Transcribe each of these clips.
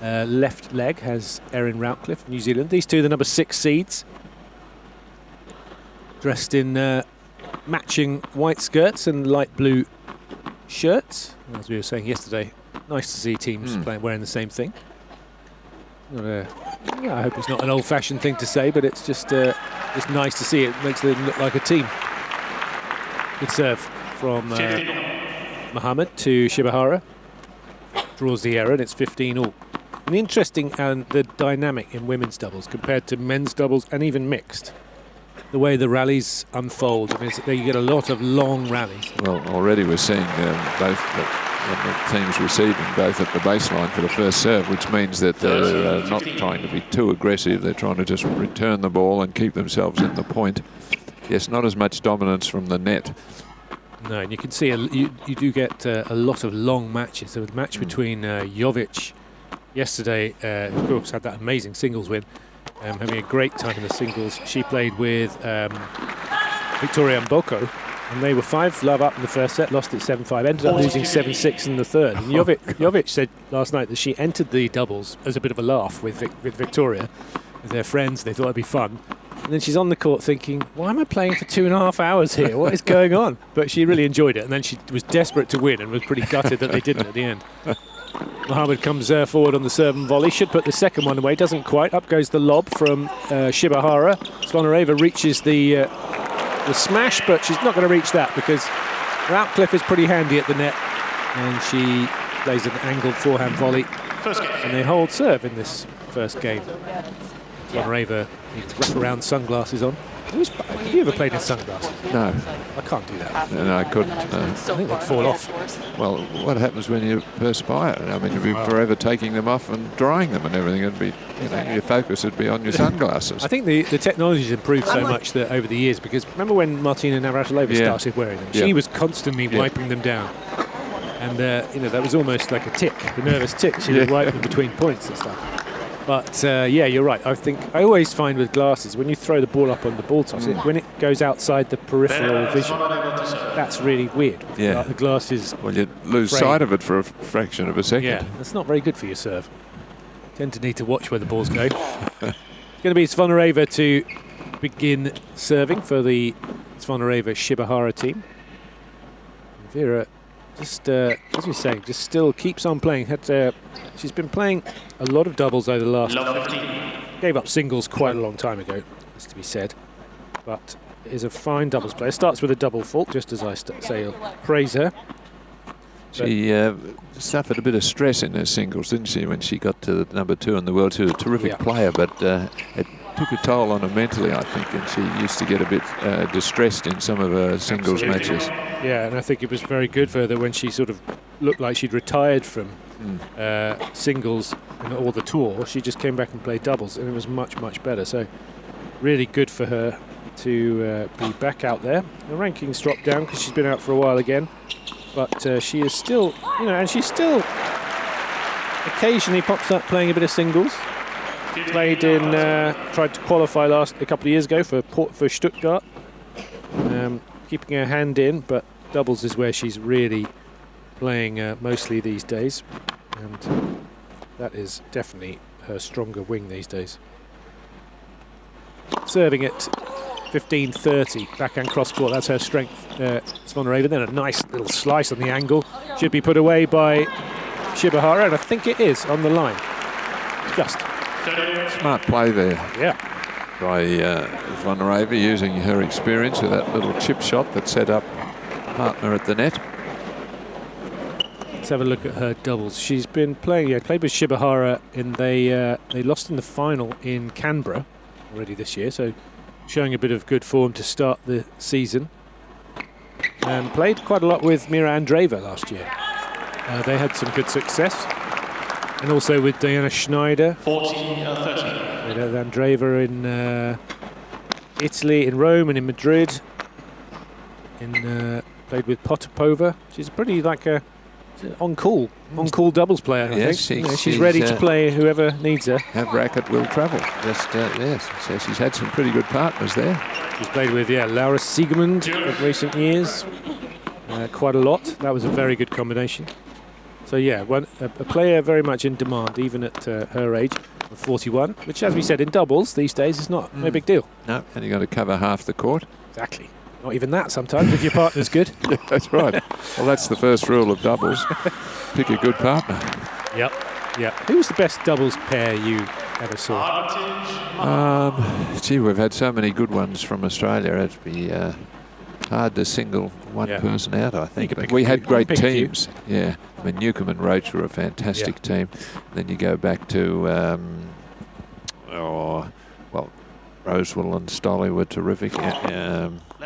left leg has Erin Rouncliffe, New Zealand. These two, the number 6 seeds, dressed in matching white skirts and light blue shirts. As we were saying yesterday, nice to see teams wearing the same thing. I hope it's not an old-fashioned thing to say, but it's just nice to see. It makes them look like a team. Good serve from Mohammed to Shibahara. Draws the error, and it's 15-all. And interesting, the dynamic in women's doubles compared to men's doubles and even mixed. The way the rallies unfold. I mean, you get a lot of long rallies. Well, already we're seeing both the teams receiving both at the baseline for the first serve, which means that they're not trying to be too aggressive. They're trying to just return the ball and keep themselves in the point. Yes, not as much dominance from the net. No, and you can see you do get a lot of long matches. There was a match between Jokovic yesterday, of course, had that amazing singles win, having a great time in the singles. She played with Victoria Mboko, and they were 5-love up in the first set, lost it 7-5, ended up losing 7-6 in the third. And Jokovic said last night that she entered the doubles as a bit of a laugh with Victoria, with their friends. They thought it'd be fun. And then she's on the court thinking, why am I playing for 2.5 hours here? What is going on? But she really enjoyed it. And then she was desperate to win and was pretty gutted that they didn't at the end. Mohammed comes forward on the serve and volley. Should put the second one away. Doesn't quite. Up goes the lob from Shibahara. Zvonareva reaches the smash, but she's not going to reach that because Rouncliffe is pretty handy at the net. And she plays an angled forehand volley. And they hold serve in this first game. Zvonareva needs wrap-around sunglasses on. Have you ever played in sunglasses? No. I can't do that. No, I couldn't. I think they'd fall off. Well, what happens when you perspire? I mean, you'd be forever taking them off and drying them and everything. It'd be, your focus would be on your sunglasses. I think the technology's improved so much that over the years, because remember when Martina Navratilova started wearing them? She was constantly wiping them down. And, that was almost like a tick, a nervous tick. She would wipe them between points and stuff. But, you're right. I always find with glasses, when you throw the ball up on the ball toss, when it goes outside the peripheral vision, that's really weird. Yeah. The glasses... Well, you lose sight of it for a fraction of a second. Yeah, that's not very good for your serve. Tend to need to watch where the balls go. It's going to be Zvonareva to begin serving for the Zvonareva Shibahara team. Vera... Just, as we were saying, just still keeps on playing. She's been playing a lot of doubles over the last... Gave up singles quite a long time ago, has to be said. But is a fine doubles player. Starts with a double fault, just as I say, I'll praise her. She suffered a bit of stress in her singles, didn't she, when she got to the number 2 in the world. She was a terrific player, but it took a toll on her mentally, I think, and she used to get a bit distressed in some of her singles matches. Yeah, and I think it was very good for her that when she sort of looked like she'd retired from singles or the tour, she just came back and played doubles, and it was much, much better. So really good for her to be back out there. The rankings dropped down because she's been out for a while again, but she is still, and she still occasionally pops up playing a bit of singles. Played in, tried to qualify a couple of years ago for Stuttgart. Keeping her hand in, but doubles is where she's really playing mostly these days, and that is definitely her stronger wing these days. Serving at 15-30, backhand cross court, that's her strength. Zvonareva, then a nice little slice on the angle. Should be put away by Shibahara, and I think it is on the line. Just. Smart play there. Yeah. By Zvonareva, using her experience with that little chip shot that set up partner at the net. Let's have a look at her doubles. She's been played with Shibahara, and they lost in the final in Canberra already this year, so showing a bit of good form to start the season. And played quite a lot with Mira Andreeva last year. They had some good success. And also with Diana Schneider. 40-30. Andreeva in Italy, in Rome and in Madrid. Played with Potapova. She's pretty on-call doubles player, I think. She's ready to play whoever needs her. Her racket will travel. Yes, so she's had some pretty good partners there. She's played with, Laura Siegemund in recent years. Quite a lot. That was a very good combination. So yeah, a player very much in demand, even at her age of 41, which, as we said, in doubles these days is not no big deal. No, and you've got to cover half the court. Exactly. Not even that sometimes if your partner's good. Yeah, that's right. Well, that's the first rule of doubles. Pick a good partner. Yep. Yeah. Who's the best doubles pair you ever saw? Gee, we've had so many good ones from Australia. It'd be hard to single one person out, I think. But we had great teams. Yeah. I mean, Newcombe and Roach were a fantastic team. Then you go back to, Rosewell and Stolly were terrific.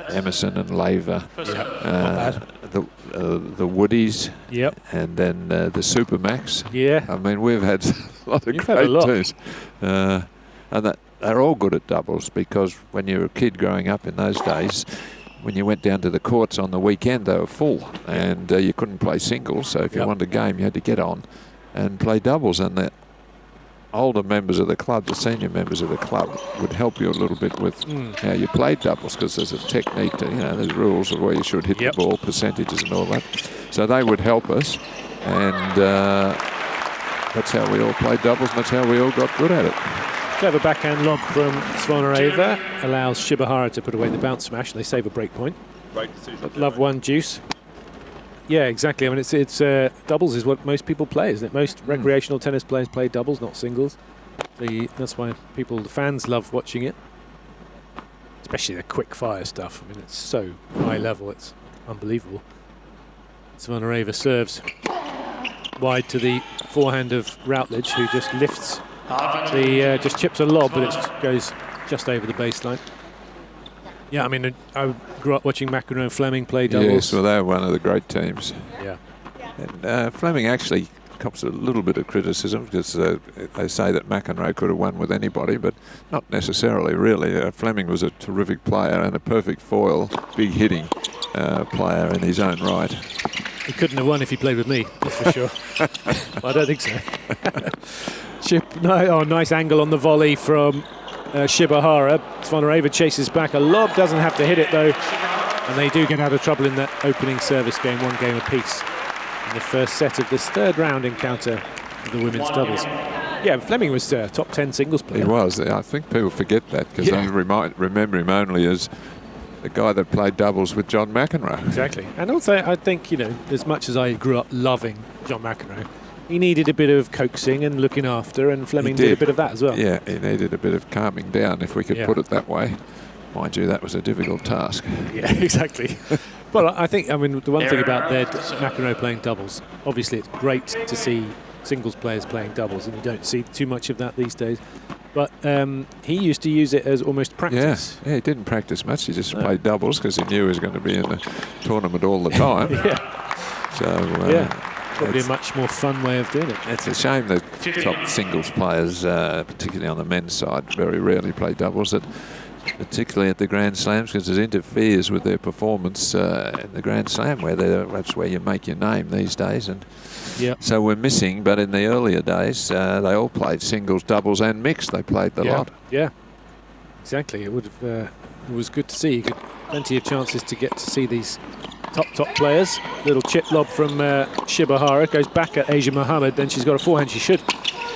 Emerson and Laver. The Woodies. Yep. And then the Supermax. Yeah. I mean, we've had a lot of great teams. And they're all good at doubles, because when you were a kid growing up in those days, when you went down to the courts on the weekend, they were full, and you couldn't play singles. So if you wanted a game, you had to get on and play doubles. And the older members of the club, the senior members of the club, would help you a little bit with how you played doubles, because there's a technique to, there's rules of where you should hit the ball, percentages and all that. So they would help us, and that's how we all played doubles, and that's how we all got good at it. Clever backhand lob from Svanareva allows Shibahara to put away the bounce smash, and they save a break point. Right decision. Love one juice. Yeah, exactly. I mean, it's doubles is what most people play, isn't it? Most recreational tennis players play doubles, not singles. So that's why the fans love watching it, especially the quick fire stuff. I mean, it's so high level, it's unbelievable. Svanareva serves wide to the forehand of Routledge, who just lifts just chips a lob, but it goes just over the baseline. Yeah, I mean, I grew up watching McEnroe and Fleming play doubles. Yes, well, they're one of the great teams. Yeah. And Fleming actually cops a little bit of criticism, because they say that McEnroe could have won with anybody, but not necessarily, really. Fleming was a terrific player and a perfect foil, big hitting player in his own right. He couldn't have won if he played with me, that's for sure. Well, I don't think so. Nice angle on the volley from Shibahara. Svanareva chases back a lob, doesn't have to hit it though, and they do get out of trouble in that opening service game, one game apiece in the first set of this third round encounter of the women's doubles. Yeah, Fleming was top 10 singles player. He was. I think people forget that, because they remember him only as the guy that played doubles with John McEnroe. Exactly. And also, I think, as much as I grew up loving John McEnroe, he needed a bit of coaxing and looking after, and Fleming did a bit of that as well. Yeah, he needed a bit of calming down, if we could put it that way. Mind you, that was a difficult task. Yeah, exactly. Well, I think, the one thing about McEnroe playing doubles, obviously it's great to see singles players playing doubles, and you don't see too much of that these days. But he used to use it as almost practice. Yeah, he didn't practice much. He just played doubles because he knew he was going to be in the tournament all the time. Probably a much more fun way of doing it. It's a shame that top singles players, particularly on the men's side, very rarely play doubles, particularly at the Grand Slams, because it interferes with their performance in the Grand Slam, where that's where you make your name these days. And so we're missing, but in the earlier days, they all played singles, doubles and mixed. They played the lot. Yeah, exactly. It was good to see. You got plenty of chances to get to see these top players. Little chip lob from Shibahara, goes back at Asia Mohammed, then she's got a forehand she should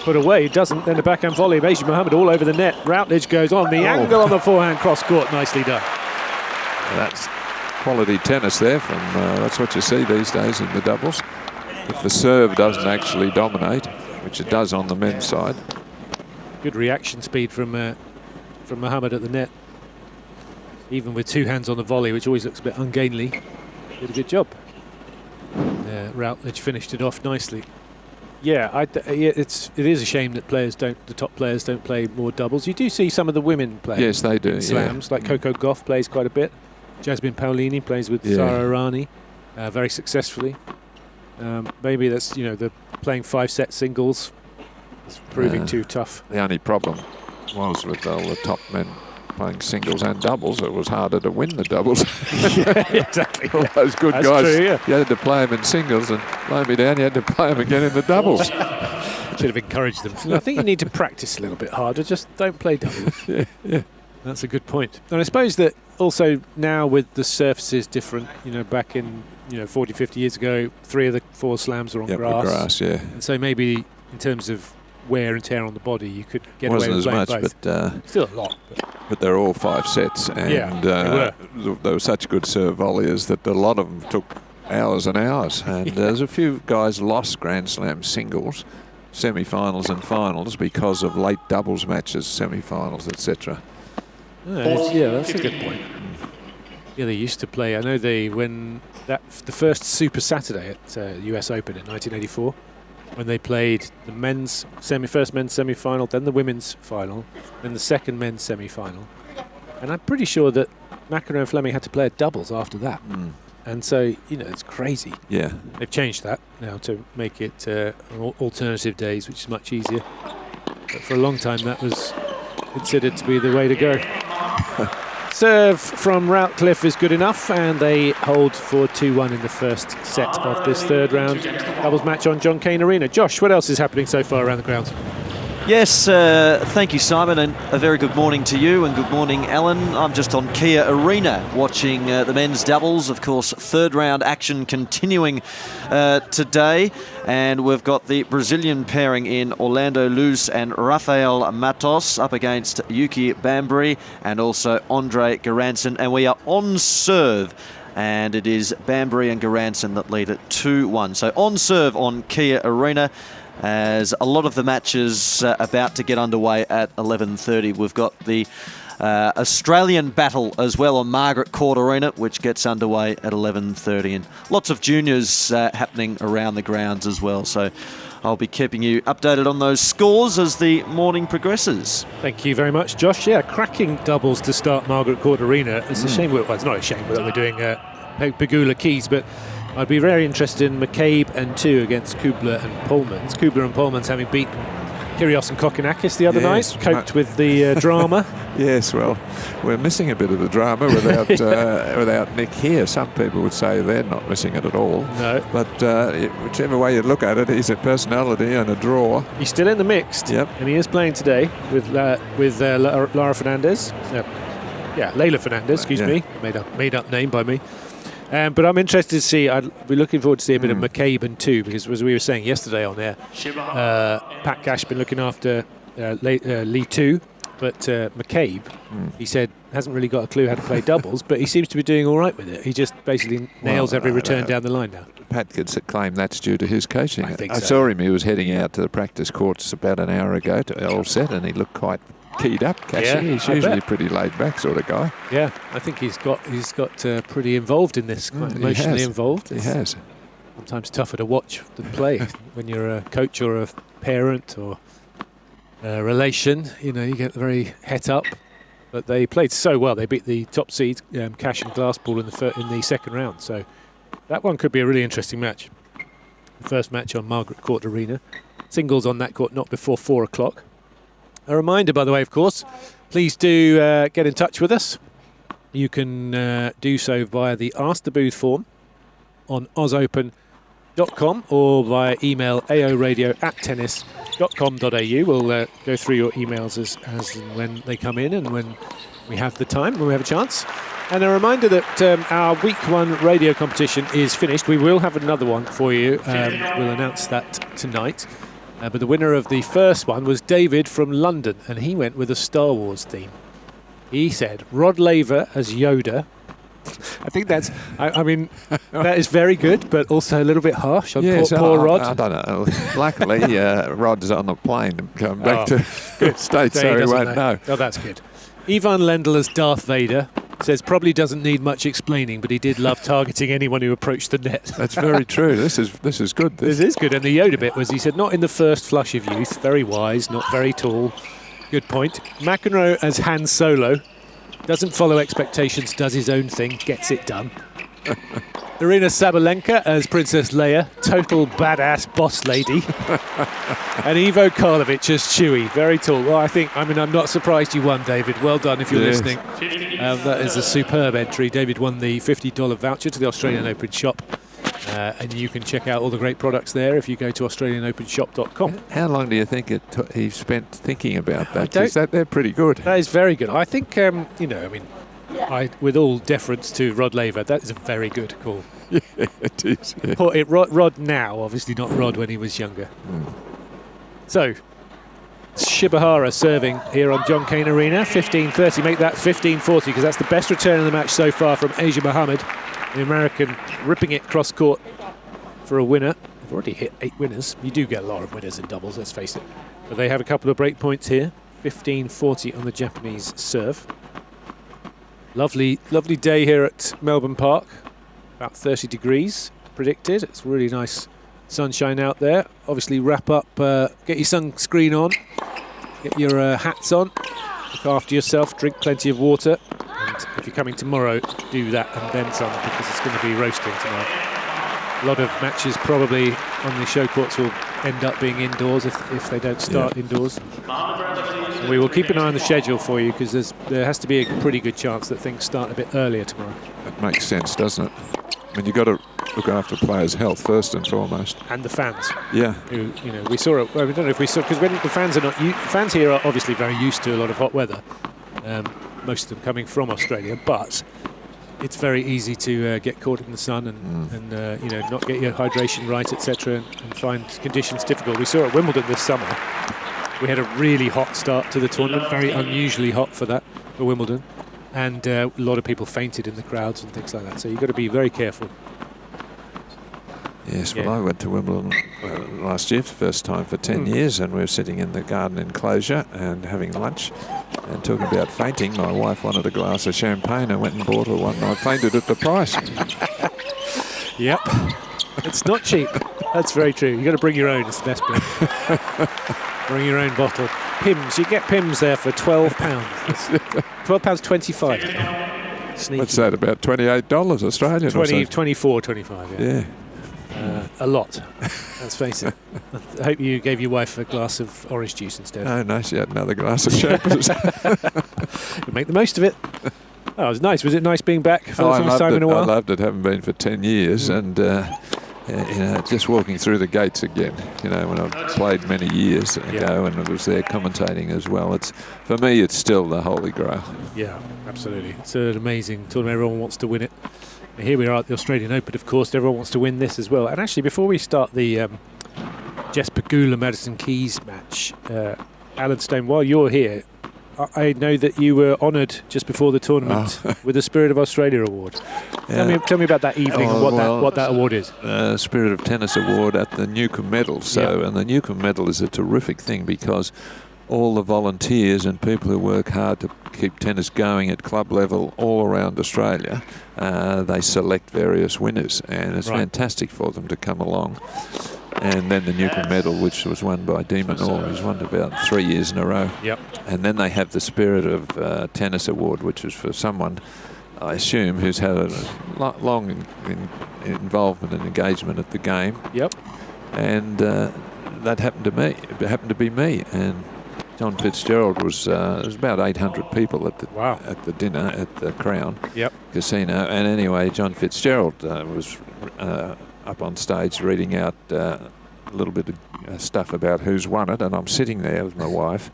put away, doesn't, then a backhand volley of Asia Mohammed all over the net. Routledge goes on, the angle on the forehand, cross court, nicely done. That's quality tennis there, that's what you see these days in the doubles. If the serve doesn't actually dominate, which it does on the men's side. Good reaction speed from Mohammed at the net, even with two hands on the volley, which always looks a bit ungainly. Did a good job. Routledge finished it off nicely. Yeah, it is a shame that the top players don't play more doubles. You do see some of the women play. Yes, they do. Slams, like Coco Gauff plays quite a bit. Jasmine Paolini plays with Sara Errani very successfully. Maybe that's the playing 5-set singles is proving too tough. The only problem was with all the top men playing singles and doubles, it was harder to win the doubles. Yeah, exactly. All those good That's guys, true, yeah. you had to play them in singles, and low me down, you had to play them again in the doubles. Should have encouraged them. I think you need to practice a little bit harder, just don't play doubles. Yeah. That's a good point. And I suppose that also now with the surfaces different, back in 40, 50 years ago, 3 of the 4 slams were on grass. Yeah. And so maybe in terms of wear and tear on the body, you could get away with playing both. But still a lot. But they're all 5 sets, and they were such good serve volleyers that a lot of them took hours and hours. And there's a few guys lost Grand Slam singles, semi-finals and finals because of late doubles matches, semi-finals, etc. Yeah, that's a good point. Yeah, they used to play. I know the first Super Saturday at US Open in 1984, when they played the first men's semi-final, then the women's final, then the second men's semi-final, and I'm pretty sure that McEnroe and Fleming had to play a doubles after that. And so it's crazy. Yeah, they've changed that now to make it alternative days, which is much easier. But for a long time, that was considered to be the way to go. Serve from Rouncliffe is good enough, and they hold for 2-1 in the first set of this third round doubles match on Cain Arena. Josh, what else is happening so far around the grounds? Yes, thank you, Simon, and a very good morning to you, and good morning, Alan. I'm just on Kia Arena watching the men's doubles. Of course, third round action continuing today, and we've got the Brazilian pairing in Orlando Luz and Rafael Matos up against Yuki Bambry and also Andre Garanson, and we are on serve. And it is Bambry and Garanson that lead at 2-1. So on serve on Kia Arena, as a lot of the matches about to get underway at 11:30. We've got the Australian battle as well on Margaret Court Arena, which gets underway at 11:30, and lots of juniors happening around the grounds as well. So I'll be keeping you updated on those scores as the morning progresses. Thank you very much, Josh. Yeah, cracking doubles to start Margaret Court Arena. It's a shame, well, it's not a shame that we're doing Pegula Keys, but I'd be very interested in McCabe and 2 against Kubler and Pullmans. Kubler and Pullmans having beaten Kyrgios and Kokkinakis the other night, coped with the drama. Yes, well, we're missing a bit of the drama without Nick here. Some people would say they're not missing it at all. No. But whichever way you look at it, he's a personality and a draw. He's still in the mixed, and he is playing today with Lara Fernandez. Leila Fernandez, excuse me. Made up name by me. But I'm interested to see, I'd be looking forward to see a bit of McCabe and 2, because as we were saying yesterday on air, Pat Cash been looking after Lee 2, but McCabe, he said, hasn't really got a clue how to play doubles, but he seems to be doing all right with it. He just basically nails every return down the line now. Pat could claim that's due to his coaching. I so. saw him, he was heading out to the practice courts about an hour ago to Old Set, and he looked quite keyed up, Cassie. He's usually a pretty laid-back sort of guy. Yeah, I think he's got pretty involved in this, quite emotionally involved. He has. Sometimes tougher to watch than play when you're a coach or a parent or a relation. You get very het up. But they played so well. They beat the top seeds, Cash and Glasspool, in the second round. So that one could be a really interesting match. The first match on Margaret Court Arena. Singles on that court not before 4 o'clock. A reminder, by the way, of course, please do get in touch with us. You can do so via the Ask the Booth form on ozopen.com or via email aoradio@tennis.com.au. We'll go through your emails as and when they come in and when we have the time, when we have a chance. And a reminder that our Week 1 radio competition is finished. We will have another one for you. We'll announce that tonight. But the winner of the first one was David from London, and he went with a Star Wars theme. He said Rod Laver as Yoda. I think that's, I mean, that is very good, but also a little bit harsh on poor Rod. I don't know. Luckily, Rod's on the plane and coming back to the States, so he won't know. Oh, that's good. Ivan Lendl as Darth Vader. Says probably doesn't need much explaining, but he did love targeting anyone who approached the net. That's very true. This is good. This is good. And the Yoda bit was, he said, not in the first flush of youth, very wise, not very tall. Good point. McEnroe as Han Solo. Doesn't follow expectations, does his own thing, gets it done. Irina Sabalenka as Princess Leia, total badass boss lady. And Ivo Karlovic as Chewie, very tall. Well, I'm not surprised you won, David. Well done if you're listening. That is a superb entry. David won the $50 voucher to the Australian Open shop. And you can check out all the great products there if you go to AustralianOpenShop.com. How long do you think he spent thinking about that? They're pretty good. That is very good. I think, with all deference to Rod Laver, that is a very good call. Yeah, it is. Yeah. Rod now, obviously not Rod when he was younger. So, Shibahara serving here on John Cain Arena. 15-30, make that 15-40, because that's the best return in the match so far from Asia Mohammed. The American ripping it cross-court for a winner. They've already hit 8 winners. You do get a lot of winners in doubles, let's face it. But they have a couple of break points here. 15-40 on the Japanese serve. Lovely, lovely day here at Melbourne Park. About 30 degrees predicted. It's really nice sunshine out there. Obviously wrap up, get your sunscreen on, get your hats on, look after yourself, drink plenty of water, and if you're coming tomorrow, do that and then some, because it's going to be roasting tomorrow. A lot of matches probably on the show courts will end up being indoors if they don't start indoors. We will keep an eye on the schedule for you, because there has to be a pretty good chance that things start a bit earlier tomorrow. That makes sense, doesn't it? I mean, you've got to look after players' health first and foremost. And the fans. Yeah. Who, we saw it. Well, we don't know if we saw, because when the fans are not, fans here are obviously very used to a lot of hot weather. Most of them coming from Australia, but it's very easy to get caught in the sun and not get your hydration right, etc., and find conditions difficult. We saw at Wimbledon this summer. We had a really hot start to the tournament, very unusually hot for Wimbledon, and a lot of people fainted in the crowds and things like that. So you've got to be very careful. Yes, well, I went to Wimbledon last year for the first time for 10 years, and we were sitting in the garden enclosure and having lunch and talking about fainting. My wife wanted a glass of champagne. I went and bought her one, and I fainted at the price. Yep. It's not cheap. That's very true. You've got to bring your own. It's the best bit. Bring your own bottle. Pims. You get Pims there for £12. £12.25. Sneaky. What's that, about $28 Australian? 24, 25, yeah. A lot, let's face it. I hope you gave your wife a glass of orange juice instead. No, she had another glass of champers. Make the most of it. Oh, it was nice. Was it nice being back for the first time in a while? I loved it, having been for 10 years, and just walking through the gates again. When I played many years ago, and I was there commentating as well. For me, it's still the holy grail. Yeah, absolutely. It's an amazing tournament. Everyone wants to win it. Here we are at the Australian Open, of course. Everyone wants to win this as well. And actually, before we start the Jess Pegula Madison Keys match, Alan Stone, while you're here, I know that you were honoured just before the tournament with the Spirit of Australia Award. Yeah. Tell me about that evening and what that award is. Spirit of Tennis Award at the Newcomb Medal. And the Newcomb Medal is a terrific thing, because all the volunteers and people who work hard to keep tennis going at club level all around Australia, they select various winners, and it's fantastic for them to come along. And then the Newcomb Medal, which was won by Di Minor, who's won about 3 years in a row. Yep. And then they have the Spirit of Tennis Award, which is for someone, I assume, who's had a long involvement and engagement at the game. Yep. And that happened to me. It happened to be me. And John Fitzgerald was there was about 800 people at the dinner at the Crown Casino. And anyway, John Fitzgerald was up on stage reading out a little bit of stuff about who's won it, and I'm sitting there with my wife,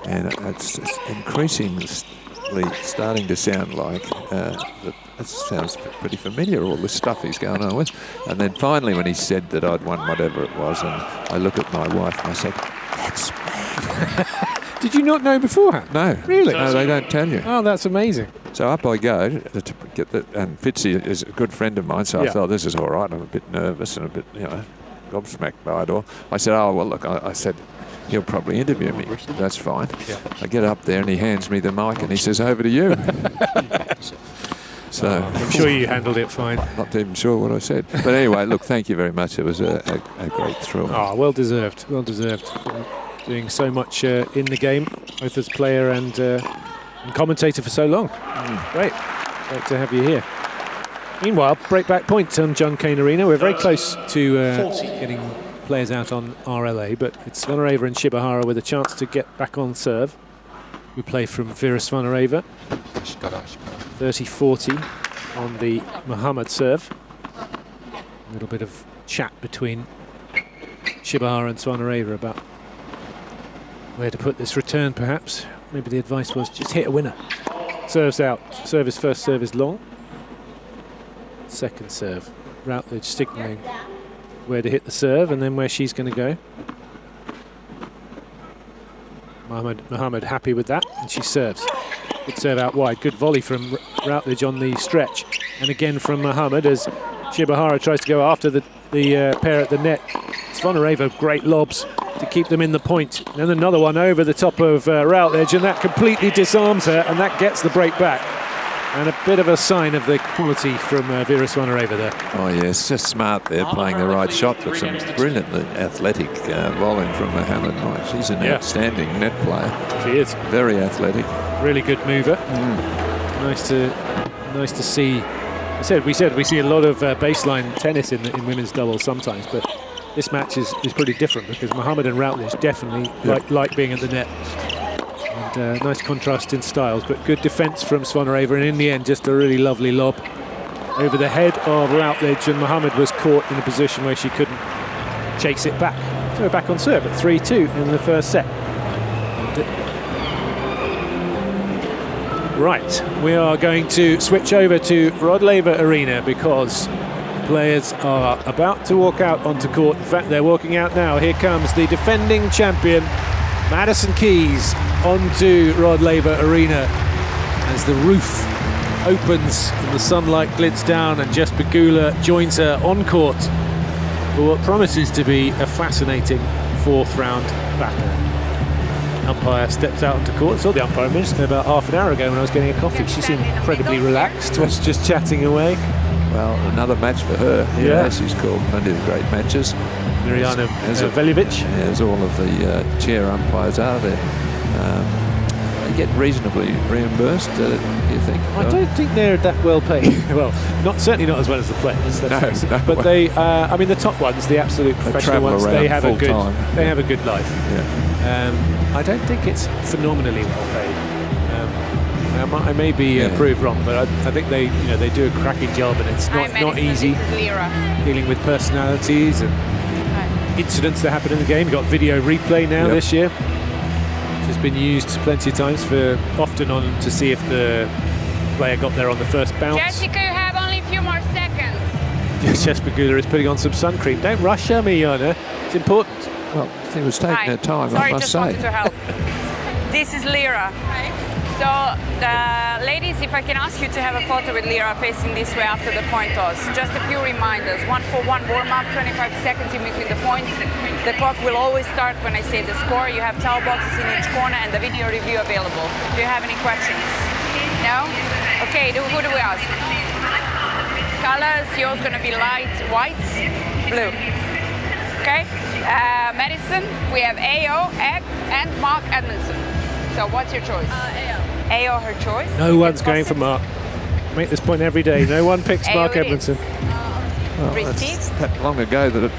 and it's increasingly starting to sound like it sounds pretty familiar, all this stuff he's going on with. And then finally, when he said that I'd won whatever it was, and I look at my wife and I said, "That's me." Did you not know beforehand? No. Really? No, they don't tell you. Oh, that's amazing. So up I go to get that, and Fitzy is a good friend of mine, so I thought, this is all right. I'm a bit nervous and a bit, gobsmacked by it all. I said, oh, well, look, I said, he'll probably interview me. That's fine. Yeah. I get up there and he hands me the mic and he says, over to you. So I'm sure you handled it fine. Not even sure what I said. But anyway, look, thank you very much. It was a great thrill. Oh, well deserved. Well deserved. Doing so much in the game, both as player and commentator for so long. Great to have you here. Meanwhile, breakback point on John Cain Arena. We're very close to getting players out on RLA, but it's Svanareva and Shibahara with a chance to get back on serve. We play from Vera Svanareva. 30-40 on the Mohammed serve. A little bit of chat between Shibahara and Svanareva about where to put this return, perhaps. Maybe the advice was just hit a winner. serves out. Service first serve is long. Second serve. Routledge signalling where to hit the serve and then where she's going to go. Mohammed happy with that, and she serves. Good serve out wide. Good volley from Routledge on the stretch. And again from Mohammed as Shibahara tries to go after the pair at the net. Zvonareva, great lobs to keep them in the point. And then another one over the top of Routledge, and that completely disarms her, and that gets the break back. And a bit of a sign of the quality from Vera Zvonareva there. Oh yes, just smart there, playing the right shot, but some brilliantly athletic bowling from Mohammed. Oh, she's an outstanding net player. She is. Very athletic. Really good mover. Nice to see. We said we see a lot of baseline tennis in women's doubles sometimes, but this match is pretty different because Mohammed and Routledge definitely like being at the net. And nice contrast in styles, but good defence from Zvonareva, and in the end just a really lovely lob over the head of Routledge, and Mohammed was caught in a position where she couldn't chase it back. So we're back on serve at 3-2 in the first set. Right, we are going to switch over to Rod Laver Arena because players are about to walk out onto court. In fact, they're walking out now. Here comes the defending champion, Madison Keys, onto Rod Laver Arena as the roof opens and the sunlight glints down, and Jess Pegula joins her on court for what promises to be a fascinating fourth round battle. Umpire steps out onto court. I saw the umpire a minute about half an hour ago when I was getting a coffee. She seemed incredibly relaxed, was just chatting away. Well, another match for her. Yeah. She's called plenty of great matches. Mirjana Veljovic. As all of the chair umpires are there. They get reasonably reimbursed, do you think? I don't think they're that well paid. Well, certainly not as well as the players. No, but they, I mean, the top ones, the absolute professional ones, they have a good life. Yeah. I don't think it's phenomenally well paid. I may be proved wrong, but I think they do a cracking job, and it's not easy dealing with personalities and incidents that happen in the game. You've got video replay now this year, which has been used plenty of times often on to see if the player got there on the first bounce. Jessica, you have only a few more seconds. Jess Pegula is putting on some sun cream. Don't rush her, Mirjana. It's important. Well, she was taking her time, Sorry, I must just say. wanted to help. This is Lira. So, ladies, if I can ask you to have a photo with Lira facing this way after the point toss. Just a few reminders. 1-for-1 warm-up, 25 seconds in between the points. The clock will always start when I say the score. You have towel boxes in each corner and the video review available. Do you have any questions? No? Okay, who do we ask? Colors, yours going to be light white, blue. Okay? Madison, we have AO, Egg, and Mark Edmondson. So what's your choice? AO her choice. No one's going for Mark. Make this point every day. No one picks Mark Edmondson. Well, it's that long ago that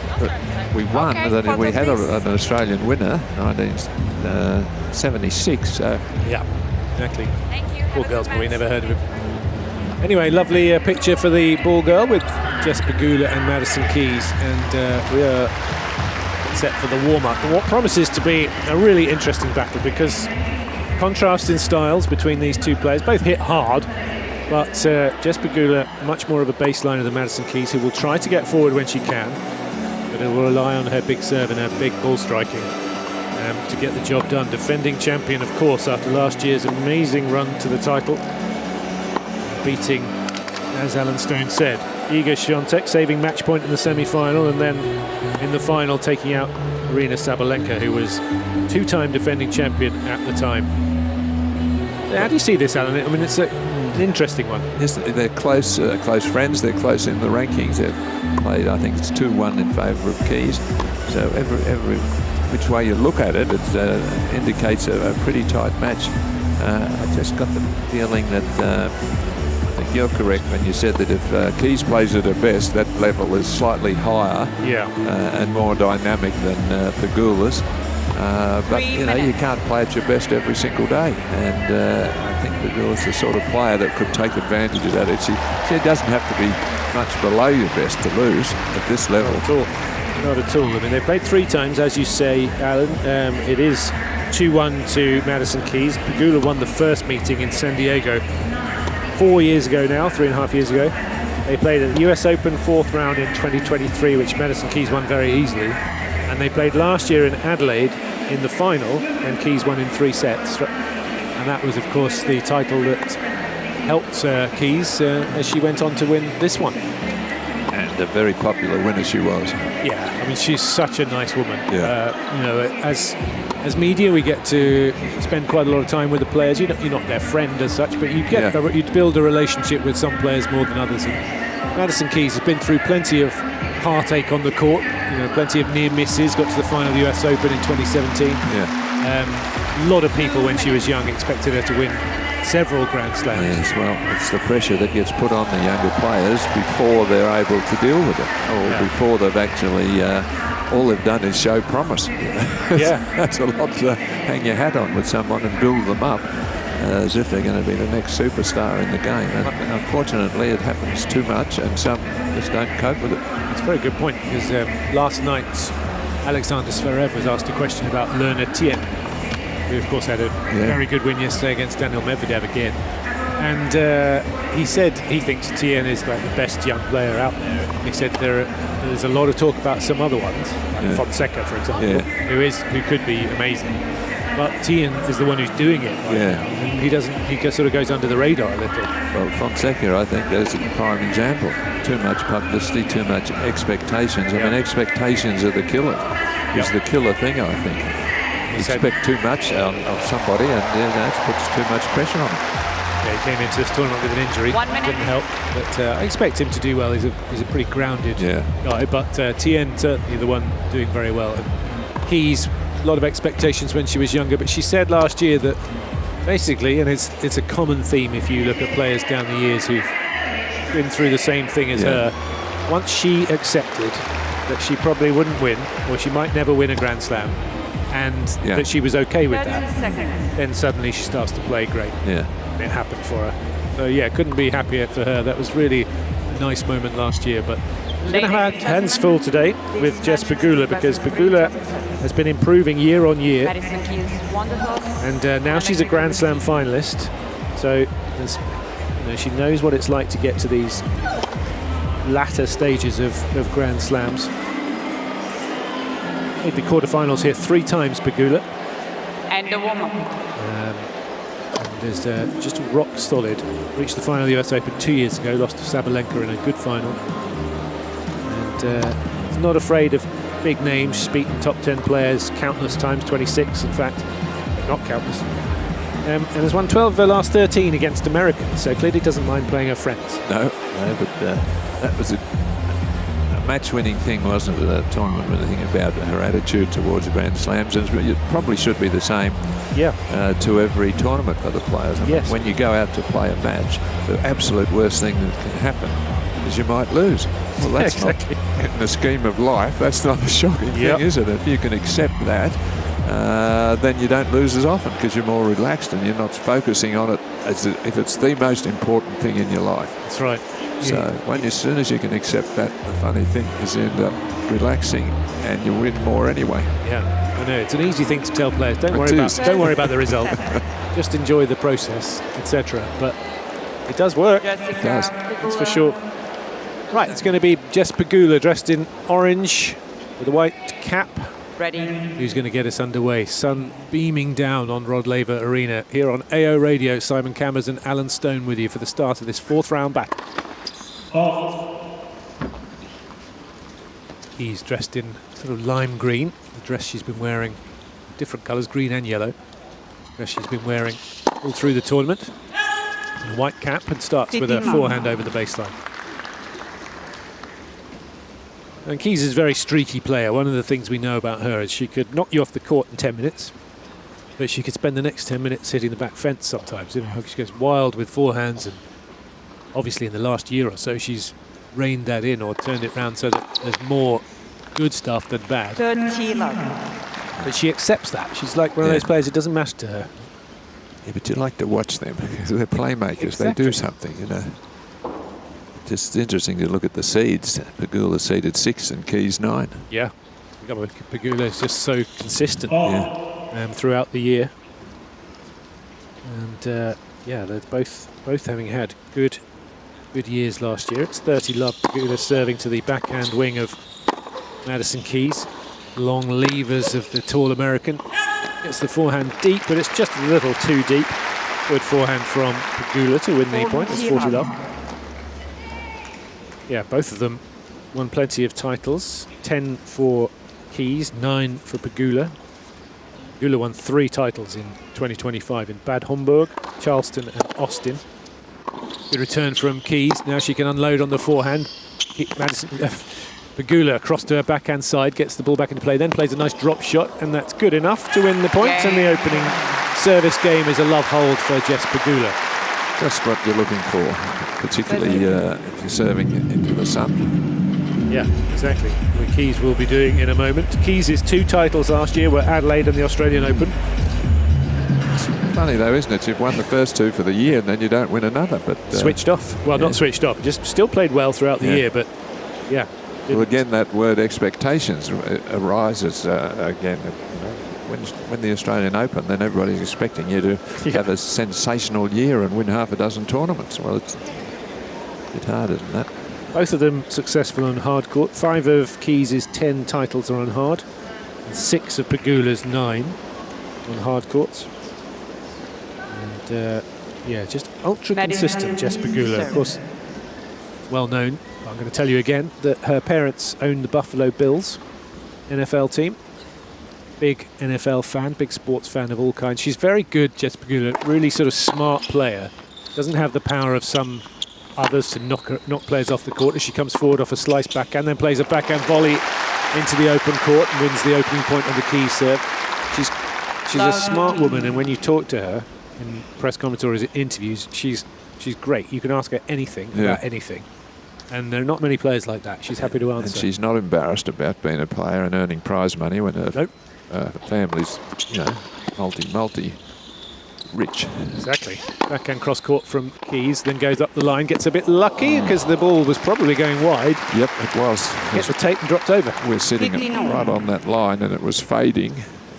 we won, that we had an Australian winner, 1976. So. Yeah, exactly. Thank you. Poor girl's probably never heard of him. Anyway, lovely picture for the ball girl with Jess Pegula and Madison Keys, and we are set for the warm-up. What promises to be a really interesting battle, because contrast in styles between these two players. Both hit hard, but Jess Pegula much more of a baseliner than Madison Keys, who will try to get forward when she can, but it will rely on her big serve and her big ball striking to get the job done. Defending champion, of course, after last year's amazing run to the title, beating, as Alan Stone said, Iga Świątek, saving match point in the semi-final, and then in the final taking out Aryna Sabalenka, who was two-time defending champion at the time. How do you see this, Alan? I mean, it's an interesting one. Yes, they're close friends. They're close in the rankings. They've played, I think it's 2-1 in favour of Keys. So every which way you look at it, it indicates a pretty tight match. I just got the feeling that I think you're correct when you said that if Keys plays at her best, that level is slightly higher and more dynamic than Pegula's. But you can't play at your best every single day, and I think Pegula's the sort of player that could take advantage of that. She doesn't have to be much below your best to lose at this level. Not at all. I mean, they played 3 times, as you say, Alan. It is 2-1 to Madison Keys. Pegula won the first meeting in San Diego 4 years ago now, 3.5 years ago. They played at the US Open 4th round in 2023, which Madison Keys won very easily. And they played last year in Adelaide in the final, and Keys won in 3 sets. And that was, of course, the title that helped Keys as she went on to win this one. And a very popular winner she was. Yeah, I mean, she's such a nice woman. Yeah. You know, as media, we get to spend quite a lot of time with the players. You're not their friend as such, but you get you build a relationship with some players more than others. And Madison Keys has been through plenty of heartache on the court. You know, plenty of near misses. Got to the final of the US Open in 2017. Yeah. A lot of people, when she was young, expected her to win several Grand Slams. Yes, well, it's the pressure that gets put on the younger players before they're able to deal with it, or before they've actually, all they've done is show promise. That's a lot to hang your hat on with someone and build them up as if they're going to be the next superstar in the game. And unfortunately, it happens too much, and some just don't cope with it. It's a very good point, because last night, Alexander Zverev was asked a question about Lerner Tien, who of course had a very good win yesterday against Daniel Medvedev again. And he said he thinks Tien is like the best young player out there. He said there's a lot of talk about some other ones, like Fonseca, for example, who could be amazing. But Tien is the one who's doing it right now, and he just sort of goes under the radar a little. Well, Fonseca, I think, is a prime example. Too much publicity, too much expectations. I mean, expectations are the killer. Is the killer thing, I think. Expect too much of somebody, and that puts too much pressure on him. Yeah, he came into this tournament with an injury. 1 minute. Didn't help, but I expect him to do well. He's a pretty grounded guy, but Tien certainly the one doing very well. And Keys, a lot of expectations when she was younger, but she said last year that basically, and it's a common theme if you look at players down the years who've been through the same thing as her, once she accepted that she probably wouldn't win, or she might never win a Grand Slam, and that she was okay with that, then suddenly she starts to play great. Yeah. And it happened for her. So couldn't be happier for her. That was really a nice moment last year, but we're going to have hands full today with Jess Pegula, because Pegula has been improving year on year, and now she's a Grand Slam finalist, so she knows what it's like to get to these latter stages of Grand Slams. Made the quarterfinals here 3 times, Pegula. And the woman. And is just rock solid. Reached the final of the US Open 2 years ago, lost to Sabalenka in a good final. And is not afraid of big names. She's beaten top 10 players countless times, 26 in fact, not countless. And has won 12 of her last 13 against Americans, so clearly doesn't mind playing her friends. No, but that was a match-winning thing, wasn't it? A tournament with anything about her attitude towards the Grand Slams, and it probably should be the same to every tournament for the players. I mean, when you go out to play a match, the absolute worst thing that can happen is you might lose. Well, that's not, in the scheme of life, that's not a shocking thing, is it? If you can accept that, then you don't lose as often, because you're more relaxed and you're not focusing on it as if it's the most important thing in your life. That's right. So as soon as you can accept that, the funny thing is you end up relaxing and you win more anyway. Yeah, I know. It's an easy thing to tell players. Don't worry about the result. Just enjoy the process, etc. But it does work. It does. That's for sure. Right, it's going to be Jess Pegula dressed in orange with a white cap. Ready. Who's going to get us underway? Sun beaming down on Rod Laver Arena. Here on AO Radio, Simon Cameras and Alan Stone with you for the start of this 4th round battle. He's dressed in sort of lime green, the dress she's been wearing, different colours, green and yellow. Dress she's been wearing all through the tournament. And a white cap, and starts with a forehand over the baseline. And Keys is a very streaky player. One of the things we know about her is she could knock you off the court in 10 minutes, but she could spend the next 10 minutes hitting the back fence sometimes. You know, she goes wild with forehands, and obviously in the last year or so she's reined that in, or turned it round so that there's more good stuff than bad. But she accepts that. She's like one of those players, it doesn't matter to her. Yeah, but you like to watch them because they're playmakers. Exactly. They do something, you know. Just interesting to look at the seeds. Pegula seeded 6 and Keys 9. Yeah. Pegula is just so consistent. Yeah. throughout the year. And yeah, they're both having had good years last year. It's 30 love. Pegula serving to the backhand wing of Madison Keys. Long levers of the tall American. Gets the forehand deep, but it's just a little too deep. Good forehand from Pegula to win the point. It's 40 love. Yeah, both of them won plenty of titles. 10 for Keys, 9 for Pegula. Pegula won 3 titles in 2025 in Bad Homburg, Charleston and Austin. Good return from Keys. Now she can unload on the forehand. Pegula across to her backhand side, gets the ball back into play, then plays a nice drop shot, and that's good enough to win the points. And the opening service game is a love hold for Jess Pegula. Just what you're looking for, particularly if you're serving into the sun. Yeah, exactly. What Keys will be doing in a moment. Keys' 2 titles last year were Adelaide and the Australian Open. It's funny though, isn't it? You've won the first 2 for the year and then you don't win another. But switched off. Well, not switched off. Just still played well throughout the year, but yeah. Well, again, that word expectations arises again. When the Australian Open, then everybody's expecting you to have a sensational year and win half a dozen tournaments. Well, it's a bit harder than that. Both of them successful on hard court. 5 of Keys' 10 titles are on hard, and 6 of Pegula's 9 on hard courts. And yeah, just ultra consistent, Jess Pegula. Of course, well known. I'm going to tell you again that her parents own the Buffalo Bills NFL team. Big NFL fan, big sports fan of all kinds. She's very good, Jess Pegula, really sort of smart player. Doesn't have the power of some others to knock players off the court as she comes forward off a slice backhand, then plays a backhand volley into the open court and wins the opening point on the Keys serve. She's a smart woman, and when you talk to her in press conferences, interviews, she's great. You can ask her anything about anything. And there are not many players like that. She's happy to answer. And she's not embarrassed about being a player and earning prize money when her family's, multi rich. Exactly. Backhand cross court from Keys, then goes up the line, gets a bit lucky because the ball was probably going wide. Yep, it was. Hit the tape and dropped over. We're sitting right on that line and it was fading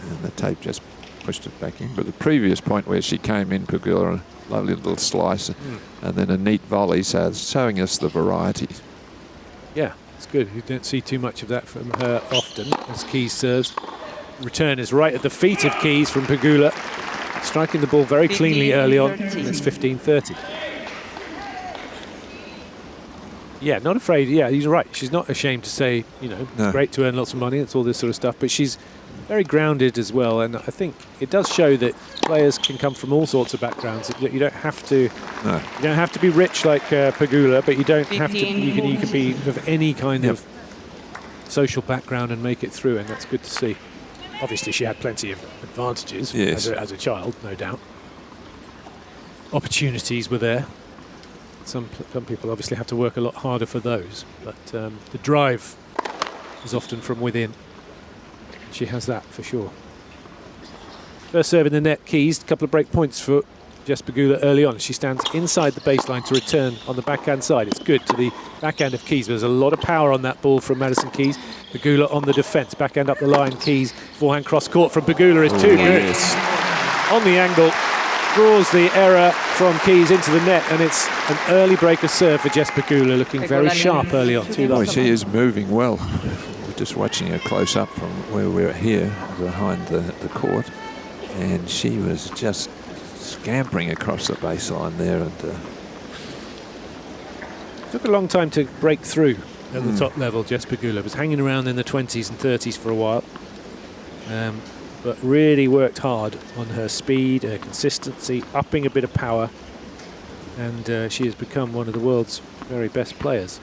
and the tape just pushed it back in. But the previous point where she came in, Pegula, a lovely little slice and then a neat volley, so showing us the variety. Yeah, it's good. You don't see too much of that from her often as Keys serves. Return is right at the feet of Keys from Pegula. Striking the ball very cleanly early on. It's 15-30. Yeah, not afraid. Yeah, he's right. She's not ashamed to say, it's great to earn lots of money. It's all this sort of stuff. But she's very grounded as well. And I think it does show that players can come from all sorts of backgrounds. You don't have to. No. You don't have to be rich like Pegula, but you don't have to. You can be of any kind of social background and make it through, and that's good to see. Obviously, she had plenty of advantages as a child, no doubt. Opportunities were there. Some people obviously have to work a lot harder for those, but the drive is often from within. She has that for sure. First serve in the net, Keys. A couple of break points for Jess Pegula early on. She stands inside the baseline to return on the backhand side. It's good to the backhand of Keys. There's a lot of power on that ball from Madison Keys. Pegula on the defence. Backhand up the line. Keys. Forehand cross court from Pegula is too good. On the angle. Draws the error from Keys into the net, and it's an early breaker serve for Jess Pegula, looking very sharp early on. She is moving well. We're just watching her close up from where we're here behind the court, and she was just scampering across the baseline there. And took a long time to break through at the top level. Jess Pegula was hanging around in the 20s and 30s for a while, but really worked hard on her speed, her consistency, upping a bit of power, and she has become one of the world's very best players.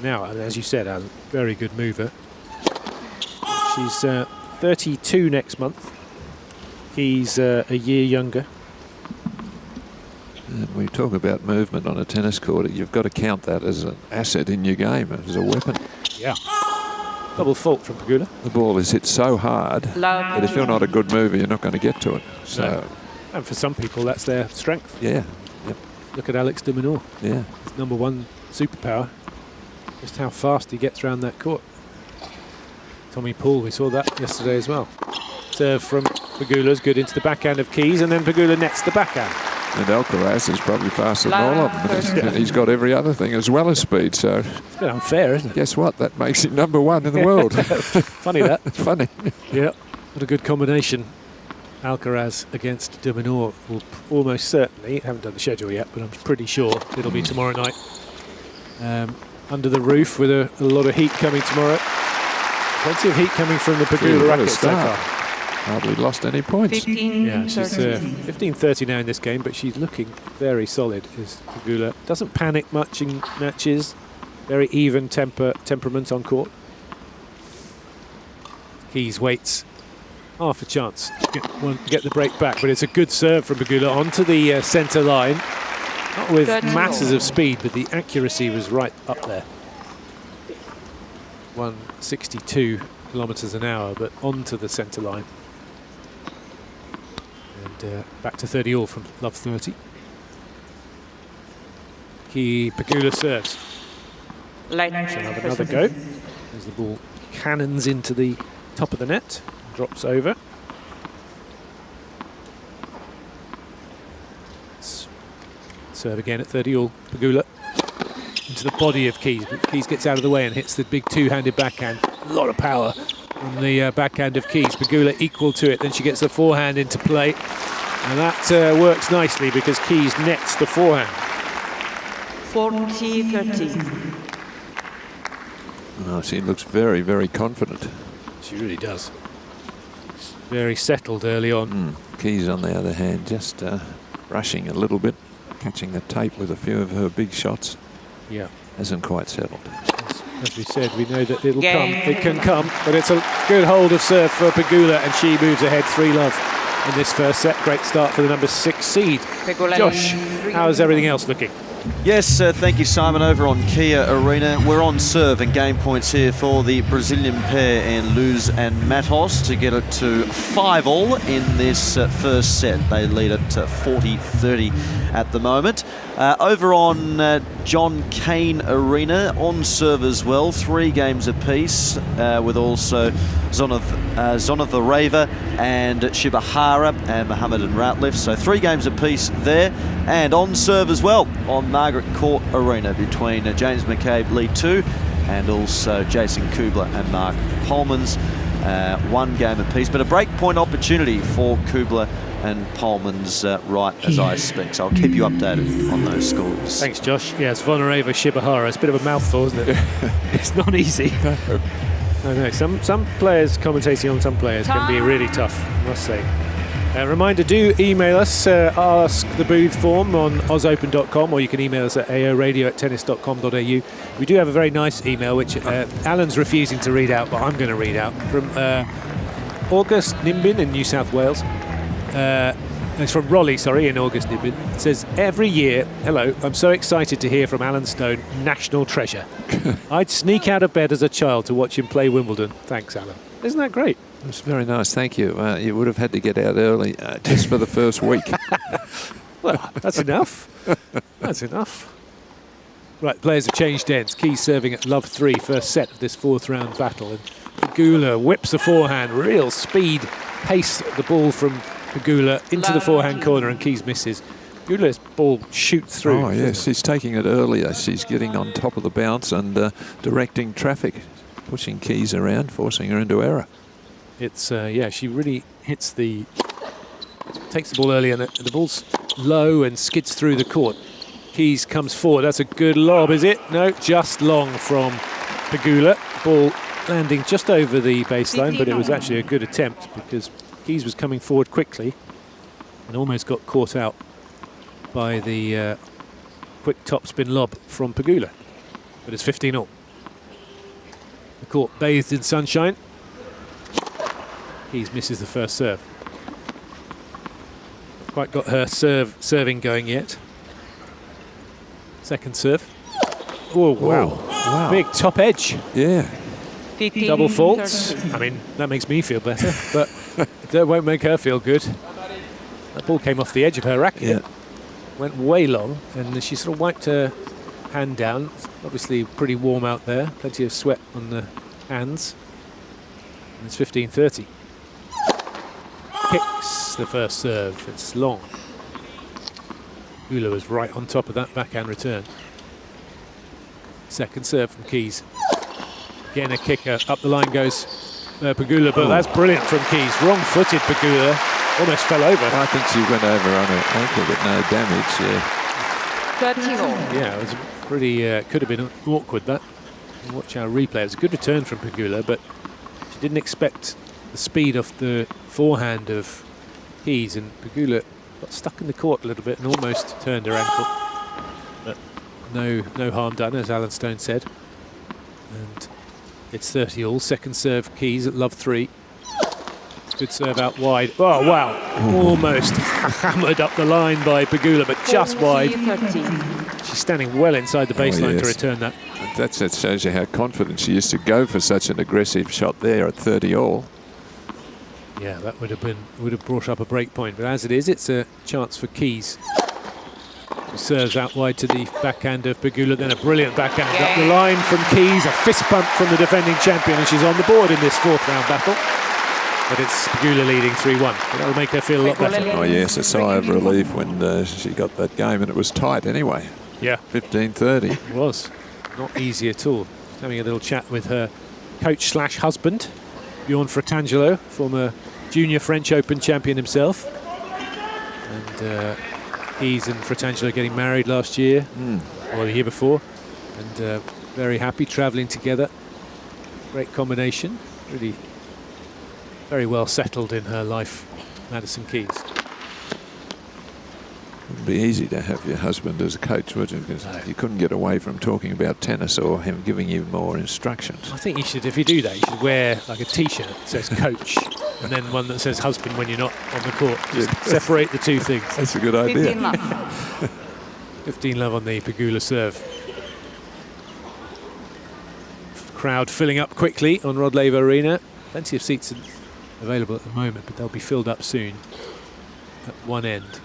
Now, as you said, a very good mover. She's 32 next month. He's a year younger. And we talk about movement on a tennis court. You've got to count that as an asset in your game, as a weapon. Yeah. Double fault from Pegula. The ball is hit so hard that if you're not a good mover, you're not going to get to it. So, no. And for some people, that's their strength. Yeah. Yep. Look at Alex de Minaur. Yeah. His #1 superpower. Just how fast he gets around that court. Tommy Paul, we saw that yesterday as well. Serve from Pegula is good into the backhand of Keys, and then Pegula nets the backhand. And Alcaraz is probably faster than all of them. But he's got every other thing as well as speed. So it's a bit unfair, isn't it? Guess what? That makes him #1 in the world. Funny that. It's funny. Yeah, what a good combination. Alcaraz against de Minaur will almost certainly, haven't done the schedule yet, but I'm pretty sure it'll be tomorrow night. Under the roof with a lot of heat coming tomorrow. Plenty of heat coming from the Pegula racket so far. Hardly lost any points. 15, yeah, she's 15-30 now in this game, but she's looking very solid. Is Pegula doesn't panic much in matches. Very even temperament on court. Keys waits half a chance to get the break back, but it's a good serve from Pegula onto the centre line. Not with masses of speed, but the accuracy was right up there. 162 kilometres an hour, but onto the centre line. And back to 30 all from love 30. Pegula serves. So have another go. As the ball cannons into the top of the net, drops over. Serve again at 30 all. Pegula into the body of Keys, but Keys gets out of the way and hits the big two-handed backhand. A lot of power on the backhand of Keys. Pegula equal to it. Then she gets the forehand into play, and that works nicely because Keys nets the forehand. 40-30. Oh, she looks very, very confident. She really does. She's very settled early on. Keys, on the other hand, just rushing a little bit, catching the tape with a few of her big shots. Yeah. Hasn't quite settled. As we said, we know that it'll come. It can come, but it's a good hold of serve for Pegula, and she moves ahead 3-love in this first set. Great start for the number 6 seed. Josh, how's everything else looking? Yes, thank you, Simon. Over on Kia Arena, we're on serve and game points here for the Brazilian pair in Luz and Matos to get it to 5 all in this first set. They lead at 40-30 at the moment. Over on John Cain Arena, on serve as well, 3 games apiece, with also Zonova Raver and Shibahara and Mohammed and Ratliff. So 3 games apiece there. And on serve as well on Margaret Court Arena between James McCabe, Lee 2, and also Jason Kubler and Mark Polmans. 1 game apiece, but a break point opportunity for Kubler and Polmans right as I speak. So I'll keep you updated on those scores. Thanks, Josh. Yes, Vonareva, Shibahara. It's a bit of a mouthful, isn't it? It's not easy. I know. Some players, commentating on some players, can be really tough, I must say. Reminder, do email us, ask the booth form on ozopen.com, or you can email us at aoradio@tennis.com.au. We do have a very nice email, which Alan's refusing to read out, but I'm going to read out, from August Nimbin in New South Wales. It's from Raleigh, in August Nimbin. It says, every year, hello, I'm so excited to hear from Alan Stone, national treasure. I'd sneak out of bed as a child to watch him play Wimbledon. Thanks, Alan. Isn't that great? That's very nice, thank you. You would have had to get out early just for the first week. Well, that's enough. That's enough. Right, players have changed ends. Keys serving at love 3, first set of this 4th round battle. And Pegula whips the forehand, real speed, pace the ball from Pegula into the forehand corner, and Keys misses. Pegula's ball shoots through. Oh, yes, she's taking it earlier. She's getting on top of the bounce and directing traffic, pushing Keys around, forcing her into error. It's, yeah, she really takes the ball early, and the ball's low and skids through the court. Keys comes forward. That's a good lob, is it? No, just long from Pegula. Ball landing just over the baseline, but it was actually a good attempt because Keys was coming forward quickly and almost got caught out by the quick topspin lob from Pegula. But it's 15-all. The court bathed in sunshine. Keys misses the first serve. Quite got her serving going yet. Second serve. Oh, wow. Big top edge. Yeah. Double faults. I mean, that makes me feel better, but that won't make her feel good. That ball came off the edge of her racket. Yeah. Went way long, and she sort of wiped her hand down. It's obviously pretty warm out there. Plenty of sweat on the hands. And it's 15-30. kicks the first serve. It's long. Pegula was right on top of that backhand return. Second serve from Keys. Again a kicker. Up the line goes Pegula, but that's brilliant from Keys. Wrong-footed Pegula. Almost fell over. I think she went over on her ankle, but no damage. Yeah, it was pretty, could have been awkward, that. Watch our replay. It was a good return from Pegula, but she didn't expect the speed of the forehand of Keys, and Pegula got stuck in the court a little bit and almost turned her ankle. But no harm done, as Alan Stone said. And it's 30 all. Second serve Keys at love 3. Good serve out wide. Oh, wow. Almost hammered up the line by Pegula, but just wide. She's standing well inside the baseline to return that. That shows you how confident she is to go for such an aggressive shot there at 30 all. Yeah, that would have brought up a break point. But as it is, it's a chance for Keys. Who serves out wide to the backhand of Pegula, then a brilliant backhand up the line from Keys. A fist pump from the defending champion, and she's on the board in this fourth round battle. But it's Pegula leading 3-1. That'll make her feel a lot better. Oh yes, a sigh of relief when she got that game, and it was tight anyway. Yeah. 15-30. It was. Not easy at all. Just having a little chat with her coach/husband, Bjorn Fratangelo, former junior French Open champion himself. And Keys and Fratangelo getting married last year, or the year before. And very happy travelling together. Great combination. Really very well settled in her life, Madison Keys. It'd be easy to have your husband as a coach, would it? Because you couldn't get away from talking about tennis or him giving you more instructions. I think you should, if you do that, you should wear like a T-shirt that says coach and then one that says husband when you're not on the court. Just separate the two things. That's a good idea. 15 love on the Pegula serve. Crowd filling up quickly on Rod Laver Arena. Plenty of seats available at the moment, but they'll be filled up soon at one end.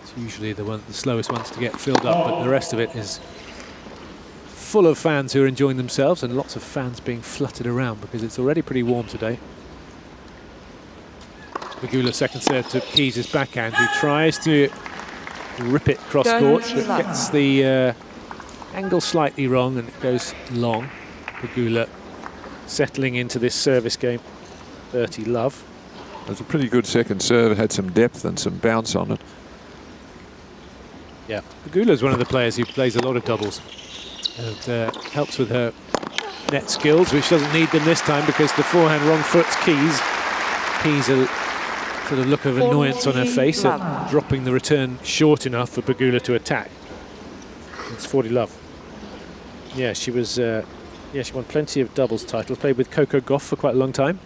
It's usually the slowest ones to get filled up, but the rest of it is full of fans who are enjoying themselves, and lots of fans being fluttered around because it's already pretty warm today. Pegula second serve to Keys' backhand, who tries to rip it cross court, but gets the angle slightly wrong and it goes long. Pegula settling into this service game. 30 love. It was a pretty good second serve. It had some depth and some bounce on it. Yeah, Pegula is one of the players who plays a lot of doubles. And helps with her net skills, which doesn't need them this time because the forehand wrong foot's Keys. Keys a sort of look of annoyance on her face at dropping the return short enough for Pegula to attack. It's 40 love. Yeah, she was. She won plenty of doubles titles. Played with Coco Gauff for quite a long time.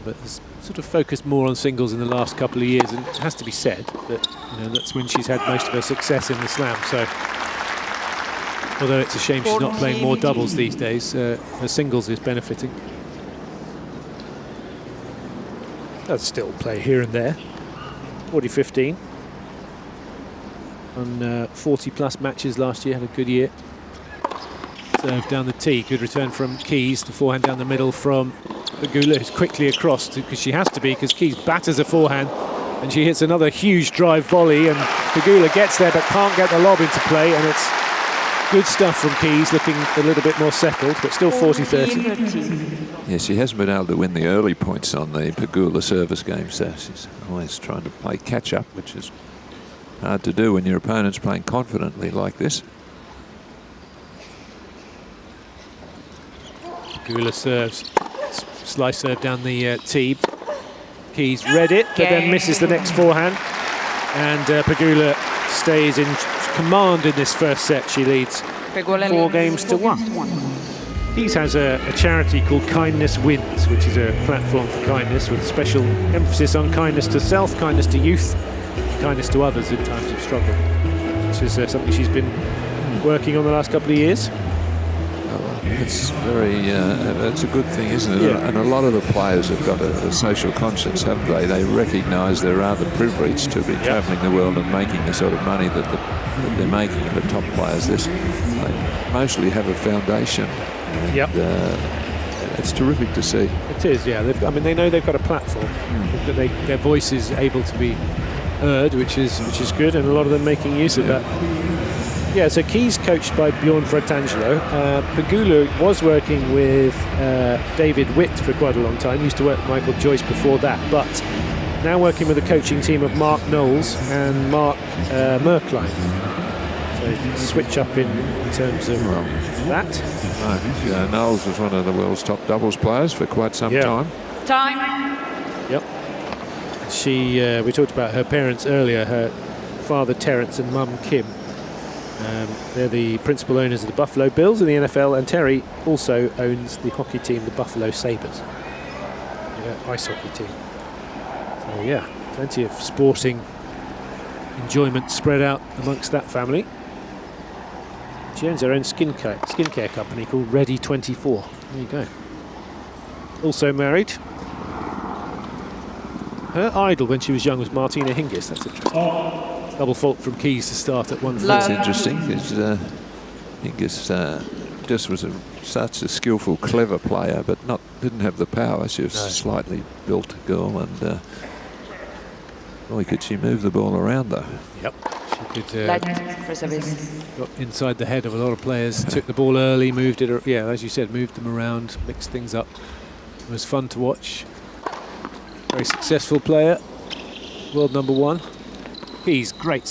But has sort of focused more on singles in the last couple of years, and it has to be said that that's when she's had most of her success in the slam. So, although it's a shame she's not playing more doubles these days, her singles is benefiting. Does still play here and there. 40-15 on 40-plus matches last year. Had a good year. Serve down the tee. Good return from Keys. The forehand down the middle from Pegula, who's quickly across because she has to be, because Keys batters a forehand and she hits another huge drive volley, and Pegula gets there but can't get the lob into play, and it's good stuff from Keys, looking a little bit more settled, but still 40-30. Yeah, she hasn't been able to win the early points on the Pegula service game, so she's always trying to play catch-up, which is hard to do when your opponent's playing confidently like this. Pegula serves. Slice serve down the tee. Keys read it, but then misses the next forehand. And Pegula stays in command in this first set. She leads 4-1. Keys has a charity called Kindness Wins, which is a platform for kindness with special emphasis on kindness to self, kindness to youth, kindness to others in times of struggle, which is something she's been working on the last couple of years. It's it's a good thing, isn't it? Yeah. And a lot of the players have got a social conscience, haven't they? They recognise they're rather privileged to be travelling the world and making the sort of money that they're making. The top players, they mostly have a foundation. And, It's terrific to see. It is, yeah. I mean, they know they've got a platform. Their voice is able to be heard, which is good, and a lot of them making use of that. Yeah, so Keys coached by Bjorn Fratangelo. Pegula was working with David Witt for quite a long time. Used to work with Michael Joyce before that, but now working with the coaching team of Mark Knowles and Mark Merklein. So switch up in terms of that. Knowles was one of the world's top doubles players for quite some time. Yep. We talked about her parents earlier, her father Terence and mum Kim. They're the principal owners of the Buffalo Bills in the NFL, and Terry also owns the hockey team, the Buffalo Sabres, ice hockey team. So yeah, plenty of sporting enjoyment spread out amongst that family. She owns her own skincare company called Ready24. There you go. Also married. Her idol when she was young was Martina Hingis. That's interesting. Double fault from Keys to start at 1-4. That's interesting, because Hingis just was such a skillful, clever player, but didn't have the power. She was a slightly built girl, and boy, could she move the ball around, though. Yep. She could got inside the head of a lot of players, took the ball early, moved it, as you said, moved them around, mixed things up. It was fun to watch. Very successful player, world number 1. Keys, great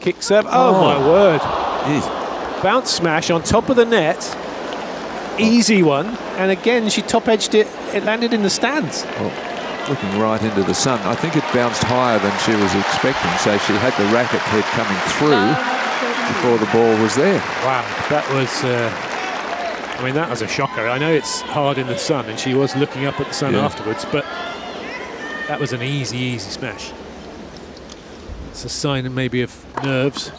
kick serve. Oh my word. Bounce smash on top of the net. Easy one. And again, she top edged it. It landed in the stands. Well, looking right into the sun. I think it bounced higher than she was expecting. So she had the racket head coming through before the ball was there. Wow. That was, that was a shocker. I know it's hard in the sun, and she was looking up at the sun afterwards, but that was an easy smash. It's a sign maybe of nerves.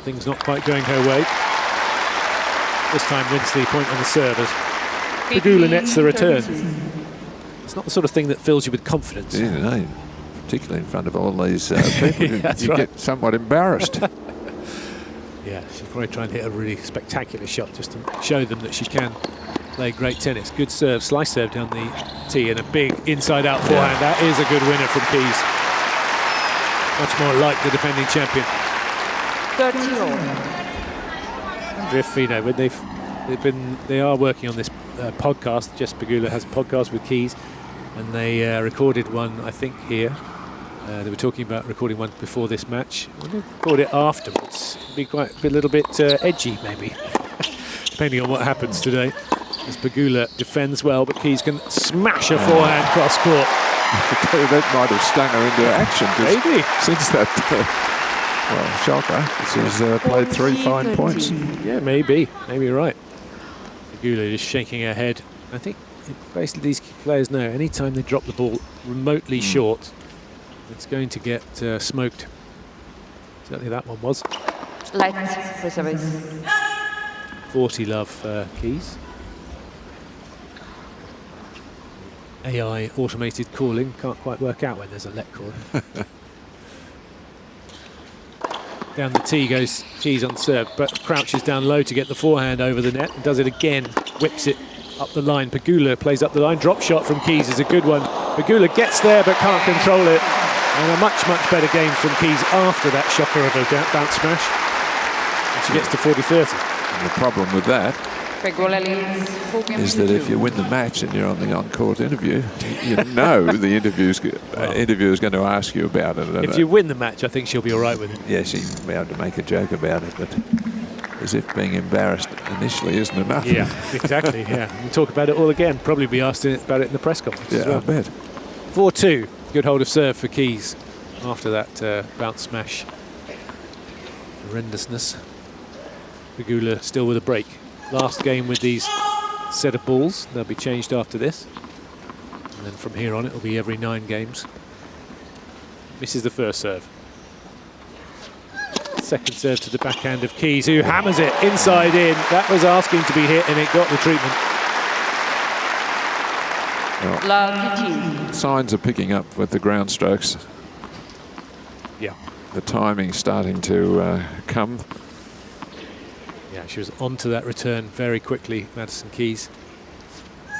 Things not quite going her way. This time wins the point on the serve as Pegula nets the return. It's not the sort of thing that fills you with confidence. Yeah, no, particularly in front of all these people. You get somewhat embarrassed. Yeah, she's probably trying to hit a really spectacular shot just to show them that she can play great tennis. Good serve, slice serve down the tee, and a big inside-out forehand. That is a good winner from Keys. Much more like the defending champion. 30-all. When they are working on this podcast. Jess Pegula has a podcast with Keys, and they recorded one, I think, here. They were talking about recording one before this match. We'll record it afterwards. It'll be a little bit edgy, maybe, depending on what happens today. As Pegula defends well, but Keys can smash a forehand cross court. That might have stung her into action. Maybe. Since that, shocker. She's played 3 fine points. Yeah, maybe you're right. Pegula just shaking her head. I think basically these players know anytime they drop the ball remotely short, it's going to get smoked. Certainly that one was. Light for service. 40 love Keys. AI automated calling can't quite work out when there's a let call. Down the tee goes Keys on serve, but crouches down low to get the forehand over the net and does it again, whips it up the line. Pegula plays up the line, drop shot from Keys is a good one. Pegula gets there but can't control it, and a much better game from Keys after that shocker of a bounce smash. And she gets to 40-30. And the problem with that is that if you win the match and you're on the on-court interview, you know the interviewer is going to ask you about it. If you win the match, I think she'll be all right with it. Yeah, she'll be able to make a joke about it, but as if being embarrassed initially isn't enough. Yeah, exactly, yeah. We'll talk about it all again, probably be asked about it in the press conference as well. I bet. 4-2, good hold of serve for Keys after that bounce smash. Horrendousness. Pegula still with a break. Last game with these set of balls. They'll be changed after this. And then from here on, it'll be every 9 games. Misses the first serve. Second serve to the backhand of Keys, who hammers it inside in. That was asking to be hit, and it got the treatment. Well, signs are picking up with the ground strokes. Yeah. The timing's starting to come. Yeah, she was onto that return very quickly, Madison Keys.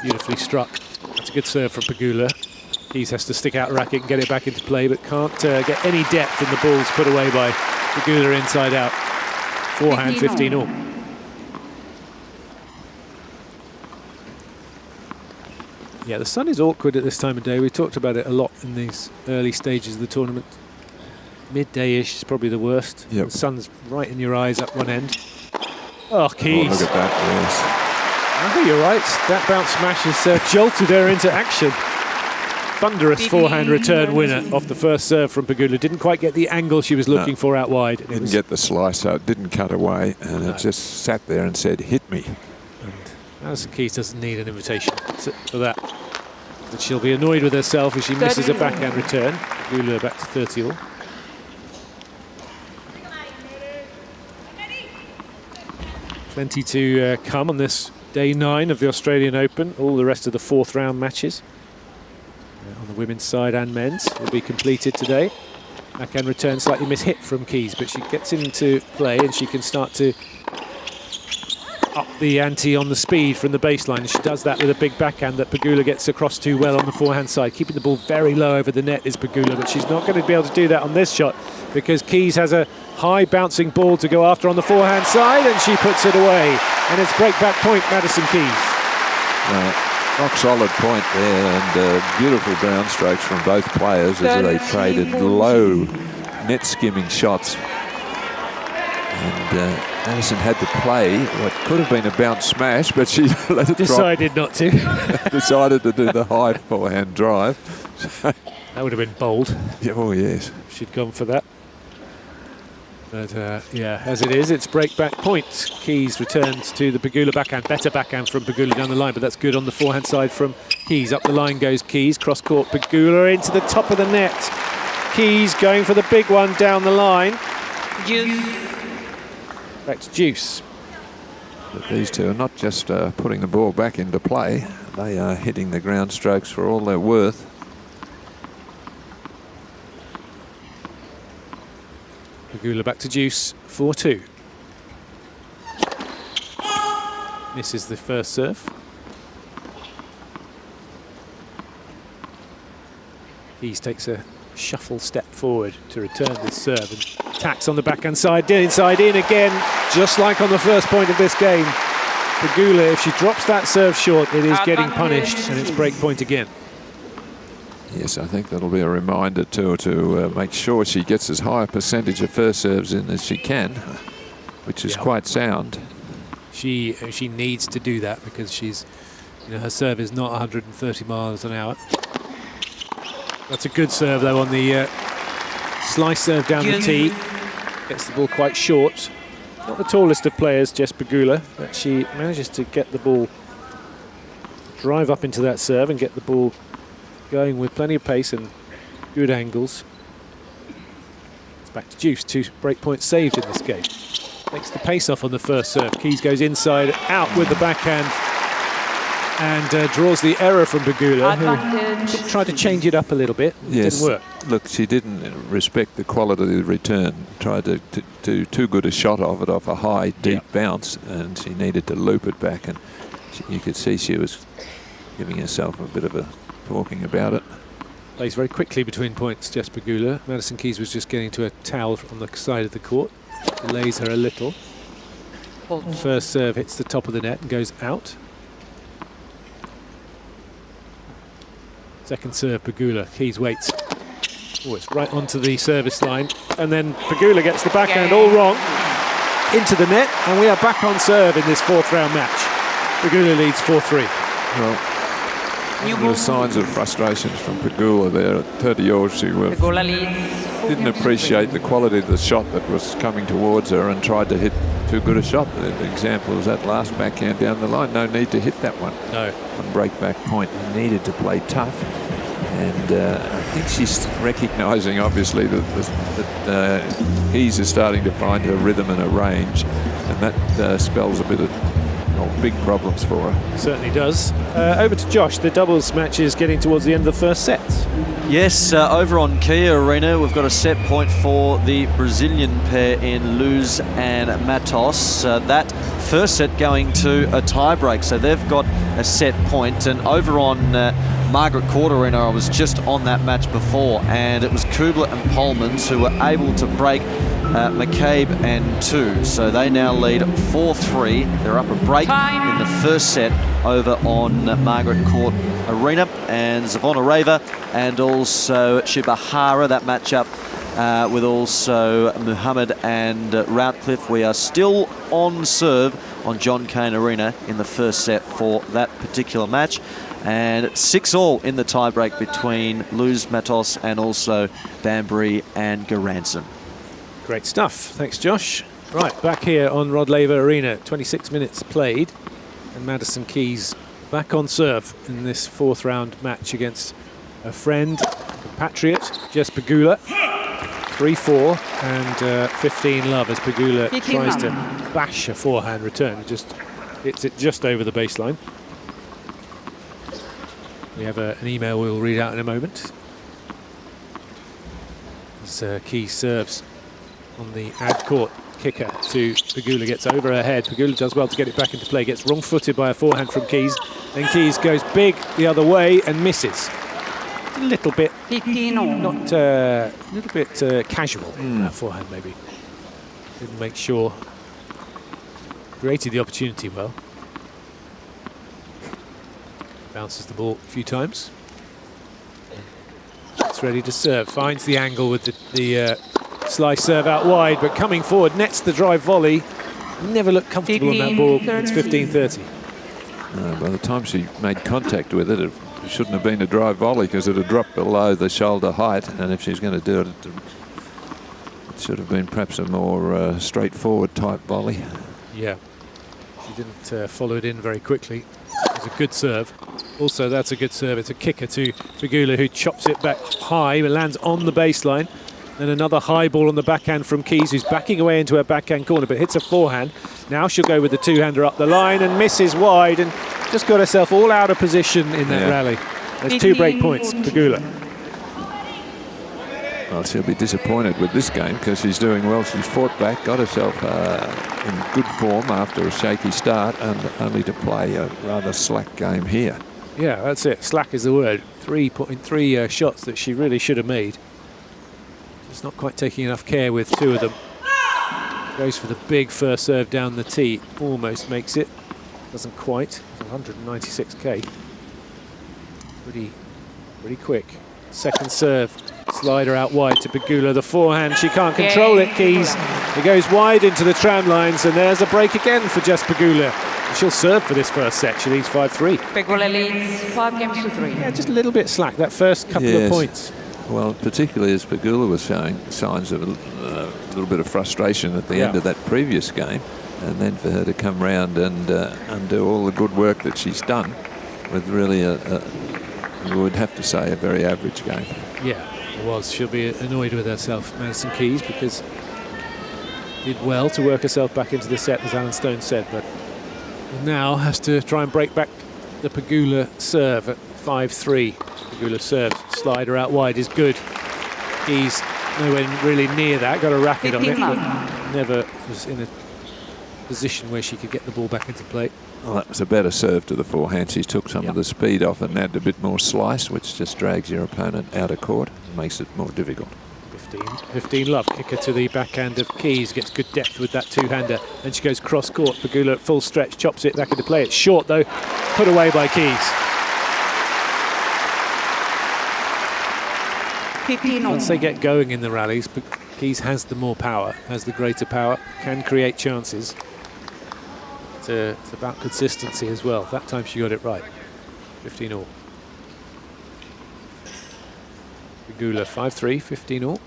Beautifully struck. That's a good serve from Pegula. Keys has to stick out racket and get it back into play, but can't get any depth, and the ball's put away by Pegula inside out. Forehand, 15-all. Yeah, the sun is awkward at this time of day. We talked about it a lot in these early stages of the tournament. Midday-ish is probably the worst. Yep. The sun's right in your eyes at one end. Oh, Keys. Oh, look at that, yes. I think you're right. That bounce smash has jolted her into action. Thunderous forehand return winner off the first serve from Pegula. Didn't quite get the angle she was looking for out wide. Didn't get the slice, so it didn't cut away, and it just sat there and said, hit me. And Madison Keys doesn't need an invitation for that. But she'll be annoyed with herself as she misses a backhand return. Pegula back to 30-all. Plenty to come on this day 9 of the Australian Open. All the rest of the 4th round matches on the women's side and men's will be completed today. Backhand return slightly mishit from Keys, but she gets into play and she can start to up the ante on the speed from the baseline. She does that with a big backhand that Pegula gets across too well on the forehand side. Keeping the ball very low over the net is Pegula, but she's not going to be able to do that on this shot because Keys has a high bouncing ball to go after on the forehand side, and she puts it away. And it's break back point, Madison Keys. Rock solid point there, and beautiful ground strokes from both players as they traded low net skimming shots. And Madison had to play what could have been a bounce smash, but she let it decided drop. Not to. Decided to do the high forehand drive. That would have been bold. Yeah, oh yes. She'd gone for that. But yeah, as it is, it's break back point. Keys returns to the Pegula backhand. Better backhand from Pegula down the line, but that's good on the forehand side from Keys. Up the line goes Keys. Cross court, Pegula into the top of the net. Keys going for the big one down the line. Back to Juice. But these two are not just putting the ball back into play. They are hitting the ground strokes for all they're worth. Pegula back to Juice, 4-2. Misses the first serve. Keys takes a shuffle step forward to return this serve and attacks on the backhand side, inside in again, just like on the first point of this game. Pegula, if she drops that serve short, it is getting punished, and it's break point again. Yes, I think that'll be a reminder too to make sure she gets as high a percentage of first serves in as she can, which is quite sound. She needs to do that because she's, her serve is not 130 miles an hour. That's a good serve though on the slice serve down the tee. Gets the ball quite short. Not the tallest of players, Jess Pegula, but she manages to get the ball, drive up into that serve and get the ball going with plenty of pace and good angles. It's back to Juice. 2 break points saved in this game. Takes the pace off on the first serve. Keys goes inside, out with the backhand, and draws the error from Pegula, who tried to change it up a little bit. Yes. Didn't work. Look, she didn't respect the quality of the return. Tried to do too good a shot of it off a high, deep bounce, and she needed to loop it back. And you could see she was giving herself a bit of a talking about it. Plays very quickly between points, Jess Pegula. Madison Keys was just getting to a towel on the side of the court. Delays her a little. First serve hits the top of the net and goes out. Second serve, Pegula. Keys waits. Oh, it's right onto the service line. And then Pegula gets the backhand all wrong. Into the net. And we are back on serve in this 4th round match. Pegula leads 4-3. Well, there were signs of frustrations from Pegula there. At 30-year-old, she didn't appreciate the quality of the shot that was coming towards her and tried to hit too good a shot. The example was that last backhand down the line. No need to hit that one. No. On break-back point, needed to play tough. And I think she's recognising, obviously, that Keys is starting to find her rhythm and her range, and that spells a bit of big problems for her. Certainly does. Over to Josh. The doubles match is getting towards the end of the first set. Yes, over on Kia Arena, we've got a set point for the Brazilian pair in Luz and Matos. That first set going to a tie-break, so they've got a set point. And over on Margaret Court Arena, I was just on that match before, and it was Kubler and Polmans who were able to break McCabe and 2. So they now lead 4-3. They're up a break in the first set over on Margaret Court Arena. And Zvona Reva and also Shibahara, that matchup with also Muhammad and Routcliffe. We are still on serve on John Cain Arena in the first set for that particular match. And 6-all in the tiebreak between Luz, Matos and also Banbury and Garanson. Great stuff. Thanks, Josh. Right, back here on Rod Laver Arena. 26 minutes played. And Madison Keys back on serve in this 4th round match against a friend, compatriot, Jess Pegula. 3-4 and 15 love as Pegula tries to bash a forehand return. Just hits it just over the baseline. We have an email we'll read out in a moment. As Keys serves on the ad court kicker to Pegula, gets over her head. Pegula does well to get it back into play, gets wrong-footed by a forehand from Keys. Then Keys goes big the other way and misses. A little bit, not a little bit casual, that forehand maybe. Didn't make sure. Created the opportunity well. Bounces the ball a few times. It's ready to serve. Finds the angle with the slice serve out wide, but coming forward, nets the drive volley. Never looked comfortable on that ball. It's 15-30. By the time she made contact with it, it shouldn't have been a drive volley because it had dropped below the shoulder height. And if she's going to do it, it should have been perhaps a more straightforward type volley. Yeah, she didn't follow it in very quickly. It was a good serve. Also, that's a good serve. It's a kicker to Pegula, who chops it back high, but lands on the baseline. Then another high ball on the backhand from Keys, who's backing away into her backhand corner, but hits a forehand. Now she'll go with the two-hander up the line and misses wide, and just got herself all out of position in that rally. There's 2 break points, Pegula. Well, she'll be disappointed with this game because she's doing well. She's fought back, got herself in good form after a shaky start, and only to play a rather slack game here. Yeah, that's it. Slack is the word. 3 shots that she really should have made. She's not quite taking enough care with 2 of them. Goes for the big first serve down the tee. Almost makes it. Doesn't quite. 196k. Pretty quick. Second serve. Slider out wide to Pegula. The forehand, she can't control it, Keys. It goes wide into the tram lines, and there's a break again for Jess Pegula. She'll serve for this first set. She leads 5-3. Pegula leads 5-3. Yeah, just a little bit slack, that first couple of points. Well, particularly as Pegula was showing signs of a little bit of frustration at the end of that previous game, and then for her to come round and undo all the good work that she's done with really we would have to say a very average game. Yeah, it was. She'll be annoyed with herself, Madison Keys, because did well to work herself back into the set, as Alan Stone said, but now has to try and break back the Pegula serve at 5-3. Pegula serves, slider out wide is good. Keys nowhere really near that, got a racket on it, but never was in a position where she could get the ball back into play. Well, that was a better serve to the forehand. She took some of the speed off and added a bit more slice, which just drags your opponent out of court and makes it more difficult. 15 love. Kicker to the backhand of Keys, gets good depth with that two-hander, and she goes cross court. Pegula at full stretch, chops it back into play. It's short though, put away by Keys. Once they get going in the rallies, Keys has the more power, has the greater power, can create chances. It's about consistency as well. That time she got it right. 15-all. Pegula 5-3, 15-all.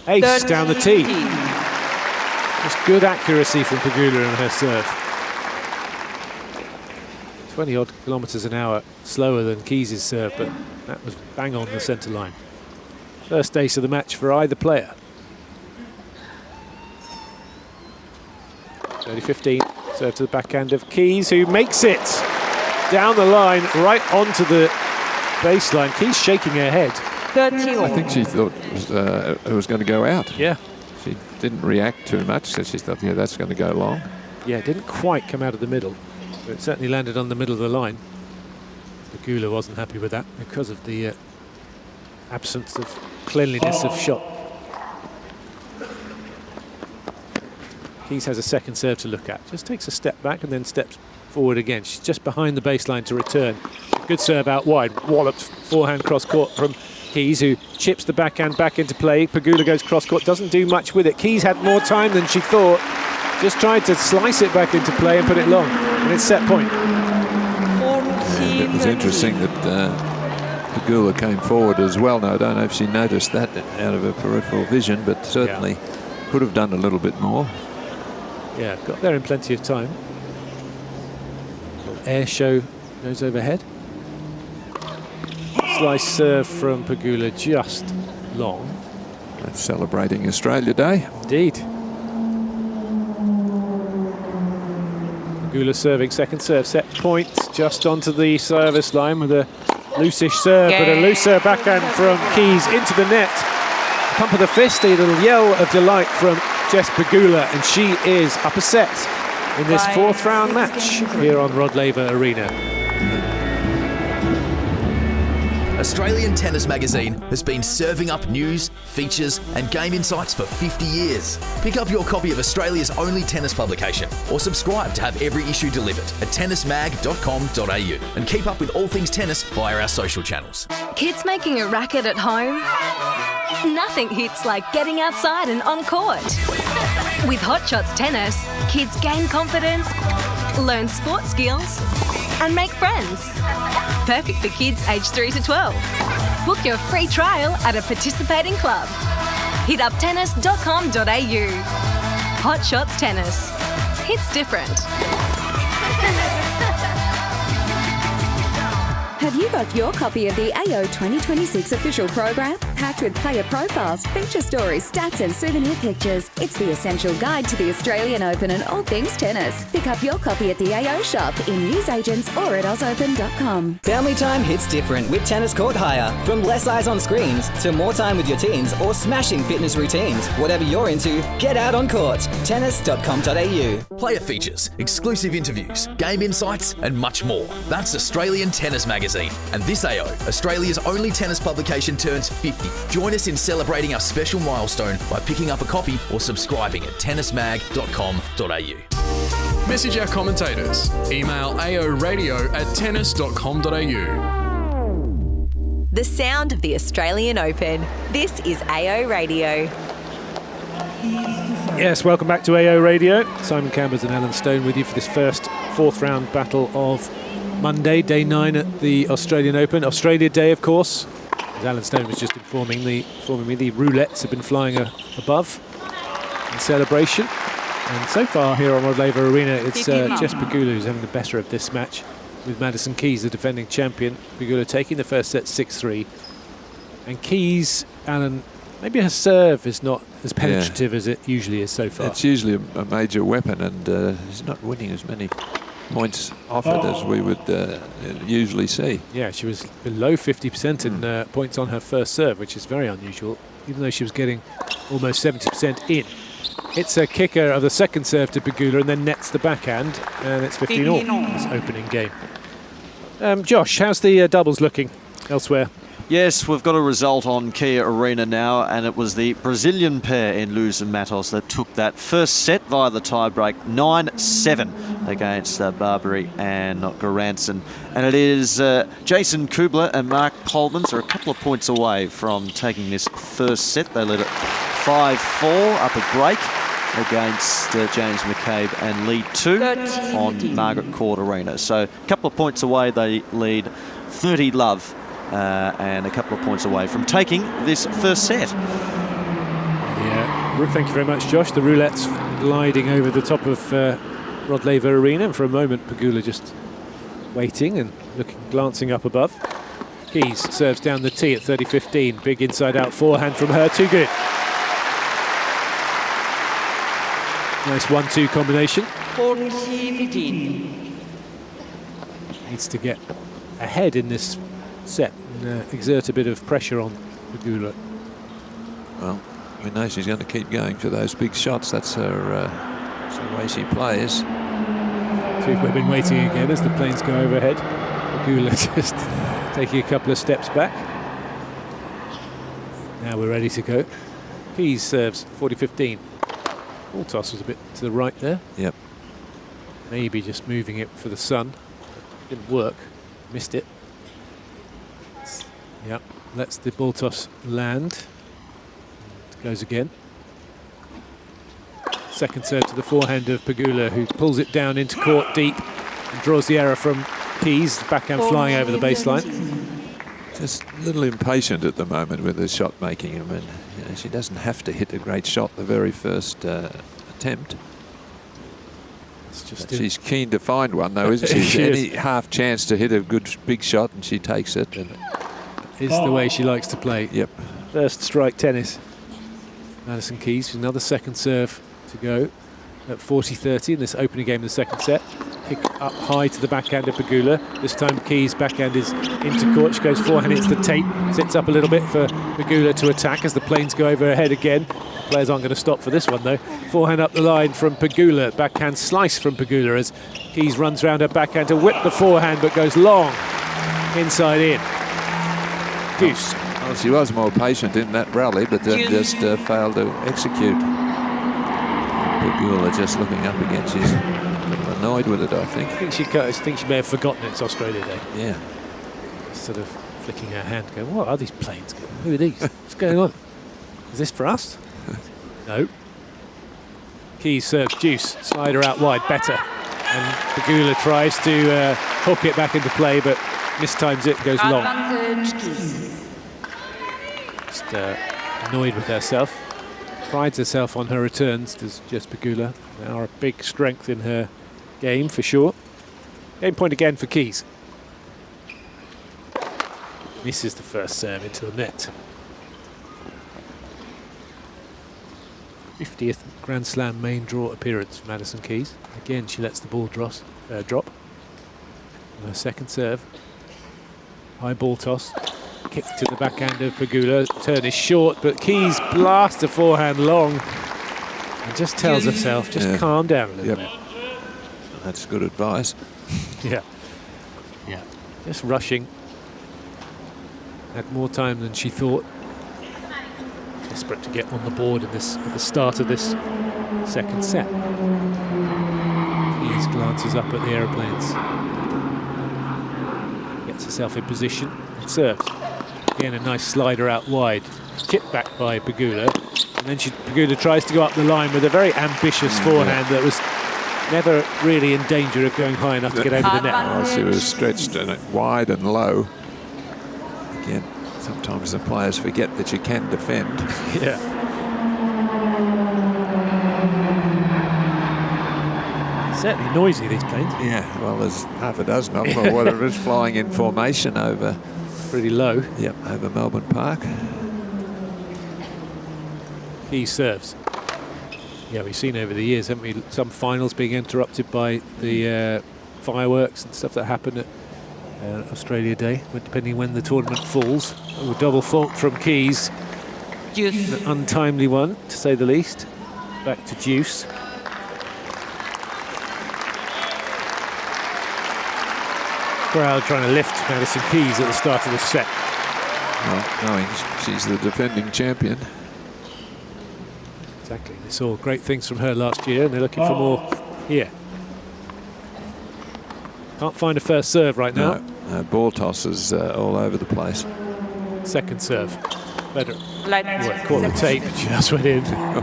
Ace down the tee. Just good accuracy from Pegula and her serve. 20-odd kilometres an hour slower than Keys' serve, but that was bang on the centre line. First ace of the match for either player. 30-15, serve to the backhand of Keys, who makes it down the line, right onto the baseline. Keys shaking her head. 30. I think she thought it was going to go out. Yeah. She didn't react too much, so she thought, yeah, that's going to go long. Yeah, it didn't quite come out of the middle, but it certainly landed on the middle of the line. Pegula wasn't happy with that because of the absence of cleanliness of shot. Keys has a second serve to look at. Just takes a step back and then steps forward again. She's just behind the baseline to return. Good serve out wide. Walloped forehand cross court from Keys, who chips the backhand back into play. Pegula goes cross court, doesn't do much with it. Keys had more time than she thought. Just tried to slice it back into play and put it long. And it's set point. It was interesting that Pegula came forward as well. Now, I don't know if she noticed that out of her peripheral vision, but certainly could have done a little bit more. Yeah, got there in plenty of time. Air show goes overhead. Slice serve from Pegula, just long. That's celebrating Australia Day. Indeed. Pegula serving, second serve, set point, just onto the service line with a loosish serve, but a looser backhand from Keys into the net. Pump of the fist, a little yell of delight from Jess Pegula, and she is up a set in this fourth round match here on Rod Laver Arena. Australian Tennis Magazine has been serving up news, features and game insights for 50 years. Pick up your copy of Australia's only tennis publication or subscribe to have every issue delivered at tennismag.com.au and keep up with all things tennis via our social channels. Kids making a racket at home? Nothing hits like getting outside and on court. With Hot Shots Tennis, kids gain confidence, learn sport skills and make friends. Perfect for kids aged 3 to 12. Book your free trial at a participating club. Hit up tennis.com.au. Hot Shots Tennis. It's different. Have you got your copy of the AO 2026 official program? Packed with player profiles, feature stories, stats and souvenir pictures. It's the essential guide to the Australian Open and all things tennis. Pick up your copy at the AO shop, in newsagents or at ausopen.com. Family time hits different with Tennis Court Hire. From less eyes on screens to more time with your teens or smashing fitness routines. Whatever you're into, get out on court. Tennis.com.au. Player features, exclusive interviews, game insights and much more. That's Australian Tennis Magazine. And this AO, Australia's only tennis publication, turns 50. Join us in celebrating our special milestone by picking up a copy or subscribing at tennismag.com.au. Message our commentators. Email aoradio@tennis.com.au. The sound of the Australian Open. This is AO Radio. Yes, welcome back to AO Radio. Simon Cambers and Alan Stone with you for this first fourth round battle of Monday, day 9 at the Australian Open. Australia Day, of course. As Alan Stone was just informing me, the roulettes have been flying above in celebration. And so far here on Rod Laver Arena, it's Jess Pegula who's having the better of this match, with Madison Keys, the defending champion. Pegula taking the first set 6-3. And Keys, Alan, maybe her serve is not as penetrative as it usually is so far. It's usually a major weapon, and he's not winning as many points offered as we would usually see. Yeah, she was below 50% in points on her first serve, which is very unusual, even though she was getting almost 70% in. It's a kicker of the second serve to Pegula and then nets the backhand, and it's 15-all this opening game. Josh, how's the doubles looking elsewhere? Yes, we've got a result on Kia Arena now, and it was the Brazilian pair in Luz and Matos that took that first set via the tiebreak, 9-7 against Barbary and Goranson. And it is Jason Kubler and Mark Polmans are a couple of points away from taking this first set. They led it 5-4 up a break against James McCabe and lead 2 on Margaret Court Arena. So a couple of points away, they lead 30-love. And a couple of points away from taking this first set. Yeah, thank you very much, Josh. The roulette's gliding over the top of Rod Laver Arena, and for a moment Pegula just waiting and glancing up above. Keys serves down the tee at 30-15. Big inside-out forehand from her, too good. Nice 1-2 combination. 40-15. Needs to get ahead in this set. can exert a bit of pressure on Pegula. Well, we know she's going to keep going for those big shots. That's that's the way she plays. We've been waiting again as the planes go overhead. Pegula just taking a couple of steps back. Now we're ready to go. Keys serves 40-15. Ball toss was a bit to the right there. Yep. Maybe just moving it for the sun. Didn't work. Missed it. Yep. Lets the ball toss land. It goes again. Second serve to the forehand of Pegula, who pulls it down into court deep and draws the error from Keys. Backhand flying over the baseline. Just a little impatient at the moment with the shot making. I mean, you know, she doesn't have to hit a great shot the very first attempt. It's just she's keen to find one, though, isn't she? She Any is. half chance to hit a good big shot, and she takes it. And is the way she likes to play. Yep. First strike tennis. Madison Keys, another second serve to go at 40-30 in this opening game of the second set. Kick up high to the backhand of Pegula. This time Keys' backhand is into court. She goes forehand, hits the tape, sits up a little bit for Pegula to attack as the planes go over her head again. Players aren't going to stop for this one though. Forehand up the line from Pegula. Backhand slice from Pegula as Keys runs round her backhand to whip the forehand but goes long inside in. Deuce. Well, she was more patient in that rally, but then just failed to execute. Pegula just looking up again. She's a little annoyed with it, I think. I think she may have forgotten it's Australia Day. Yeah. Sort of flicking her hand, going, what are these planes? Who are these? What's going on? Is this for us? No. Keys serves deuce, slider out wide, better. And Pegula tries to hook it back into play, but mistimes it, goes long. Just annoyed with herself. Prides herself on her returns, does Jess Pegula. They are a big strength in her game, for sure. Game point again for Keys. Misses the first serve into the net. 50th Grand Slam main draw appearance for Madison Keys. Again, she lets the ball drop. On her second serve. High ball toss. Kick to the backhand of Pegula. Turn is short, but Keys blasts a forehand long. And just tells herself, just calm down a little bit. That's good advice. Yeah. Just rushing. Had more time than she thought. Desperate to get on the board in this at the start of this second set. Keys glances up at the aeroplanes. Gets herself in position and serves. Again, a nice slider out wide. Chipped back by Pegula. And then Pegula tries to go up the line with a very ambitious forehand that was never really in danger of going high enough to get over the net. Well, she was stretched wide and low. Again, sometimes the players forget that you can defend. Yeah. Certainly noisy, these planes. Yeah, well, there's half a dozen of them, or whatever it is, flying in formation over. Pretty low. Yep, over Melbourne Park. He serves. Yeah, we've seen over the years, haven't we, some finals being interrupted by the fireworks and stuff that happen at Australia Day, depending when the tournament falls. A double fault from Keys. An untimely one, to say the least. Back to deuce. Crowd trying to lift Madison Keys at the start of the set. Well, knowing she's the defending champion. Exactly. They saw great things from her last year, and they're looking for more here. Can't find a first serve right now. No, ball tosses all over the place. Second serve. Better. Caught the tape, just went in. A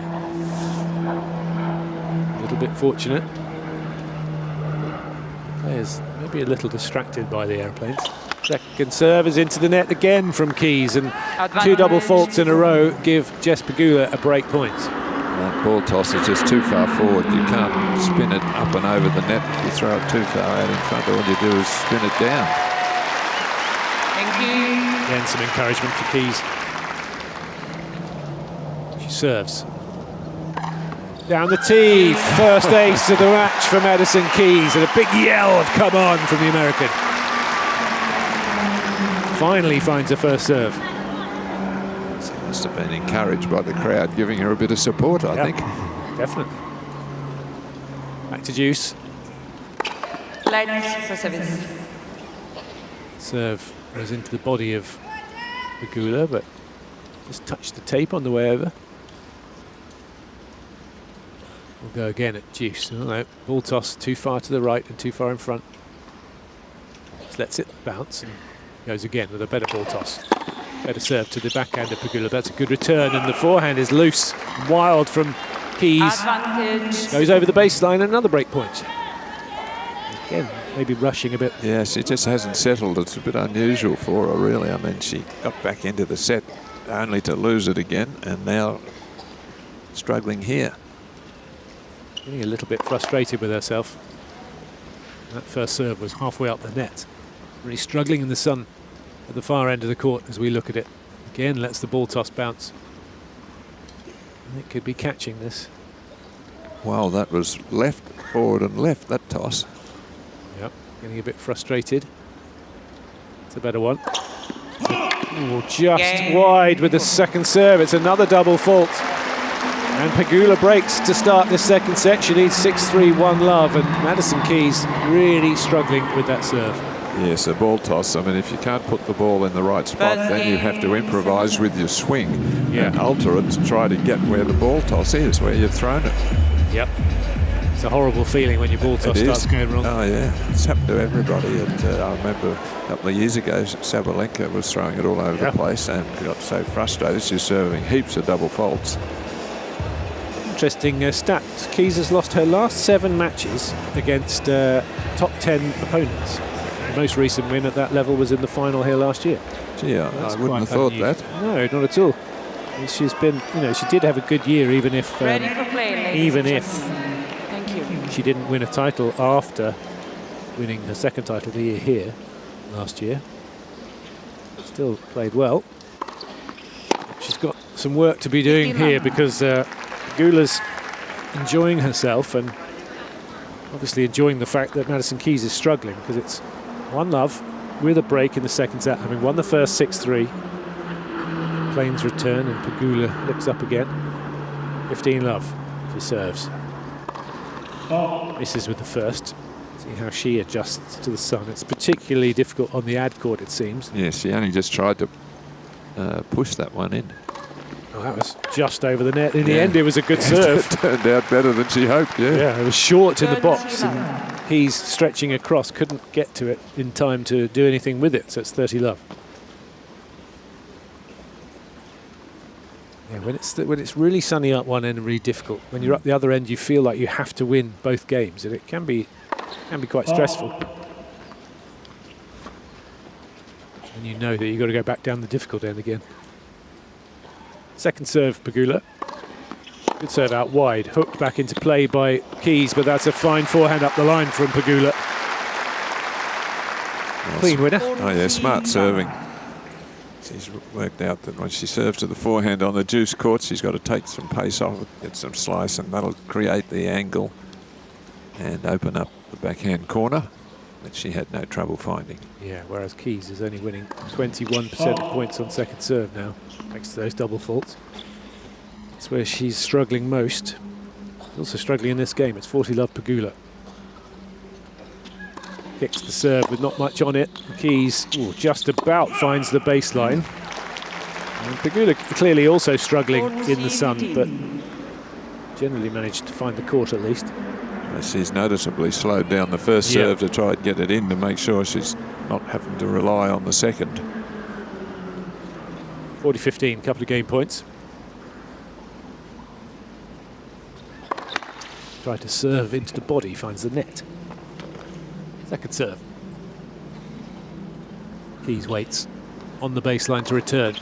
little bit fortunate. Players maybe a little distracted by the airplanes. Second serve is into the net again from Keys, and two double faults in a row give Jess Pegula a break point. That ball toss is just too far forward. You can't spin it up and over the net if you throw it too far out in front. All you do is spin it down. Thank you. Again, some encouragement for Keys. She serves. Down the tee, first ace of the match for Madison Keys, and a big yell of come on from the American. finally finds a first serve. She must have been encouraged by the crowd giving her a bit of support, I think. Definitely. Back to Juice. Light for service. Serve goes into the body of Pegula, but just touched the tape on the way over. We'll go again at Juice. Oh, no. Ball toss too far to the right and too far in front. Just lets it bounce and goes again with a better ball toss. Better serve to the backhand of Pegula. That's a good return, and the forehand is loose. Wild from Keys. Advantage. Goes over the baseline, another break point. Again, maybe rushing a bit. Yeah, she just hasn't settled. It's a bit unusual for her, really. I mean, she got back into the set only to lose it again, and now struggling here. Getting a little bit frustrated with herself. That first serve was halfway up the net. Really struggling in the sun at the far end of the court as we look at it. Again, lets the ball toss bounce. And it could be catching this. Wow, that was left, forward and left, that toss. Yep, getting a bit frustrated. It's a better one. Ooh, just wide with the second serve. It's another double fault. And Pegula breaks to start this second set. She needs 6-3, 1-love, and Madison Keys really struggling with that serve. Yes, a ball toss. I mean, if you can't put the ball in the right spot, then you have to improvise with your swing and alter it to try to get where the ball toss is, where you've thrown it. Yep. It's a horrible feeling when your ball toss starts going wrong. Oh, yeah. It's happened to everybody. I remember a couple of years ago, Sabalenka was throwing it all over the place and got so frustrated. She's serving heaps of double faults. Interesting stat. Keys has lost her last 7 matches against top 10 opponents. The most recent win at that level was in the final here last year. Gee, I wouldn't have thought that. No, not at all. She's been, she did have a good year, even if Thank you. she didn't win a title after winning her second title of the year here last year. Still played well. She's got some work to be doing here because Pegula's enjoying herself and obviously enjoying the fact that Madison Keys is struggling, because it's 1-love with a break in the second set, having won the first 6-3. Plains return and Pegula looks up again. 15-love. She serves. Misses with the first. See how she adjusts to the sun. It's particularly difficult on the ad court, it seems. Yes, she only just tried to push that one in. Oh, that was just over the net. In the end, it was a good serve. It turned out better than she hoped, Yeah, it was short in the box. And he's stretching across, couldn't get to it in time to do anything with it, so it's 30-love. Yeah, when it's really sunny up one end and really difficult, when you're up the other end, you feel like you have to win both games, and it can be quite stressful. And you know that you've got to go back down the difficult end again. Second serve, Pegula. Good serve out wide, hooked back into play by Keys, but that's a fine forehand up the line from Pegula. Clean winner. Oh yeah, smart serving. She's worked out that when she serves to the forehand on the Juice court, she's got to take some pace off, get some slice, and that'll create the angle and open up the backhand corner that she had no trouble finding. Yeah, whereas Keys is only winning 21% of points on second serve now, thanks to those double faults. That's where she's struggling most. She's also struggling in this game. It's 40-love Pegula. Kicks the serve with not much on it. Keys just about finds the baseline. And Pegula clearly also struggling in the sun, but generally managed to find the court at least. She's noticeably slowed down the first serve to try and get it in to make sure she's not having to rely on the second. 40-15, couple of game points. Try to serve into the body, finds the net. Second serve. Keys waits on the baseline to return.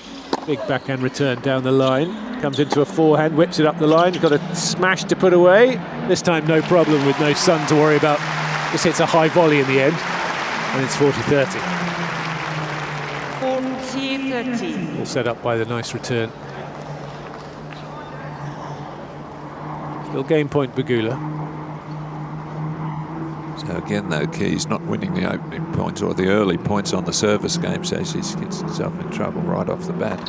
Big backhand return down the line. Comes into a forehand, whips it up the line. Got a smash to put away. This time no problem with no sun to worry about. Just hits a high volley in the end. And it's 40-30. 40-30. All set up by the nice return. Still game point Pegula. So again, though, Keys not winning the opening points or the early points on the service game, so she gets herself in trouble right off the bat.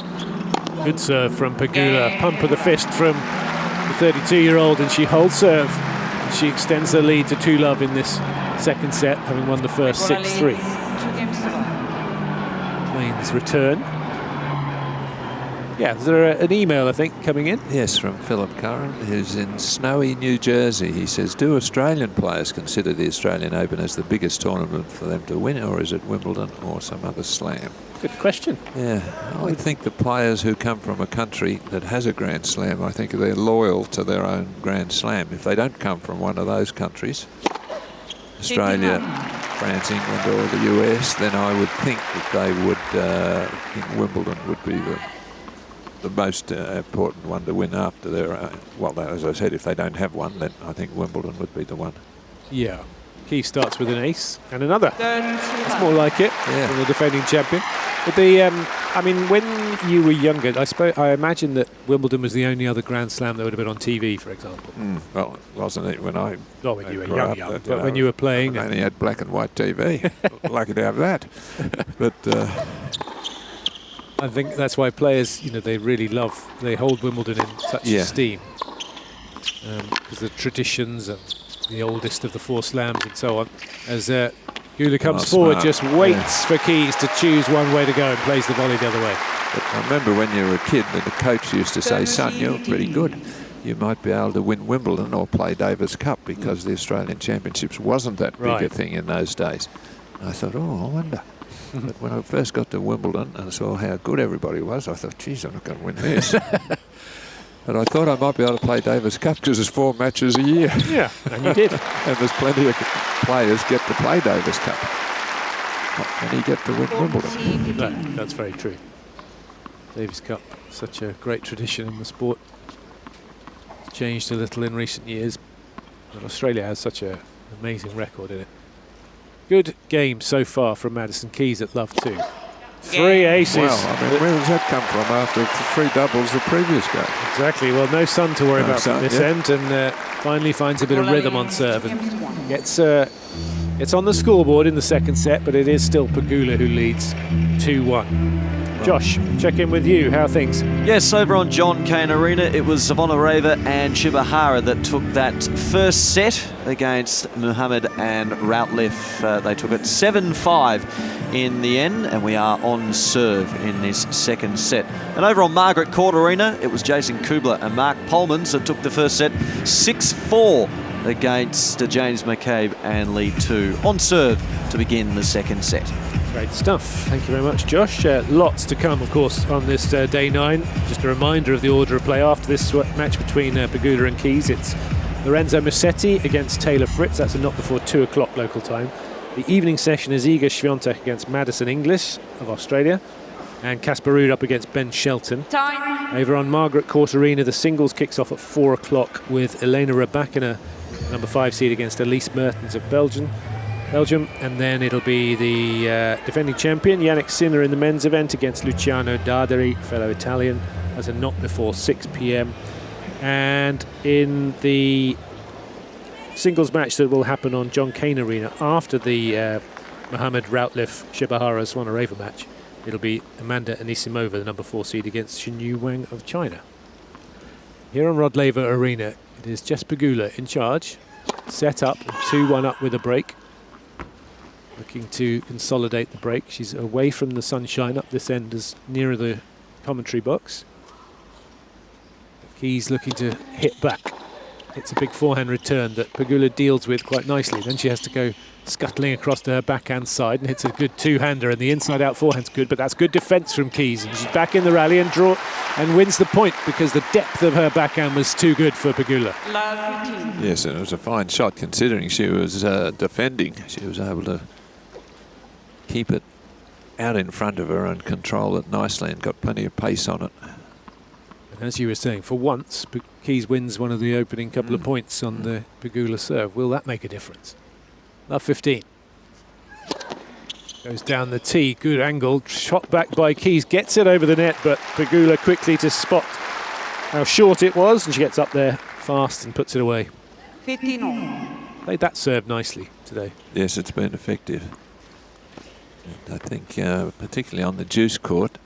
Good serve from Pegula. Pump of the fist from the 32-year-old, and she holds serve. She extends her lead to 2-love in this second set, having won the first 6-3. Cain's return. Yeah, is there an email, I think, coming in? Yes, from Philip Curran, who's in snowy New Jersey. He says, do Australian players consider the Australian Open as the biggest tournament for them to win, or is it Wimbledon or some other slam? Good question. Yeah, I would think the players who come from a country that has a Grand Slam, I think they're loyal to their own Grand Slam. If they don't come from one of those countries, Australia, France, England or the US, then I would think that they would think Wimbledon would be the most important one to win after their well, as I said, if they don't have one, then I think Wimbledon would be the one. Yeah. Key starts with an ace and another. It's more like it than the defending champion. But the, I mean, when you were younger, I imagine that Wimbledon was the only other Grand Slam that would have been on TV, for example. Well, wasn't it when I? Not when you were young, that, but when you were playing. I only had black and white TV. Lucky to have that. But I think that's why players, you know, they hold Wimbledon in such esteem. Because the traditions and the oldest of the 4 slams and so on. As Pegula comes forward, just waits for Keys to choose one way to go and plays the volley the other way. But I remember when you were a kid, the coach used to say, son, you're pretty good. You might be able to win Wimbledon or play Davis Cup, because the Australian Championships wasn't that big a thing in those days. And I thought, oh, I wonder. But when I first got to Wimbledon and saw how good everybody was, I thought, geez, I'm not going to win this. But I thought I might be able to play Davis Cup because there's 4 matches a year. Yeah, and you did. And there's plenty of players get to play Davis Cup. And he get to win Wimbledon. That's very true. Davis Cup, such a great tradition in the sport. It's changed a little in recent years, but Australia has such an amazing record in it. Good game so far from Madison Keys at love 2. 3 aces. Well, I mean, where does that come from after 3 doubles the previous game? Exactly. Well, no sun to worry about from this end, and finally finds a bit of rhythm on serve and gets it's on the scoreboard in the second set, but it is still Pegula who leads 2-1. Josh, check in with you. How are things? Yes, over on Cain Arena, it was Savonareva and Shibahara that took that first set against Muhammad and Routliff. They took it 7-5 in the end, and we are on serve in this second set. And over on Margaret Court Arena, it was Jason Kubler and Mark Polmans that took the first set 6-4 against James McCabe and Lee 2 on serve to begin the second set. Great stuff. Thank you very much, Josh. Lots to come, of course, on this day 9. Just a reminder of the order of play after this match between Pegula and Keys. It's Lorenzo Musetti against Taylor Fritz. That's a not before 2 o'clock local time. The evening session is Iga Swiatek against Madison English of Australia. And Casper Ruud up against Ben Shelton. Time. Over on Margaret Court Arena, the singles kicks off at 4 o'clock with Elena Rybakina, number 5 seed, against Elise Mertens of Belgium, and then it'll be the defending champion Jannik Sinner in the men's event against Luciano Darderi, fellow Italian, as a not before 6 p.m. And in the singles match that will happen on Cain Arena after the Muhammad Routliff Shibahara Savonareva match, it'll be Amanda Anisimova, the number 4 seed, against Xinyu Wang of China. Here on Rod Laver Arena, it is Jess Pegula in charge, set up and 2-1 up with a break. Looking to consolidate the break. She's away from the sunshine up this end, as nearer the commentary box. Keys looking to hit back. It's a big forehand return that Pegula deals with quite nicely. Then she has to go scuttling across to her backhand side and hits a good 2-hander, and the inside-out forehand's good, but that's good defence from Keys, and she's back in the rally and wins the point because the depth of her backhand was too good for Pegula. Yes, and it was a fine shot considering she was defending. She was able to keep it out in front of her and control it nicely and got plenty of pace on it. And as you were saying, for once, Keys wins one of the opening couple of points on the Pegula serve. Will that make a difference? Love 15. Goes down the tee, good angle, shot back by Keys, gets it over the net, but Pegula quickly to spot how short it was, and she gets up there fast and puts it away. 15. played that serve nicely today. Yes, it's been effective. And I think particularly on the juice court,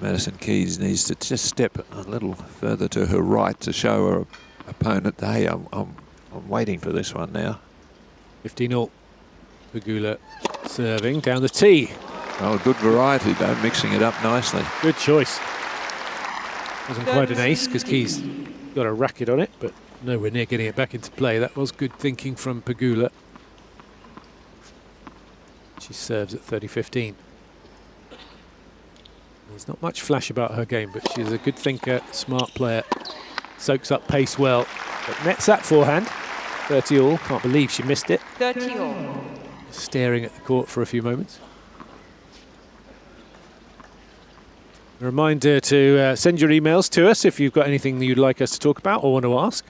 Madison Keys needs to just step a little further to her right to show her opponent, hey, I'm waiting for this one now. 15-all. Pegula serving down the tee. Oh, good variety though, mixing it up nicely. Good choice. Wasn't quite an ace because Keys got a racket on it, but nowhere near getting it back into play. That was good thinking from Pegula. She serves at 30-15. There's not much flash about her game, but she's a good thinker, smart player, soaks up pace well, but nets that forehand. 30-all. Can't believe she missed it. 30-all. Staring at the court for a few moments. A reminder to send your emails to us if you've got anything that you'd like us to talk about or want to ask.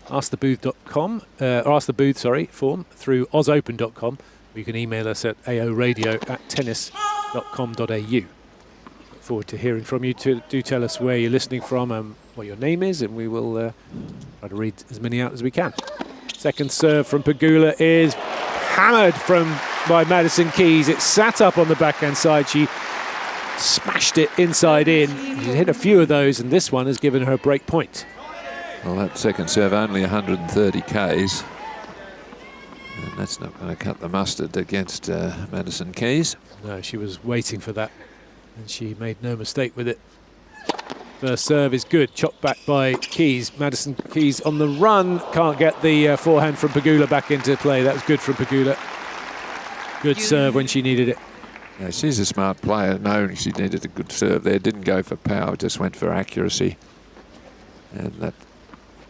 Askthebooth.com, or ask the booth, sorry, form through ozopen.com. You can email us at aoradio@tennis.com.au. Look forward to hearing from you. Do tell us where you're listening from, what your name is, and we will try to read as many out as we can. Second serve from Pegula is hammered by Madison Keys. It sat up on the backhand side. She smashed it inside in. She hit a few of those, and this one has given her a break point. Well, that second serve only 130 Ks. And that's not going to cut the mustard against Madison Keys. No, she was waiting for that, and she made no mistake with it. First serve is good, chopped back by Keys. Madison Keys on the run, can't get the forehand from Pegula back into play. That was good from Pegula. Good serve when she needed it. Yeah, she's a smart player, knowing she needed a good serve there. Didn't go for power, just went for accuracy. And that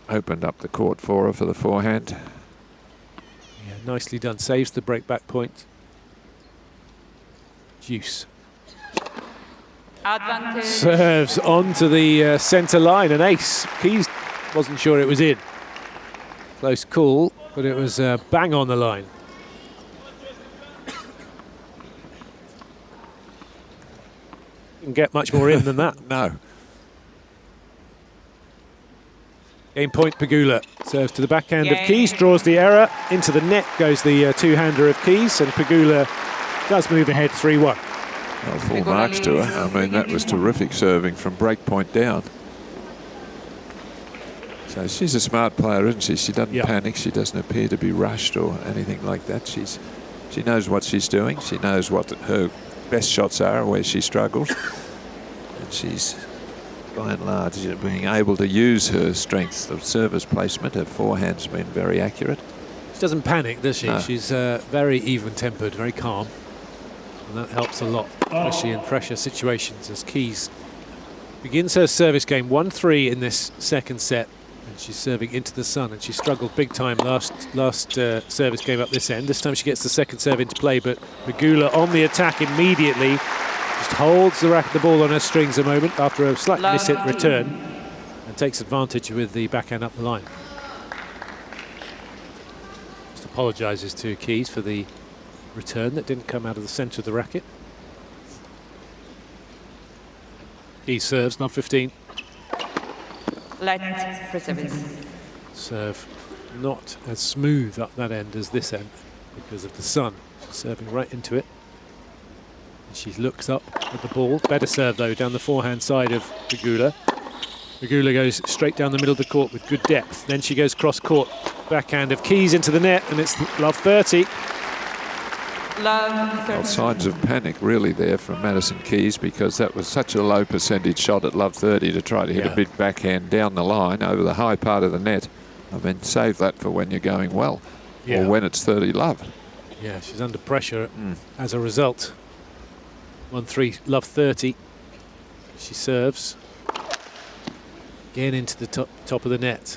opened up the court for her for the forehand. Yeah, nicely done. Saves the break back point. Juice. Advantage. Serves onto the centre line, an ace. Keys wasn't sure it was in. Close call, but it was bang on the line. Didn't get much more in than that. No. Game point, Pegula. Serves to the backhand of Keys, draws the error. Into the net goes the two-hander of Keys, and Pegula does move ahead 3-1. Well, full marks to her. I mean, that was terrific serving from break point down. So she's a smart player, isn't she? She doesn't panic. She doesn't appear to be rushed or anything like that. She knows what she's doing. She knows what her best shots are, where she struggles. And she's, by and large, being able to use her strengths of service placement. Her forehand's been very accurate. She doesn't panic, does she? No. She's very even-tempered, very calm. And that helps a lot, especially in pressure situations, as Keys begins her service game 1-3 in this second set. And she's serving into the sun, and she struggled big time last service game up this end. This time she gets the second serve into play, but Pegula on the attack immediately. Just holds the ball on her strings a moment after a slight miss-hit return, and takes advantage with the backhand up the line. Just apologises to Keys for the return that didn't come out of the centre of the racket. Keys serves, not 15. Light for service. Serve not as smooth up that end as this end because of the sun. She's serving right into it. And she looks up at the ball. Better serve though down the forehand side of Pegula. Pegula goes straight down the middle of the court with good depth. Then she goes cross court. Backhand of Keys into the net, and it's love 30. Well, signs of panic really there from Madison Keys, because that was such a low percentage shot at love 30 to try to hit a big backhand down the line over the high part of the net. I mean, save that for when you're going well, or when it's 30 love. Yeah, she's under pressure as a result. 1-3 love 30. She serves again into the top of the net.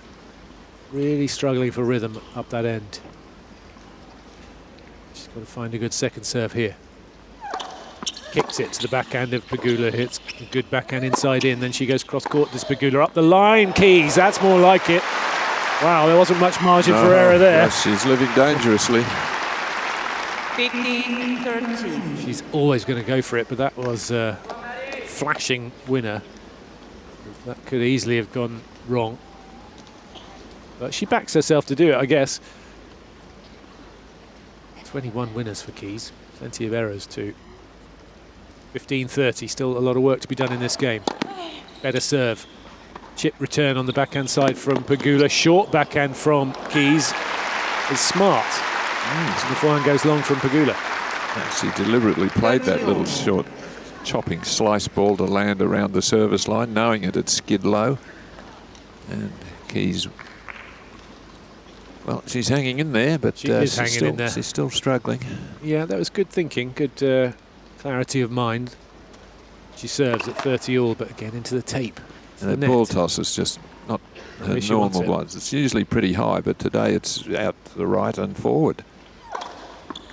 Really struggling for rhythm up that end. Got to find a good second serve here. Kicks it to the backhand of Pegula, hits a good backhand inside in, then she goes cross court. There's Pegula up the line. Keys, that's more like it. Wow, there wasn't much margin for error there. Yes, she's living dangerously. 15-13. She's always going to go for it, but that was a flashing winner. That could easily have gone wrong. But she backs herself to do it, I guess. 21 winners for Keys. Plenty of errors too. 15-30, still a lot of work to be done in this game. Better serve. Chip return on the backhand side from Pegula. Short backhand from Keys is smart. So the forehand goes long from Pegula. She deliberately played that little short chopping slice ball to land around the service line, knowing it'd skid low. And Keys, well, she's hanging in there, but she's still struggling. Yeah, that was good thinking, good clarity of mind. She serves at 30 all, but again into the tape. And the ball toss is just not her normal ones. It's usually pretty high, but today it's out to the right and forward.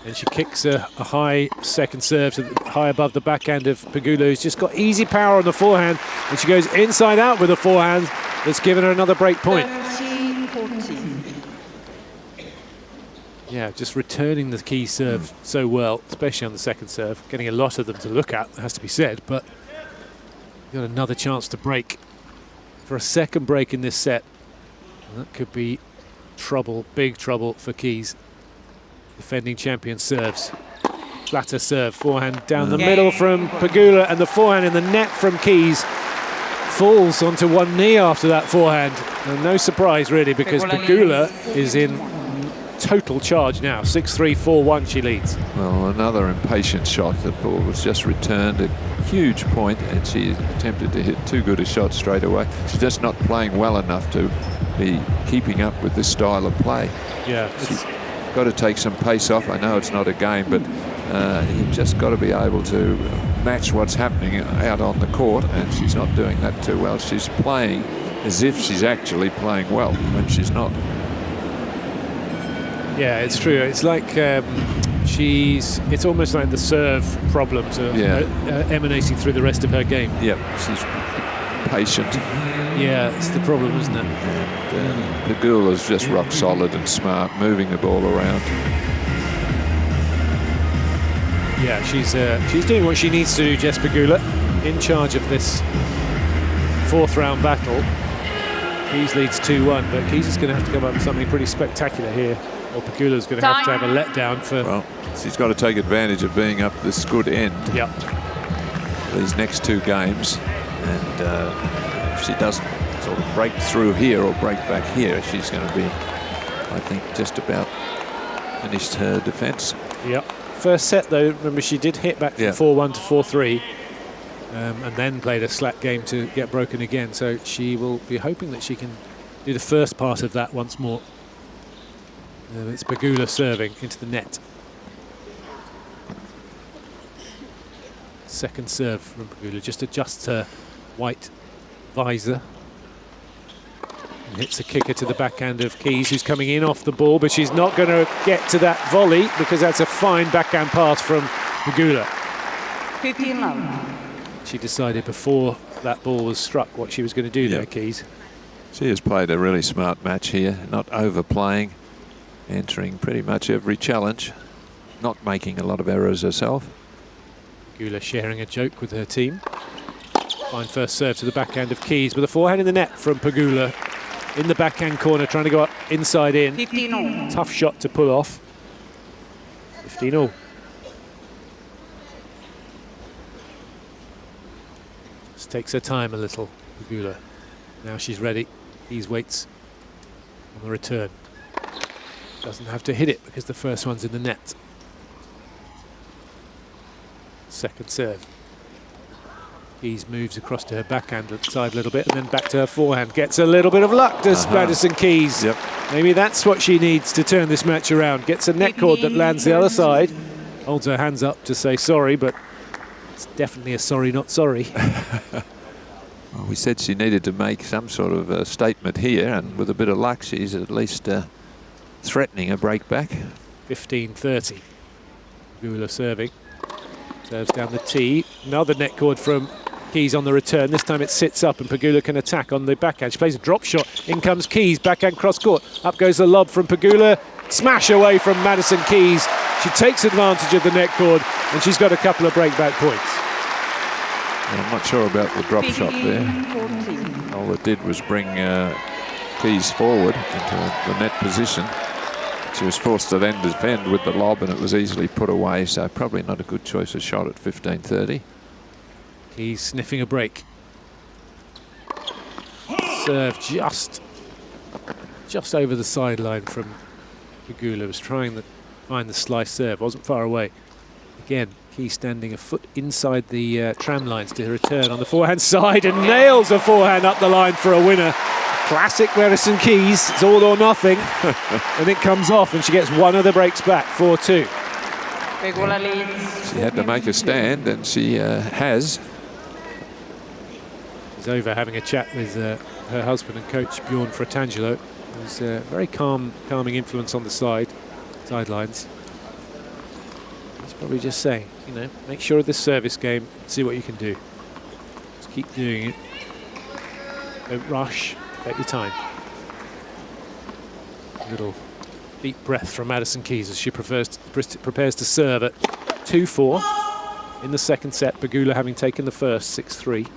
And she kicks a high second serve to high above the backhand of Pegula, who's just got easy power on the forehand, and she goes inside out with the forehand. That's given her another break point. 13-14. Yeah, just returning the key serve so well, especially on the second serve. Getting a lot of them to look at, has to be said, but got another chance to break for a second break in this set. And that could be trouble, big trouble for Keys. Defending champion serves. Flatter serve, forehand down the middle from Pegula, and the forehand in the net from Keys falls onto one knee after that forehand. And no surprise really, because Pegula is in total charge now. 6-3, 4-1 she leads. Well, another impatient shot. The ball was just returned, a huge point, and she attempted to hit too good a shot straight away. She's just not playing well enough to be keeping up with this style of play. Yeah, she's got to take some pace off. I know it's not a game, but you've just got to be able to match what's happening out on the court, and she's not doing that too well. She's playing as if she's actually playing well when she's not. Yeah, it's true. It's like it's almost like the serve problems are emanating through the rest of her game. Yep, she's patient. Yeah, it's the problem, isn't it? And Pegula's just rock solid and smart, moving the ball around. Yeah, she's doing what she needs to do, Jess Pegula, in charge of this fourth round battle. Keys leads 2-1, but Keys is going to have to come up with something pretty spectacular here, or Pegula's going to have a letdown for... Well, she's got to take advantage of being up this good end. Yep. These next two games, and if she doesn't sort of break through here or break back here, she's going to be, I think, just about finished her defence. Yep. First set, though, remember she did hit back from 4-1 to 4-3, and then played a slack game to get broken again. So she will be hoping that she can do the first part of that once more. It's Pegula serving into the net. Second serve from Pegula, just adjusts her white visor. And hits a kicker to the backhand of Keys, who's coming in off the ball, but she's not going to get to that volley because that's a fine backhand pass from Pegula. 15 love. She decided before that ball was struck what she was going to do there, Keys. She has played a really smart match here, not overplaying, entering pretty much every challenge, not making a lot of errors herself. Pegula sharing a joke with her team. Fine first serve to the backhand of Keys, with a forehand in the net from Pegula. In the backhand corner, trying to go up inside in. 15-all. Tough shot to pull off. 15-all. Just takes her time a little, Pegula. Now she's ready. Keys waits on the return. Doesn't have to hit it because the first one's in the net. Second serve. Keys moves across to her backhand side a little bit and then back to her forehand. Gets a little bit of luck, does Madison Keys. Yep. Maybe that's what she needs to turn this match around. Gets a net cord that lands the other side. Holds her hands up to say sorry, but it's definitely a sorry, not sorry. Well, we said she needed to make some sort of a statement here, and with a bit of luck, she's at least threatening a break back. 15-30. Pegula serving. Serves down the tee. Another net cord from Keys on the return. This time it sits up and Pegula can attack on the backhand. She plays a drop shot. In comes Keys. Backhand cross court. Up goes the lob from Pegula. Smash away from Madison Keys. She takes advantage of the net cord and she's got a couple of breakback points. Well, I'm not sure about the drop shot there. All it did was bring Keys forward into the net position. She was forced to then defend with the lob, and it was easily put away, so probably not a good choice of shot at 15:30. He's sniffing a break. Serve just over the sideline from Pegula. Was trying to find the slice serve, wasn't far away. Again, Keys standing a foot inside the tram lines to return on the forehand side and nails a forehand up the line for a winner. Classic Madison Keys, it's all or nothing. And it comes off and she gets one of the breaks back, 4-2. Pegula leads. She had to make a stand, and she has. She's over having a chat with her husband and coach Bjorn Fratangelo, who's a very calming influence on the sidelines. He's probably just saying, you know, make sure of this service game, see what you can do. Just keep doing it. Don't rush, take your time. A little deep breath from Madison Keys as she prepares to serve at 2-4 in the second set. Pegula having taken the first, 6-3.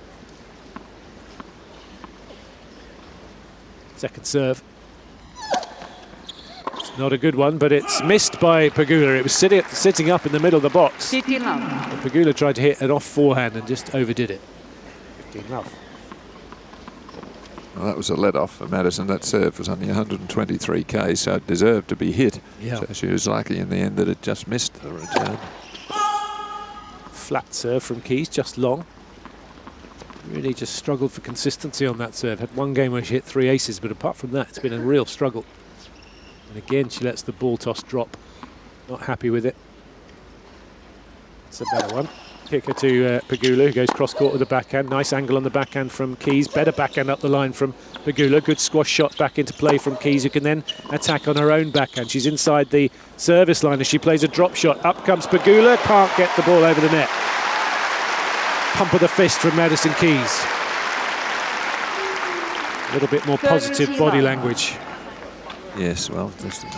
Second serve. It's not a good one, but it's missed by Pegula. It was sitting up in the middle of the box. Pegula tried to hit an off forehand and just overdid it. 15-love. Well, that was a let-off for Madison. That serve was only 123 km, so it deserved to be hit. Yeah. So she was lucky in the end that it just missed the return. Flat serve from Keys, just long. Really just struggled for consistency on that serve. Had one game where she hit 3 aces, but apart from that, it's been a real struggle. And again, she lets the ball toss drop. Not happy with it. It's a better one. Kicker to Pegula, who goes cross-court with the backhand. Nice angle on the backhand from Keys. Better backhand up the line from Pegula. Good squash shot back into play from Keys, who can then attack on her own backhand. She's inside the service line as she plays a drop shot. Up comes Pegula. Can't get the ball over the net. Pump of the fist from Madison Keys. A little bit more positive body language. Yes, well, just a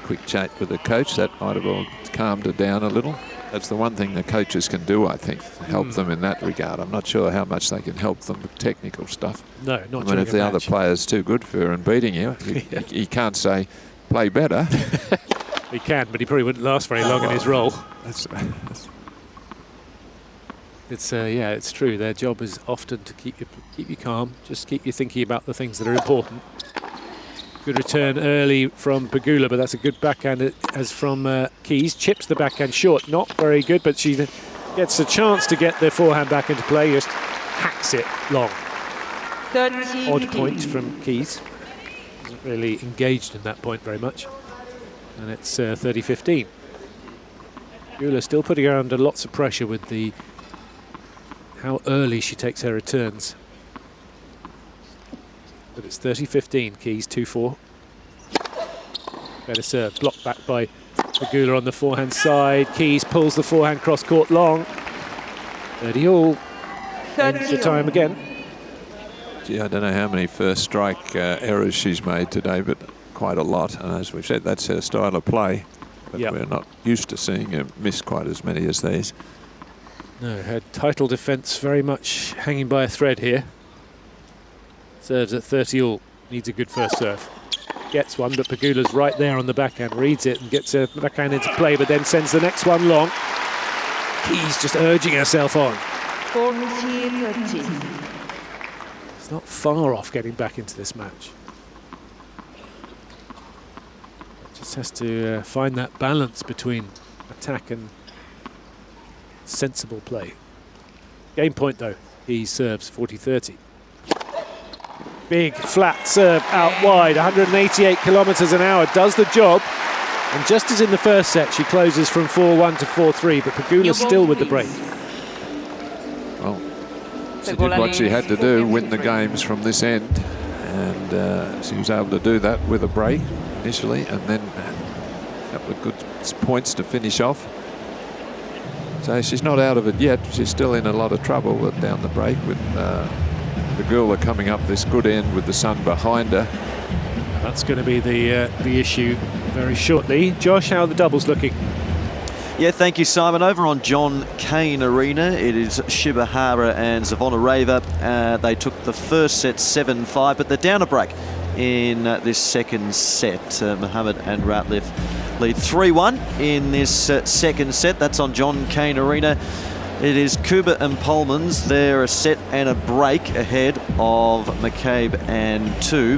quick chat with the coach. That might have all calmed her down a little. That's the one thing the coaches can do, I think, help them in that regard. I'm not sure how much they can help them with technical stuff. No, not I mean, if the other player's too good for her and beating you, he can't say, play better. He can, but he probably wouldn't last very long in his role. It's true. Their job is often to keep you calm, just keep you thinking about the things that are important. Good return early from Pegula, but that's a good backhand as from Keys. Chips the backhand short, not very good, but she gets a chance to get the forehand back into play, just hacks it long. Odd point from Keys. Wasn't really engaged in that point very much. And it's 30-15. Pegula still putting her under lots of pressure with how early she takes her returns. But it's 30-15, Keys 2-4. Better serve, blocked back by Pegula on the forehand side. Keys pulls the forehand cross court long. 30-all. Ends the time again. Gee, I don't know how many first strike errors she's made today, but quite a lot. And as we've said, that's her style of play. But we're not used to seeing her miss quite as many as these. No, her title defence very much hanging by a thread here. Serves at 30-all, needs a good first serve. Gets one, but Pegula's right there on the backhand, reads it and gets her backhand into play, but then sends the next one long. Keys just urging herself on. It's not far off getting back into this match. Just has to find that balance between attack and sensible play. Game point though, he serves 40-30. Big flat serve out wide, 188 kilometres an hour, does the job. And just as in the first set, she closes from 4-1 to 4-3, but Pegula's still with the break. Well, she did what she had to do, win the games from this end. And she was able to do that with a break initially, and then a couple of good points to finish off. So she's not out of it yet. She's still in a lot of trouble down the break with Pegula coming up this good end with the sun behind her. That's going to be the issue very shortly. Josh, how are the doubles looking? Yeah, thank you, Simon. Over on John Cain Arena, it is Shibahara and Zvonareva. They took the first set 7-5, but they're down a break in this second set. Mohammed and Ratliff lead 3-1 in this second set. That's on Cain Arena. It is Kuba and Polmans. They're a set and a break ahead of McCabe and 2.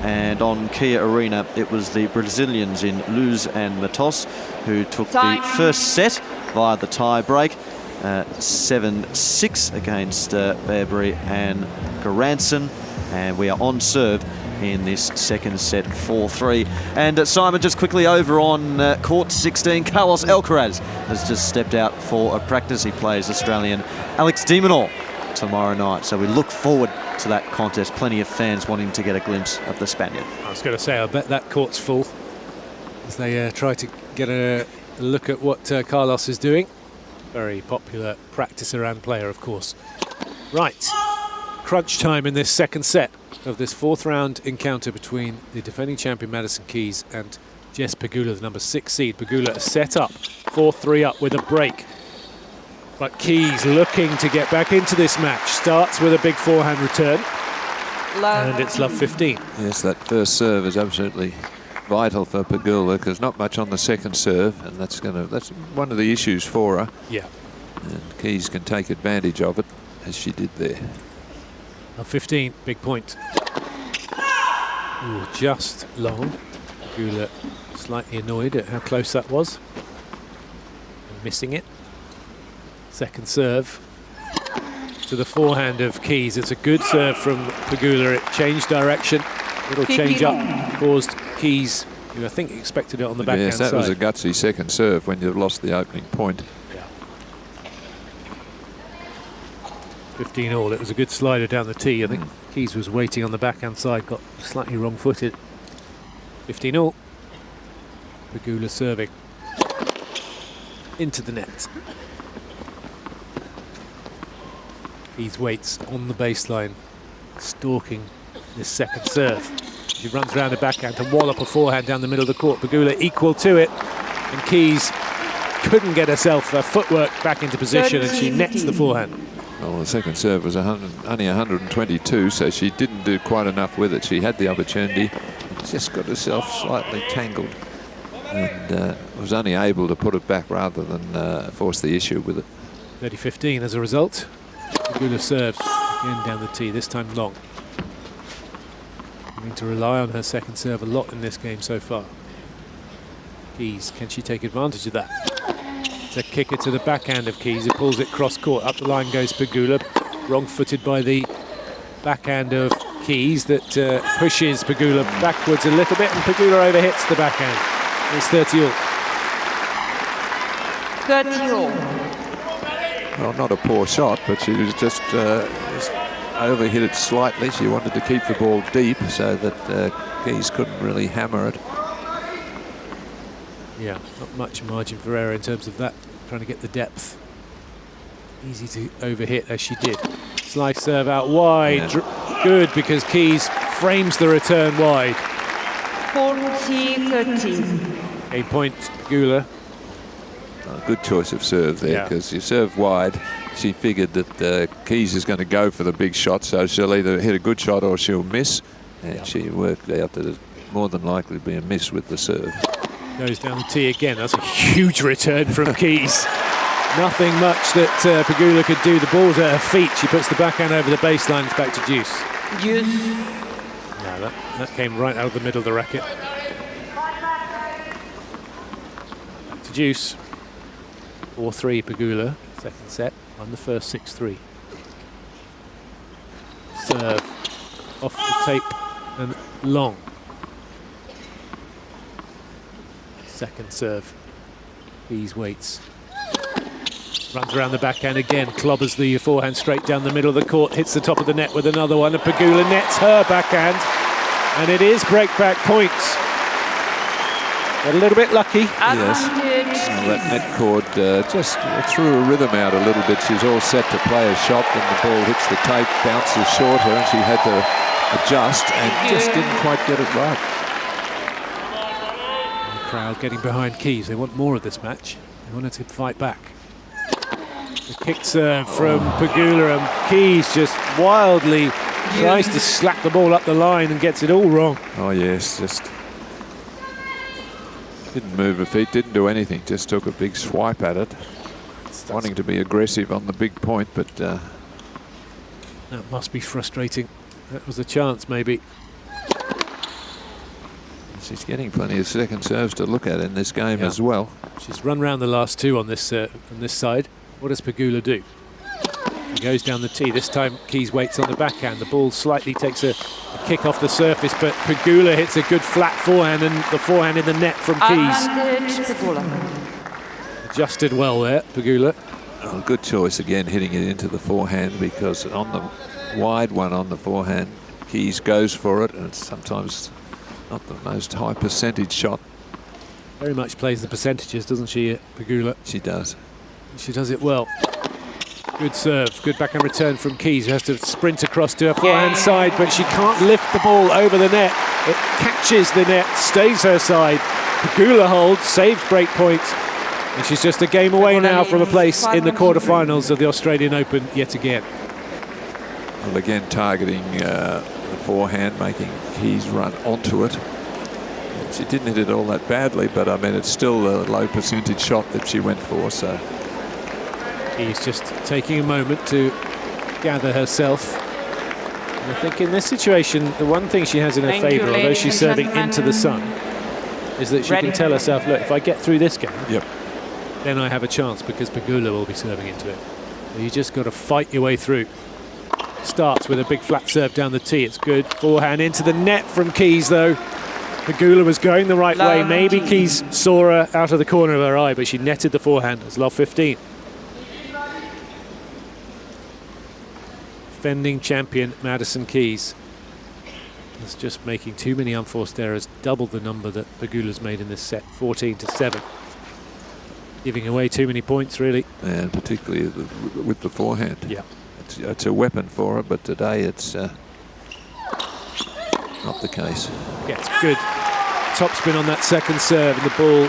And on Kia Arena, it was the Brazilians in Luz and Matos who took the first set via the tie break. 7-6 against Bearbury and Garanson. And we are on serve in this second set, 4-3. And Simon, just quickly over on court 16, Carlos Alcaraz has just stepped out for a practice. He plays Australian Alex de Minaur tomorrow night. So we look forward to that contest. Plenty of fans wanting to get a glimpse of the Spaniard. I was going to say, I bet that court's full as they try to get a look at what Carlos is doing. Very popular practicer and player, of course. Right, crunch time in this second set of this fourth round encounter between the defending champion Madison Keys and Jess Pegula, the number 6 seed. Pegula set up, 4-3 up with a break. But Keys looking to get back into this match. Starts with a big forehand return. And it's love 15. Yes, that first serve is absolutely vital for Pegula because not much on the second serve, and that's one of the issues for her. Yeah. And Keys can take advantage of it, as she did there. Love 15, big point. Ooh, just long. Pegula slightly annoyed at how close that was. And missing it. Second serve to the forehand of Keys. It's a good serve from Pegula. It changed direction. Little change up caused Keys, who I think expected it on the backhand side. Yes, that was a gutsy second serve when you've lost the opening point. Yeah. 15 all. It was a good slider down the tee. I think Keys was waiting on the backhand side, got slightly wrong-footed. 15 all. Pegula serving into the net. Keys waits on the baseline, stalking this second serve. She runs around the backhand to wallop a forehand down the middle of the court. Pegula equal to it, and Keys couldn't get herself her footwork back into position, and she nets the forehand. Well, the second serve was only 122, so she didn't do quite enough with it. She had the opportunity, just got herself slightly tangled, and was only able to put it back rather than force the issue with it. 30-15 as a result. Pegula serves again down the tee, this time long. Having to rely on her second serve a lot in this game so far. Keys, can she take advantage of that? It's a kicker to the backhand of Keys, who pulls it cross court. Up the line goes Pegula, wrong-footed by the backhand of Keys that pushes Pegula backwards a little bit, and Pegula overhits the backhand. It's 30 all. 30 all. Well, not a poor shot, but she was just overhit it slightly. She wanted to keep the ball deep so that Keys couldn't really hammer it. Yeah, not much margin for error in terms of that, trying to get the depth. Easy to overhit as she did. Slice serve out wide. Yeah. Good, because Keys frames the return wide. 40-13. A point, Pegula. Good choice of serve there, because you serve wide. She figured that Keys is going to go for the big shot, so she'll either hit a good shot or she'll miss. And she worked out that it's more than likely to be a miss with the serve. Goes down the tee again. That's a huge return from Keys. Nothing much that Pegula could do. The ball's at her feet. She puts the backhand over the baseline. It's back to Deuce. Yeah, that came right out of the middle of the racket. Back to Deuce. 4-3 Pegula, second set, on the first 6-3. Serve off the tape and long. Second serve. Keys waits. Runs around the backhand again, clobbers the forehand straight down the middle of the court, hits the top of the net with another one, and Pegula nets her backhand, and it is break-back points. Got a little bit lucky. Yes. Well, that net cord just threw her rhythm out a little bit. She's all set to play a shot, and the ball hits the tape, bounces shorter, and she had to adjust and just didn't quite get it right. The crowd getting behind Keys. They want more of this match. They wanted to fight back. The kick serve from Pegula, and Keys just wildly Tries to slap the ball up the line and gets it all wrong. Oh yes, just didn't move her feet, didn't do anything, just took a big swipe at it, wanting to be aggressive on the big point, but that must be frustrating. That was a chance, maybe. she's getting plenty of second serves to look at in this game as well. She's run round the last two on this side. What does Pegula do? He goes down the tee. This time Keys waits on the backhand. The ball slightly takes a kick off the surface, but Pegula hits a good flat forehand, and the forehand in the net from Keys. Adjusted well there, Pegula. Oh, good choice again, hitting it into the forehand, because on the wide one on the forehand, Keys goes for it, and it's sometimes not the most high percentage shot. Very much plays the percentages, doesn't she, Pegula? She does. She does it well. Good serve, good backhand return from Keys, who has to sprint across to her forehand side, but she can't lift the ball over the net. It catches the net, stays her side. Pegula holds, saves break points, and she's just a game away now from a place in the quarterfinals of the Australian Open yet again. Well, again, targeting the forehand, making Keys run onto it. She didn't hit it all that badly, but I mean, it's still a low percentage shot that she went for, so. He's just taking a moment to gather herself. And I think in this situation, the one thing she has in her favour, although she's serving into the sun, is that she can tell herself, look, if I get through this game, then I have a chance, because Pegula will be serving into it. So you just got to fight your way through. Starts with a big flat serve down the tee. It's good. Forehand into the net from Keys, though. Pegula was going the right way. Maybe Keys saw her out of the corner of her eye, but she netted the forehand. It's love 15. Defending champion Madison Keys is just making too many unforced errors, double the number that Pegula's made in this set, 14-7. Giving away too many points, really. And particularly with the forehand. Yeah. It's a weapon for her, but today it's not the case. Gets good topspin on that second serve, and the ball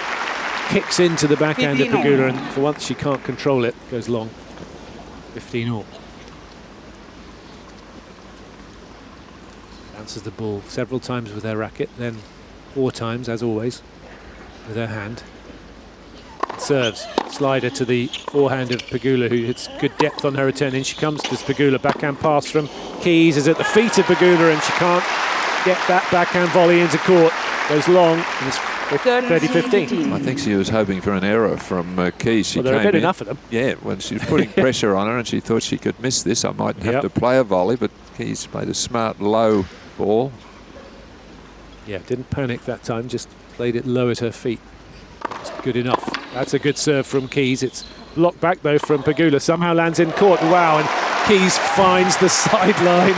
kicks into the backhand of Pegula, and for once she can't control it, goes long. 15-all. Bounces the ball several times with her racket, then 4 times, as always, with her hand. Serves, slider to the forehand of Pegula, who hits good depth on her return. In she comes to Pegula, backhand pass from Keys is at the feet of Pegula, and she can't get that backhand volley into court. Goes long, and it's 30-15. I think she was hoping for an error from Keys. She there are a bit enough of them. Yeah, when she was putting pressure on her, and she thought she could miss this. I might have to play a volley, but Keys made a smart low ball. Yeah, didn't panic that time, just played it low at her feet. It's good enough. That's a good serve from Keys. It's blocked back, though, from Pegula. Somehow lands in court. Wow, and Keys finds the sideline.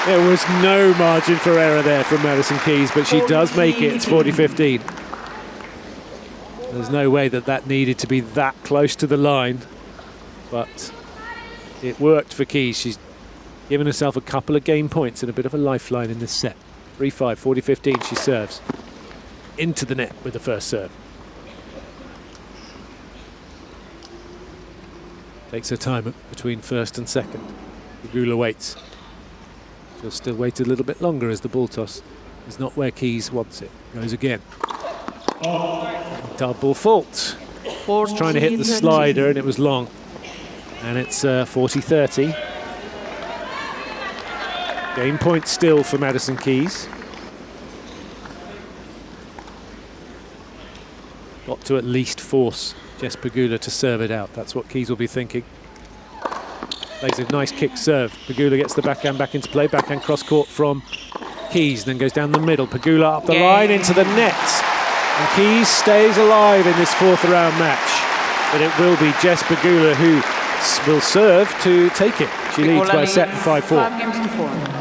There was no margin for error there from Madison Keys, but she does make it. It's 40-15. There's no way that that needed to be that close to the line, but it worked for Keys. She's given herself a couple of game points and a bit of a lifeline in this set. 3-5, 40-15, she serves. Into the net with the first serve. Takes her time between first and second. Pegula waits. She'll still wait a little bit longer as the ball toss is not where Keys wants it. Goes again. Double fault. Was trying to hit the slider and it was long. And it's 40-30. Game point still for Madison Keys. Got to at least force Jess Pegula to serve it out. That's what Keys will be thinking. Plays a nice kick serve. Pegula gets the backhand back into play. Backhand cross court from Keys, then goes down the middle. Pegula up the line into the net. And Keys stays alive in this 4th round match. But it will be Jess Pegula who will serve to take it. She leads by a set 5-4.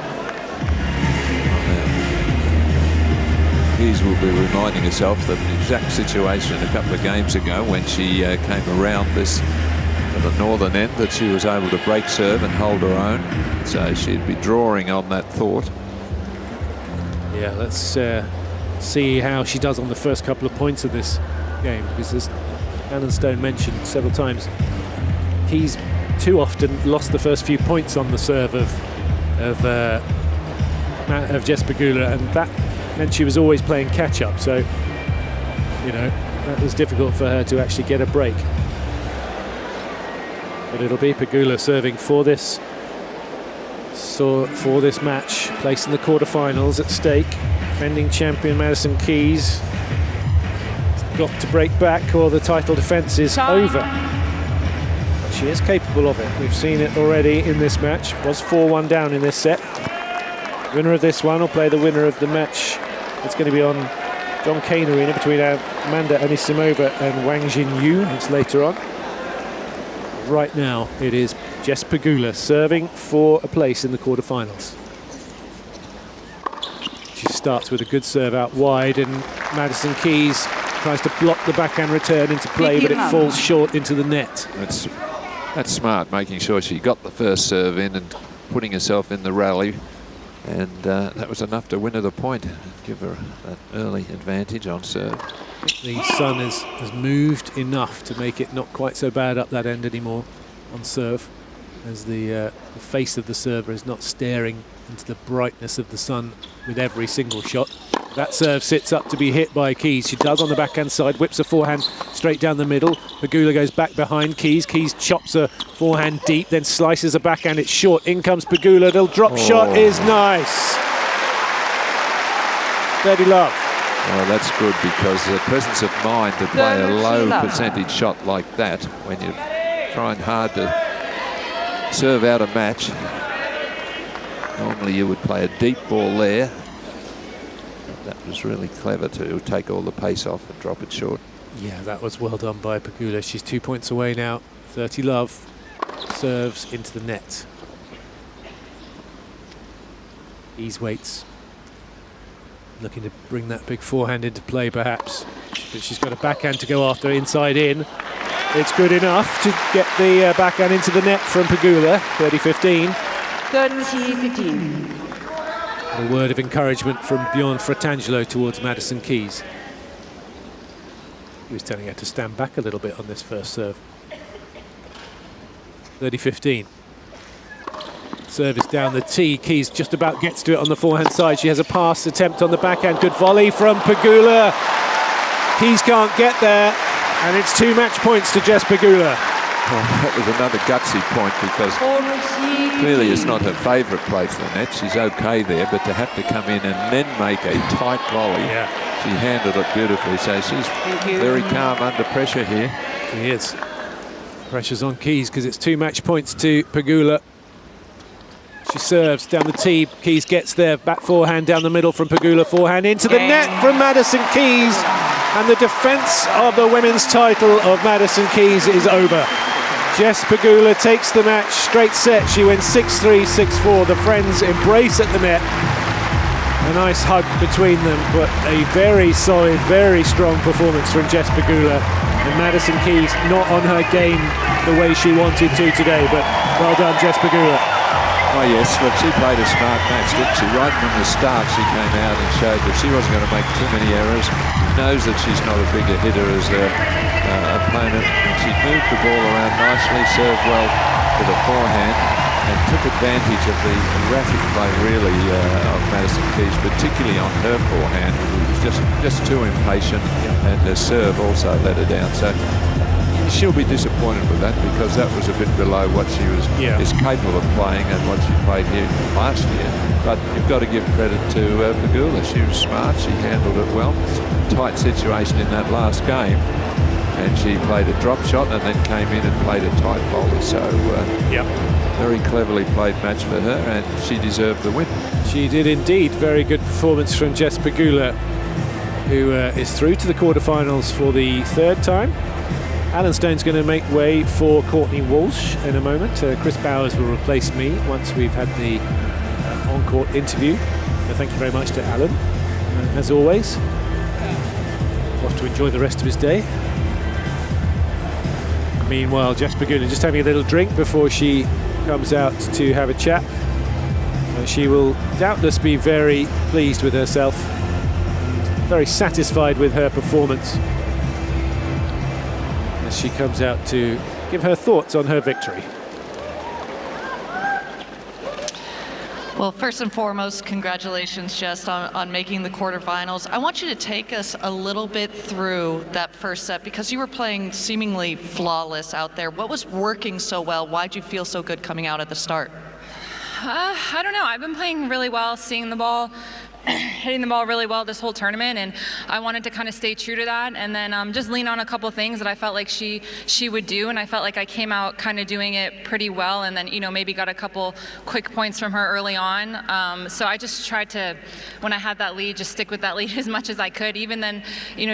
Keys will be reminding herself that the exact situation a couple of games ago when she came around this at the northern end, that she was able to break serve and hold her own. So she'd be drawing on that thought. Yeah, let's see how she does on the first couple of points of this game, because as Alan Stone mentioned several times, Keys too often lost the first few points on the serve of of Jess Pegula, and that meant she was always playing catch-up. So, you know, that was difficult for her to actually get a break. But it'll be Pegula serving for this. So for this match, placed in the quarterfinals at stake. Defending champion Madison Keys got to break back, or the title defence is over. But she is capable of it. We've seen it already in this match. Was 4-1 down in this set. Winner of this one will play the winner of the match. It's going to be on Cain Arena between Amanda Anisimova and Wang Jinyu. It's later on. Right now, it is Jess Pegula serving for a place in the quarterfinals. She starts with a good serve out wide, and Madison Keys tries to block the backhand return into play, but it falls short into the net. That's smart, making sure she got the first serve in and putting herself in the rally. And that was enough to win her the point, give her that early advantage on serve. The sun has moved enough to make it not quite so bad up that end anymore on serve, as the face of the server is not staring into the brightness of the sun with every single shot. That serve sits up to be hit by Keys. She does on the backhand side, whips a forehand straight down the middle. Pegula goes back behind Keys. Keys chops a forehand deep, then slices a backhand. It's short. In comes Pegula. The drop shot is nice. Dirty love. Well, that's good, because the presence of mind to play a low percentage shot like that when you're trying hard to serve out a match. Normally you would play a deep ball there. That was really clever to take all the pace off and drop it short. Yeah, that was well done by Pegula. She's 2 points away now. 30 love. Serves into the net. Keys waits. Looking to bring that big forehand into play, perhaps. But she's got a backhand to go after, inside in. It's good enough to get the backhand into the net from Pegula. 30-15. 30-15. A word of encouragement from Bjorn Fratangelo towards Madison Keys. He was telling her to stand back a little bit on this first serve. 30-15. Serve is down the tee. Keys just about gets to it on the forehand side. She has a pass attempt on the backhand. Good volley from Pegula. Keys can't get there, and it's 2 match points to Jess Pegula. Well, that was another gutsy point, because clearly it's not her favourite place, the net. She's okay there, but to have to come in and then make a tight volley, she handled it beautifully. So she's very calm under pressure here. She is. Pressure's on Keys, because it's 2 match points to Pegula. She serves down the tee. Keys gets there. Back forehand down the middle from Pegula. Forehand into the net from Madison Keys. And the defence of the women's title of Madison Keys is over. Jess Pegula takes the match straight set. She wins 6-3, 6-4. The friends embrace at the net. A nice hug between them, but a very solid, very strong performance from Jess Pegula. And Madison Keys not on her game the way she wanted to today, but well done, Jess Pegula. Oh yes, look, she played a smart match, didn't she? Right from the start she came out and showed that she wasn't going to make too many errors. Knows that she's not a bigger hitter as their opponent. And she moved the ball around nicely, served well with a forehand, and took advantage of the erratic play really of Madison Keys, particularly on her forehand. It was just too impatient, and her serve also let her down. So she'll be disappointed with that, because that was a bit below what she was is capable of playing and what she played here last year. But you've got to give credit to Pegula. She was smart, she handled it well. Tight situation in that last game, and she played a drop shot and then came in and played a tight volley. So very cleverly played match for her, and she deserved the win. She did indeed. Very good performance from Jess Pegula, who is through to the quarterfinals for the 3rd time. Alan Stone's going to make way for Courtney Walsh in a moment. Chris Bowers will replace me once we've had the on-court interview. So thank you very much to Alan, as always. Off to enjoy the rest of his day. Meanwhile, Jess Pegula just having a little drink before she comes out to have a chat. She will doubtless be very pleased with herself, and very satisfied with her performance, as she comes out to give her thoughts on her victory. Well, first and foremost, congratulations, Jess, on making the quarterfinals. I want you to take us a little bit through that first set because you were playing seemingly flawless out there. What was working so well? Why'd you feel so good coming out at the start? I don't know. I've been playing really well, seeing the ball, hitting the ball really well this whole tournament, and I wanted to kind of stay true to that, and then just lean on a couple things that I felt like she would do, and I felt like I came out kind of doing it pretty well, and then maybe got a couple quick points from her early on. So I just tried to, when I had that lead, just stick with that lead as much as I could. Even then,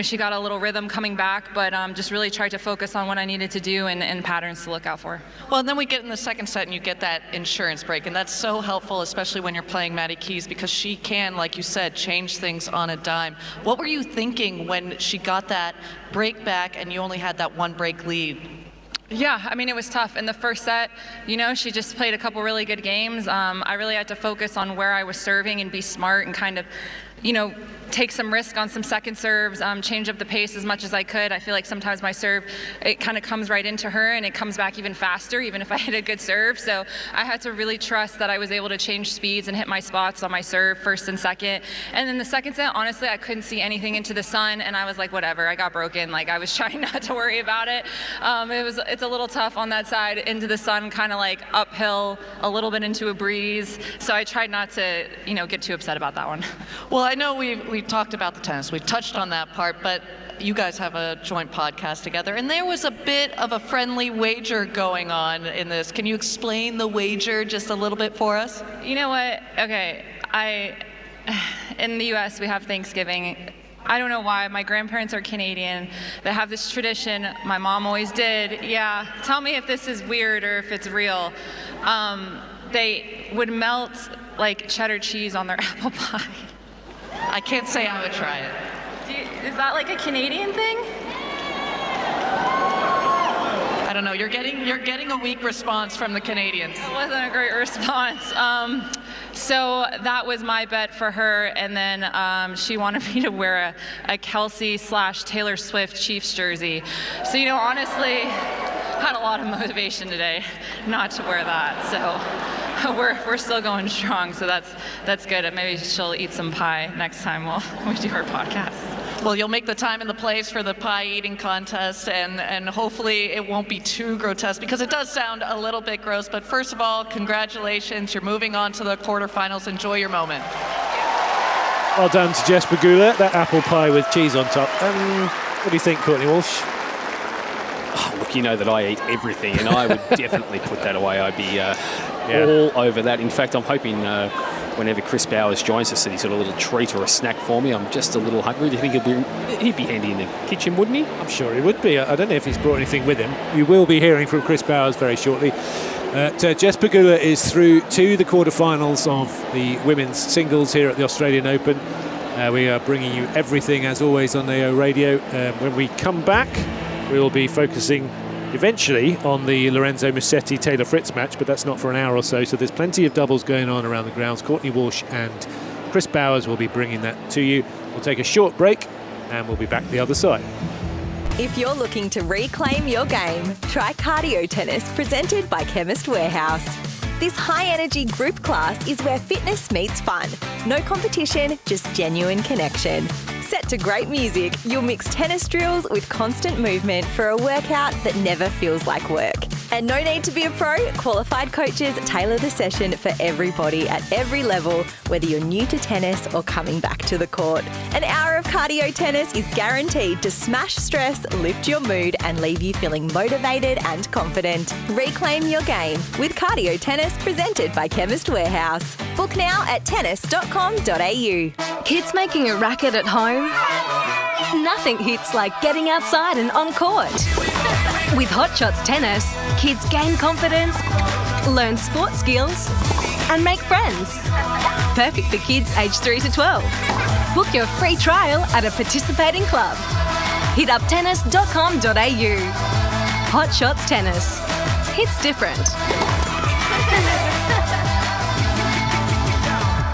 she got a little rhythm coming back, but just really tried to focus on what I needed to do and patterns to look out for. Well, and then we get in the second set and you get that insurance break, and that's so helpful, especially when you're playing Madison Keys, because she can, like you said, change things on a dime. What were you thinking when she got that break back and you only had that one break lead? Yeah, I mean, it was tough. In the first set, she just played a couple really good games. I really had to focus on where I was serving and be smart and kind of, take some risk on some second serves, change up the pace as much as I could. I feel like sometimes my serve, it kind of comes right into her and it comes back even faster, even if I hit a good serve. So I had to really trust that I was able to change speeds and hit my spots on my serve first and second. And then the second set, honestly, I couldn't see anything into the sun, and I was like, whatever, I got broken. Like, I was trying not to worry about it. It's a little tough on that side into the sun, kind of like uphill, a little bit into a breeze. So I tried not to, get too upset about that one. Well, I know we talked about the tennis. We've touched on that part, but you guys have a joint podcast together, and there was a bit of a friendly wager going on in this. Can you explain the wager just a little bit for us? You know what? Okay, in the U.S. we have Thanksgiving. I don't know why. My grandparents are Canadian. They have this tradition. My mom always did. Yeah, tell me if this is weird or if it's real. They would melt like cheddar cheese on their apple pie. I can't say I would try it. Is that like a Canadian thing? I don't know. You're getting a weak response from the Canadians. That wasn't a great response. So that was my bet for her, and then she wanted me to wear a Kelsey/Taylor Swift Chiefs jersey. So honestly, had a lot of motivation today not to wear that. So we're still going strong, so that's good. Maybe she'll eat some pie next time while we do our podcast. Well, you'll make the time and the place for the pie eating contest, and hopefully it won't be too grotesque, because it does sound a little bit gross. But first of all, congratulations. You're moving on to the quarterfinals. Enjoy your moment. Well done to Jess Pegula. That apple pie with cheese on top. What do you think, Courtney Walsh? Oh, look, you know that I eat everything, and I would definitely put that away. I'd be all over that. In fact, I'm hoping whenever Chris Bowers joins us that he's got a little treat or a snack for me. I'm just a little hungry. Do you think he'd be handy in the kitchen, wouldn't he? I'm sure he would be. I don't know if he's brought anything with him. You will be hearing from Chris Bowers very shortly. Jess Pegula is through to the quarterfinals of the women's singles here at the Australian Open. We are bringing you everything, as always, on AO Radio. When we come back, we'll be focusing eventually on the Lorenzo Musetti Taylor Fritz match, but that's not for an hour or so. So there's plenty of doubles going on around the grounds. Courtney Walsh and Chris Bowers will be bringing that to you. We'll take a short break and we'll be back the other side. If you're looking to reclaim your game, try cardio tennis presented by Chemist Warehouse. This high-energy group class is where fitness meets fun. No competition, just genuine connection. Set to great music, you'll mix tennis drills with constant movement for a workout that never feels like work. And no need to be a pro, qualified coaches tailor the session for everybody at every level, whether you're new to tennis or coming back to the court. An hour of cardio tennis is guaranteed to smash stress, lift your mood, and leave you feeling motivated and confident. Reclaim your game with cardio tennis presented by Chemist Warehouse. Book now at tennis.com.au. Kids making a racket at home? Nothing hits like getting outside and on court. With Hot Shots Tennis, kids gain confidence, learn sport skills, and make friends. Perfect for kids aged 3 to 12. Book your free trial at a participating club. Hit up tennis.com.au. Hot Shots Tennis. It's different.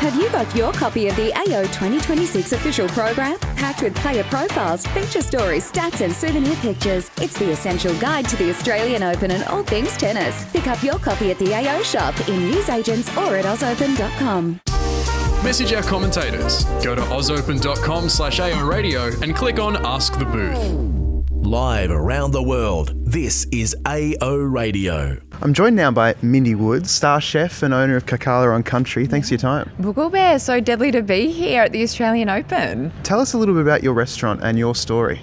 Have you got your copy of the AO 2026 official program? Packed with player profiles, feature stories, stats and souvenir pictures. It's the essential guide to the Australian Open and all things tennis. Pick up your copy at the AO shop, in newsagents or at ausopen.com. Message our commentators. Go to ausopen.com/AO Radio and click on Ask the Booth. Live around the world, this is AO Radio. I'm joined now by Mindy Woods, star chef and owner of Kakala on Country. Thanks for your time. Boogle Bear, so deadly to be here at the Australian Open. Tell us a little bit about your restaurant and your story.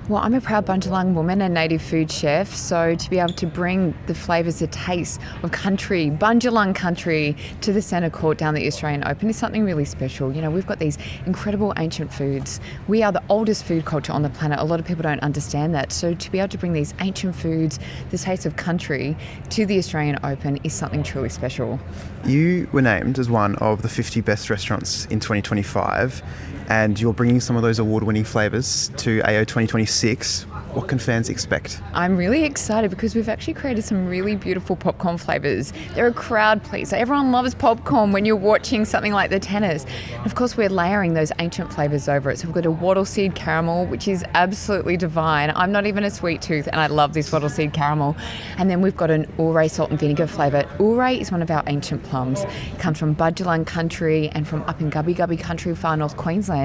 Well, I'm a proud Bundjalung woman and native food chef, so to be able to bring the flavours, the taste of country, Bundjalung country, to the centre court down the Australian Open is something really special. You know, we've got these incredible ancient foods. We are the oldest food culture on the planet. A lot of people don't understand that. So to be able to bring these ancient foods, the taste of country, to the Australian Open is something truly special. You were named as one of the 50 best restaurants in 2025. And you're bringing some of those award-winning flavours to AO 2026. What can fans expect? I'm really excited because we've actually created some really beautiful popcorn flavours. They're a crowd pleaser. Everyone loves popcorn when you're watching something like the tennis. And of course, we're layering those ancient flavours over it. So we've got a wattle seed caramel, which is absolutely divine. I'm not even a sweet tooth, and I love this wattle seed caramel. And then we've got an Ouray salt and vinegar flavour. Ouray is one of our ancient plums. It comes from Bundjalung country and from up in Gubbi Gubbi country, far north Queensland.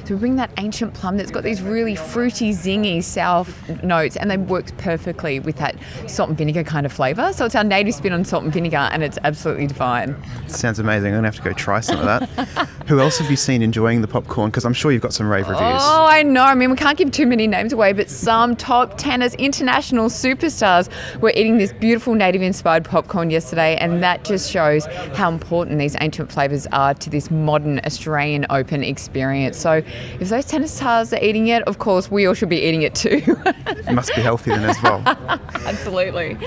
So we bring that ancient plum that's got these really fruity, zingy, sour notes, and they work perfectly with that salt and vinegar kind of flavour. So it's our native spin on salt and vinegar, and it's absolutely divine. Sounds amazing. I'm going to have to go try some of that. Who else have you seen enjoying the popcorn? Because I'm sure you've got some rave reviews. Oh, I know. I mean, we can't give too many names away, but some top tennis international superstars were eating this beautiful native-inspired popcorn yesterday, and that just shows how important these ancient flavours are to this modern Australian Open experience. So if those tennis stars are eating it, of course, we all should be eating it too. It must be healthy then as well. Absolutely.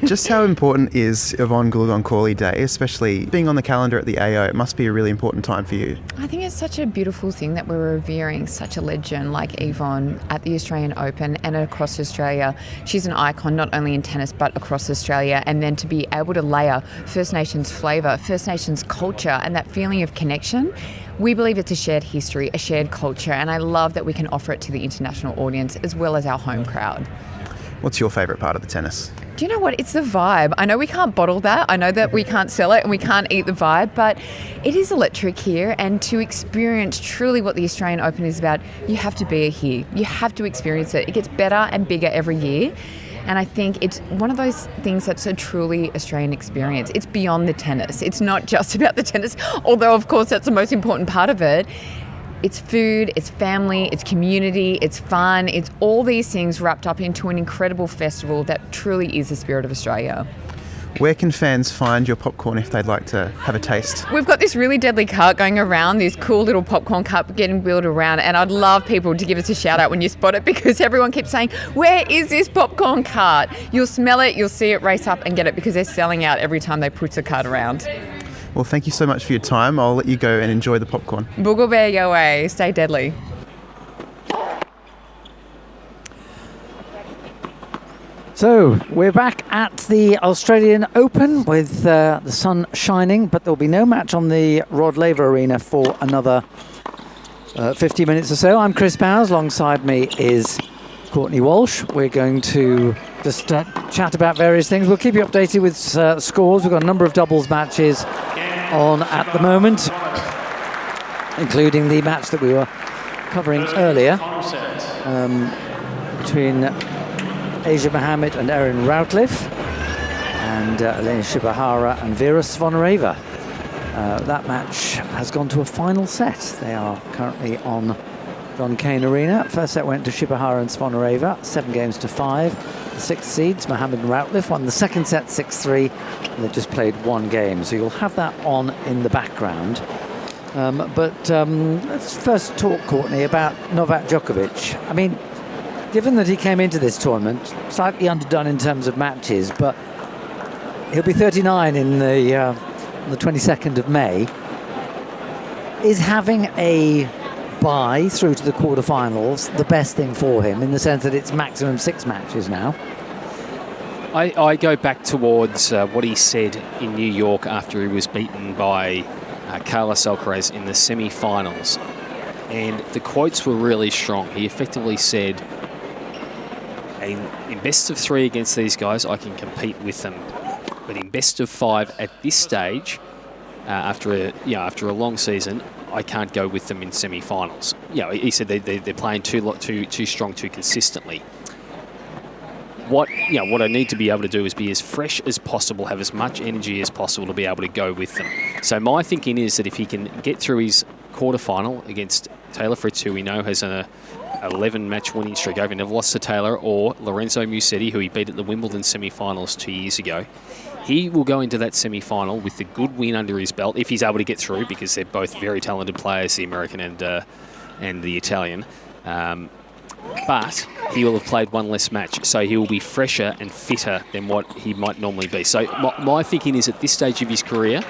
Just how important is Yvonne Goolagong-Cawley Day, especially being on the calendar at the AO? It must be a really important time for you. I think it's such a beautiful thing that we're revering such a legend like Yvonne at the Australian Open and across Australia. She's an icon not only in tennis but across Australia, and then to be able to layer First Nations flavour, First Nations culture and that feeling of connection. We believe it's a shared history, a shared culture, and I love that we can offer it to the international audience as well as our home crowd. What's your favourite part of the tennis? Do you know what? It's the vibe. I know we can't bottle that. I know that we can't sell it and we can't eat the vibe, but it is electric here, and to experience truly what the Australian Open is about, you have to be here. You have to experience it. It gets better and bigger every year. And I think it's one of those things that's a truly Australian experience. It's beyond the tennis. It's not just about the tennis, although of course that's the most important part of it. It's food, it's family, it's community, it's fun. It's all these things wrapped up into an incredible festival that truly is the spirit of Australia. Where can fans find your popcorn if they'd like to have a taste? We've got this really deadly cart going around, this cool little popcorn cart getting wheeled around, and I'd love people to give us a shout out when you spot it, because everyone keeps saying, where is this popcorn cart? You'll smell it, you'll see it, race up and get it, because they're selling out every time they push the cart around. Well, thank you so much for your time. I'll let you go and enjoy the popcorn. Boogle Bear your way, stay deadly. So we're back at the Australian Open with the sun shining, but there'll be no match on the Rod Laver Arena for another 50 minutes or so. I'm Chris Bowers, alongside me is Courtney Walsh. We're going to just chat about various things. We'll keep you updated with scores. We've got a number of doubles matches on at the moment, including the match that we were covering earlier between Asia Mohammed and Erin Routliffe, and Elena Shibahara and Vera Zvonareva. That match has gone to a final set. They are currently on Cain Arena. First set went to Shibahara and Zvonareva, 7-5. The sixth seeds, Mohammed and Routliffe, won the second set 6-3. They've just played one game, so you'll have that on in the background. But let's first talk, Courtney, about Novak Djokovic. I mean, given that he came into this tournament slightly underdone in terms of matches, but he'll be 39 in the 22nd of May. Is having a bye through to the quarterfinals the best thing for him, in the sense that it's maximum 6 matches now? I go back towards what he said in New York after he was beaten by Carlos Alcaraz in the semi-finals. And the quotes were really strong. He effectively said, in best of 3 against these guys, I can compete with them. But in best of 5 at this stage, after a long season, I can't go with them in semi-finals. He said they're playing too strong, too consistently. What I need to be able to do is be as fresh as possible, have as much energy as possible to be able to go with them. So my thinking is that if he can get through his quarterfinal against Taylor Fritz, who we know has an 11-match winning streak over, never lost to Taylor, or Lorenzo Musetti, who he beat at the Wimbledon semi-finals 2 years ago, he will go into that semi-final with a good win under his belt, if he's able to get through, because they're both very talented players, the American and the Italian. But he will have played one less match, so he will be fresher and fitter than what he might normally be. So my thinking is, at this stage of his career,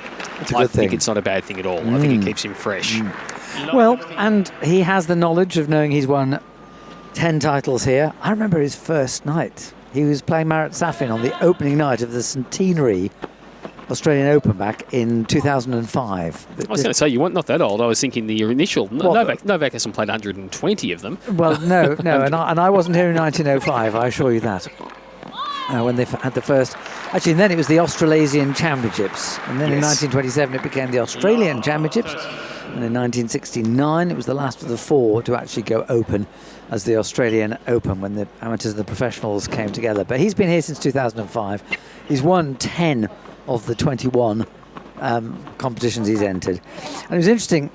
I think it's not a bad thing at all. I think it keeps him fresh. Well, and he has the knowledge of knowing he's won 10 titles here. I remember his first night. He was playing Marat Safin on the opening night of the centenary Australian Open back in 2005. I was going to say, you weren't not that old. I was thinking the initial. Novak hasn't played 120 of them. Well, no, and I wasn't here in 1905, I assure you that. When they had the first... Actually, and then it was the Australasian Championships. And then in 1927 it became the Australian Championships. And in 1969 it was the last of the 4 to actually go open as the Australian Open, when the amateurs and the professionals came together. But he's been here since 2005. He's won 10 of the 21 competitions he's entered. And it was interesting,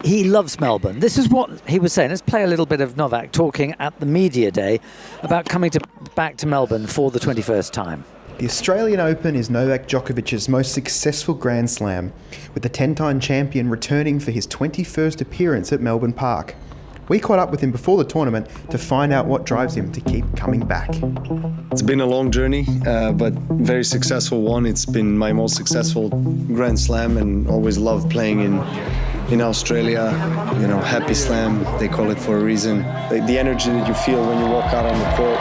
he loves Melbourne. This is what he was saying. Let's play a little bit of Novak talking at the media day about coming back to Melbourne for the 21st time. The Australian Open is Novak Djokovic's most successful Grand Slam, with the 10-time champion returning for his 21st appearance at Melbourne Park. We caught up with him before the tournament to find out what drives him to keep coming back. It's been a long journey, but very successful one. It's been my most successful Grand Slam, and always loved playing in Australia. Happy Slam, they call it for a reason. The energy that you feel when you walk out on the court.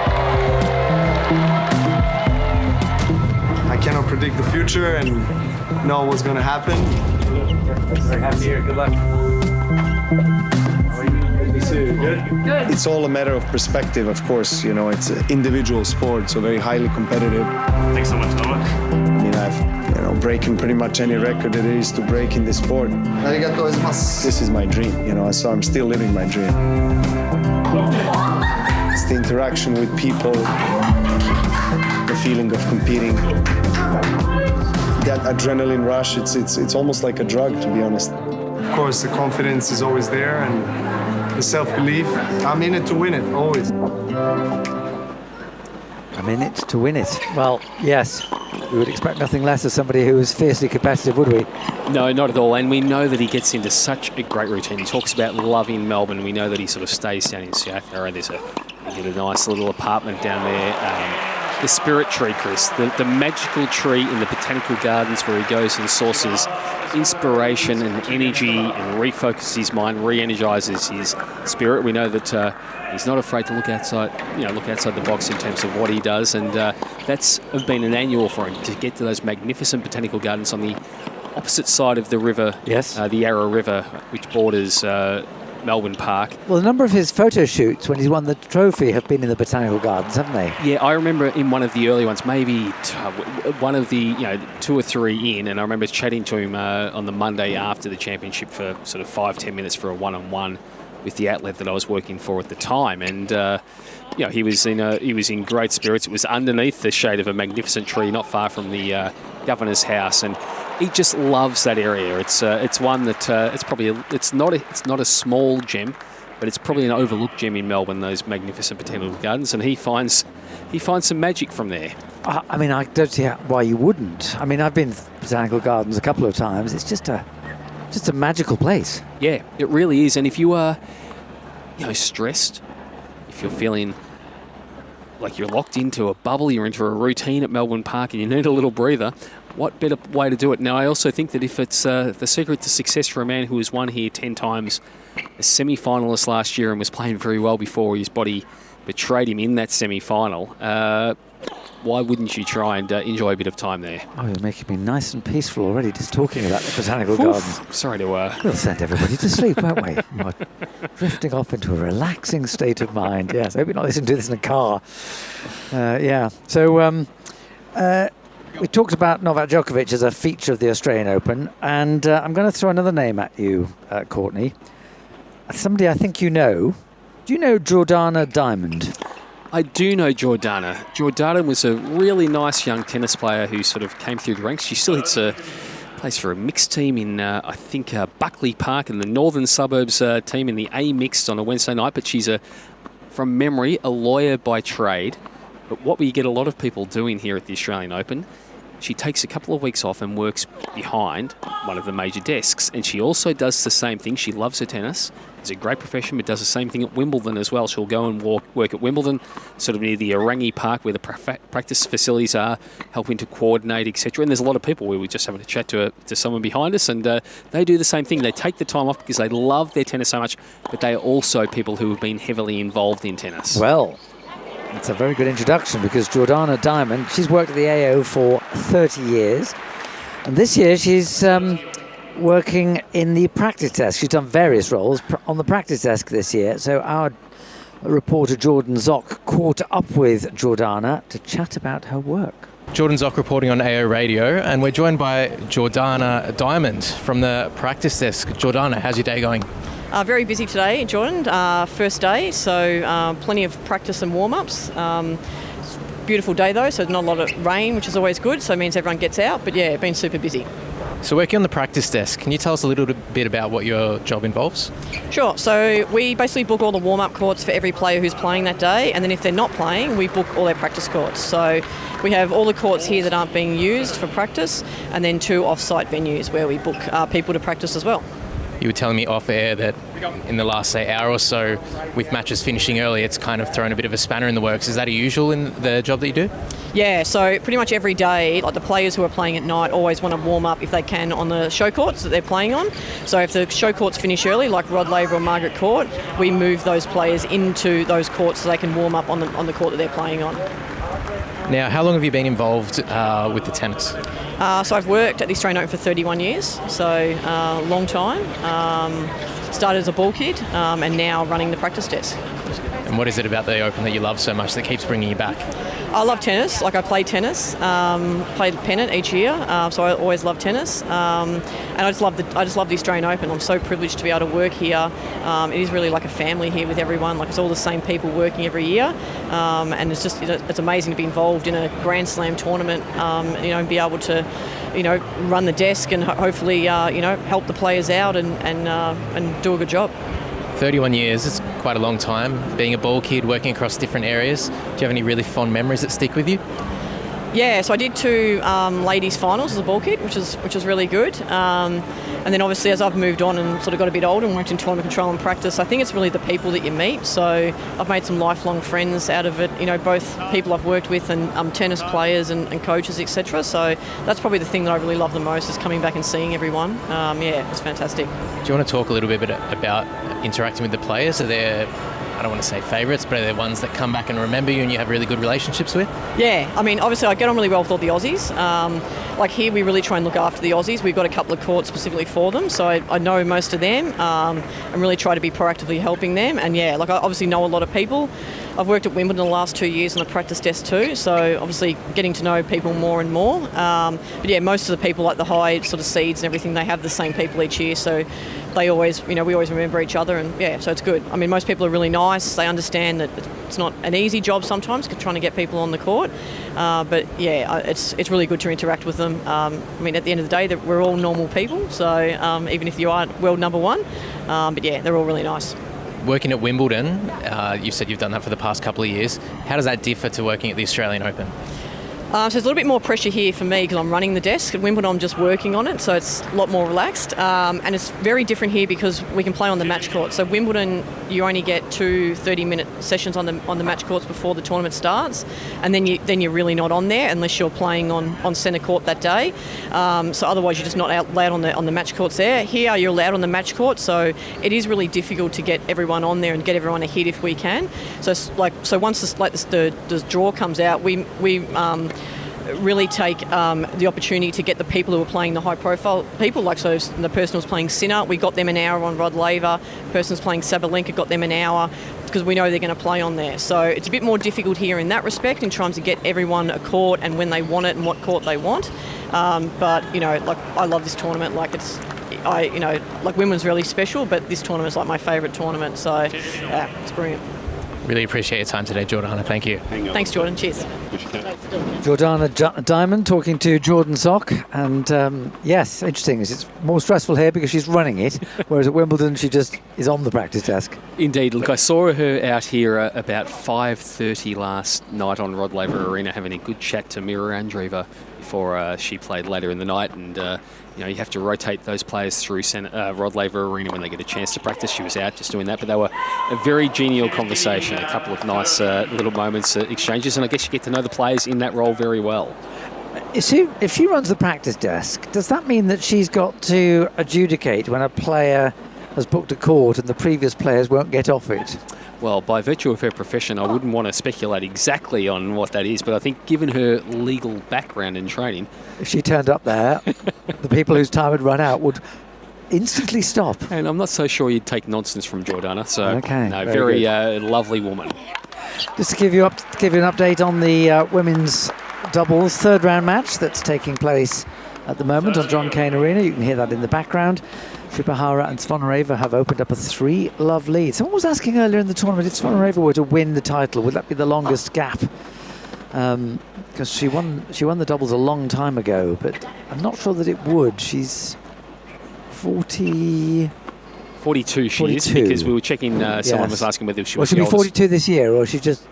I cannot predict the future and know what's going to happen. Very happy here. Good luck. Good? Good. It's all a matter of perspective, of course. It's an individual sport, so very highly competitive. Thanks so much, Noah. I mean, I've breaking pretty much any record that there is to break in this sport. This is my dream, so I'm still living my dream. It's the interaction with people, the feeling of competing, that adrenaline rush. It's almost like a drug, to be honest. Of course, the confidence is always there, and the self-belief. I'm in it to win it, always. I'm in it to win it. Well, yes, we would expect nothing less of somebody who is fiercely competitive, would we? No, not at all. And we know that he gets into such a great routine. He talks about loving Melbourne. We know that he sort of stays down in South Carolina. There's a nice little apartment down there. The spirit tree, Chris, the magical tree in the botanical gardens, where he goes and sources inspiration and energy and refocuses his mind, re-energizes his spirit. We know that he's not afraid to look outside the box in terms of what he does, and that's been an annual for him, to get to those magnificent botanical gardens on the opposite side of the river, the Yarra River, which borders Melbourne Park. Well, a number of his photo shoots when he's won the trophy have been in the Botanical Gardens, haven't they? Yeah, I remember in one of the early ones, maybe one of the 2 or 3 in, and I remember chatting to him on the Monday after the championship for sort of 5-10 minutes for a one-on-one with the outlet that I was working for at the time, and he was in great spirits. It was underneath the shade of a magnificent tree not far from the Governor's house, and he just loves that area. It's one that it's not a small gem, but it's probably an overlooked gem in Melbourne, those magnificent botanical gardens, and he finds some magic from there. I mean, I don't see why you wouldn't. I mean, I've been to Botanical Gardens a couple of times. It's just a magical place. Yeah, it really is. And if you are stressed, if you're feeling like you're locked into a bubble, you're into a routine at Melbourne Park and you need a little breather, what better way to do it? Now, I also think that if it's the secret to success for a man who has won here 10 times, a semi-finalist last year and was playing very well before his body betrayed him in that semi-final. Why wouldn't you try and enjoy a bit of time there? Oh, you're making me nice and peaceful already just talking about the Botanical Gardens. Sorry to... We'll send everybody to sleep, won't we? We're drifting off into a relaxing state of mind. Yes, I hope you're not listening to this in a car. Yeah, so we talked about Novak Djokovic as a feature of the Australian Open, and I'm going to throw another name at you, Courtney. Somebody I think you know. Do you know Jordana Diamond? I do know Jordana. Jordana was a really nice young tennis player who sort of came through the ranks. She still plays for a mixed team in, I think, Buckley Park in the northern suburbs team in the A mixed on a Wednesday night. But she's, from memory, a lawyer by trade. But what we get a lot of people doing here at the Australian Open, she takes a couple of weeks off and works behind one of the major desks. And she also does the same thing. She loves her tennis. It's a great profession, but does the same thing at Wimbledon as well. She'll go and work at Wimbledon, sort of near the Orangi Park where the practice facilities are, helping to coordinate, etc. And there's a lot of people. We were just having a chat to someone behind us, and they do the same thing. They take the time off because they love their tennis so much, but they are also people who have been heavily involved in tennis. Well, it's a very good introduction because Jordana Diamond, she's worked at the AO for 30 years. And this year she's working in the practice desk. She's done various roles on the practice desk this year. So our reporter Jordan Zock caught up with Jordana to chat about her work. Jordan Zock reporting on AO Radio, and we're joined by Jordana Diamond from the practice desk. Jordana, how's your day going? Very busy today, Jordan. First day, so plenty of practice and warm-ups. Beautiful day though, so not a lot of rain, which is always good, so it means everyone gets out. But yeah, been super busy. So working on the practice desk, can you tell us a little bit about what your job involves? Sure. So we basically book all the warm-up courts for every player who's playing that day, and then if they're not playing, we book all their practice courts. So we have all the courts here that aren't being used for practice, and then 2 off-site venues where we book people to practice as well. You were telling me off air that in the last, say, hour or so, with matches finishing early, it's kind of thrown a bit of a spanner in the works. Is that usual in the job that you do? Yeah, so pretty much every day, like the players who are playing at night always want to warm up if they can on the show courts that they're playing on. So if the show courts finish early, like Rod Laver or Margaret court, we move those players into those courts so they can warm up on the court that they're playing on. Now, how long have you been involved with the tennis? So I've worked at the Australian Open for 31 years, so long time. Started as a ball kid and now running the practice desk. And what is it about the Open that you love so much that keeps bringing you back? I love tennis. Like I play tennis, play the pennant each year, so I always love tennis. And I just love the Australian Open. I'm so privileged to be able to work here. It is really like a family here with everyone. Like it's all the same people working every year, and it's just it's amazing to be involved in a Grand Slam tournament. And be able to, run the desk and hopefully help the players out and do a good job. 31 years, it's quite a long time. Being a ball kid, working across different areas. Do you have any really fond memories that stick with you? Yeah, so I did 2 ladies finals as a ball kid, which was really good. And then obviously as I've moved on and sort of got a bit older and worked in tournament control and practice, I think it's really the people that you meet. So I've made some lifelong friends out of it, both people I've worked with and tennis players and coaches, etc. So that's probably the thing that I really love the most is coming back and seeing everyone. It's fantastic. Do you want to talk a little bit about interacting with the players? Are there, I don't want to say favourites, but are there ones that come back and remember you and you have really good relationships with? Yeah, I mean, obviously I get on really well with all the Aussies. Like here, we really try and look after the Aussies. We've got a couple of courts specifically for them, so I know most of them and really try to be proactively helping them. And yeah, like I obviously know a lot of people. I've worked at Wimbledon the last 2 years on the practice desk too, so obviously getting to know people more and more. But yeah, most of the people, like the high sort of seeds and everything, they have the same people each year, so they always, we always remember each other, and yeah, so it's good. I mean, most people are really nice. They understand that it's not an easy job sometimes, trying to get people on the court. But yeah, it's really good to interact with them. I mean, at the end of the day, we're all normal people, so even if you aren't world number one, but yeah, they're all really nice. Working at Wimbledon, you said you've done that for the past couple of years. How does that differ to working at the Australian Open? So there's a little bit more pressure here for me because I'm running the desk. At Wimbledon, I'm just working on it, so it's a lot more relaxed. And it's very different here because we can play on the match court. So Wimbledon, you only get 2 30-minute sessions on the match courts before the tournament starts, and then you're really not on there unless you're playing on centre court that day. So otherwise, you're just not allowed on the match courts there. Here, you're allowed on the match court, so it is really difficult to get everyone on there and get everyone a hit if we can. So once the draw comes out, we really take the opportunity to get the people who are playing the high-profile people. Like, so the person who's playing Sinner, we got them an hour on Rod Laver. The person who's playing Sabalenka got them an hour because we know they're going to play on there. So it's a bit more difficult here in that respect in trying to get everyone a court and when they want it and what court they want. But I love this tournament. Women's really special, but this tournament's like my favourite tournament. So it's brilliant. Really appreciate your time today, Jordana. Thank you. Thanks, Jordan. Cheers. Jordana Diamond talking to Jordan Sock, and yes, interesting. It's more stressful here because she's running it, whereas at Wimbledon she just is on the practice desk. Indeed. Look, I saw her out here about 5:30 last night on Rod Laver Arena having a good chat to Mira Andreeva before she played later in the night, and you have to rotate those players through Rod Laver Arena when they get a chance to practice. She was out just doing that, but they were a very genial conversation, a couple of nice little moments, exchanges, and I guess you get to know the players in that role very well. If she runs the practice desk, does that mean that she's got to adjudicate when a player has booked a court and the previous players won't get off it? Well, by virtue of her profession, I wouldn't want to speculate exactly on what that is, but I think given her legal background and training... If she turned up there, the people whose time had run out would instantly stop. And I'm not so sure you'd take nonsense from Jordana, so okay, no, very lovely woman. Just to give you an update on the women's doubles third round match that's taking place at the moment on Cain Arena. You can hear that in the background. Shibahara and Zvonareva have opened up a 3-love lead. Someone was asking earlier in the tournament if Zvonareva were to win the title, would that be the longest gap? Because she won the doubles a long time ago, but I'm not sure that it would. She's 42 she is, because we were checking, someone was asking whether she was she'll be 42 this year, or she just...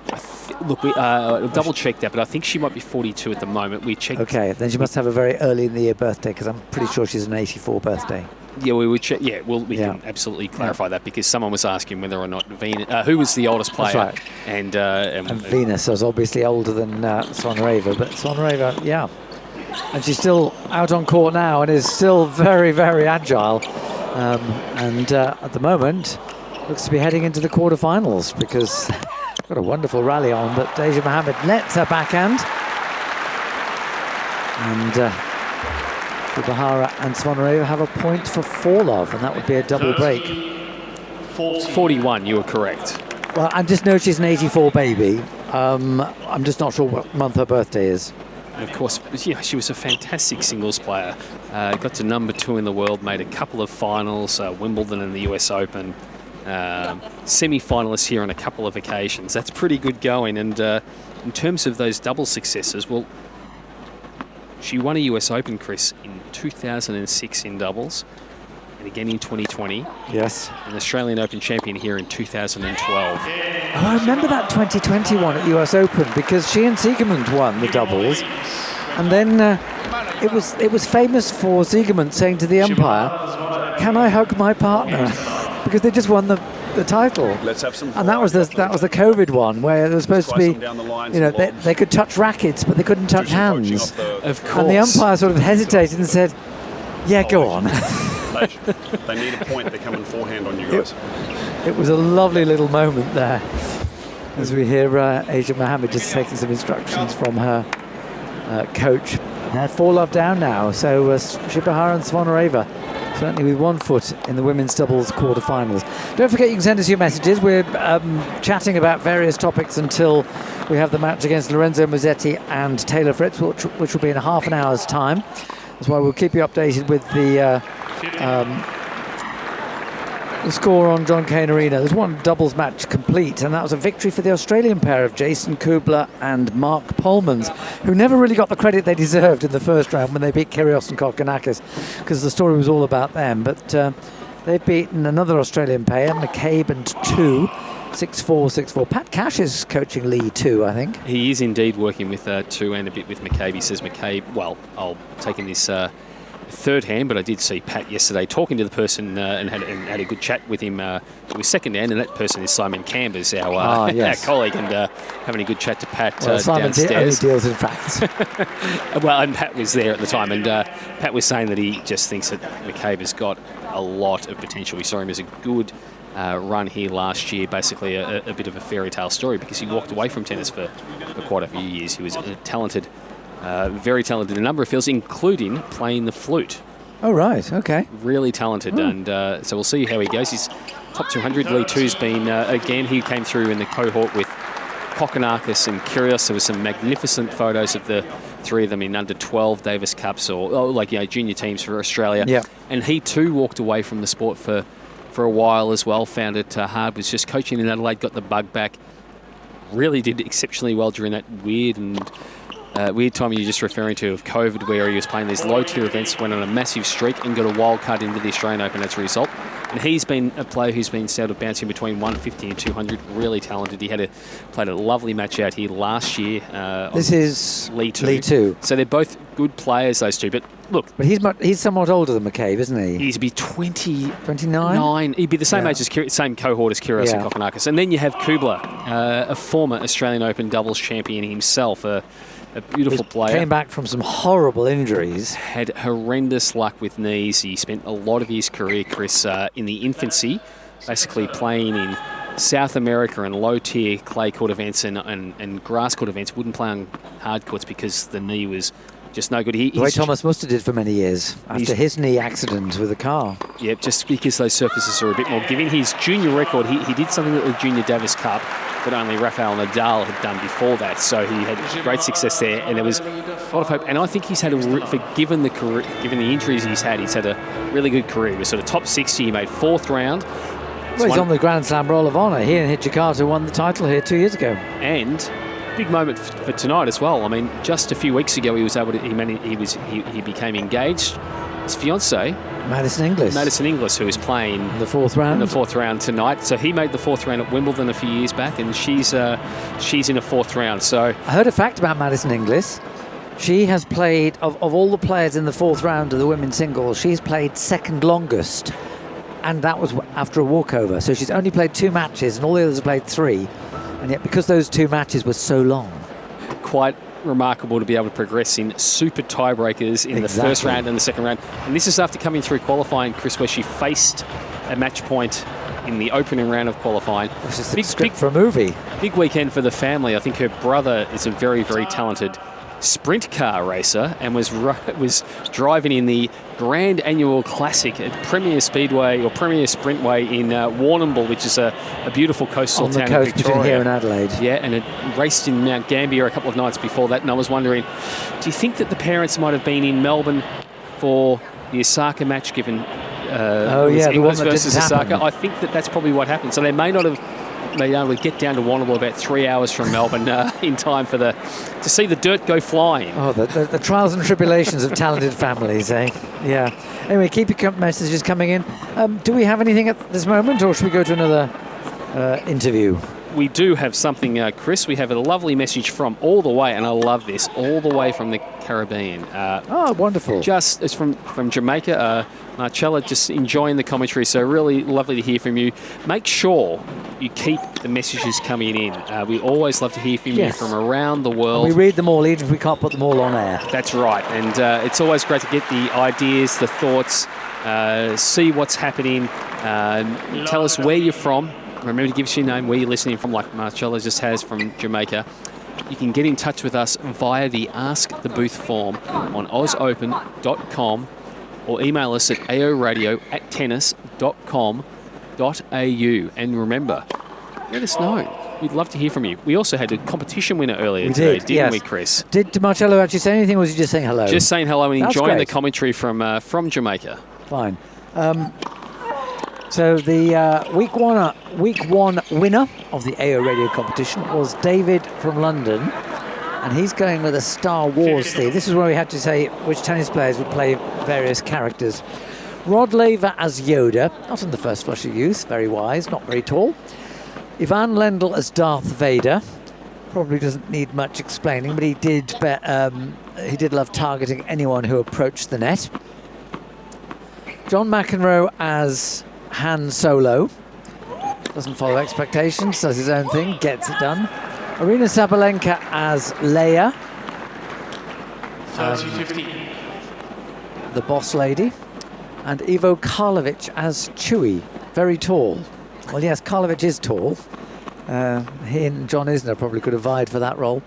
Look, we double checked that, but I think she might be 42 at the moment. We checked. Okay, then she must have a very early in the year birthday, because I'm pretty sure she's an 84 birthday. Yeah, we would check. Yeah, we can absolutely clarify that, because someone was asking whether or not Venus, who was the oldest player. That's right. And Venus was obviously older than Zvonareva, but Zvonareva, yeah. And she's still out on court now and is still very, very agile. At the moment, looks to be heading into the quarterfinals, because got a wonderful rally on, but Asia Mohammed nets her backhand. And Shibahara and Zvonareva have a point for 4-love, and that would be a double break. 41, you were correct. Well, I just know she's an 84 baby. I'm just not sure what month her birthday is. And of course, she was a fantastic singles player. Got to number 2 in the world, made a couple of finals, Wimbledon and the US Open. Semi-finalists here on a couple of occasions. That's pretty good going. And in terms of those double successes, well, she won a US Open, Chris, in 2006 in doubles, and again in 2020. Yes. An Australian Open champion here in 2012. Oh, I remember that 2021 at US Open, because she and Siegemund won the doubles, and then it was famous for Siegemund saying to the umpire, "Can I hug my partner?" because they just won the title. Let's have some. And that was the COVID one, where it was supposed to be, they could touch rackets, but they couldn't touch hands. Of course. And the umpire sort of hesitated and said, "Yeah, go on." They need a point. They're coming forehand on you guys. It was a lovely little moment there, as we hear Asia Mohammed just taking some instructions from her coach. They're 4-love down now, so Shibahara and Zvonareva certainly with 1 foot in the women's doubles quarterfinals. Don't forget, you can send us your messages. We're chatting about various topics until we have the match against Lorenzo Musetti and Taylor Fritz, which will be in half an hour's time. That's why we'll keep you updated with the score on Cain Arena. There's one doubles match complete, and that was a victory for the Australian pair of Jason Kubler and Mark Polmans, who never really got the credit they deserved in the first round when they beat Kyrgios and Kokkinakis, because the story was all about them. But they've beaten another Australian pair, McCabe and 2, 6'4", 6'4". Pat Cash is coaching Lee too, I think. He is indeed working with two and a bit with McCabe. He says McCabe, well, I'll take in this third hand, but I did see Pat yesterday talking to the person and had a good chat with him. It was second hand, and that person is Simon Cambers, our colleague, and having a good chat to Pat Simon downstairs. only deals in facts. Well, and Pat was there at the time, and Pat was saying that he just thinks that McCabe has got a lot of potential. We saw him as a good run here last year, basically a bit of a fairy tale story, because he walked away from tennis for quite a few years. He was talented. Very talented in a number of fields, including playing the flute. Oh, right, okay. Really talented, and so we'll see how he goes. He's top 200. Lee 2's been, again, he came through in the cohort with Kokkinakis and Kyrgios. There were some magnificent photos of the three of them in under 12 Davis Cups or junior teams for Australia. Yeah. And he too walked away from the sport for a while as well, found it hard, was just coaching in Adelaide, got the bug back, really did exceptionally well during that weird time you're just referring to of COVID, where he was playing these low-tier events, went on a massive streak and got a wild card into the Australian Open as a result. And he's been a player who's been sort of bouncing between 150 and 200, really talented. He played a lovely match out here last year. This is Lee 2. Lee 2. So they're both good players, those two. But look, but he's somewhat older than McCabe, isn't he? He'd be 29. He'd be the same age as same cohort as Kyrgios and Kokkinakis. And then you have Kubler, a former Australian Open doubles champion himself, a beautiful player. Came back from some horrible injuries. Had horrendous luck with knees. He spent a lot of his career, Chris, in the infancy, basically playing in South America and low-tier clay court events and grass court events. Wouldn't play on hard courts because the knee was just no good. The way Thomas Muster did for many years after his knee accident with a car. Yeah, just because those surfaces are a bit more giving. His junior record, he did something at the Junior Davis Cup that only Rafael Nadal had done before that. So he had great success there, and there was a lot of hope. And I think he's had given the injuries he's had a really good career. He was sort of top 60. He made fourth round. Well, he's on the Grand Slam Roll of Honour. He and Hijikata won the title here 2 years ago. And big moment for tonight as well. I mean, just a few weeks ago, he was able to. He became engaged. His fiancée, Madison Inglis, who is playing in the fourth round tonight. So he made the fourth round at Wimbledon a few years back, and she's in a fourth round. So I heard a fact about Madison Inglis. She has played of all the players in the fourth round of the women's singles. She's played second longest, and that was after a walkover. So she's only played 2 matches, and all the others have played 3. And yet, because those 2 matches were so long, quite remarkable to be able to progress in super tiebreakers in the first round and the second round. And this is after coming through qualifying, Chris, where she faced a match point in the opening round of qualifying. This is a script for a movie. Big weekend for the family. I think her brother is a very, very talented sprint car racer and was driving in the Grand Annual Classic at Premier Speedway or Premier Sprintway in Warrnambool, which is a beautiful coastal town in Victoria. Between here and Adelaide. Yeah, and it raced in Mount Gambier a couple of nights before that. And I was wondering, do you think that the parents might have been in Melbourne for the Osaka match, given Inglis versus Osaka? I think that's probably what happened. So they may not have been able to get down to Warrnambool about 3 hours from Melbourne in time to see the dirt go flying. Oh, the trials and tribulations of talented families, eh? Yeah. Anyway, keep your messages coming in. Do we have anything at this moment, or should we go to another interview? We do have something, Chris. We have a lovely message from all the way, and I love this, all the way from the Caribbean. Wonderful. It's from Jamaica. Marcella just enjoying the commentary, so really lovely to hear from you. Make sure you keep the messages coming in. We always love to hear from you from around the world. And we read them all, even if we can't put them all on air. That's right, and it's always great to get the ideas, the thoughts, see what's happening, tell us where you're from. Remember to give us your name, where you're listening from, like Marcella just has from Jamaica. You can get in touch with us via the Ask the Booth form on ausopen.com or email us at aoradio@tennis.com.au. And remember, let us know. We'd love to hear from you. We also had a competition winner earlier today, didn't we, Chris? Did Marcello actually say anything, or was he just saying hello? Just saying hello and enjoying the commentary from Jamaica. Fine. So the week one winner of the AO Radio competition was David from London, and he's going with a Star Wars theme. This is where we had to say which tennis players would play various characters. Rod Laver as Yoda, not in the first flush of youth, very wise, not very tall. Ivan Lendl as Darth Vader. Probably doesn't need much explaining, but he did love targeting anyone who approached the net. John McEnroe as Han Solo. Doesn't follow expectations, does his own thing, gets it done. Arina Sabalenka as Leia. 30-15. The boss lady. And Ivo Karlovic as Chewie, very tall. Well, yes, Karlovic is tall. He and John Isner probably could have vied for that role.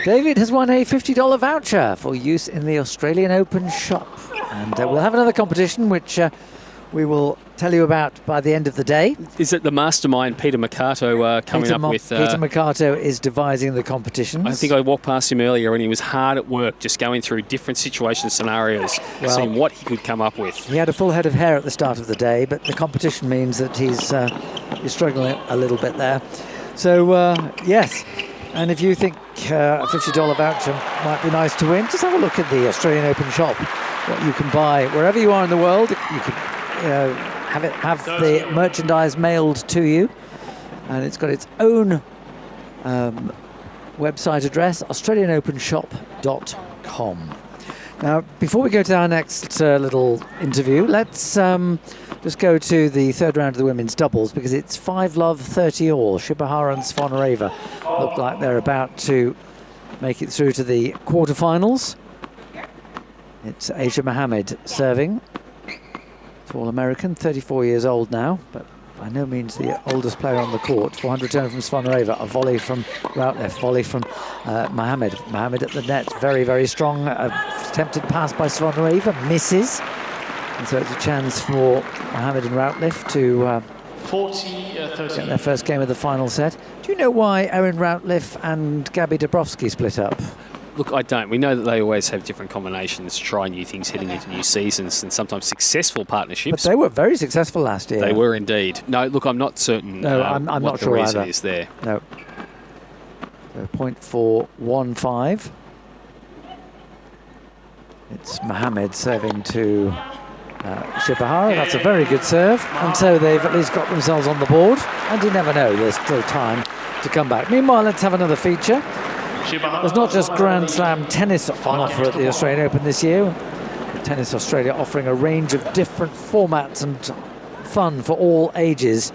David has won a $50 voucher for use in the Australian Open shop. And we'll have another competition, which we will tell you about by the end of the day. Is it the mastermind, Peter Mercato, coming up with... Peter Mercato is devising the competitions. I think I walked past him earlier and he was hard at work, just going through different situation scenarios, seeing what he could come up with. He had a full head of hair at the start of the day, but the competition means that he's struggling a little bit there. So, yes, and if you think a $50 voucher might be nice to win, just have a look at the Australian Open shop, what you can buy. Wherever you are in the world, you can have the merchandise mailed to you, and it's got its own website address, australianopenshop.com. Now, before we go to our next little interview, let's just go to the third round of the women's doubles, because it's 5-love, 30-all. Shibahara and Svonareva look like they're about to make it through to the quarterfinals. It's Asia Mohammed serving. Tall American, 34 years old now, but by no means the oldest player on the court. 400 return from Svonareva, a volley from Routleff, volley from Mohammed. Mohammed at the net, very, very strong. Attempted pass by Svonareva, misses. And so it's a chance for Mohammed and Routleff to get their first game of the final set. Do you know why Erin Routleff and Gabby Dabrowski split up? Look, I don't. We know that they always have different combinations, try new things heading into new seasons, and sometimes successful partnerships. But they were very successful last year. They were indeed. No, look, I'm not certain. No, I'm what not the sure reason either. is there. No. So point for 1-5. It's Mohammed serving to Shibahara. That's a very good serve, and so they've at least got themselves on the board. And you never know, there's still time to come back. Meanwhile, let's have another feature. There's not just Grand Slam tennis on offer at the Australian Open this year. Tennis Australia offering a range of different formats and fun for all ages.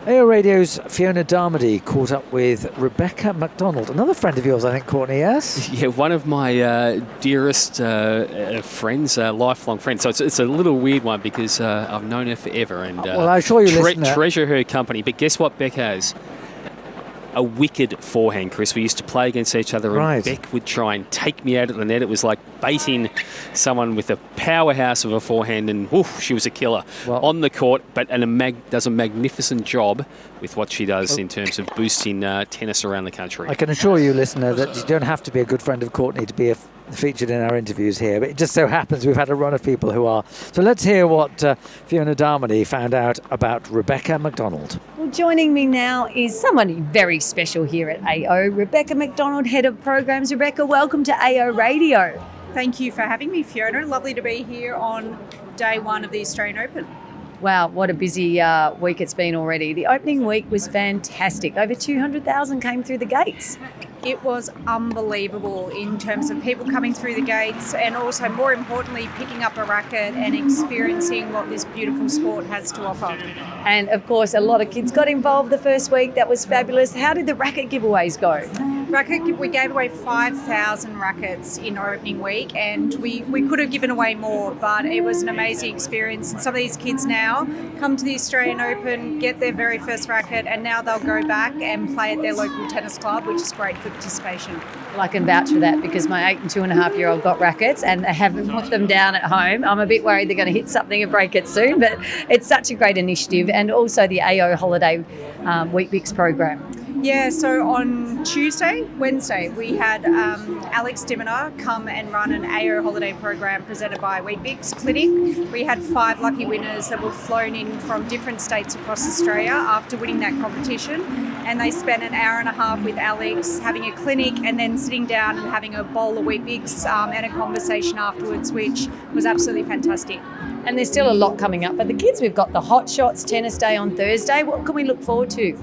AO Radio's Fiona Darmody caught up with Rebecca MacDonald, another friend of yours, I think, Courtney, yes? Yeah, one of my dearest friends, lifelong friends. So it's a little weird one because I've known her forever and well, I assure you, treasure her company. But guess what Beck has? A wicked forehand, Chris. We used to play against each other, and Beck would try and take me out at the net. It was like baiting someone with a powerhouse of a forehand, and oof, she was a killer on the court. But does a magnificent job with what she does in terms of boosting tennis around the country. I can assure you, listener, that you don't have to be a good friend of Courtney to be featured in our interviews here, but it just so happens we've had a run of people who are. So let's hear what Fiona Darmody found out about Rebecca MacDonald. Well, joining me now is someone very special here at AO, Rebecca MacDonald, Head of Programs. Rebecca, welcome to AO Radio. Thank you for having me, Fiona. Lovely to be here on day one of the Australian Open. Wow, what a busy week it's been already. The opening week was fantastic. Over 200,000 came through the gates. It was unbelievable in terms of people coming through the gates and also, more importantly, picking up a racket and experiencing what this beautiful sport has to offer. And, of course, a lot of kids got involved the first week. That was fabulous. How did the racket giveaways go? We gave away 5,000 rackets in our opening week, and we could have given away more, but it was an amazing experience. And some of these kids now come to the Australian Open, get their very first racket, and now they'll go back and play at their local tennis club, which is great for participation. Well, I can vouch for that because my 8 and 2.5-year-old got rackets and they haven't put them down at home. I'm a bit worried they're going to hit something and break it soon, but it's such a great initiative, and also the AO Holiday Wheat Bix program. Yeah, so on Wednesday, we had Alex Diminer come and run an AO holiday program presented by Wheat Bix Clinic. We had 5 lucky winners that were flown in from different states across Australia after winning that competition, and they spent an hour and a half with Alex having a clinic and then sitting down and having a bowl of Wheat Bix and a conversation afterwards, which was absolutely fantastic. And there's still a lot coming up. But the kids, we've got the Hot Shots Tennis Day on Thursday. What can we look forward to?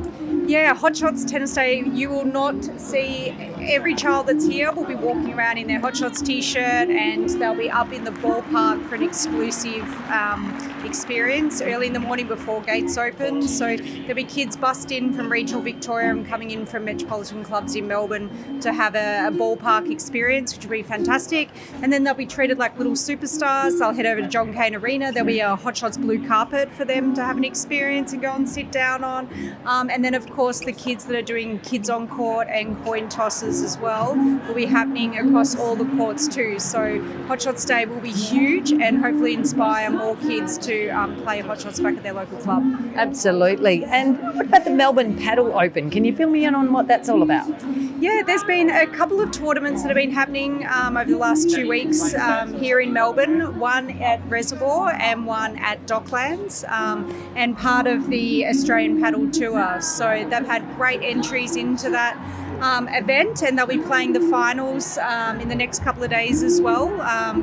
Yeah, Hot Shots Tennis Day, you will not see every child that's here will be walking around in their Hot Shots t-shirt, and they'll be up in the ballpark for an exclusive experience early in the morning before gates open. So there'll be kids bussed in from regional Victoria and coming in from metropolitan clubs in Melbourne to have a ballpark experience, which will be fantastic. And then they'll be treated like little superstars. They'll head over to Cain Arena. There'll be a Hot Shots blue carpet for them to have an experience and go and sit down on. And then, of course, the kids that are doing kids on court and coin tosses as well will be happening across all the courts too. So Hot Shots Day will be huge and hopefully inspire more kids to play Hot Shots back at their local club. Absolutely. And what about the Melbourne Paddle Open? Can you fill me in on what that's all about? Yeah, there's been a couple of tournaments that have been happening over the last 2 weeks here in Melbourne, one at Reservoir and one at Docklands, and part of the Australian Paddle Tour. So they've had great entries into that event, and they'll be playing the finals in the next couple of days as well.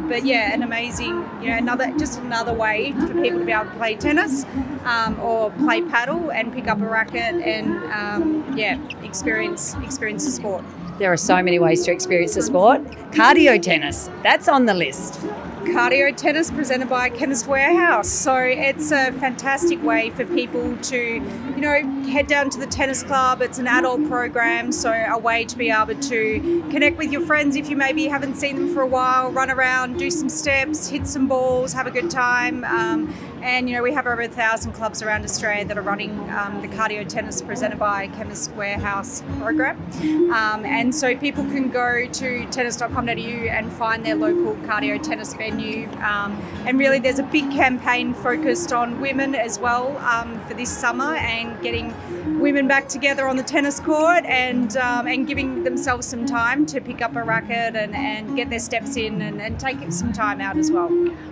But yeah, an amazing, another way for people to be able to play tennis or play paddle and pick up a racket and experience the sport. There are so many ways to experience the sport. Cardio tennis, that's on the list. Cardio tennis presented by Chemist Warehouse. So it's a fantastic way for people to, head down to the tennis club. It's an adult program, so a way to be able to connect with your friends if you maybe haven't seen them for a while, run around, do some steps, hit some balls, have a good time. And, we have over 1,000 clubs around Australia that are running the cardio tennis presented by Chemist Warehouse program. And so people can go to tennis.com.au and find their local cardio tennis venue. And really there's a big campaign focused on women as well for this summer, and getting women back together on the tennis court and giving themselves some time to pick up a racket and get their steps in and take some time out as well.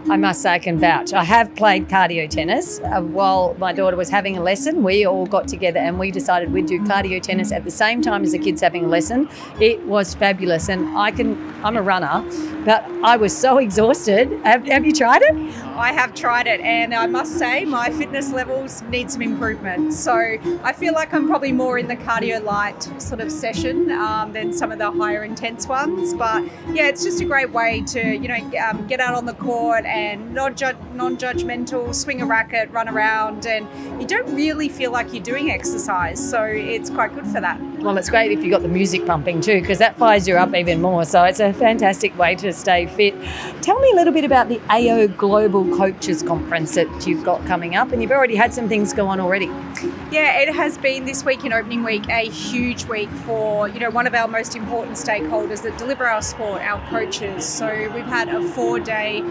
I must say I can vouch. I have played cardio tennis. While my daughter was having a lesson, we all got together and we decided we'd do cardio tennis at the same time as the kids having a lesson. It was fabulous, and I'm a runner, but I was so exhausted. Have you tried it? I have tried it, and I must say my fitness levels need some improvement. So I feel like I'm probably more in the cardio light sort of session than some of the higher intense ones. But yeah, it's just a great way to get out on the court and non-judgmental, swing a racket, run around, and you don't really feel like you're doing exercise. So it's quite good for that. Well, it's great if you've got the music pumping too, because that fires you up even more. So it's a fantastic way to stay fit. Tell me a little bit about the AO Global Coaches Conference that you've got coming up, and you've already had some things go on already. Yeah, it has been this week in opening week a huge week for one of our most important stakeholders that deliver our sport, our coaches. So we've had a 4-day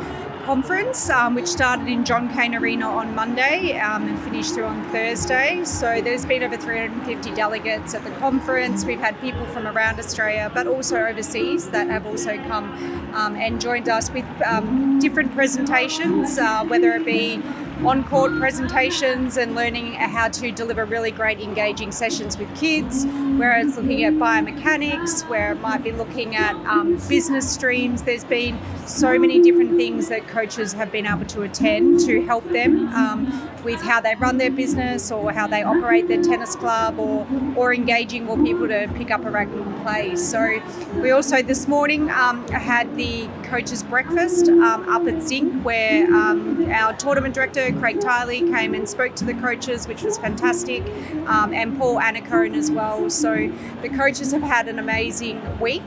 conference which started in Cain Arena on Monday and finished through on Thursday. So there's been over 350 delegates at the conference. We've had people from around Australia but also overseas that have also come and joined us with different presentations, whether it be on-court presentations and learning how to deliver really great engaging sessions with kids, where it's looking at biomechanics, where it might be looking at business streams. There's been so many different things that coaches have been able to attend to help them with how they run their business or how they operate their tennis club, or engaging more people to pick up a racket and play. So we also this morning had the coaches breakfast up at Zinc, where our tournament director Craig Tiley came and spoke to the coaches, which was fantastic, and Paul Anacoan as well. So the coaches have had an amazing week,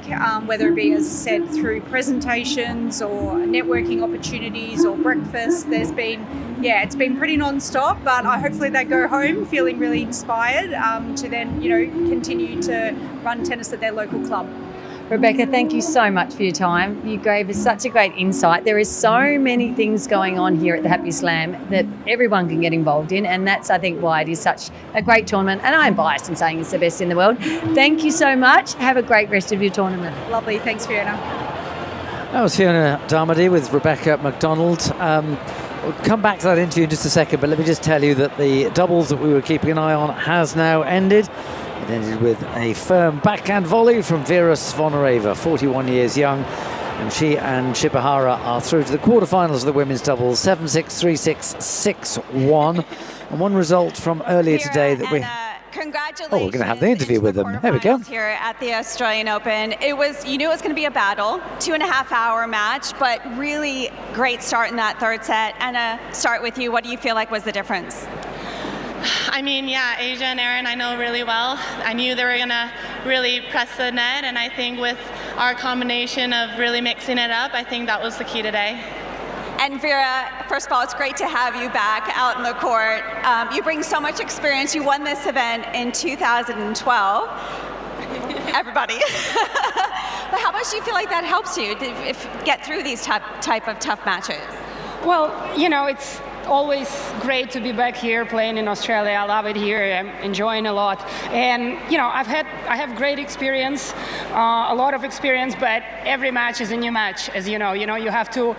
whether it be, as I said, through presentations or networking opportunities or breakfast. There's been, it's been pretty non-stop, but hopefully they go home feeling really inspired to then, continue to run tennis at their local club. Rebecca, thank you so much for your time. You gave us such a great insight. There is so many things going on here at the Happy Slam that everyone can get involved in, and that's, I think, why it is such a great tournament. And I'm biased in saying it's the best in the world. Thank you so much. Have a great rest of your tournament. Lovely. Thanks, Fiona. That was Fiona Darmody with Rebecca McDonald. We'll come back to that interview in just a second, but let me just tell you that the doubles that we were keeping an eye on has now ended. It ended with a firm backhand volley from Vera Zvonareva, 41 years young, and she and Shibahara are through to the quarterfinals of the women's doubles, 7-6, 3-6, 6-1. And one result from earlier today that we... congratulations. Oh, we're going to have the interview with them. There we go. Here at the Australian Open. You knew it was going to be a battle, 2.5-hour match, but really great start in that third set. Anna, start with you. What do you feel like was the difference? I mean, yeah, Asia and Erin I know really well. I knew they were going to really press the net, and I think with our combination of really mixing it up, I think that was the key today. And Vera, first of all, it's great to have you back out in the court. You bring so much experience. You won this event in 2012. Everybody. But how much do you feel like that helps you to get through these type of tough matches? Well, you know, it's always great to be back here playing in Australia. I love it here. I'm enjoying a lot. And, you know, I have great experience, a lot of experience, but every match is a new match, as you know. You know, you have to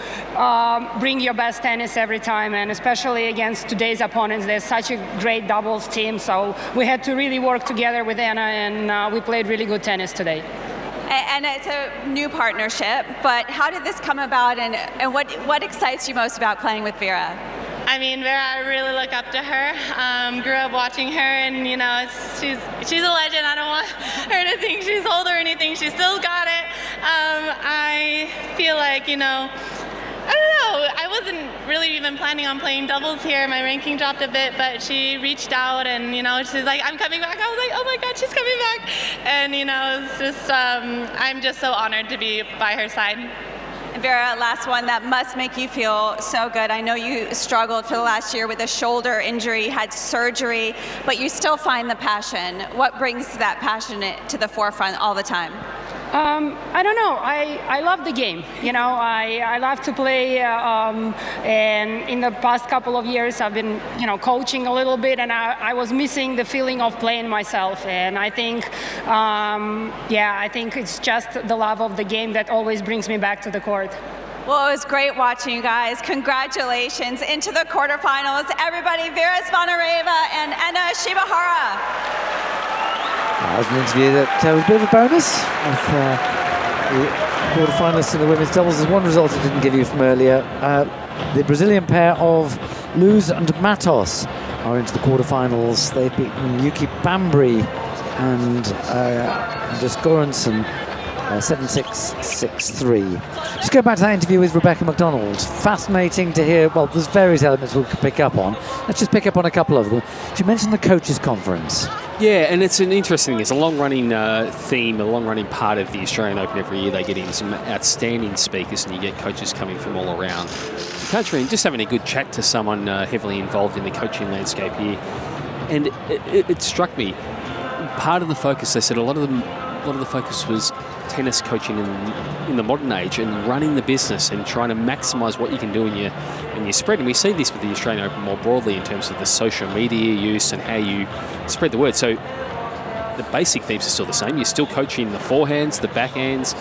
bring your best tennis every time, and especially against today's opponents. There's such a great doubles team, so we had to really work together with Anna, and we played really good tennis today. And it's a new partnership, but how did this come about, and what excites you most about playing with Vera? I mean, Vera, I really look up to her. Grew up watching her, and you know, she's a legend. I don't want her to think she's old or anything. She still got it. I feel like, you know, I don't know. I wasn't really even planning on playing doubles here. My ranking dropped a bit, but she reached out, and you know, she's like, "I'm coming back." I was like, "Oh my God, she's coming back!" And you know, it's just, I'm just so honored to be by her side. Vera, last one, that must make you feel so good. I know you struggled for the last year with a shoulder injury, had surgery, but you still find the passion. What brings that passion to the forefront all the time? I don't know. I love the game. You know, I love to play. And in the past couple of years, I've been, you know, coaching a little bit, and I was missing the feeling of playing myself. And I think, I think it's just the love of the game that always brings me back to the court. Well, it was great watching you guys. Congratulations into the quarterfinals. Everybody, Vera Zvonareva and Anna Shibahara. That was an interview that was a bit of a bonus with the quarterfinalists in the women's doubles. There's one result I didn't give you from earlier. The Brazilian pair of Luz and Matos are into the quarterfinals. They've beaten Yuki Bambri and Anders Goransson 7-6, 6-3. Just go back to that interview with Rebecca McDonald. Fascinating to hear. Well, there's various elements we could pick up on. Let's just pick up on a couple of them. She mentioned the coaches' conference. Yeah, and it's an interesting thing. It's a long-running theme, a long-running part of the Australian Open every year. They get in some outstanding speakers, and you get coaches coming from all around the country, and just having a good chat to someone heavily involved in the coaching landscape here. And it struck me. Part of the focus, they said, a lot of the focus was tennis coaching in the modern age and running the business and trying to maximise what you can do in your spread. And we see this with the Australian Open more broadly in terms of the social media use and how you spread the word. So the basic themes are still the same. You're still coaching the forehands, the backhands,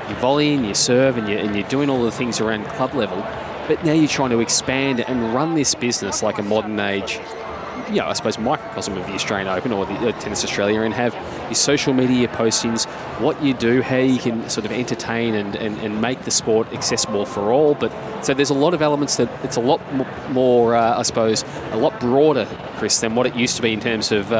your volleying, your serve, and you're doing all the things around club level. But now you're trying to expand and run this business like a modern age, I suppose, microcosm of the Australian Open or the Tennis Australia, and have your social media postings, what you do, how you can sort of entertain and make the sport accessible for all. But so there's a lot of elements that it's a lot more, I suppose, a lot broader, Chris, than what it used to be in terms of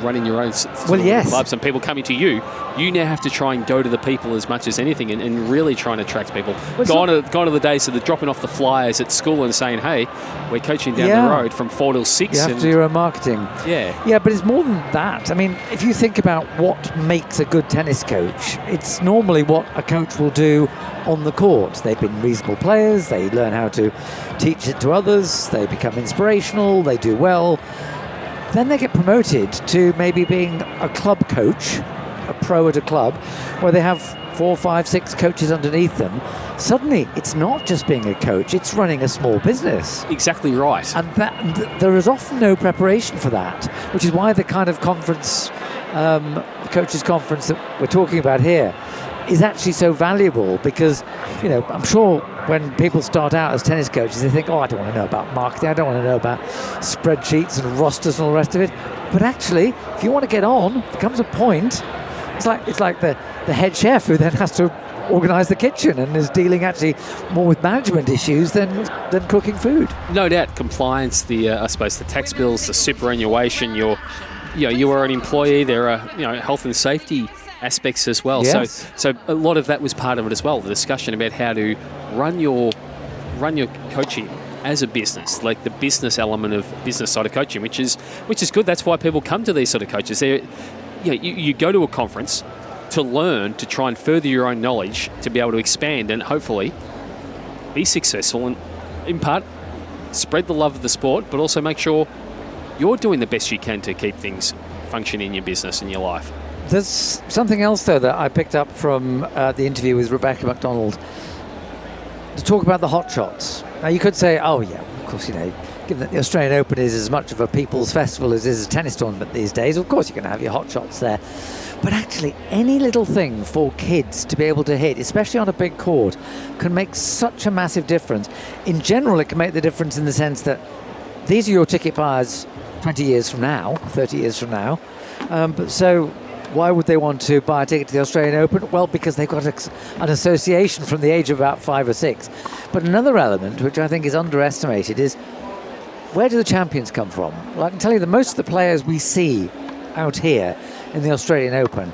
running your own clubs and people coming to you. You now have to try and go to the people as much as anything and really try and attract people. Gone are the days of the dropping off the flyers at school and saying, hey, we're coaching down the road from 4 till 6. You have to do your own marketing. Yeah, but it's more than that. I mean, if you think about what makes a good tennis coach, it's normally what a coach will do on the court. They've been reasonable players, they learn how to teach it to others, they become inspirational, they do well. Then they get promoted to maybe being a club coach, a pro at a club, where they have 4, 5, 6 coaches underneath them. Suddenly, it's not just being a coach, it's running a small business. Exactly right. And there is often no preparation for that, which is why the kind of conference, the coaches' conference that we're talking about here, is actually so valuable because, I'm sure when people start out as tennis coaches, they think, I don't want to know about marketing, I don't want to know about spreadsheets and rosters and all the rest of it. But actually, if you want to get on, there comes a point, it's like the head chef who then has to organise the kitchen and is dealing actually more with management issues than cooking food. No doubt, compliance, I suppose the tax bills, the superannuation, your you are an employee. There are health and safety aspects as well. Yes. So a lot of that was part of it as well. The discussion about how to run your coaching as a business, like the business element of business side of coaching, which is good. That's why people come to these sort of coaches. You go to a conference to learn, to try and further your own knowledge, to be able to expand and hopefully be successful and, in part, spread the love of the sport, but also make sure you're doing the best you can to keep things functioning in your business and your life. There's something else, though, that I picked up from the interview with Rebecca McDonald, to talk about the hot shots. Now, you could say, oh, yeah, of course, given that the Australian Open is as much of a people's festival as is a tennis tournament these days, of course you're going to have your hot shots there. But actually, any little thing for kids to be able to hit, especially on a big court, can make such a massive difference. In general, it can make the difference in the sense that these are your ticket buyers 20 years from now, 30 years from now. But so why would they want to buy a ticket to the Australian Open? Well, because they've got an association from the age of about 5 or 6. But another element, which I think is underestimated, is where do the champions come from? Well, I can tell you that most of the players we see out here in the Australian Open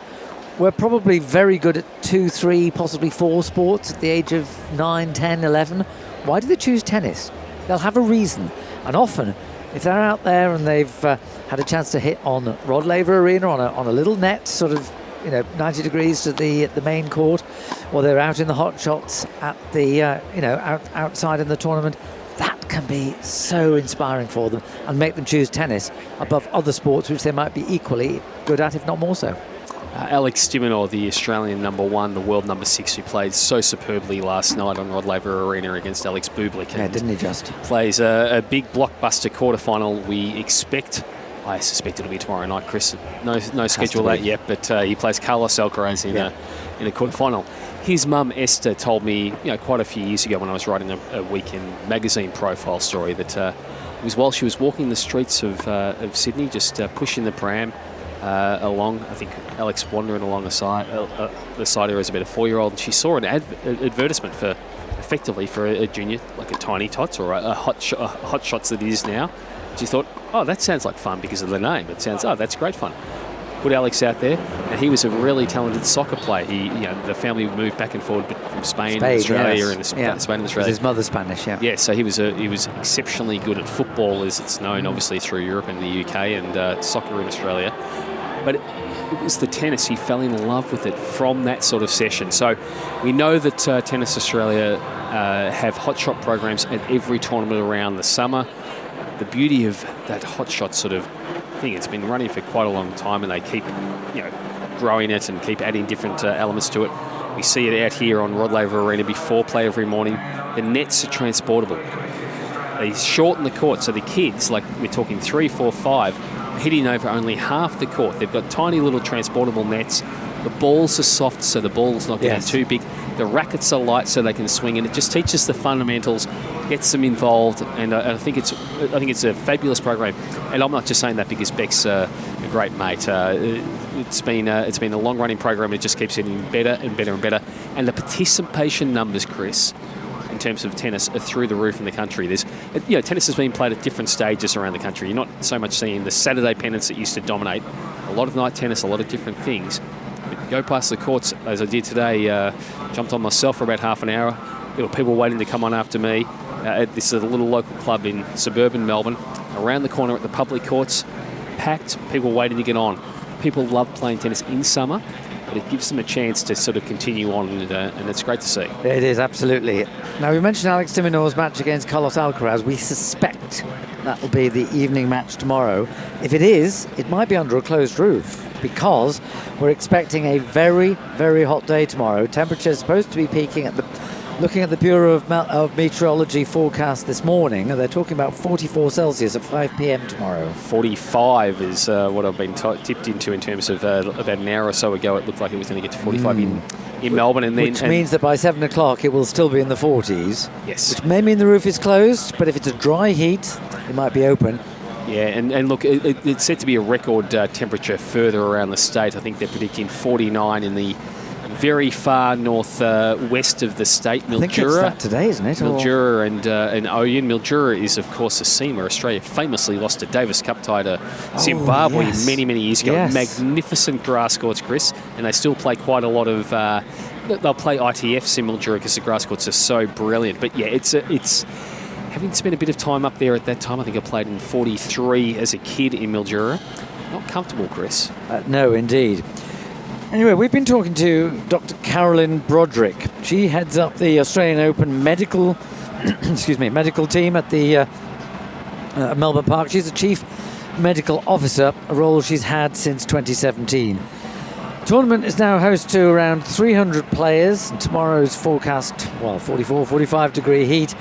were probably very good at 2, 3, possibly 4 sports at the age of 9, 10, 11. Why do they choose tennis? They'll have a reason. And often, if they're out there and they've had a chance to hit on Rod Laver Arena on a little net, sort of 90 degrees to the main court, or they're out in the hot shots at the outside in the tournament, that can be so inspiring for them and make them choose tennis above other sports which they might be equally good at, if not more so. Alex de Minaur, the Australian number 1, the world number 6, who played so superbly last night on Rod Laver Arena against Alex Bublik. Yeah, didn't he just? Plays a big blockbuster quarterfinal. I suspect it'll be tomorrow night, Chris. No schedule that yet, but he plays Carlos Alcaraz in a quarterfinal. His mum Esther told me, quite a few years ago when I was writing a weekend magazine profile story, that it was while she was walking the streets of Sydney, just pushing the pram along. I think Alex wandering along the side of her as about a 4-year-old, and she saw an advertisement for a junior, like a Tiny Tots or a Hot Shots that it is now. She thought, oh, that sounds like fun because of the name. It sounds, that's great fun. Put Alex out there, and he was a really talented soccer player. The family moved back and forward from Spain and Australia, and Spain and Australia. His mother's Spanish, yeah. Yeah, so he was exceptionally good at football, as it's known, obviously through Europe and the UK, and soccer in Australia. But it was the tennis. He fell in love with it from that sort of session. So we know that Tennis Australia have hot shot programs at every tournament around the summer. The beauty of that hot shot sort of thing, it's been running for quite a long time, and they keep growing it and keep adding different elements to it. We see it out here on Rod Laver Arena before play every morning. The nets are transportable. They shorten the court, so the kids, like we're talking 3, 4, 5, are hitting over only half the court. They've got tiny little transportable nets. The balls are soft, so the ball's not getting too big. The rackets are light, so they can swing, and it just teaches the fundamentals, gets them involved, and I think it's a fabulous program. And I'm not just saying that because Beck's a great mate. It's been a long-running program. It just keeps getting better and better and better. And the participation numbers, Chris, in terms of tennis, are through the roof in the country. Tennis has been played at different stages around the country. You're not so much seeing the Saturday pennants that used to dominate. A lot of night tennis, a lot of different things. Go past the courts, as I did today, jumped on myself for about half an hour. There were people waiting to come on after me. This is a little local club in suburban Melbourne. Around the corner at the public courts, packed, people waiting to get on. People love playing tennis in summer, but it gives them a chance to sort of continue on, and it's great to see. It is, absolutely. Now, we mentioned Alex de Minaur's match against Carlos Alcaraz. We suspect that will be the evening match tomorrow. If it is, it might be under a closed roof, because we're expecting a very, very hot day tomorrow. Temperature is supposed to be peaking looking at the Bureau of Meteorology forecast this morning, they're talking about 44 Celsius at 5 p.m. tomorrow. 45 is what I've been tipped into in terms of about an hour or so ago. It looked like it was going to get to 45 in Melbourne. Which means that by 7 o'clock it will still be in the 40s. Yes. Which may mean the roof is closed, but if it's a dry heat, it might be open. Yeah, and look, it's set to be a record temperature further around the state. I think they're predicting 49 in the very far north-west of the state, Mildura. I think it's that today, isn't it? Mildura and Oyen. Mildura is, of course, a scene where Australia famously lost a Davis Cup tie to Zimbabwe many, many years ago. Yes. Magnificent grass courts, Chris, and they still play quite a lot of... they'll play ITFs in Mildura because the grass courts are so brilliant. But yeah, it's having spent a bit of time up there at that time. I think I played in 43 as a kid in Mildura. Not comfortable, Chris. No, indeed. Anyway, we've been talking to Dr. Carolyn Broderick. She heads up the Australian Open medical medical team at the Melbourne Park. She's the Chief Medical Officer, a role she's had since 2017. The tournament is now host to around 300 players, and tomorrow's forecast, 44, 45 degree heat.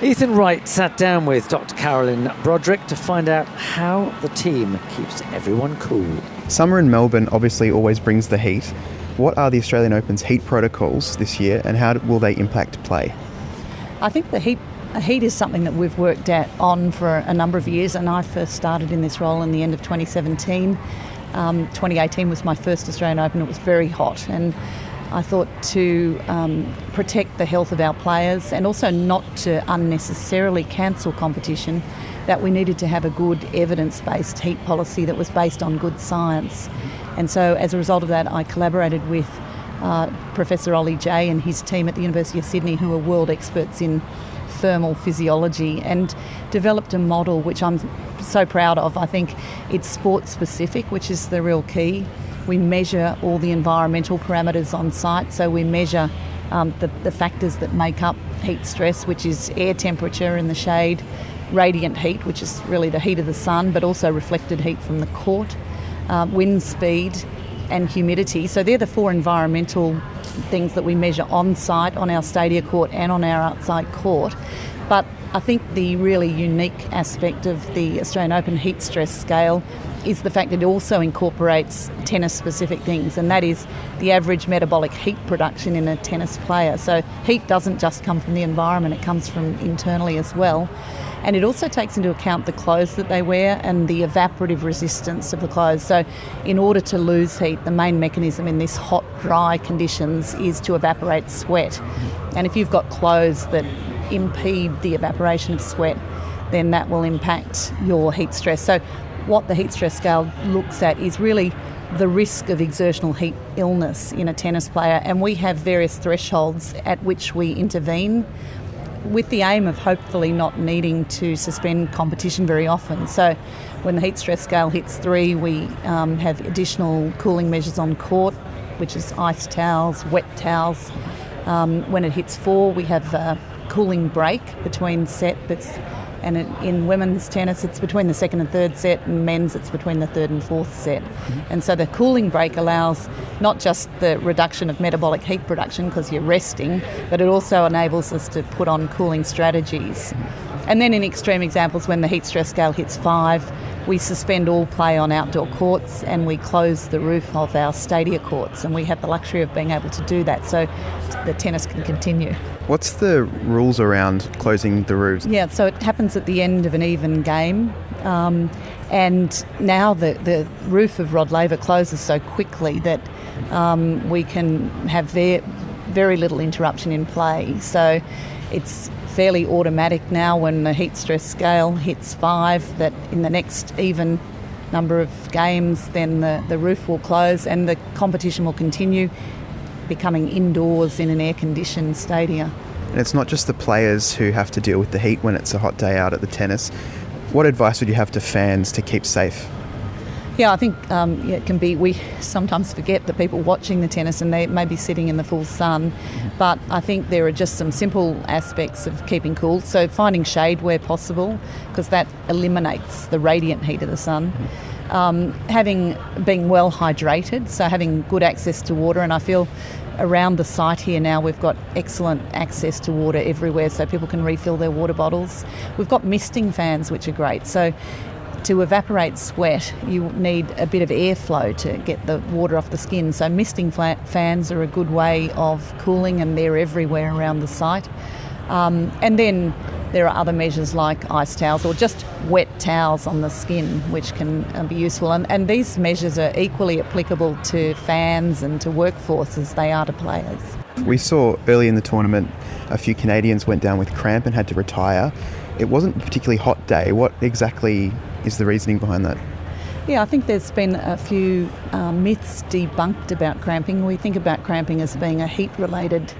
Ethan Wright sat down with Dr. Carolyn Broderick to find out how the team keeps everyone cool. Summer in Melbourne obviously always brings the heat. What are the Australian Open's heat protocols this year, and how will they impact play? I think the heat is something that we've worked on for a number of years, and I first started in this role in the end of 2017. 2018 was my first Australian Open. It was very hot, and I thought to protect the health of our players and also not to unnecessarily cancel competition, that we needed to have a good evidence-based heat policy that was based on good science. And so as a result of that, I collaborated with Professor Ollie Jay and his team at the University of Sydney, who are world experts in thermal physiology, and developed a model which I'm so proud of. I think it's sport-specific, which is the real key. We measure all the environmental parameters on site, so we measure the factors that make up heat stress, which is air temperature in the shade, radiant heat, which is really the heat of the sun, but also reflected heat from the court, wind speed and humidity. So they're the four environmental things that we measure on site, on our stadia court and on our outside court. But I think the really unique aspect of the Australian Open heat stress scale is the fact that it also incorporates tennis-specific things, and that is the average metabolic heat production in a tennis player. So heat doesn't just come from the environment, it comes from internally as well. And it also takes into account the clothes that they wear and the evaporative resistance of the clothes. So in order to lose heat, the main mechanism in this hot, dry conditions is to evaporate sweat. And if you've got clothes that impede the evaporation of sweat, then that will impact your heat stress. So what the heat stress scale looks at is really the risk of exertional heat illness in a tennis player, and we have various thresholds at which we intervene with the aim of hopefully not needing to suspend competition very often. So when the heat stress scale hits 3, we have additional cooling measures on court, which is ice towels, wet towels. When it hits 4, we have a cooling break between sets. And in women's tennis, it's between the second and third set, and men's, it's between the third and fourth set. And so the cooling break allows not just the reduction of metabolic heat production because you're resting, but it also enables us to put on cooling strategies. And then in extreme examples, when the heat stress scale hits 5, we suspend all play on outdoor courts and we close the roof of our stadia courts, and we have the luxury of being able to do that so the tennis can continue. What's the rules around closing the roofs? Yeah, so it happens at the end of an even game, and now the roof of Rod Laver closes so quickly that we can have very little interruption in play. So it's fairly automatic now when the heat stress scale hits 5 that in the next even number of games then the roof will close and the competition will continue, becoming indoors in an air-conditioned stadia. And it's not just the players who have to deal with the heat when it's a hot day out at the tennis. What advice would you have to fans to keep safe? Yeah, I think it can be, we sometimes forget that people watching the tennis and they may be sitting in the full sun, but I think there are just some simple aspects of keeping cool. So finding shade where possible, because that eliminates the radiant heat of the sun. Being well hydrated, so having good access to water, and I feel around the site here now we've got excellent access to water everywhere so people can refill their water bottles. We've got misting fans which are great, so to evaporate sweat you need a bit of airflow to get the water off the skin, so misting fans are a good way of cooling and they're everywhere around the site. And then there are other measures like ice towels or just wet towels on the skin, which can be useful. And these measures are equally applicable to fans and to workforce as they are to players. We saw early in the tournament a few Canadians went down with cramp and had to retire. It wasn't a particularly hot day. What exactly is the reasoning behind that? Yeah, I think there's been a few myths debunked about cramping. We think about cramping as being a heat-related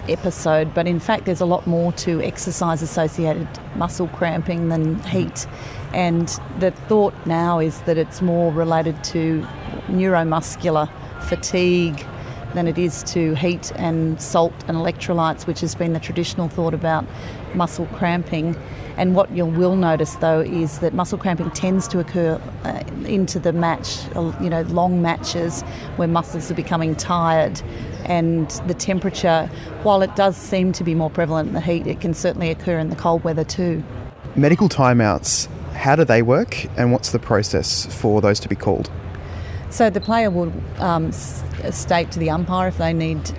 episode, but in fact there's a lot more to exercise-associated muscle cramping than heat. And the thought now is that it's more related to neuromuscular fatigue than it is to heat and salt and electrolytes, which has been the traditional thought about muscle cramping. And what you will notice, though, is that muscle cramping tends to occur into the match, long matches where muscles are becoming tired. And the temperature, while it does seem to be more prevalent in the heat, it can certainly occur in the cold weather too. Medical timeouts, how do they work and what's the process for those to be called? So the player will state to the umpire if they need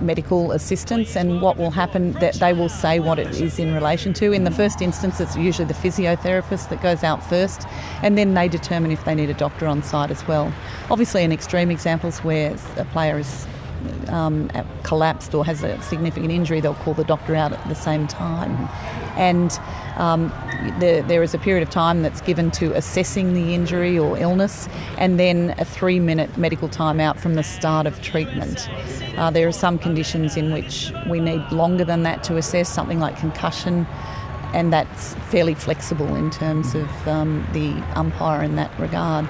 medical assistance, and what will happen, that they will say what it is in relation to. In the first instance, it's usually the physiotherapist that goes out first, and then they determine if they need a doctor on site as well. Obviously, in extreme examples where a player is collapsed or has a significant injury, they'll call the doctor out at the same time. And there is a period of time that's given to assessing the injury or illness, and then a 3-minute medical timeout from the start of treatment. There are some conditions in which we need longer than that to assess, something like concussion, and that's fairly flexible in terms of the umpire in that regard.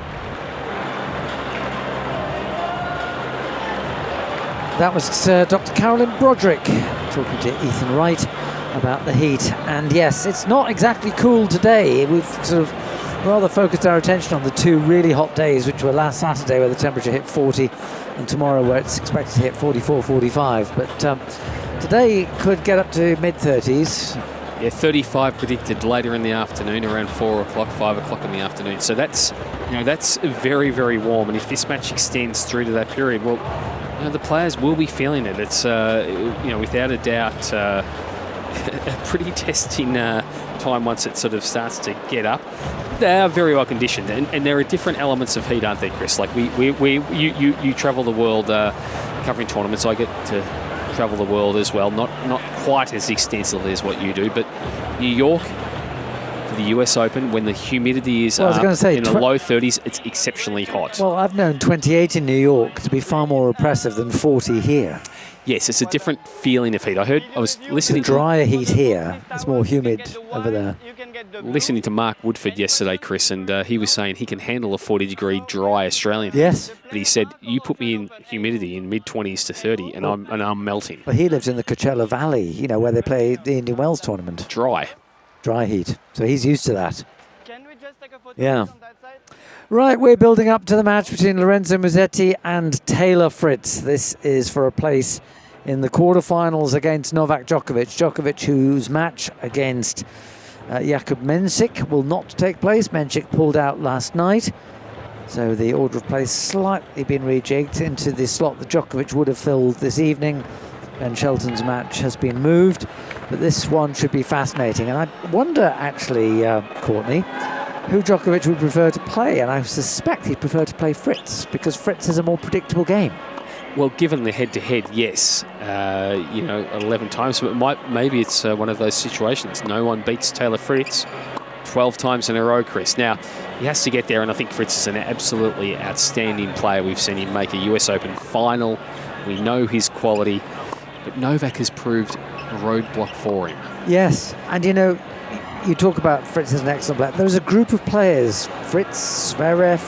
That was Dr. Carolyn Broderick talking to Ethan Wright about the heat. And yes, it's not exactly cool today. We've sort of rather focused our attention on the two really hot days, which were last Saturday where the temperature hit 40 and tomorrow where it's expected to hit 44, 45. But today could get up to mid-30s. Yeah, 35 predicted later in the afternoon, around 4 o'clock, 5 o'clock in the afternoon. So that's very, very warm. And if this match extends through to that period, well, the players will be feeling it. It's, without a doubt, a pretty testing time once it sort of starts to get up. They are very well conditioned, and there are different elements of heat, aren't there, Chris? Like you travel the world covering tournaments. I get to travel the world as well, not quite as extensively as what you do, but New York, for the US Open, when the humidity is in the low 30s, it's exceptionally hot. Well, I've known 28 in New York to be far more oppressive than 40 here. Yes, it's a different feeling of heat. I was listening to drier heat here. It's more humid over there. Listening to Mark Woodford yesterday, Chris, and he was saying he can handle a 40-degree dry Australian. Yes. But he said, you put me in humidity in mid-20s to 30 and I'm melting. Well, he lives in the Coachella Valley, where they play the Indian Wells tournament. Dry heat. So he's used to that. Yeah. Right, we're building up to the match between Lorenzo Musetti and Taylor Fritz. This is for a place in the quarterfinals against Novak Jokovic. Jokovic, whose match against Jakub Mensik will not take place. Mensik pulled out last night. So the order of play slightly been rejigged into the slot that Jokovic would have filled this evening. Ben Shelton's match has been moved, but this one should be fascinating. And I wonder, actually, Courtney, who Jokovic would prefer to play, and I suspect he'd prefer to play Fritz, because Fritz is a more predictable game. Well, given the head-to-head, yes, 11 times, but maybe it's one of those situations. No one beats Taylor Fritz 12 times in a row, Chris. Now, he has to get there, and I think Fritz is an absolutely outstanding player. We've seen him make a US Open final. We know his quality, but Novak has proved a roadblock for him. Yes, and you talk about Fritz as an excellent player. There's a group of players, Fritz, Zverev,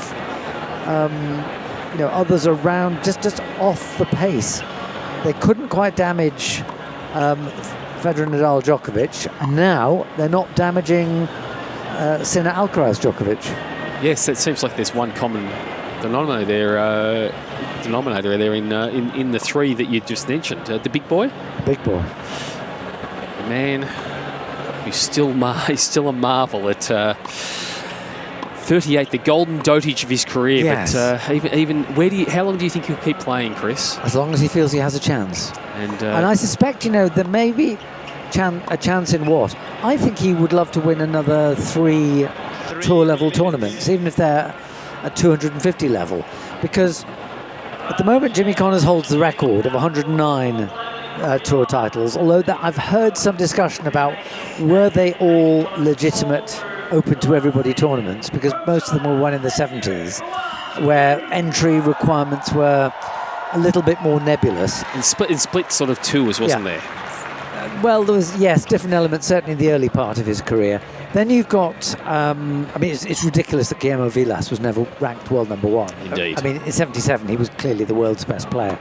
others around, just off the pace. They couldn't quite damage Federer, Nadal, Djokovic, and now they're not damaging Sinner, Alcaraz, Djokovic. Yes, it seems like there's one common denominator there in the three that you just mentioned. The big boy? Big boy. The man who's still a marvel at 38, the golden dotage of his career. Yes. But even how long do you think he'll keep playing, Chris? As long as he feels he has a chance. And I suspect, that maybe a chance in what? I think he would love to win another 3 tour level tournaments, even if they're at 250 level, because at the moment Jimmy Connors holds the record of 109 tour titles, although I've heard some discussion about were they all legitimate open to everybody tournaments, because most of them were won in the 70s, where entry requirements were a little bit more nebulous. In split sort of tours, wasn't there? Well, there was, yes, different elements, certainly in the early part of his career. Then you've got, I mean, it's ridiculous that Guillermo Vilas was never ranked world number 1. Indeed. I mean, in 77, he was clearly the world's best player.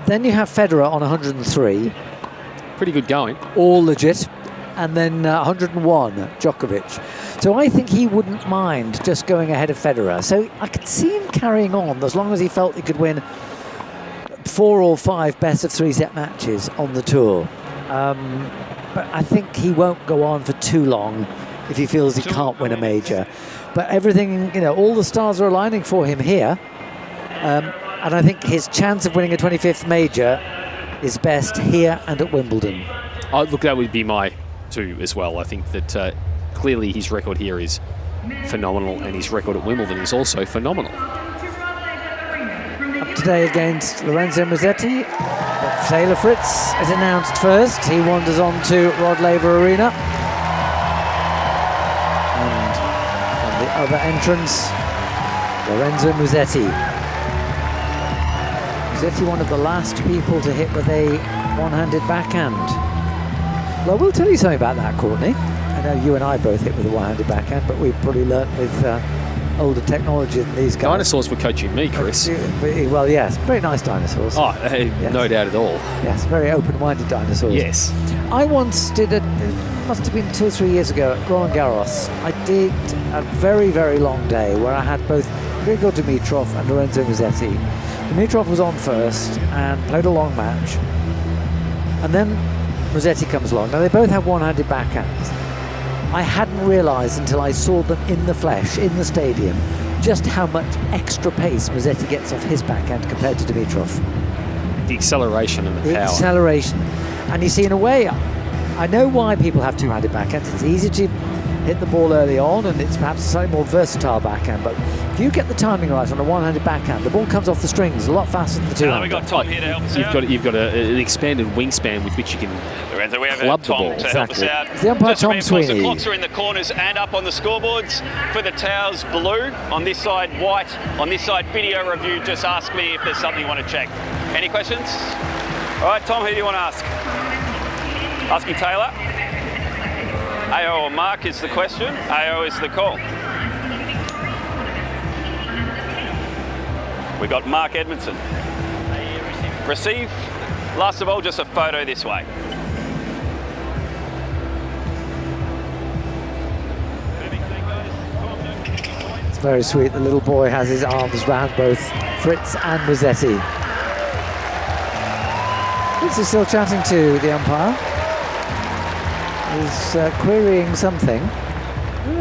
Then you have Federer on 103. Pretty good going. All legit. And then 101, Jokovic. So I think he wouldn't mind just going ahead of Federer. So I could see him carrying on as long as he felt he could win 4 or 5 best of 3 set matches on the tour. But I think he won't go on for too long if he feels he can't win a major. But everything, all the stars are aligning for him here. And I think his chance of winning a 25th major is best here and at Wimbledon. Oh, look, that would be my 2 as well. I think that clearly his record here is phenomenal, and his record at Wimbledon is also phenomenal. Up today against Lorenzo Musetti, but Taylor Fritz is announced first. He wanders on to Rod Laver Arena. And on the other entrance, Lorenzo Musetti. Musetti, one of the last people to hit with a one-handed backhand. Well, I will tell you something about that, Courtney. I know you and I both hit with a one-handed backhand, but we've probably learnt with older technology than these guys. Dinosaurs were coaching me, Chris. Well, yes, very nice dinosaurs. Oh, yes. No doubt at all. Yes, very open-minded dinosaurs. Yes. I once did it must have been 2 or 3 years ago at Roland Garros. I did a very, very long day where I had both Grigor Dimitrov and Lorenzo Musetti. Dimitrov was on first and played a long match. And then Musetti comes along. Now, they both have one-handed backhands. I hadn't realised until I saw them in the flesh, in the stadium, just how much extra pace Musetti gets off his backhand compared to Dimitrov. The acceleration and the power. Acceleration. And you see, in a way, I know why people have two-handed backhands. It's easy to hit the ball early on, and it's perhaps a slightly more versatile backhand. But if you get the timing right on a one-handed backhand, the ball comes off the strings a lot faster than the two-handed. We've got Tom here to help us out. You've got an expanded wingspan with which you can Lorenzo, we have club Tom the ball. to help us out. The umpire, Just Tom reinforce Sweeney. The clocks are in the corners and up on the scoreboards. For the towels, blue. On this side, white. On this side, video review. Just ask me if there's something you want to check. Any questions? All right, Tom, who do you want to ask? Asking Taylor. AO or Mark is the question. AO is the call. We got Mark Edmondson. Receive. Last of all, just a photo this way. It's very sweet. The little boy has his arms round both Fritz and Musetti. Fritz is still chatting to the umpire. He's querying something.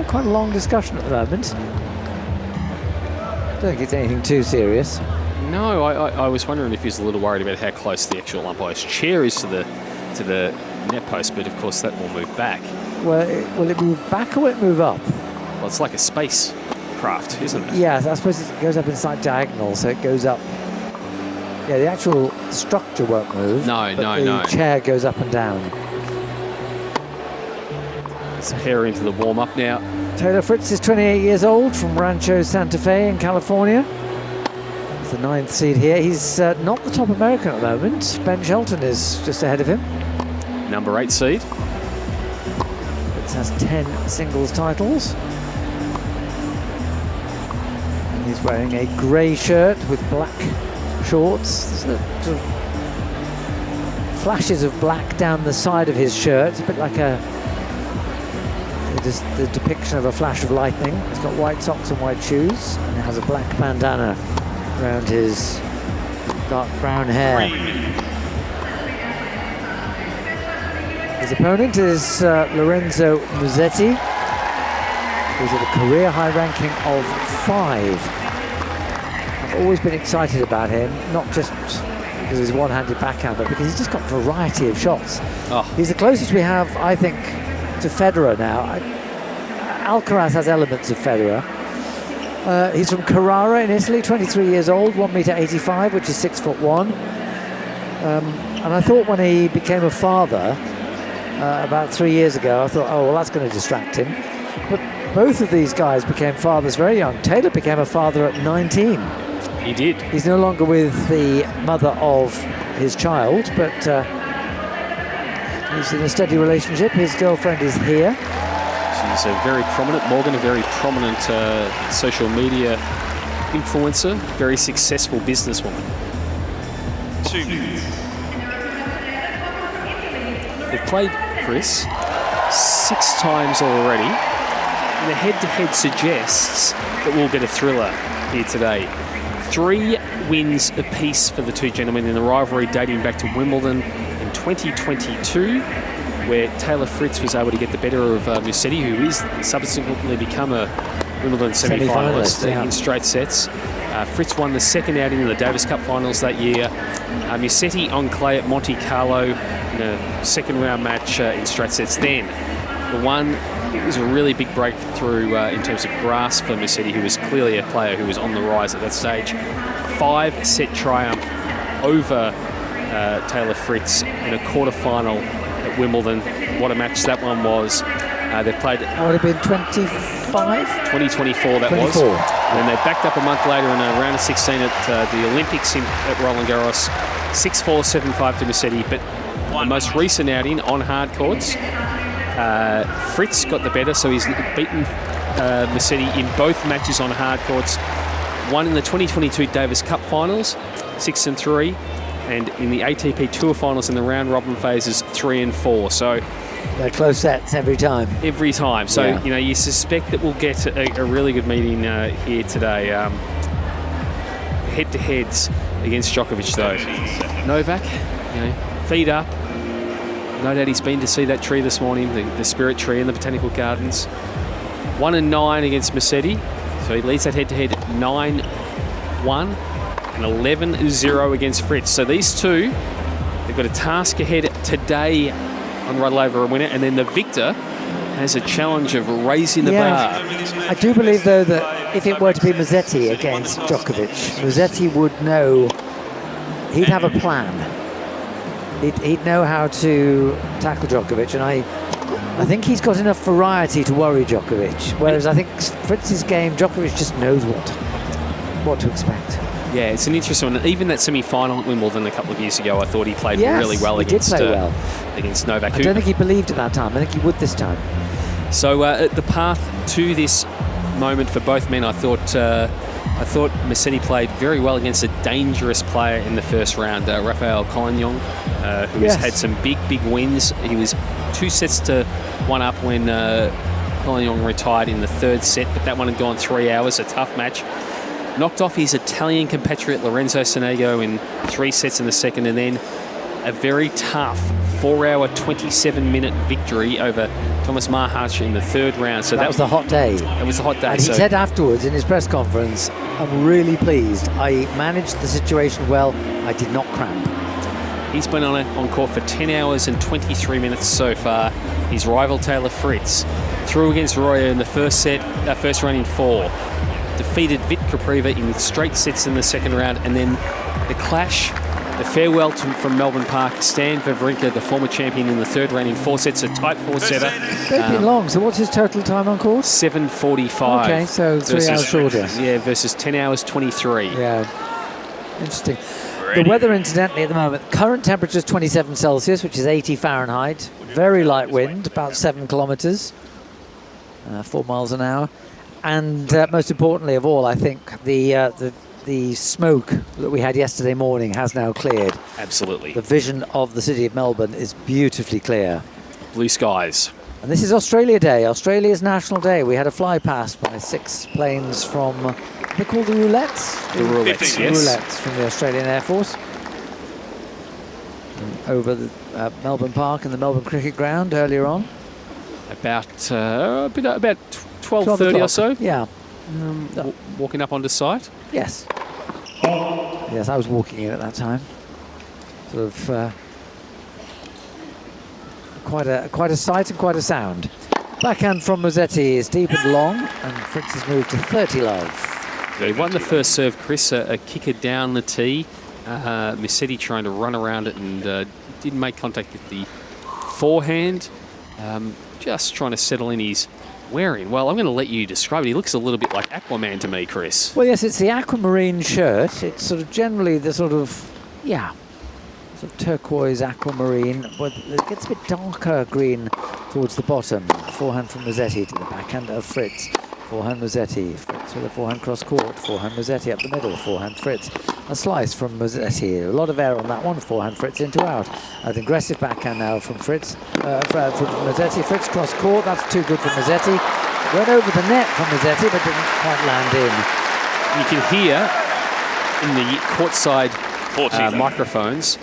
Quite a long discussion at the moment. Don't think it's anything too serious. No, I was wondering if he's a little worried about how close the actual umpire's chair is to the net post, but of course that will move back. Well, will it move back or will it move up? Well, it's like a space craft, isn't it? Yes, I suppose it goes up in slight diagonal, so it goes up. Yeah, the actual structure won't move. No. The chair goes up and down. Let's pair into the warm-up now. Taylor Fritz is 28 years old from Rancho Santa Fe in California. He's the 9th seed here. He's not the top American at the moment. Ben Shelton is just ahead of him. Number 8 seed. Fritz has 10 singles titles. And he's wearing a grey shirt with black shorts. There's sort of flashes of black down the side of his shirt. It's a bit like the depiction of a flash of lightning. He's got white socks and white shoes, and he has a black bandana around his dark brown hair. His opponent is Lorenzo Musetti, who's at a career high ranking of 5. I've always been excited about him, not just because of his one-handed backhand, but because he's just got variety of shots. Oh. He's the closest we have, I think, to Federer now. Alcaraz has elements of Federer. He's from Carrara in Italy, 23 years old, 1m85, which is 6'1". And I thought when he became a father about 3 years ago, I thought, oh, well, that's going to distract him. But both of these guys became fathers very young. Taylor became a father at 19. He did. He's no longer with the mother of his child, but he's in a steady relationship. His girlfriend is here. She's a very prominent, Morgan, a very prominent social media influencer, very successful businesswoman. 2 minutes. They've played, Chris, 6 times already. And the head-to-head suggests that we'll get a thriller here today. 3 wins apiece for the two gentlemen in the rivalry dating back to Wimbledon in 2022, where Taylor Fritz was able to get the better of Musetti, who is subsequently become a Wimbledon semi-finalist in straight sets. Fritz won the second outing in the Davis Cup finals that year. Musetti on clay at Monte Carlo in a second-round match in straight sets. Then the one was a really big breakthrough in terms of grass for Musetti, who was clearly a player who was on the rise at that stage. 5-set triumph over Taylor Fritz in a quarter-final at Wimbledon. What a match that one was. They played... That would have been 25? 2024 that 24. Was. And then they backed up a month later in a round of 16 at the Olympics at Roland Garros. 6-4, 7-5 to Musetti. But the most recent outing on hard courts, Fritz got the better, so he's beaten Musetti in both matches on hard courts. One in the 2022 Davis Cup finals, 6-3, and in the ATP Tour finals in the round-robin phases, 3-4. So they're close sets every time. Every time. So, yeah. You know, you suspect that we'll get a really good meeting here today. Head-to-heads against Jokovic, though. Novak, you know, feet up. No doubt he's been to see that tree this morning, the Spirit Tree in the Botanical Gardens. 1-9 against Musetti. So he leads that head-to-head 9-1 and 11-0 against Fritz. So these two, they've got a task ahead today on Rod Laver Arena, and then the victor has a challenge of raising the bar. I do believe, though, that if it were to be Musetti against Djokovic, Musetti would know, he'd have a plan. He'd know how to tackle Djokovic, and I think he's got enough variety to worry Djokovic. Whereas I think Fritz's game, Djokovic just knows what to expect. Yeah, it's an interesting one. Even that semi-final at Wimbledon a couple of years ago, I thought he played really well against Novak. I don't think he believed at that time. I think he would this time. So the path to this moment for both men, I thought Musetti played very well against a dangerous player in the first round, Rafael Collignon, who's had some big wins. He was 2-1 up when Collignon retired in the third set, but that one had gone 3 hours, a tough match. Knocked off his Italian compatriot Lorenzo Sonego in 3 sets in the second, and then a very tough 4-hour, 27-minute victory over Thomas Mahac in the third round. So that was the hot day. It was a hot day. And he said afterwards in his press conference, I'm really pleased. I managed the situation well. I did not cramp. He's been on court for 10 hours and 23 minutes so far. His rival Taylor Fritz threw against Royer in the first round in 4. Defeated Vit Capriva in straight sets in the second round, and then the clash, the farewell from Melbourne Park, Stan Wawrinka, the former champion, in the third round in 4 sets, a tight 4-setter. They've been long, so what's his total time on course? 7:45. Okay, so 3 hours shorter. Yeah, versus 10 hours 23. Yeah, interesting. The weather, incidentally, at the moment, current temperature is 27 Celsius, which is 80 Fahrenheit. Very light wind, about 7 kilometres, 4 miles an hour. And most importantly of all, I think the smoke that we had yesterday morning has now cleared. Absolutely. The vision of the city of Melbourne is beautifully clear. Blue skies. And this is Australia Day, Australia's National Day. We had a fly past by 6 planes from, they're called the Roulettes? The Roulettes, yes. Roulettes from the Australian Air Force. Over the Melbourne Park and the Melbourne Cricket Ground earlier on. About 12:30 or so. Yeah. Walking up onto site. Yes. Yes, I was walking in at that time. sort of quite a sight and quite a sound. Backhand from Musetti is deep and long, and Fritz has moved to 30 love. He won the first serve, Chris, a kicker down the tee. Musetti trying to run around it and didn't make contact with the forehand. Just trying to settle in his wearing. Well, I'm going to let you describe it. He looks a little bit like Aquaman to me, Chris. Well, yes, it's the aquamarine shirt. It's sort of generally the sort of, sort of turquoise aquamarine, but it gets a bit darker green towards the bottom. Forehand from Musetti to the backhand of Fritz. Forehand Musetti. Fritz with a forehand cross court. Forehand Musetti up the middle. Forehand Fritz. A slice from Musetti. A lot of air on that one. Forehand Fritz into out. An aggressive backhand now from Fritz. From Musetti. Fritz cross court. That's too good for Musetti. Went over the net from Musetti, but didn't quite land in. You can hear in the courtside microphones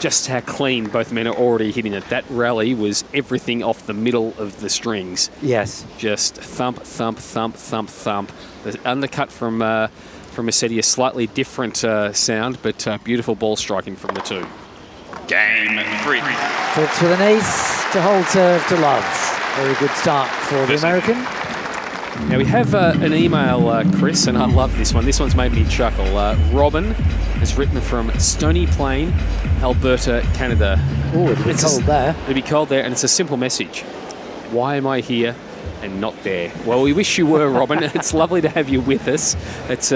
just how clean both men are already hitting it. That rally was everything off the middle of the strings. Yes. Just thump, thump, thump, thump, thump. The undercut from Musetti, a slightly different sound, but beautiful ball striking from the two. Game 3. Fritz with an ace to hold serve to love. Very good start for the American. Now we have an email, Chris, and I love this one. This one's made me chuckle. Robin has written from Stony Plain, Alberta, Canada. Oh, it'll be cold there. It'll be cold there, and it's a simple message. Why am I here and not there? Well, we wish you were, Robin. It's lovely to have you with us. It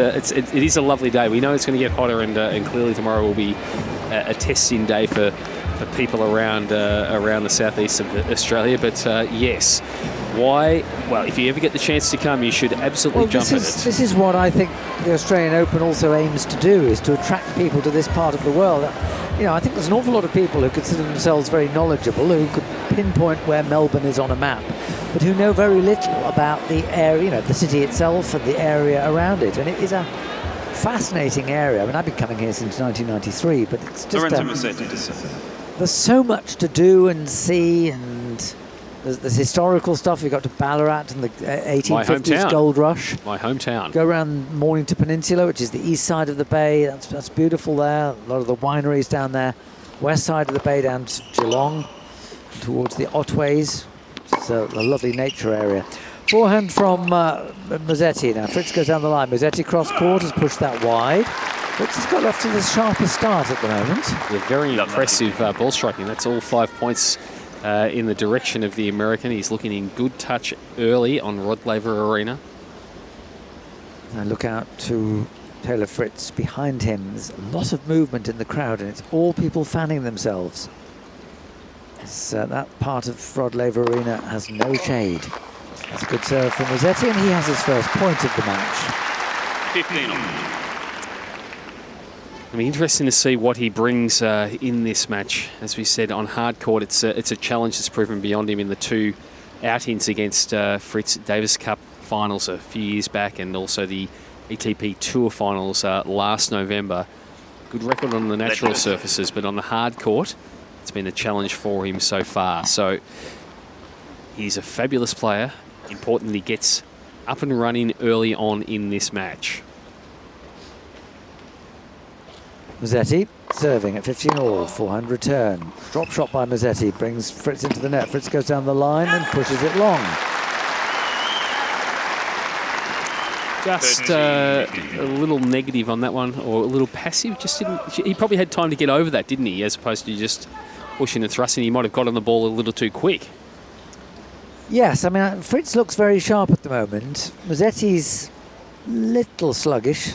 is a lovely day. We know it's going to get hotter, and clearly tomorrow will be a testing day for people around the southeast of Australia. But yes, why? Well, if you ever get the chance to come, you should absolutely jump at it. This is what I think the Australian Open also aims to do, is to attract people to this part of the world. You know, I think there's an awful lot of people who consider themselves very knowledgeable, who could pinpoint where Melbourne is on a map, but who know very little about the area, you know, the city itself and the area around it. And it is a fascinating area. I mean, I've been coming here since 1993, but it's just Lorenzo Musetti. There's so much to do and see, and there's historical stuff. We got to Ballarat and the 1850s gold rush. My hometown. Go around Mornington Peninsula, which is the east side of the bay. That's beautiful there. A lot of the wineries down there. West side of the bay down to Geelong, towards the Otways. It's a lovely nature area. Forehand from Musetti now. Fritz goes down the line. Musetti cross court has pushed that wide. Fritz has got off to the sharpest start at the moment. Yeah, very impressive ball striking. That's all 5 points in the direction of the American. He's looking in good touch early on Rod Laver Arena. Now look out to Taylor Fritz behind him. There's a lot of movement in the crowd, and it's all people fanning themselves. That part of Rod Laver Arena has no shade. That's a good serve from Musetti, and he has his first point of the match. 15 on. It'll be interesting to see what he brings in this match. As we said, on hard court, it's a challenge that's proven beyond him in the two outings against Fritz Davis Cup finals a few years back, and also the ATP Tour finals last November. Good record on the natural surfaces, but on the hard court, it's been a challenge for him so far. So he's a fabulous player. Important that he gets up and running early on in this match. Musetti serving at 15-all, forehand return. Drop shot by Musetti brings Fritz into the net. Fritz goes down the line and pushes it long. Just a little negative on that one, or a little passive. Just didn't. He probably had time to get over that, didn't he? As opposed to just pushing and thrusting. He might have got on the ball a little too quick. Yes, I mean, Fritz looks very sharp at the moment. Musetti's little sluggish.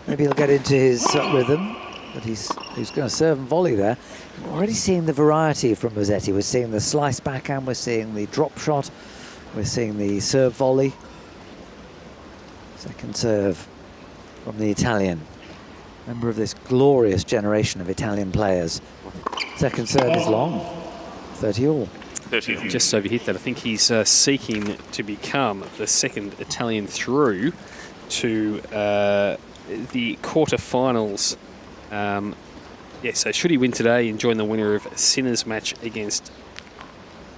Maybe he'll get into his rhythm, but he's going to serve and volley there. We're already seeing the variety from Musetti. We're seeing the slice backhand, we're seeing the drop shot, we're seeing the serve volley. Second serve from the Italian, member of this glorious generation of Italian players. Second serve is long, 30-all. Just overhit that. I think he's seeking to become the second Italian through to the quarterfinals. So should he win today and join the winner of Sinner's match against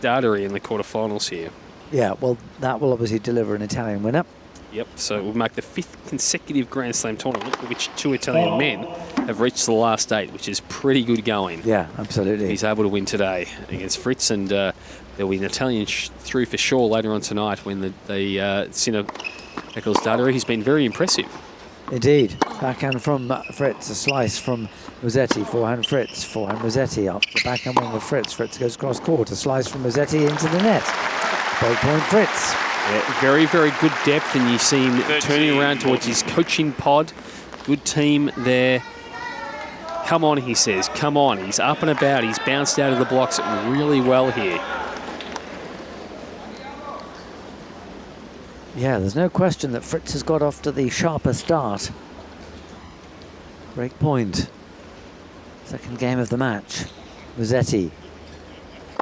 Darderi in the quarterfinals here? Yeah, well, that will obviously deliver an Italian winner. Yep, so it will make the 5th consecutive Grand Slam tournament in which 2 Italian men have reached the last 8, which is pretty good going. Yeah, absolutely. He's able to win today against Fritz, and there'll be an Italian through for sure later on tonight when the Sinner tackles Dada. He's been very impressive. Indeed. Backhand from Fritz, a slice from Musetti, forehand Fritz, forehand Musetti up the backhand wing of Fritz. Fritz goes cross court, a slice from Musetti into the net. Break point Fritz. Yeah, very, very good depth, and you see him turning around towards his coaching pod. Good team there. Come on, he says. Come on. He's up and about. He's bounced out of the blocks really well here. Yeah, there's no question that Fritz has got off to the sharper start. Break point. Second game of the match. Musetti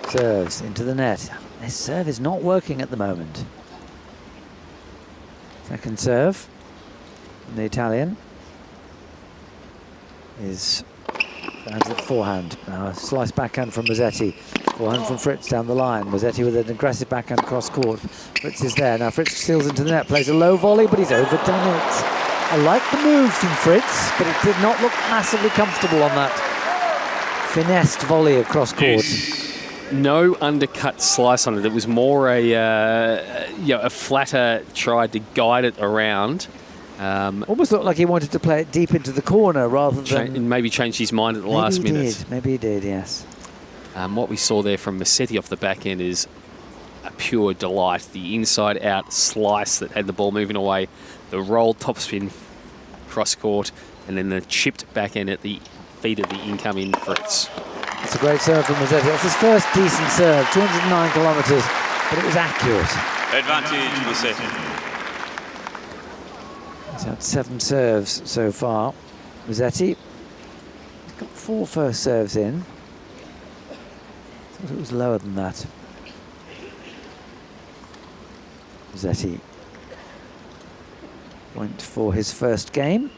serves into the net. His serve is not working at the moment. Second serve. And the Italian is down to the forehand. Now a slice backhand from Musetti. Forehand from Fritz down the line. Musetti with an aggressive backhand cross court. Fritz is there. Now Fritz steals into the net, plays a low volley, but he's overdone it. I like the move from Fritz, but it did not look massively comfortable on that finessed volley of cross court. No undercut slice on it. It was more a flatter try to guide it around. Almost looked like he wanted to play it deep into the corner rather than... And maybe changed his mind at the last minute. Maybe he did, yes. What we saw there from Musetti off the back end is a pure delight. The inside-out slice that had the ball moving away, the roll topspin cross court, and then the chipped back end at the feet of the incoming Fritz. It's a great serve from Musetti. That's his first decent serve, 209 kilometres, but it was accurate. Advantage Musetti. He's had 7 serves so far. Musetti, he's got 4 first serves in. I thought it was lower than that. Musetti went for his first game.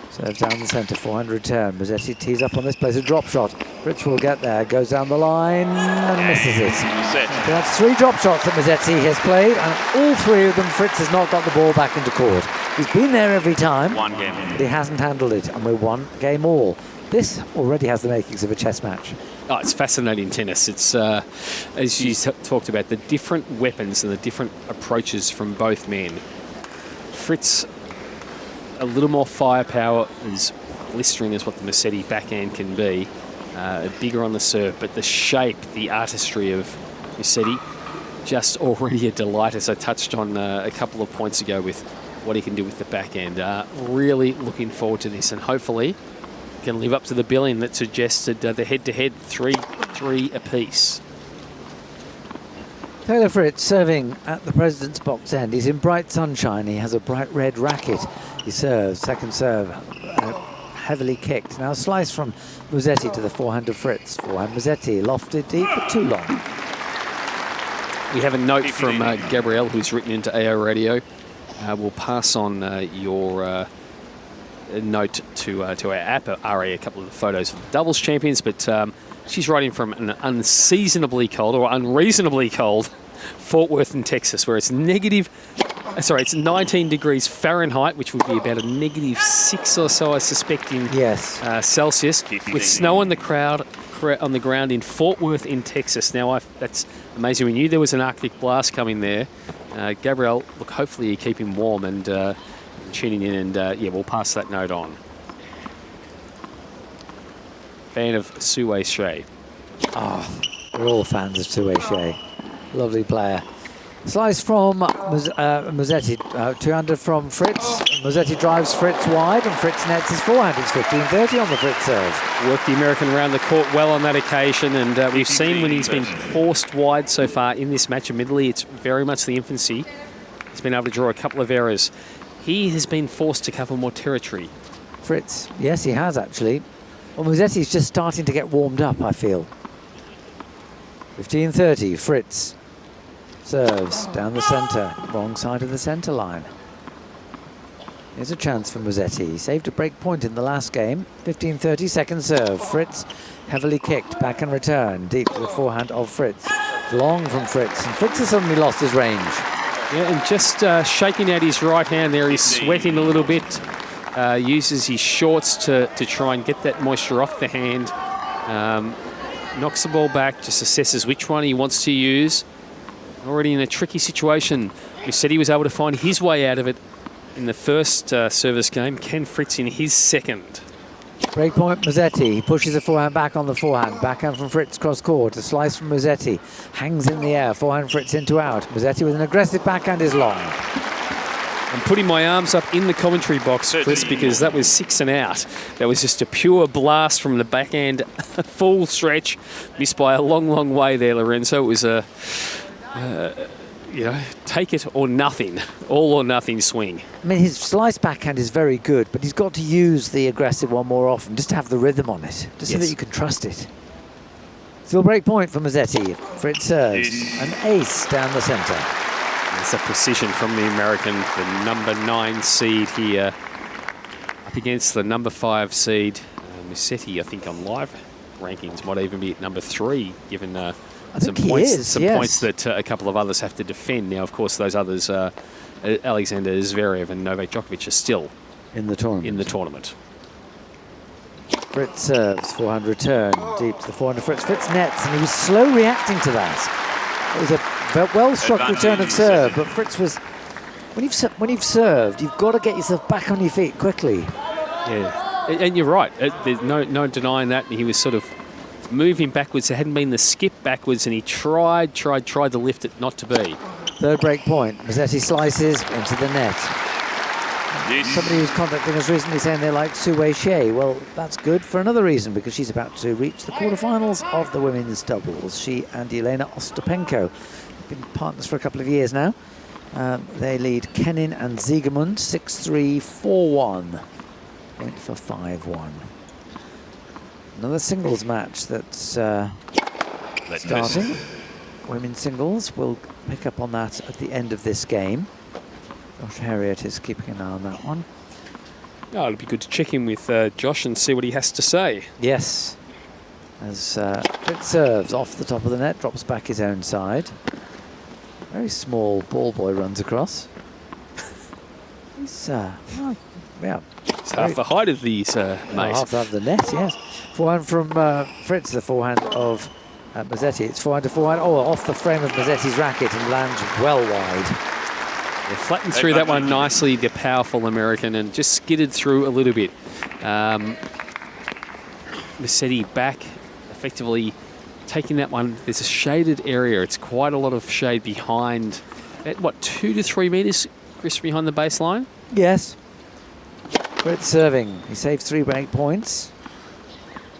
Serves down the centre, forehand return. Musetti tees up on this, plays a drop shot. Fritz will get there, goes down the line and misses it. So that's 3 drop shots that Musetti has played, and all 3 of them Fritz has not got the ball back into court. He's been there every time, but he hasn't handled it, and we're 1 game all. This already has the makings of a chess match. Oh, it's fascinating tennis. It's, as you talked about, the different weapons and the different approaches from both men. Fritz, a little more firepower, as blistering as what the Musetti backhand can be. Bigger on the serve, but the shape, the artistry of Musetti, just already a delight, as I touched on a couple of points ago with what he can do with the backhand. Really looking forward to this, and hopefully can live up to the billing that suggested the head-to-head 3-3 apiece. Taylor Fritz serving at the President's box end. He's in bright sunshine. He has a bright red racket. He serves, second serve, heavily kicked. Now a slice from Musetti to the forehand of Fritz. Forehand Musetti, lofted deep, but too long. We have a note from Gabrielle, who's written into AO Radio. We'll pass on your note to our app, RA, a couple of the photos of the doubles champions, but she's writing from an unseasonably cold or unreasonably cold Fort Worth in Texas, where it's it's 19 degrees Fahrenheit, which would be about a -6 or so, I suspect, in Celsius, with snow on the ground in Fort Worth in Texas. Now, that's amazing. We knew there was an Arctic blast coming there. Gabrielle, look, hopefully you keep him warm and tuning in, and we'll pass that note on. Fan of Sue Shea. Oh, we're all fans of Sue Shea. Lovely player. Slice from Musetti, 200 from Fritz. Musetti drives Fritz wide, and Fritz nets his forehand. It's 15-30 on the Fritz serve. Worked the American around the court well on that occasion, and we've seen when he's been forced wide so far in this match, admittedly, it's very much the infancy. He's been able to draw a couple of errors. He has been forced to cover more territory. Fritz, yes, he has actually. Well, Musetti's just starting to get warmed up, I feel. 15-30, Fritz serves down the centre, wrong side of the centre line. Here's a chance for Musetti. He saved a break point in the last game. 15-30, second serve. Fritz heavily kicked, back and return, deep to the forehand of Fritz. Long from Fritz, and Fritz has suddenly lost his range. Yeah, and just shaking out his right hand there. He's sweating a little bit. Uses his shorts to try and get that moisture off the hand. Knocks the ball back, just assesses which one he wants to use. Already in a tricky situation. Musetti was able to find his way out of it in the first service game. Ken Fritz in his second. Breakpoint Musetti. He pushes the forehand back on the forehand. Backhand from Fritz cross court. A slice from Musetti. Hangs in the air. Forehand Fritz into out. Musetti with an aggressive backhand is long. I'm putting my arms up in the commentary box, Chris, because that was 6 and out. That was just a pure blast from the backhand. Full stretch. Missed by a long, long way there, Lorenzo. It was a... take it or nothing, all or nothing swing. I mean, his slice backhand is very good, but he's got to use the aggressive one more often, just to have the rhythm on it, just so that you can trust it. Still break point for Musetti. Fritz serves an ace down the centre. It's a precision from the American, the number 9 seed here, up against the number 5 seed. Musetti, I think on live rankings, might even be at number 3, given some points that a couple of others have to defend. Now, of course, those others, Alexander Zverev and Novak Djokovic, are still in the tournament. Fritz serves, forehand return, deep to the forehand of Fritz. Fritz nets, and he was slow reacting to that. It was a well-struck return of serve, but Fritz was... When you've served, you've got to get yourself back on your feet quickly. Yeah, and you're right. There's no denying that. He was sort of moving backwards. There hadn't been the skip backwards, and he tried to lift it, not to be. Third break point. Musetti slices into the net. Somebody who's contacting us recently saying they like Sue Shea. Well, that's good for another reason, because she's about to reach the quarterfinals of the women's doubles. She and Elena Ostapenko have been partners for a couple of years now. They lead Kenin and Siegemund 6-3, 4-1. Point for 5-1. Another singles match that's starting. Women's singles, we'll pick up on that at the end of this game. Josh Harriet is keeping an eye on that one. Oh, it'll be good to check in with Josh and see what he has to say. Yes. As Fritz serves off the top of the net, drops back his own side. Very small ball boy runs across. He's, yeah. It's half the height of these, mate. Half of the net, yes. Forehand from Fritz, the forehand of Musetti. It's forehand to forehand. Oh, off the frame of Musetti's racket and lands well wide. They flattened through that one nicely, the powerful American, and just skidded through a little bit. Musetti back, effectively taking that one. There's a shaded area. It's quite a lot of shade behind, at what, 2 to 3 metres, Chris, behind the baseline? Yes. Fritz serving. He saves 3 break points.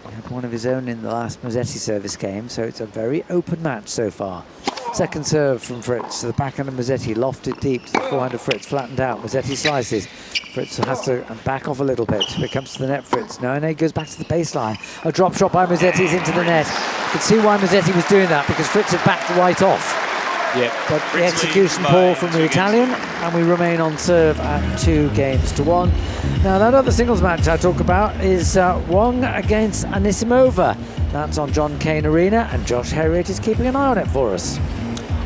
He had one of his own in the last Musetti service game, so it's a very open match so far. Second serve from Fritz to the backhand of Musetti, lofted deep to the forehand of Fritz, flattened out. Musetti slices. Fritz has to back off a little bit. Here comes to the net, Fritz. No, he goes back to the baseline. A drop shot by Musetti is into the net. You can see why Musetti was doing that, because Fritz had backed right off. Yeah. But the execution poor from the Italian, and we remain on serve at 2-1. Now, that other singles match I talk about is Wang against Anisimova. That's on Cain Arena, and Josh Harriet is keeping an eye on it for us.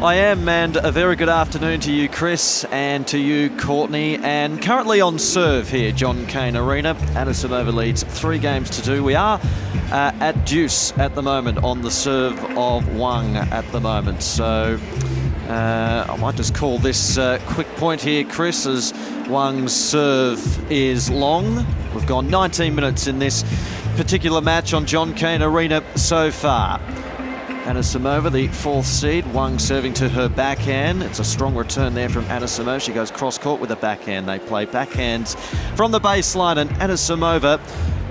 I am, and a very good afternoon to you, Chris, and to you, Courtney. And currently on serve here, Cain Arena. Anisimova leads 3 games to 2. We are at deuce at the moment on the serve of Wang at the moment. So I might just call this quick point here, Chris, as Wang's serve is long. We've gone 19 minutes in this particular match on Cain Arena so far. Anisimova, the 4th seed, Wang serving to her backhand. It's a strong return there from Anisimova. She goes cross-court with a backhand. They play backhands from the baseline, and Anisimova,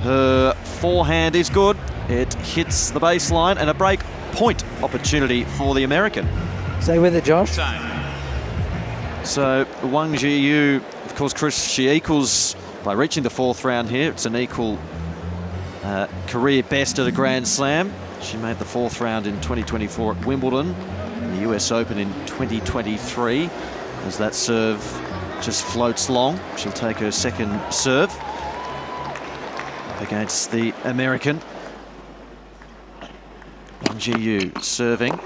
her forehand is good. It hits the baseline, and a break point opportunity for the American. Stay with it, Josh. So Wang Jiyu, of course, Chris, she equals, by reaching the 4th round here, it's an equal career best at a Grand Slam. She made the 4th round in 2024 at Wimbledon, and the US Open in 2023. As that serve just floats long, she'll take her second serve against the American. Wang Jiyu serving.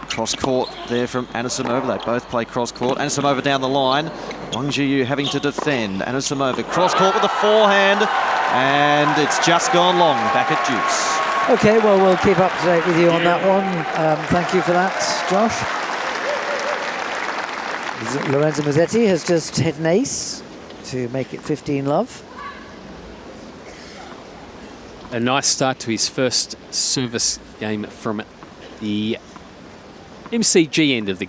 Cross-court there from Anisimova. They both play cross-court. Anisimova down the line. Wang Jiyu having to defend. Anisimova cross-court with a forehand. And it's just gone long back at deuce. Okay, well, we'll keep up to date with you on that one. Thank you for that, Josh. Lorenzo Musetti has just hit an ace to make it 15-love. A nice start to his first service game from the MCG end of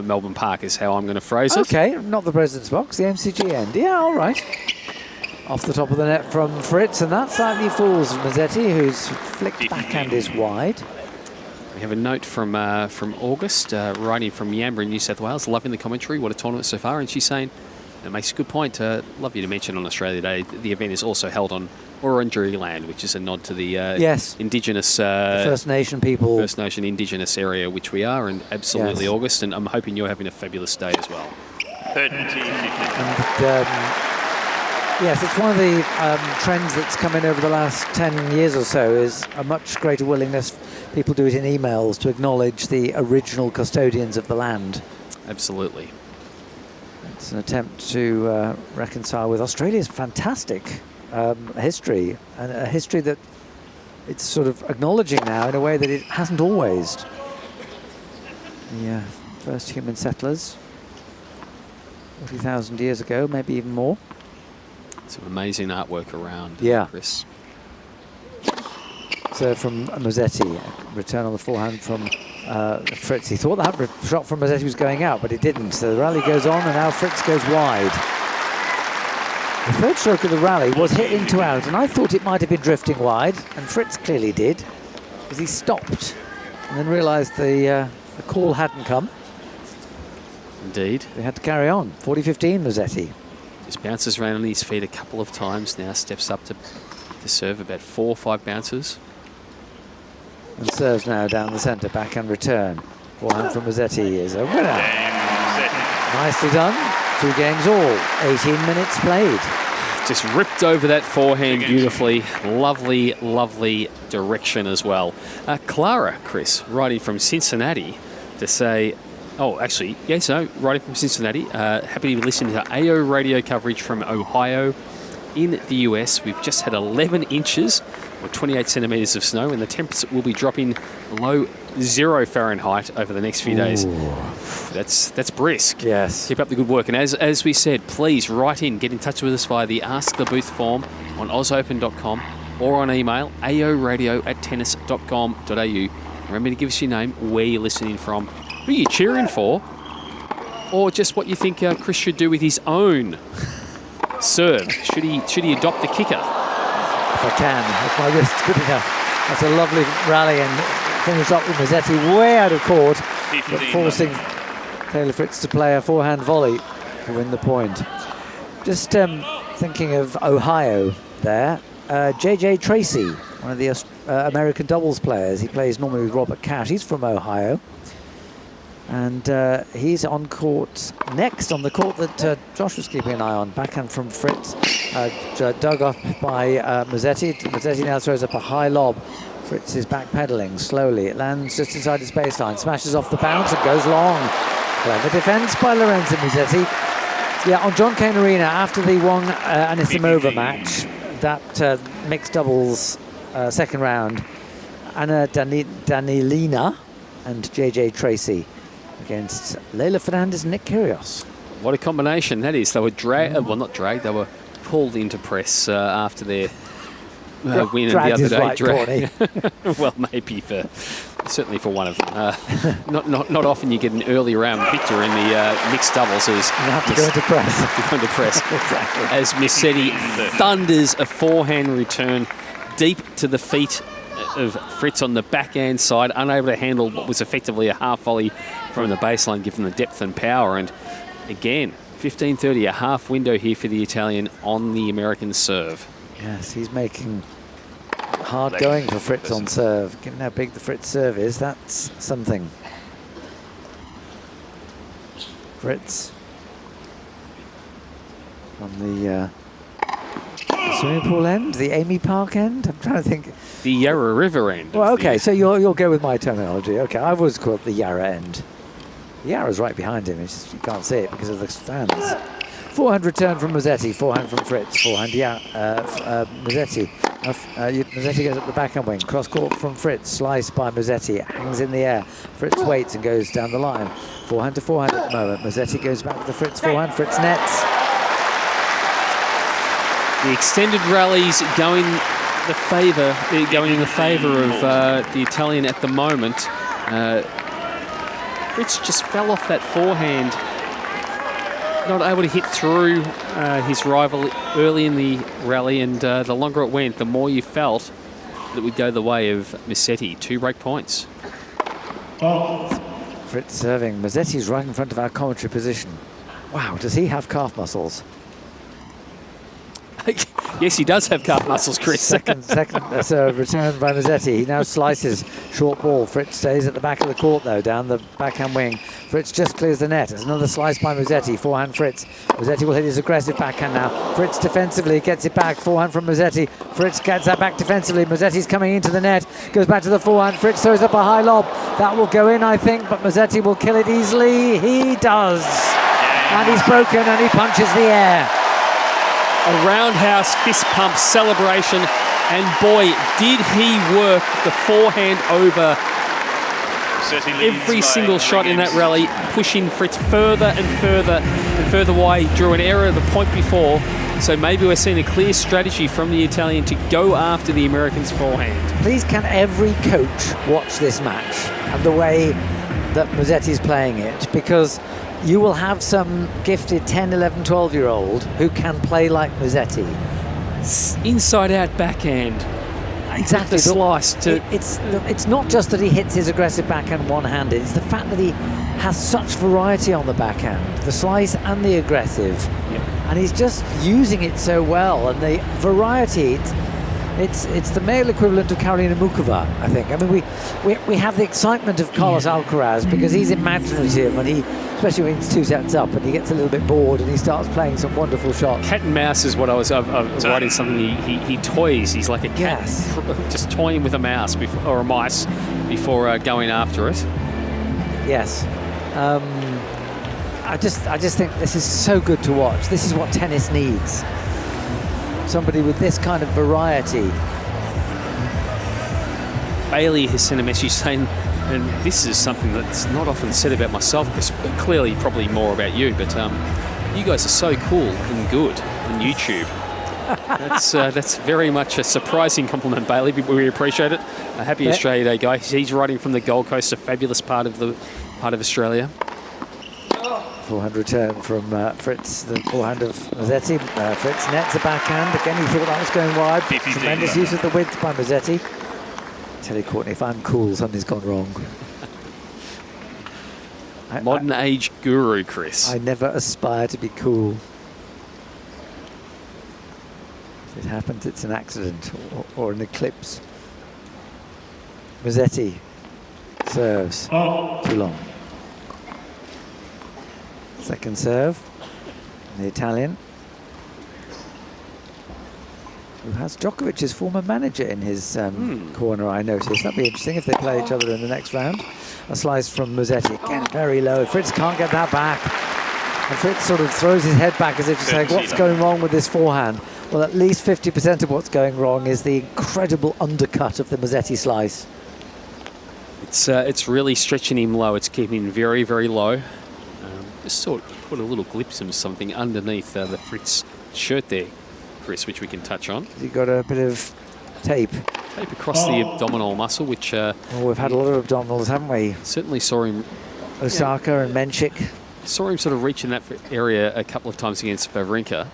Melbourne Park is how I'm going to phrase it. Okay, not the President's Box, the MCG end. Yeah, all right. Off the top of the net from Fritz, and that slightly fools Musetti, whose flicked backhand is wide. We have a note from August, writing from Yambara in New South Wales, loving the commentary, what a tournament so far, and she's saying, it makes a good point, love you to mention on Australia Day, the event is also held on Wurundjeri land, which is a nod to the yes, Indigenous... First Nation people. First Nation Indigenous area, which we are, and absolutely yes. August, and I'm hoping you're having a fabulous day as well. 30. Yes, it's one of the trends that's come in over the last 10 years or so, is a much greater willingness, people do it in emails, to acknowledge the original custodians of the land. Absolutely. It's an attempt to reconcile with Australia's fantastic history, and a history that it's sort of acknowledging now in a way that it hasn't always. The first human settlers, 40,000 years ago, maybe even more. Some amazing artwork around, Chris. So from Musetti, return on the forehand from Fritz. He thought that shot from Musetti was going out, but it didn't. So the rally goes on, and now Fritz goes wide. The third stroke of the rally was hit into out, and I thought it might have been drifting wide, and Fritz clearly did, because he stopped and then realised the call hadn't come. Indeed. They had to carry on. 40-15, Musetti. Just bounces around on his feet a couple of times now, steps up to serve about 4 or 5 bounces. And serves now down the centre, backhand return. Forehand from Musetti is a winner. Nicely done. 2 games all. 18 minutes played. Just ripped over that forehand beautifully. Lovely, lovely direction as well. Clara, Chris, writing from Cincinnati to say... Oh, actually, yes, no, writing from Cincinnati. Happy to listen to AO radio coverage from Ohio. In the US, we've just had 11 inches or 28 centimetres of snow, and the temperature will be dropping below 0 Fahrenheit over the next few days. That's brisk. Yes. Keep up the good work. And as we said, please write in, get in touch with us via the Ask the Booth form on ausopen.com or on email aoradio@tennis.com.au. Remember to give us your name, where you're listening from, who you're cheering for, or just what you think Chris should do with his own serve. Should he adopt the kicker? If I can, if my wrist's good enough. That's a lovely rally, and finish up with Musetti way out of court, but forcing Taylor Fritz to play a forehand volley to win the point. Just thinking of Ohio there, JJ Tracy, one of the American doubles players. He plays normally with Robert Cash. He's from Ohio. And he's on court next, on the court that Josh was keeping an eye on. Backhand from Fritz, dug up by Musetti. Musetti now throws up a high lob. Fritz is backpedaling slowly. It lands just inside his baseline, smashes off the bounce and goes long. Clever defence by Lorenzo Musetti. Yeah, on John Cain Arena, after the Wang Anisimova match, that mixed doubles second round, Anna Danilina and JJ Tracy against Leila Fernandez and Nick Kyrgios. What a combination that is. They were well, not dragged, they were pulled into press after their win the other day. Well, maybe certainly for one of them. Not often you get an early round victor in the mixed doubles. As you have to go into press. Exactly. As Musetti thunders a forehand return deep to the feet of Fritz on the backhand side, unable to handle what was effectively a half volley from the baseline, given the depth and power. And again, 15:30, a half window here for the Italian on the American serve. Yes, he's making hard going for Fritz on serve. Given how big the Fritz serve is, that's something. Fritz from the swimming pool end, the Amy Park end. I'm trying to think. The Yarra River end. Well, okay, so you'll go with my terminology. Okay, I've always called it the Yarra end. The Yarra's right behind him. It's just, you can't see it because of the stands. Forehand return from Musetti, forehand from Fritz, forehand Musetti. Musetti goes up the backhand wing, cross court from Fritz, slice by Musetti, hangs in the air. Fritz waits and goes down the line. Forehand to forehand at the moment. Musetti goes back to the Fritz forehand, Fritz nets. The extended rallies going in the favour of the Italian at the moment. Fritz just fell off that forehand, not able to hit through his rival early in the rally, and the longer it went, the more you felt that would go the way of Musetti. 2 break points. Fritz serving. Musetti's right in front of our commentary position. Wow, does he have calf muscles? Yes, he does have calf muscles, Chris. Second return by Musetti. He now slices short ball. Fritz stays at the back of the court, though, down the backhand wing. Fritz just clears the net. There's another slice by Musetti. Forehand Fritz. Musetti will hit his aggressive backhand now. Fritz defensively gets it back. Forehand from Musetti. Fritz gets that back defensively. Musetti's coming into the net. Goes back to the forehand. Fritz throws up a high lob. That will go in, I think, but Musetti will kill it easily. He does. And he's broken and he punches the air. A roundhouse fist pump celebration, and boy, did he work the forehand over every single shot in that rally, pushing Fritz further and further and further away. Drew an error the point before, so maybe we're seeing a clear strategy from the Italian to go after the Americans' forehand. Please, can every coach watch this match and the way that Musetti's playing it, because you will have some gifted 10, 11, 12-year-old who can play like Musetti. Inside-out backhand. Exactly. The slice. It's not just that he hits his aggressive backhand one-handed. It's the fact that he has such variety on the backhand, the slice and the aggressive. Yep. And he's just using it so well. And the variety, it's the male equivalent of Karolina Mukova, I think. I mean, we have the excitement of Carlos Alcaraz because he's imaginative, and especially when he's 2 sets up and he gets a little bit bored and he starts playing some wonderful shots. Cat and mouse is what I was writing something. He toys. He's like a cat, just toying with a mouse or a mice before going after it. Yes. I just think this is so good to watch. This is what tennis needs. Somebody with this kind of variety. Bailey has sent a message saying, and this is something that's not often said about myself, Chris, clearly probably more about you, but you guys are so cool and good on YouTube. That's very much a surprising compliment, Bailey. We appreciate it. Happy Australia Day, guy. He's writing from the Gold Coast, a fabulous part of Australia. Forehand return from Fritz, the forehand of Musetti. Fritz nets a backhand. Again, he thought that was going wide. Tremendous use of the width by Musetti. Tell you, Courtney, if I'm cool, something's gone wrong. Modern age guru, Chris. I never aspire to be cool. If it happens, it's an accident or an eclipse. Musetti serves. Too long. Second serve, the Italian, who has Jokovic's former manager in his corner, I noticed. That'd be interesting if they play each other in the next round. A slice from Musetti, again very low. Fritz can't get that back. And Fritz sort of throws his head back as if to say, what's going wrong with this forehand? Well, at least 50% of what's going wrong is the incredible undercut of the Musetti slice. It's really stretching him low. It's keeping him very, very low. Just sort of put a little glimpse of something underneath the Fritz shirt there, Chris, which we can touch on. He got a bit of tape. Tape across the abdominal muscle, which... we've had a lot of abdominals, haven't we? Certainly saw him... Osaka and Menchik. Saw him sort of reach in that area a couple of times against Wawrinka.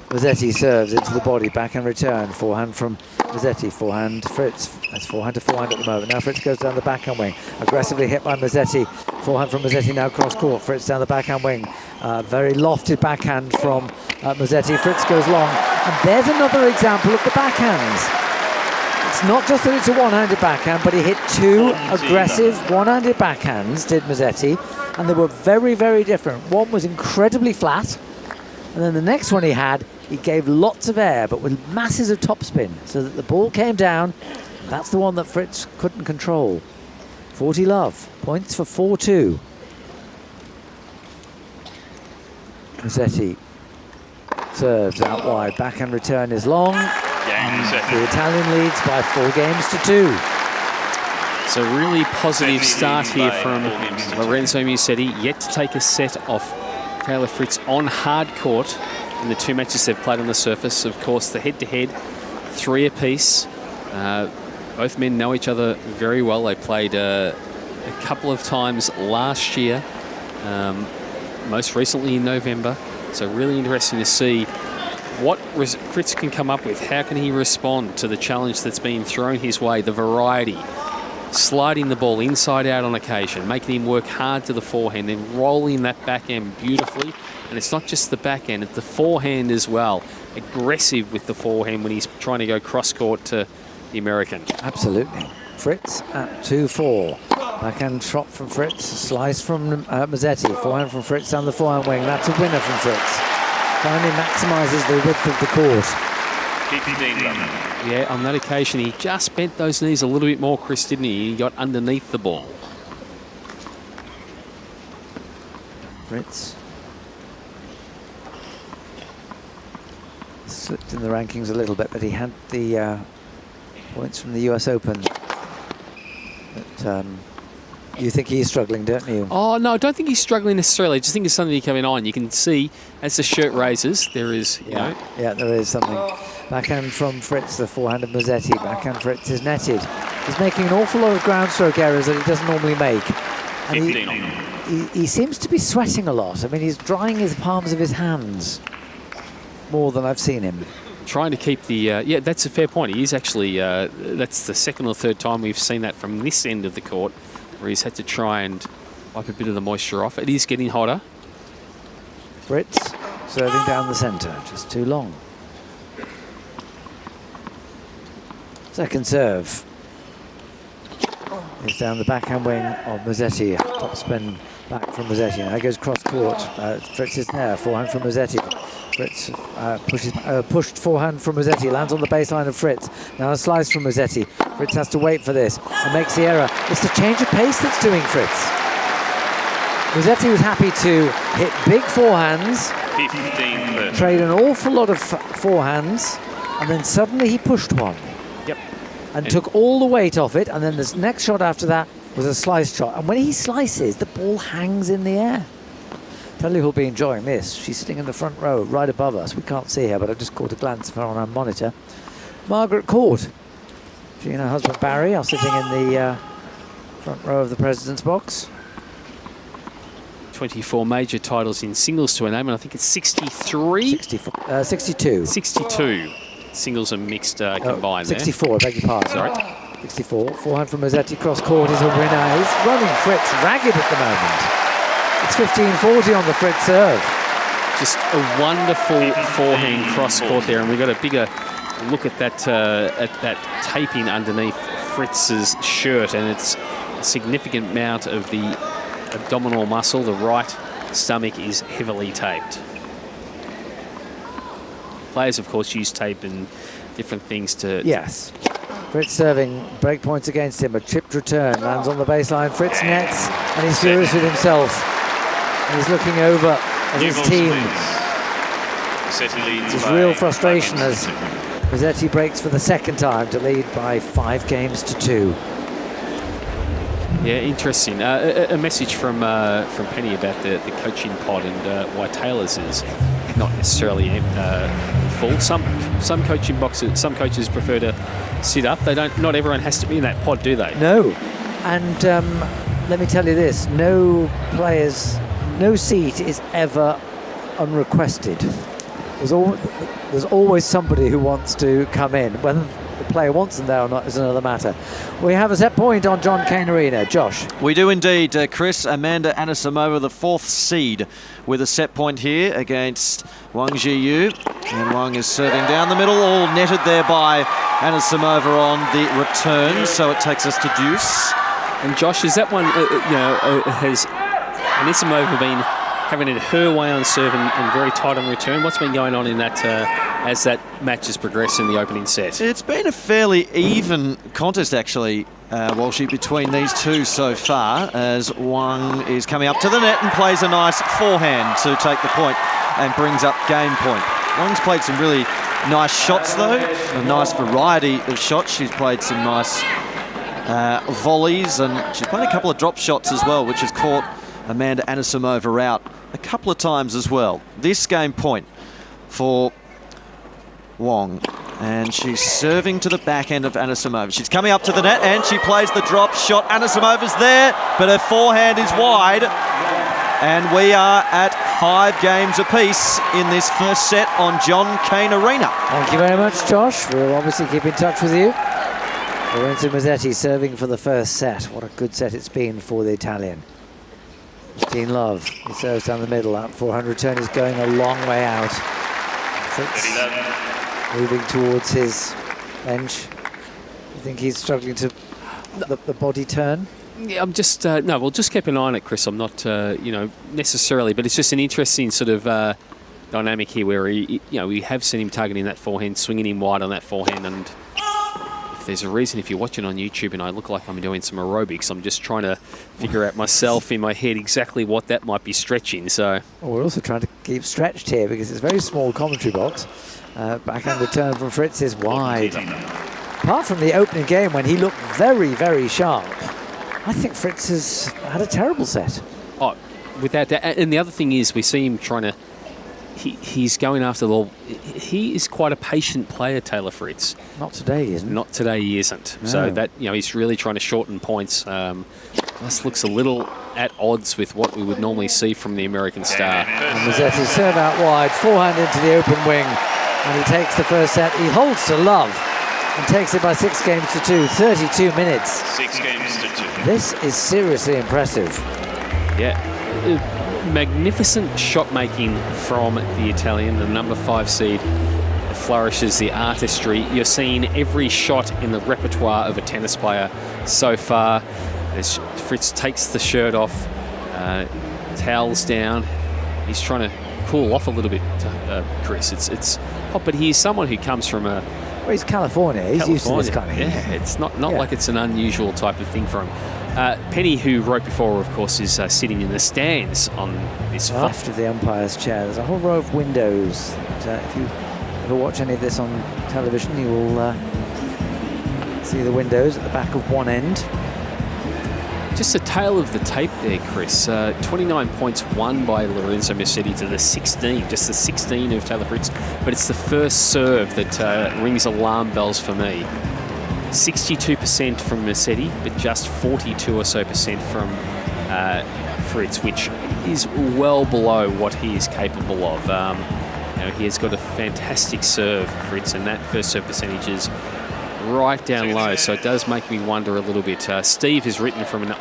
Musetti serves into the body, backhand return, forehand from Musetti, forehand Fritz. That's forehand to forehand at the moment. Now Fritz goes down the backhand wing, aggressively hit by Musetti. Forehand from Musetti, now cross court. Fritz down the backhand wing. Very lofted backhand from Musetti. Fritz goes long. And there's another example of the backhands. It's not just that it's a one-handed backhand, but he hit 2 aggressive one-handed backhands, did Musetti. And they were very, very different. One was incredibly flat. And then the next one he had He gave lots of air, but with masses of topspin, so that the ball came down. That's the one that Fritz couldn't control. 40 love. Points for 4-2. Musetti serves out wide. Backhand return is long. The Italian leads by 4 games to 2. It's a really positive start here from Lorenzo Musetti, yet to take a set off Taylor Fritz on hard court in the 2 matches they've played on the surface. Of course, the head-to-head, 3 apiece. Both men know each other very well. They played a couple of times last year, most recently in November. So really interesting to see what Fritz can come up with. How can he respond to the challenge that's been thrown his way, the variety, sliding the ball inside out on occasion, making him work hard to the forehand, then rolling that backhand beautifully. And it's not just the backhand, it's the forehand as well. Aggressive with the forehand when he's trying to go cross-court to the American. Absolutely. Fritz at 2-4. Backhand shot from Fritz, slice from Musetti. Forehand from Fritz down the forehand wing. That's a winner from Fritz. Finally maximises the width of the court. Yeah, on that occasion, he just bent those knees a little bit more, Chris, didn't he? He got underneath the ball. Fritz slipped in the rankings a little bit, but he had the points from the US Open. But you think he's struggling, don't you? Oh, no, I don't think he's struggling necessarily. I just think it's something coming on. You can see as the shirt raises, there is, you know. Yeah, there is something. Backhand from Fritz, the forehand of Musetti. Backhand Fritz is netted. He's making an awful lot of ground stroke errors that he doesn't normally make. And he seems to be sweating a lot. I mean, he's drying his palms of his hands more than I've seen him. Trying to keep the... yeah, that's a fair point. He is actually... that's the second or third time we've seen that from this end of the court, where he's had to try and wipe a bit of the moisture off. It is getting hotter. Fritz serving down the centre, just too long. Second serve is down the backhand wing of Musetti. Top spin back from Musetti. Now goes cross court. Fritz is there. Forehand from Musetti. Fritz pushed forehand from Musetti. Lands on the baseline of Fritz. Now a slice from Musetti. Fritz has to wait for this and makes the error. It's the change of pace that's doing Fritz. Musetti was happy to hit big forehands, trade an awful lot of forehands, and then suddenly he pushed one. Yep. And took all the weight off it, and then the next shot after that was a slice shot. And when he slices, the ball hangs in the air. Tell you who'll be enjoying this. She's sitting in the front row, right above us. We can't see her, but I just caught a glance of her on our monitor. Margaret Court. She and her husband Barry are sitting in the front row of the president's box. 24 major titles in singles to her name, and I think it's 63? 62. 62. Singles and mixed combined 64, I beg your pardon. Sorry. 64. Forehand from Musetti cross court is a winner. He's running Fritz ragged at the moment. It's 15-40 on the Fritz serve. Just a wonderful forehand cross court there, and we've got a bigger look at that taping underneath Fritz's shirt, and it's a significant amount of the abdominal muscle. The right stomach is heavily taped. Players, of course, use tape and different things to... Yes. Fritz serving, break points against him, a chipped return, lands on the baseline, Fritz nets, and he's furious with himself. And he's looking over at his team. There's real frustration as Musetti breaks for the second time to lead by 5 games to 2. Yeah, interesting. A message from Penny about the coaching pod and why Taylor's is not necessarily full. Some coaching boxes, some coaches prefer to sit up. They don't. Not everyone has to be in that pod, do they? No. And let me tell you this: no seat is ever unrequested. There's always somebody who wants to come in. Whether the player wants them there or not is another matter. We have a set point on Cain Arena. Josh. We do indeed, Chris. Amanda Anisimova, the 4th seed, with a set point here against Wang Jiyu. And Wang is serving down the middle, all netted there by Anisimova on the return. So it takes us to deuce. And Josh, is that one, has Anisimova been having it her way on serve and very tight on return. What's been going on in that as that match has progressed in the opening set? It's been a fairly even contest, actually, Walshy, between these two so far, as Wang is coming up to the net and plays a nice forehand to take the point and brings up game point. Wang's played some really nice shots, though, a nice variety of shots. She's played some nice volleys, and she's played a couple of drop shots as well, which has caught Amanda Anisimova out a couple of times as well. This game point for Wang, and she's serving to the back end of Anisimova. She's coming up to the net and she plays the drop shot. Anisimova's there, but her forehand is wide, and we are at 5 games apiece in this first set on Cain Arena. Thank you very much, Josh. We'll obviously keep in touch with you. Lorenzo Musetti serving for the first set. What a good set it's been for the Italian. Christine Love, he serves down the middle. That forehand return is going a long way out. Fritz moving towards his bench. I think he's struggling to the body turn. Yeah, I'm just no. Well, just keep an eye on it, Chris. I'm not, necessarily, but it's just an interesting sort of dynamic here, where we have seen him targeting that forehand, swinging him wide on that forehand, and if there's a reason, if you're watching on YouTube and I look like I'm doing some aerobics, I'm just trying to figure out myself in my head exactly what that might be stretching. So well, we're also trying to keep stretched here because it's a very small commentary box. Backhand return from Fritz is wide. Apart from the opening game when he looked very, very sharp, I think Fritz has had a terrible set. Oh, without that. And the other thing is, we see him trying to. He's going after the ball. He is quite a patient player, Taylor Fritz. Not today, he isn't. Not today, he isn't. No. So that he's really trying to shorten points. This looks a little at odds with what we would normally see from the American star. And Musetti serve out wide, forehand into the open wing, and he takes the first set. He holds to Love and takes it by 6 games to 2, 32 minutes. 6 games to 2. This is seriously impressive. Yeah. Magnificent shot making from the Italian, the number 5 seed, flourishes the artistry. You're seeing every shot in the repertoire of a tennis player so far. As Fritz takes the shirt off, towels down. He's trying to cool off a little bit, Chris. It's hot, but he's someone who comes from a. Well, he's California. He's used to this kind of heat. Yeah, it's not like it's an unusual type of thing for him. Penny, who wrote before, of course, is sitting in the stands on this after the umpire's chair. There's a whole row of windows. If you ever watch any of this on television, you will see the windows at the back of one end. Just a tale of the tape there, Chris. 29 points won by Lorenzo Musetti to the 16, just the 16 of Taylor Fritz. But it's the first serve that rings alarm bells for me. 62% from Musetti, but just 42 or so percent from Fritz, which is well below what he is capable of. He has got a fantastic serve, Fritz, and that first serve percentage is right down low, so it does make me wonder a little bit. Steve has written from an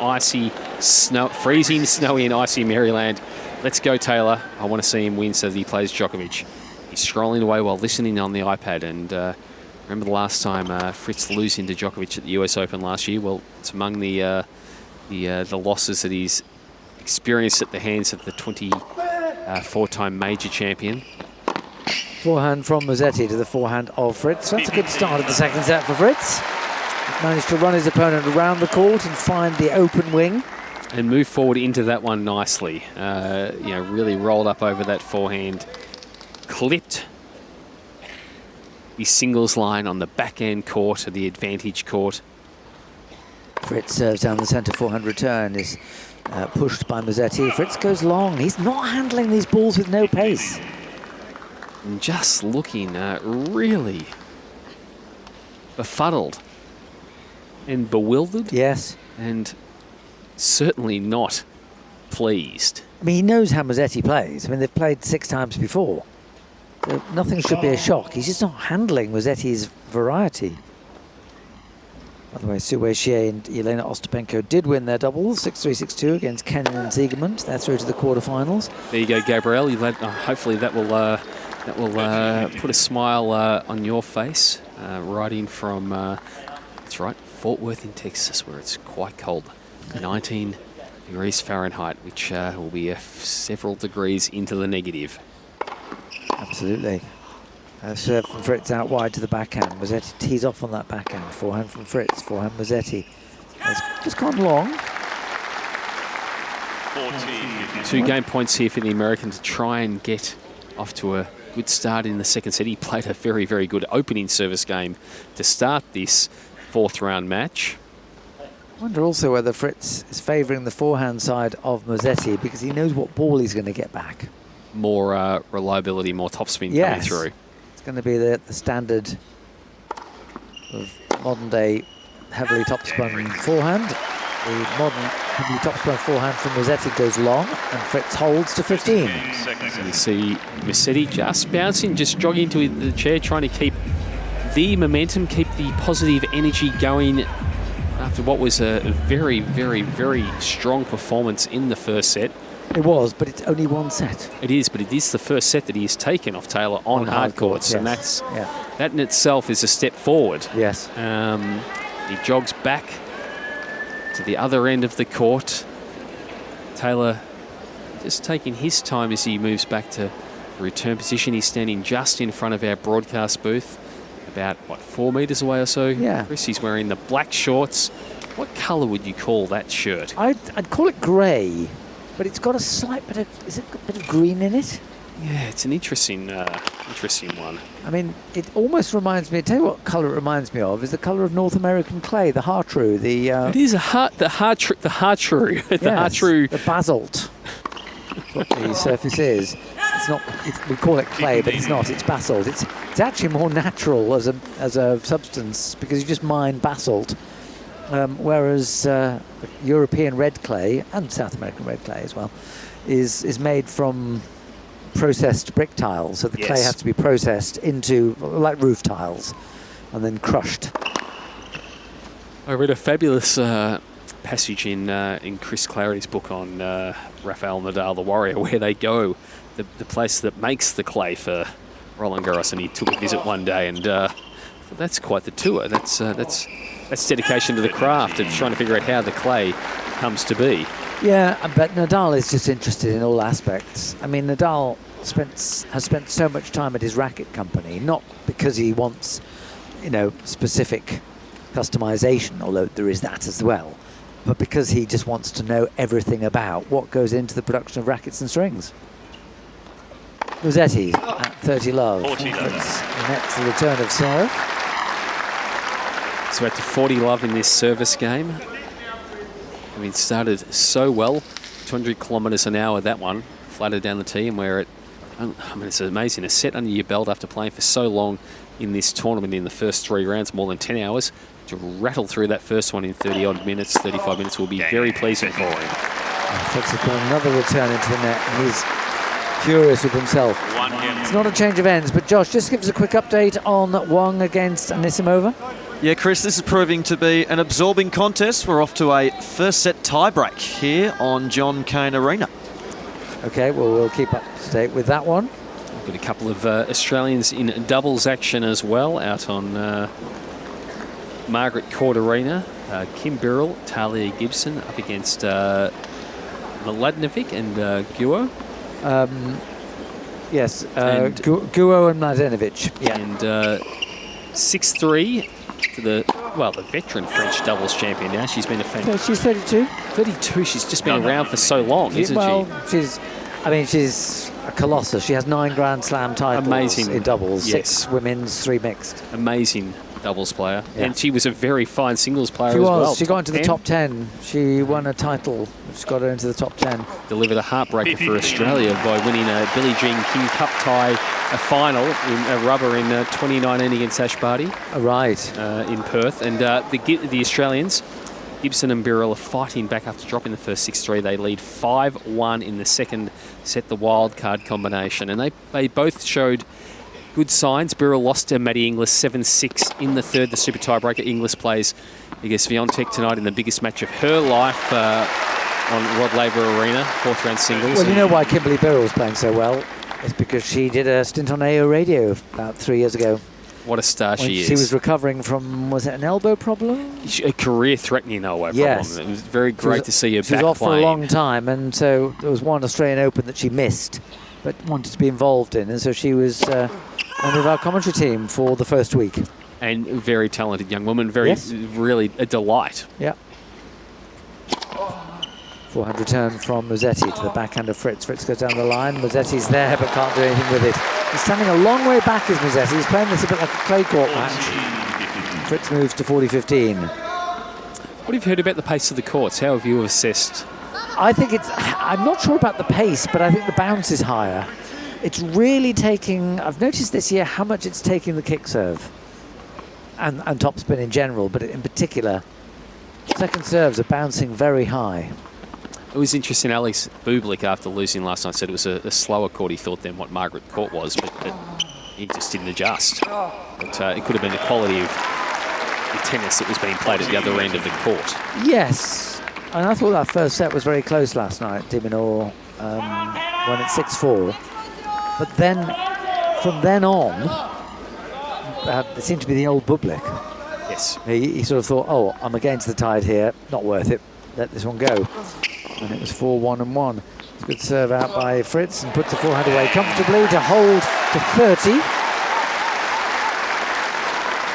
freezing, snowy and icy Maryland. Let's go, Taylor. I want to see him win so that he plays Jokovic. He's scrolling away while listening on the iPad, and remember the last time Fritz losing to Jokovic at the US Open last year? Well, it's among the losses that he's experienced at the hands of the 24-time major champion. Forehand from Musetti to the forehand of Fritz. That's a good start of the second set for Fritz. He's managed to run his opponent around the court and find the open wing. And move forward into that one nicely. Really rolled up over that forehand. Clipped the singles line on the back end court, or the advantage court. Fritz serves down the centre, forehand return is pushed by Musetti. Fritz goes long. He's not handling these balls with no pace. And just looking really befuddled and bewildered. Yes. And certainly not pleased. I mean, he knows how Musetti plays. I mean, they've played 6 times before. So nothing should be a shock. He's just not handling Musetti's variety. By the way, Sue Xie and Elena Ostapenko did win their doubles, 6-3, 6-2 against Cain and Siegemund. They're through to the quarterfinals. There you go, Gabrielle. Hopefully that will put a smile on your face. Writing from, that's right, Fort Worth in Texas, where it's quite cold. 19 degrees Fahrenheit, which will be several degrees into the negative. Absolutely. Serve from Fritz out wide to the backhand. Musetti tees off on that backhand. Forehand from Fritz. Forehand Musetti. It's just gone long. 2 game points here for the American to try and get off to a good start in the second set. He played a very, very good opening service game to start this 4th round match. I wonder also whether Fritz is favouring the forehand side of Musetti because he knows what ball he's going to get back. More reliability, more topspin coming through. It's going to be the standard of modern day heavily topspun forehand. The modern heavily topspun forehand from Musetti goes long, and Fritz holds to 15. And you see Musetti just bouncing, just jogging to the chair, trying to keep the momentum, keep the positive energy going after what was a very, very, very strong performance in the first set. It was, but it's only one set. It is, but it is the first set that he has taken off Taylor on hard courts, yes. and that in itself is a step forward. Yes. He jogs back to the other end of the court. Taylor just taking his time as he moves back to return position. He's standing just in front of our broadcast booth, about, 4 metres away or so? Yeah. Chris, he's wearing the black shorts. What colour would you call that shirt? I'd call it grey, but it's got a slight bit of, is it a bit of green in it? Yeah, it's an interesting one. I mean, it almost reminds me, I'll tell you what colour it reminds me of, is the colour of North American clay, the Hartrue. It is the Hartrue. The basalt. That's what the surface is. It's not, we call it clay, but it's not, it's basalt. It's actually more natural as a substance because you just mine basalt. Whereas European red clay, and South American red clay as well, is made from processed brick tiles. So the clay has to be processed into, like roof tiles, and then crushed. I read a fabulous passage in Chris Clary's book on Rafael Nadal, the Warrior, where they go, the place that makes the clay for Roland Garros, and he took a visit one day, and that's quite the tour. That's dedication to the craft of trying to figure out how the clay comes to be. Yeah, but Nadal is just interested in all aspects. I mean, Nadal has spent so much time at his racket company, not because he wants, specific customization, although there is that as well, but because he just wants to know everything about what goes into the production of rackets and strings. Musetti at 30 love. 40 love. Next, the return of serve. So at 40 love in this service game. I mean, started so well, 200 kilometres an hour, that one, flattered down the tee, and where it's amazing, a set under your belt after playing for so long in this tournament in the first 3 rounds, more than 10 hours, to rattle through that first one in 30-odd minutes, 35 minutes will be very pleasing for him. Fritz has got another return into the net, and he's furious with himself. It's not a change of ends, but Josh, just give us a quick update on Wang against Anisimova. Yeah, Chris, this is proving to be an absorbing contest. We're off to a first set tiebreak here on Cain Arena. Okay, well, we'll keep up to date with that one. We've got a couple of Australians in doubles action as well out on Margaret Court Arena. Kim Birrell, Talia Gibson up against Mladenovic and Guo. Yes, Guo and Mladenovic. Yeah. And 6-3 to the veteran French doubles champion now. She's been a fan. She's 32? 32. She's just been around for so long, isn't she? She's a colossus. She has 9 Grand Slam titles in doubles. Yes. 6 women's, 3 mixed. Amazing doubles player. Yeah. And she was a very fine singles player as well. She got into the top 10. She won a title, which got her into the top 10. Delivered a heartbreaker for Australia by winning a Billie Jean King Cup tie, a final in a rubber in 2019 against Ash Barty. Right. In Perth. And the Australians, Gibson and Birrell, are fighting back after dropping the first 6-3. They lead 5-1 in the second set, the wild card combination. And they both showed good signs. Birrell lost to Metti Inglis 7-6 in the third, the super tiebreaker. Inglis plays against Swiatek tonight in the biggest match of her life on Rod Laver Arena, 4th round singles. Well, you know why Kimberly Birrell's playing so well? It's because she did a stint on AO Radio about 3 years ago. What a star she is. She was recovering from, was it an elbow problem? A career-threatening elbow problem. It was very great to see her back playing. She was off for a long time, and so there was one Australian Open that she missed, but wanted to be involved in, and so she was one of our commentary team for the first week. And a very talented young woman, really a delight. Yeah. Forehand return from Musetti to the backhand of Fritz. Fritz goes down the line. Musetti's there, but can't do anything with it. He's standing a long way back, is Musetti. He's playing this a bit like a clay court match. Fritz moves to 40-15. What have you heard about the pace of the courts? How have you assessed? I think I'm not sure about the pace, but I think the bounce is higher. It's really taking, I've noticed this year how much it's taking the kick serve and topspin in general, but in particular, second serves are bouncing very high. It was interesting. Alex Bublik, after losing last night, said it was a slower court, he thought, than what Margaret court was, but he just didn't adjust. But it could have been the quality of the tennis that was being played at the other end of the court. Yes, and I thought that first set was very close last night. De Minaur won it 6-4. But then, from then on, it seemed to be the old Bublik. Yes. He sort of thought, oh, I'm against the tide here, not worth it, let this one go. And it was 4-1 and 1. It's a good serve out by Fritz and puts the forehand away comfortably to hold to 30.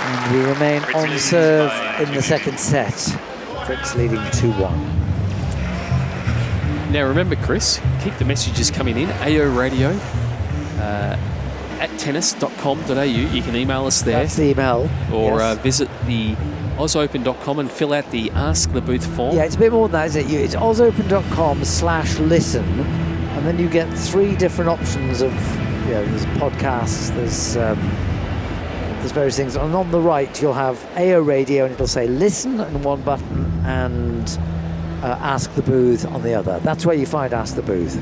And we remain on serve in the second set. Fritz leading 2-1. Now remember, Chris, keep the messages coming in. AO Radio at tennis.com.au. You can email us there. That's the email. Or visit the ozopen.com and fill out the Ask the Booth form. Yeah, it's a bit more than that, isn't it? It's ozopen.com/listen, and then you get 3 different options of, there's podcasts, there's various things. And on the right, you'll have AO Radio, and it'll say listen on one button and Ask the Booth on the other. That's where you find Ask the Booth.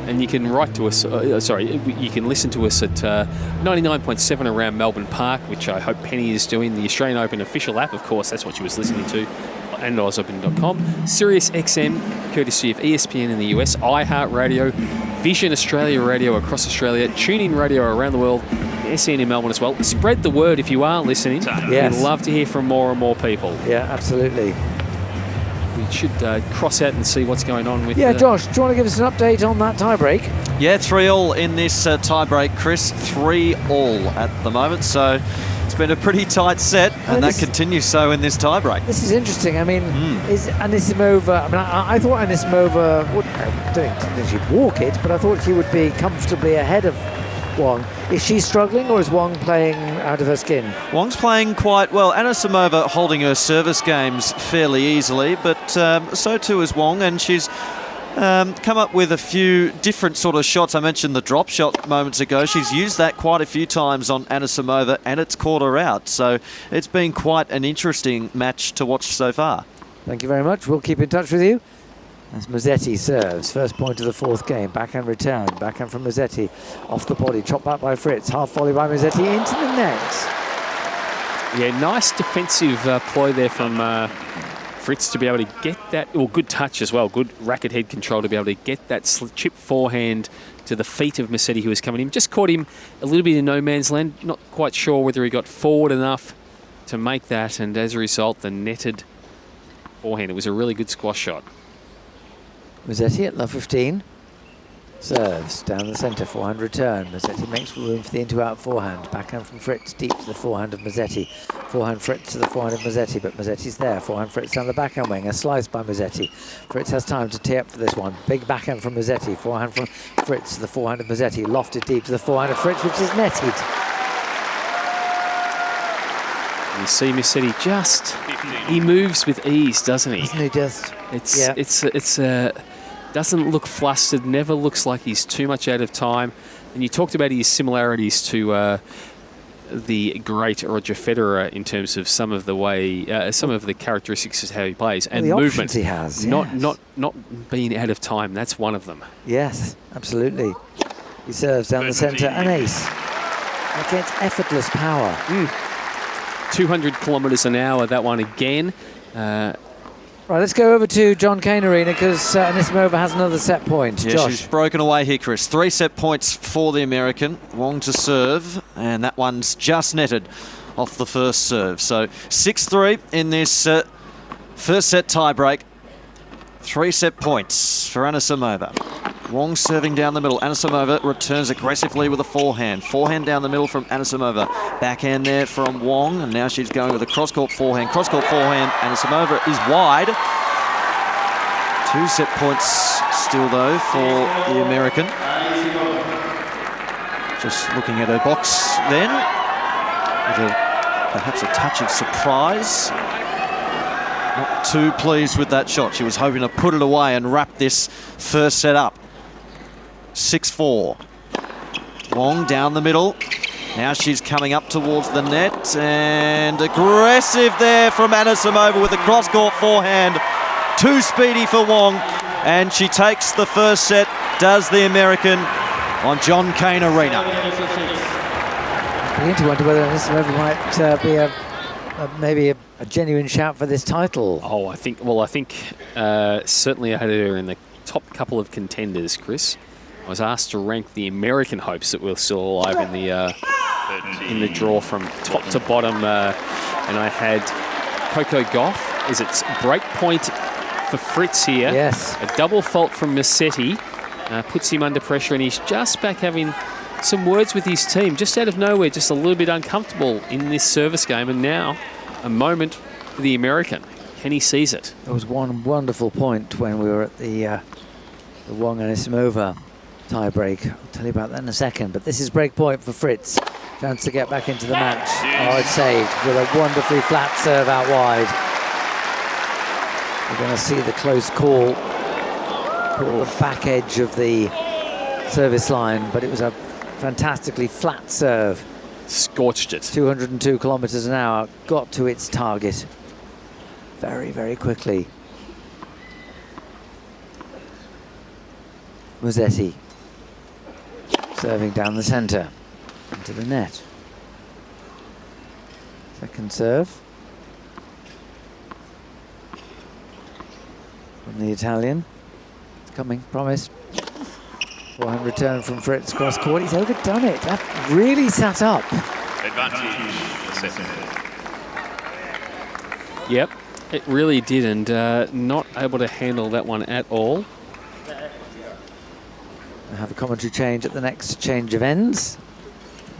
And you can write to us, you can listen to us at 99.7 around Melbourne Park, which I hope Penny is doing. The Australian Open official app, of course, that's what she was listening to, and ozopen.com. Sirius XM, courtesy of ESPN in the US, iHeartRadio, Vision Australia Radio across Australia, TuneIn Radio around the world, SEN in Melbourne as well. Spread the word if you are listening. Yes. We'd love to hear from more and more people. Yeah, absolutely. We should cross out and see what's going on with... Yeah, Josh, do you want to give us an update on that tie-break? Yeah, 3-all in this tie-break, Chris. 3-all at the moment, so it's been a pretty tight set, and that continues so in this tie-break. This is interesting. I mean, is Anisimova... I mean, I thought Anisimova would... I don't think she'd walk it, but I thought she would be comfortably ahead of Wang. Is she struggling, or is Wang playing out of her skin? Wang's playing quite well. Anisimova holding her service games fairly easily, but so too is Wang, and she's come up with a few different sort of shots. I mentioned the drop shot moments ago. She's used that quite a few times on Anisimova, and it's caught her out. So it's been quite an interesting match to watch so far. Thank you very much. We'll keep in touch with you. As Musetti serves, first point of the fourth game, backhand return, backhand from Musetti, off the body, chopped back by Fritz, half volley by Musetti into the net. Yeah, nice defensive ploy there from Fritz to be able to get that, or good touch as well, good racket head control to be able to get that chip forehand to the feet of Musetti who was coming in. Just caught him a little bit in no man's land, not quite sure whether he got forward enough to make that, and as a result, the netted forehand. It was a really good squash shot. Musetti at love 15. Serves down the centre, forehand return. Musetti makes room for the into-out forehand. Backhand from Fritz, deep to the forehand of Musetti. Forehand Fritz to the forehand of Musetti, but Musetti's there. Forehand Fritz down the backhand wing, a slice by Musetti. Fritz has time to tee up for this one. Big backhand from Musetti. Forehand from Fritz to the forehand of Musetti. Lofted deep to the forehand of Fritz, which is netted. You see Musetti just, he moves with ease, doesn't he? Doesn't he just? It's doesn't look flustered, never looks like he's too much out of time. And you talked about his similarities to the great Roger Federer in terms of some of the way, some of the characteristics of how he plays and the movement. He has, not being out of time. That's one of them. Yes, absolutely. He serves down the centre, an ace against effortless power. 200 kilometres an hour. That one again. Right, let's go over to Cain Arena because Anisimova has another set point. Yeah, Josh. she's broken away here, Chris. 3 set points for the American. Wong to serve, and that one's just netted off the first serve. So 6-3 in this first set tie-break. 3 set points for Anisimova. Wong serving down the middle. Anisimova returns aggressively with a forehand. Forehand down the middle from Anisimova. Backhand there from Wong, and now she's going with a cross-court forehand. Cross-court forehand. Anisimova is wide. 2 set points still, though, for the American. Just looking at her box then, with perhaps a touch of surprise. Not too pleased with that shot. She was hoping to put it away and wrap this first set up. 6-4. Wong down the middle. Now she's coming up towards the net, and aggressive there from Anisimova with a cross-court forehand. Too speedy for Wong, and she takes the first set, does the American, on Cain Arena. I begin to wonder whether Anisimova might be maybe a genuine shout for this title. Oh, I think certainly I had her in the top couple of contenders, Chris. I was asked to rank the American hopes that were still alive in the draw from top to bottom, and I had Coco Gauff. Is it break point for Fritz here? Yes. A double fault from Musetti puts him under pressure, and he's just back having some words with his team, just out of nowhere, just a little bit uncomfortable in this service game, and now a moment for the American. Can he seize it? There was one wonderful point when we were at the Wong Anisimova tie-break. I'll tell you about that in a second, but this is break point for Fritz. Chance to get back into the match. Oh, it's saved with a wonderfully flat serve out wide. We're going to see the close call at the back edge of the service line, but it was a fantastically flat serve. Scorched it. 202 kilometers an hour, got to its target very, very quickly. Musetti serving down the centre into the net. Second serve from the Italian. It's coming, promise. Forehand return from Fritz, cross court. He's overdone it. That really sat up. Advantage. Yep, it really did, and not able to handle that one at all. I have a commentary change at the next change of ends.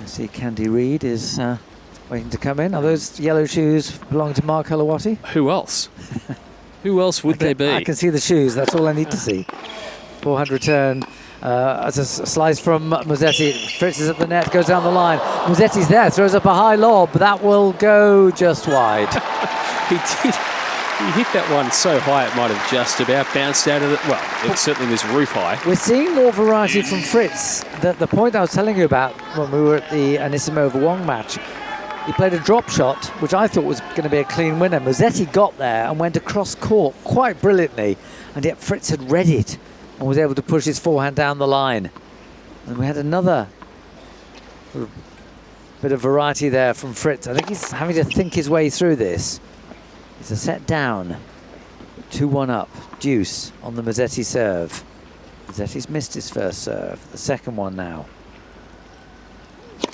I see Candy Reid is waiting to come in. Are those yellow shoes belong to Mark Halawati? Who else? Who else would they be? I can see the shoes. That's all I need to see. Forehand return. As a slice from Musetti. Fritz is at the net, goes down the line. Musetti's there, throws up a high lob. That will go just wide. He did. He hit that one so high it might have just about bounced out of it. Well, it certainly was roof high. We're seeing more variety from Fritz. The point I was telling you about when we were at the Anisimova-Wong match, he played a drop shot, which I thought was going to be a clean winner. Musetti got there and went across court quite brilliantly, and yet Fritz had read it and was able to push his forehand down the line. And we had another sort of bit of variety there from Fritz. I think he's having to think his way through this. It's a set down, 2-1 up, deuce on the Musetti serve. Musetti's missed his first serve, the second one now.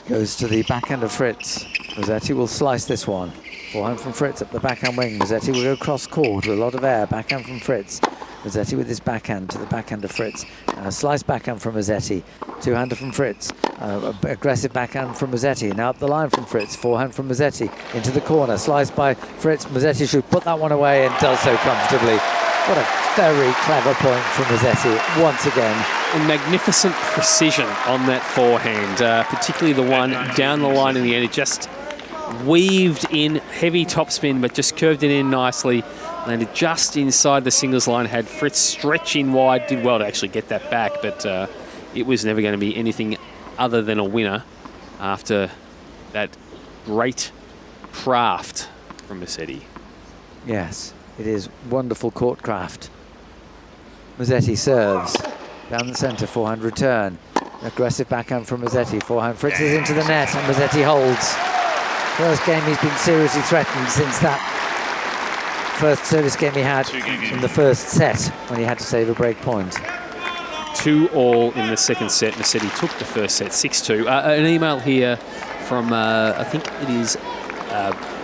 Goes to the backhand of Fritz. Musetti will slice this one. Forehand from Fritz up the backhand wing. Musetti will go cross court with a lot of air. Backhand from Fritz. Musetti with his backhand to the backhand of Fritz. Slice backhand from Musetti. Two-hander from Fritz. Aggressive backhand from Musetti. Now up the line from Fritz. Forehand from Musetti. Into the corner. Slice by Fritz. Musetti should put that one away and does so comfortably. What a very clever point from Musetti once again. And magnificent precision on that forehand, particularly the one down the line in the end. It just weaved in heavy topspin, but just curved it in nicely. Landed just inside the singles line, had Fritz stretching wide, did well to actually get that back, but it was never going to be anything other than a winner after that great craft from Musetti. Yes, it is wonderful court craft. Musetti serves down the centre, forehand return. Aggressive backhand from Musetti, forehand Fritz is into the net and Musetti holds. First game he's been seriously threatened since that. 2-1 first service game he had in the first set when he had to save a break point. 2-2 in the second set. Musetti took the first set, 6-2. An email here from, I think it is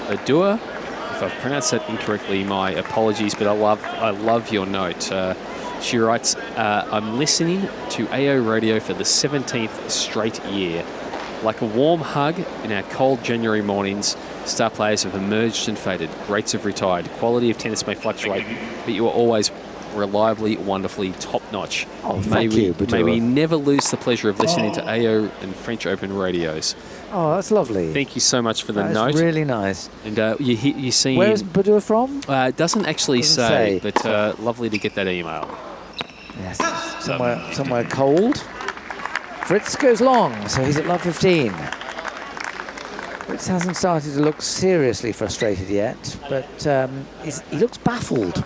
Adua. If I've pronounced that incorrectly, my apologies, but I love your note. She writes, I'm listening to AO Radio for the 17th straight year. Like a warm hug in our cold January mornings, star players have emerged and faded. Rates have retired. Quality of tennis may fluctuate, but you are always reliably, wonderfully top-notch. Oh, thank you, Badua. May we never lose the pleasure of listening to AO and French Open radios. Oh, that's lovely. Thank you so much for the That's note. really nice. And you see... Where's Badua from? It doesn't actually say, but lovely to get that email. Yes, somewhere cold. Fritz goes long, so he's at love 15. Fritz hasn't started to look seriously frustrated yet, but he looks baffled.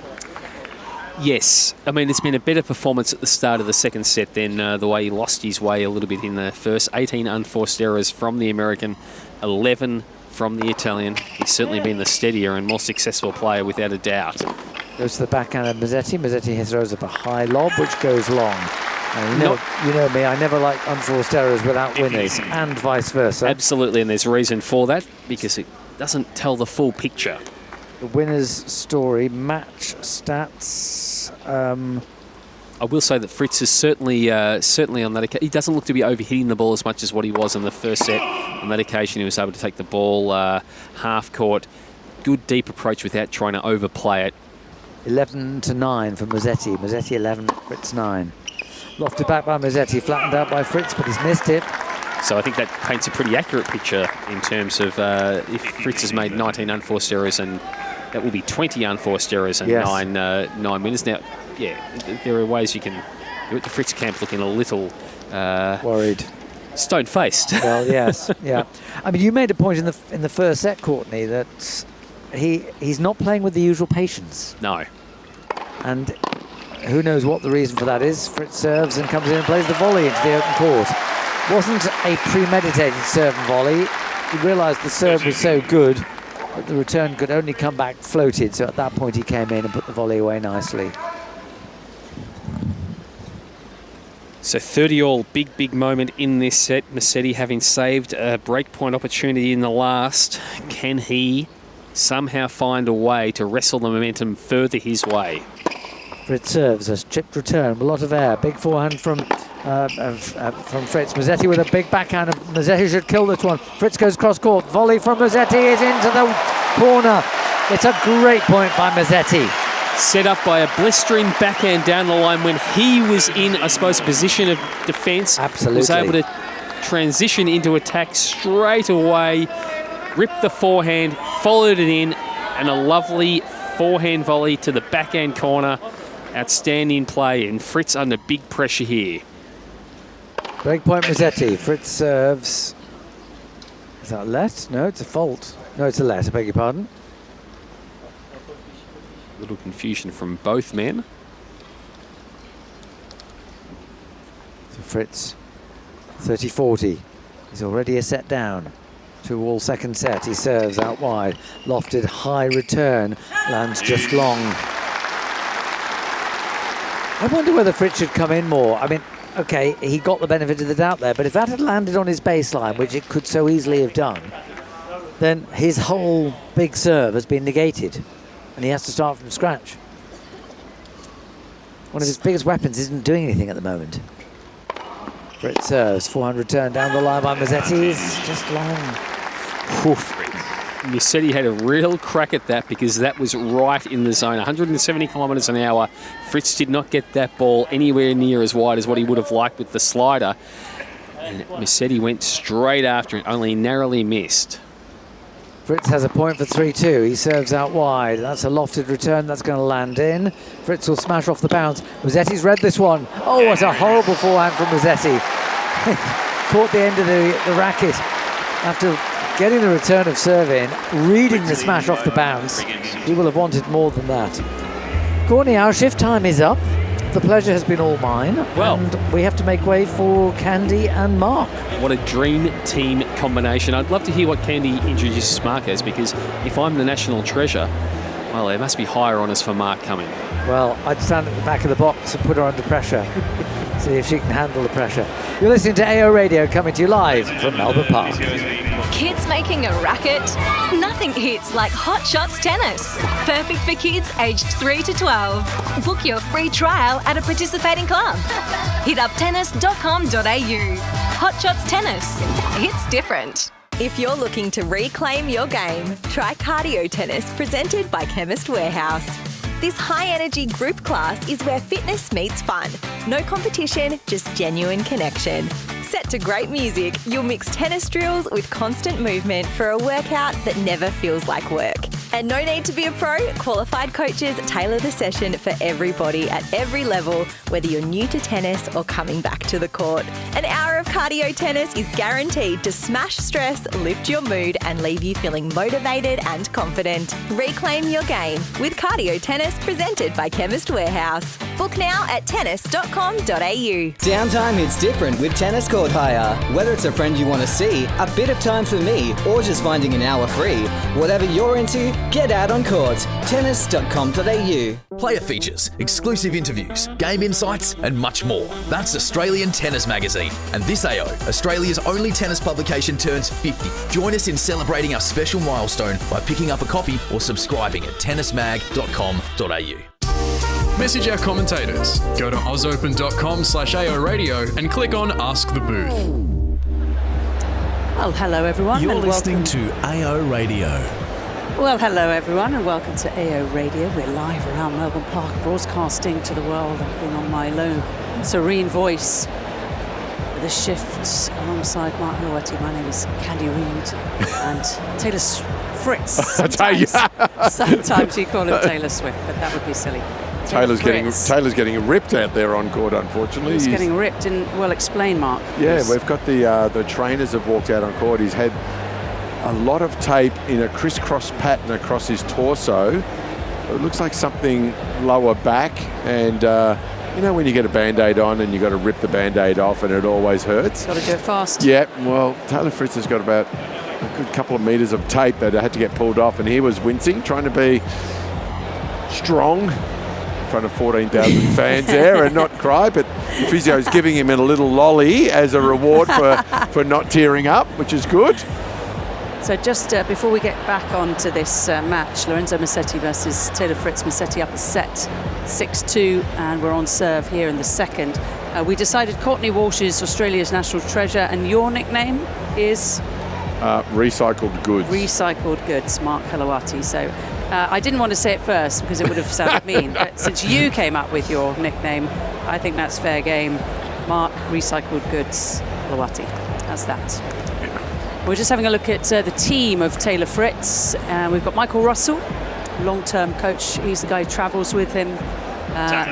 Yes, I mean, it's been a better performance at the start of the second set than the way he lost his way a little bit in the first. 18 unforced errors from the American, 11 from the Italian. He's certainly been the steadier and more successful player without a doubt. Goes to the backhand of Musetti. Musetti throws up a high lob, which goes long. You know me, I never like unforced errors without winners, and vice versa. Absolutely, and there's a reason for that, because it doesn't tell the full picture. The winner's story, match stats. I will say that Fritz is certainly on that occasion. He doesn't look to be overhitting the ball as much as what he was in the first set. On that occasion, he was able to take the ball half court. Good deep approach without trying to overplay it. 11-9 for Musetti. Musetti 11, Fritz 9. Lofted back by Musetti, flattened out by Fritz, but he's missed it. So I think that paints a pretty accurate picture in terms of if Fritz has made 19 unforced errors, and that will be 20 unforced errors and yes. nine winners. Now, yeah, there are ways you can do it. The Fritz camp looking a little worried, stone-faced. Well, yes, yeah. I mean, you made a point in the first set, Courtney, that he's not playing with the usual patience. No. And who knows what the reason for that is. Fritz serves and comes in and plays the volley into the open court. Wasn't a premeditated serve and volley. He realised the serve was so good that the return could only come back floated, so at that point he came in and put the volley away nicely. So 30-all, big moment in this set. Musetti having saved a breakpoint opportunity in the last. Can he somehow find a way to wrestle the momentum further his way? Fritz serves a chipped return, a lot of air. Big forehand from Fritz. Musetti with a big backhand. Musetti should kill this one. Fritz goes cross court. Volley from Musetti is into the corner. It's a great point by Musetti. Set up by a blistering backhand down the line when he was in, I suppose, a position of defence. Absolutely. Was able to transition into attack straight away. Ripped the forehand, followed it in, and a lovely forehand volley to the backhand corner. Outstanding play, and Fritz under big pressure here. Break point Musetti. Fritz serves. Is that a let? No, it's a fault. No, it's a let, I beg your pardon. A little confusion from both men. So Fritz, 30-40. He's already a set down. 2-all second set. He serves out wide. Lofted high return. Lands just long. I wonder whether Fritz should come in more. I mean, okay, he got the benefit of the doubt there, but if that had landed on his baseline, which it could so easily have done, then his whole big serve has been negated, and he has to start from scratch. One of his biggest weapons isn't doing anything at the moment. Fritz serves, forehand return down the line by Musetti. It's just long. Musetti had a real crack at that because that was right in the zone. 170 kilometres an hour. Fritz did not get that ball anywhere near as wide as what he would have liked with the slider. And Musetti went straight after it, only narrowly missed. Fritz has a point for 3-2. He serves out wide. That's a lofted return. That's going to land in. Fritz will smash off the bounce. Musetti's read this one. Oh, what a horrible forehand from Musetti. Caught the end of the racket after getting the return of serve in, reading the smash off the bounce. He will have wanted more than that. Courtney, our shift time is up. The pleasure has been all mine. Well, and we have to make way for Candy and Mark. What a dream team combination. I'd love to hear what Candy introduces Mark as, because if I'm the national treasure, Well, there must be higher honours for Mark coming. Well, I'd stand at the back of the box and put her under pressure. See if she can handle the pressure. You're listening to AO Radio, coming to you live from Melbourne Park. Kids making a racket? Nothing hits like Hot Shots Tennis. Perfect for kids aged 3 to 12. Book your free trial at a participating club. Hit up tennis.com.au. Hot Shots Tennis. It's different. If you're looking to reclaim your game, try Cardio Tennis, presented by Chemist Warehouse. This high-energy group class is where fitness meets fun. No competition, just genuine connection. Set to great music, you'll mix tennis drills with constant movement for a workout that never feels like work. And no need to be a pro, qualified coaches tailor the session for everybody at every level, whether you're new to tennis or coming back to the court. An hour of cardio tennis is guaranteed to smash stress, lift your mood and leave you feeling motivated and confident. Reclaim your game with Cardio Tennis, presented by Chemist Warehouse. Book now at tennis.com.au. Downtime hits different with Tennis Court Hire. Whether it's a friend you want to see, a bit of time for me, or just finding an hour free, whatever you're into, get out on court. Tennis.com.au. Player features, exclusive interviews, game insights and much more. That's Australian Tennis Magazine. And this AO, Australia's only tennis publication, turns 50. Join us in celebrating our special milestone by picking up a copy or subscribing at tennismag.com.au. Message our commentators. Go to ozopen.com/AO Radio and click on Ask the Booth. Well, hello everyone. You're and listening to AO Radio. Well, hello everyone and welcome to AO Radio. We're live around Melbourne Park, broadcasting to the world and being on my low, serene voice with a shift alongside Mark Loetti. My name is Candy Reid and Taylor Fritz. Sometimes you call him Taylor Swift, but that would be silly. Taylor's getting ripped out there on court, unfortunately. He's getting ripped, and well, explain, Mark. Yeah, we've got the trainers have walked out on court. He's had a lot of tape in a crisscross pattern across his torso. It looks like something lower back, and you know when you get a Band-Aid on and you've got to rip the Band-Aid off and it always hurts. Got to do it fast. Yeah, well, Taylor Fritz has got about a good couple of metres of tape that had to get pulled off, and he was wincing, trying to be strong in front of 14,000 fans there and not cry, but the physio's giving him a little lolly as a reward for not tearing up, which is good. So just before we get back onto this match, Lorenzo Musetti versus Taylor Fritz. Musetti up a set 6-2, and we're on serve here in the second. We decided Courtney Walsh is Australia's national treasure, and your nickname is? Recycled Goods. Recycled Goods, Mark Helawati. So I didn't want to say it first because it would have sounded mean, but since you came up with your nickname, I think that's fair game. Mark Recycled Goods Helawati. That's that. We're just having a look at the team of Taylor Fritz. We've got Michael Russell, long-term coach. He's the guy who travels with him.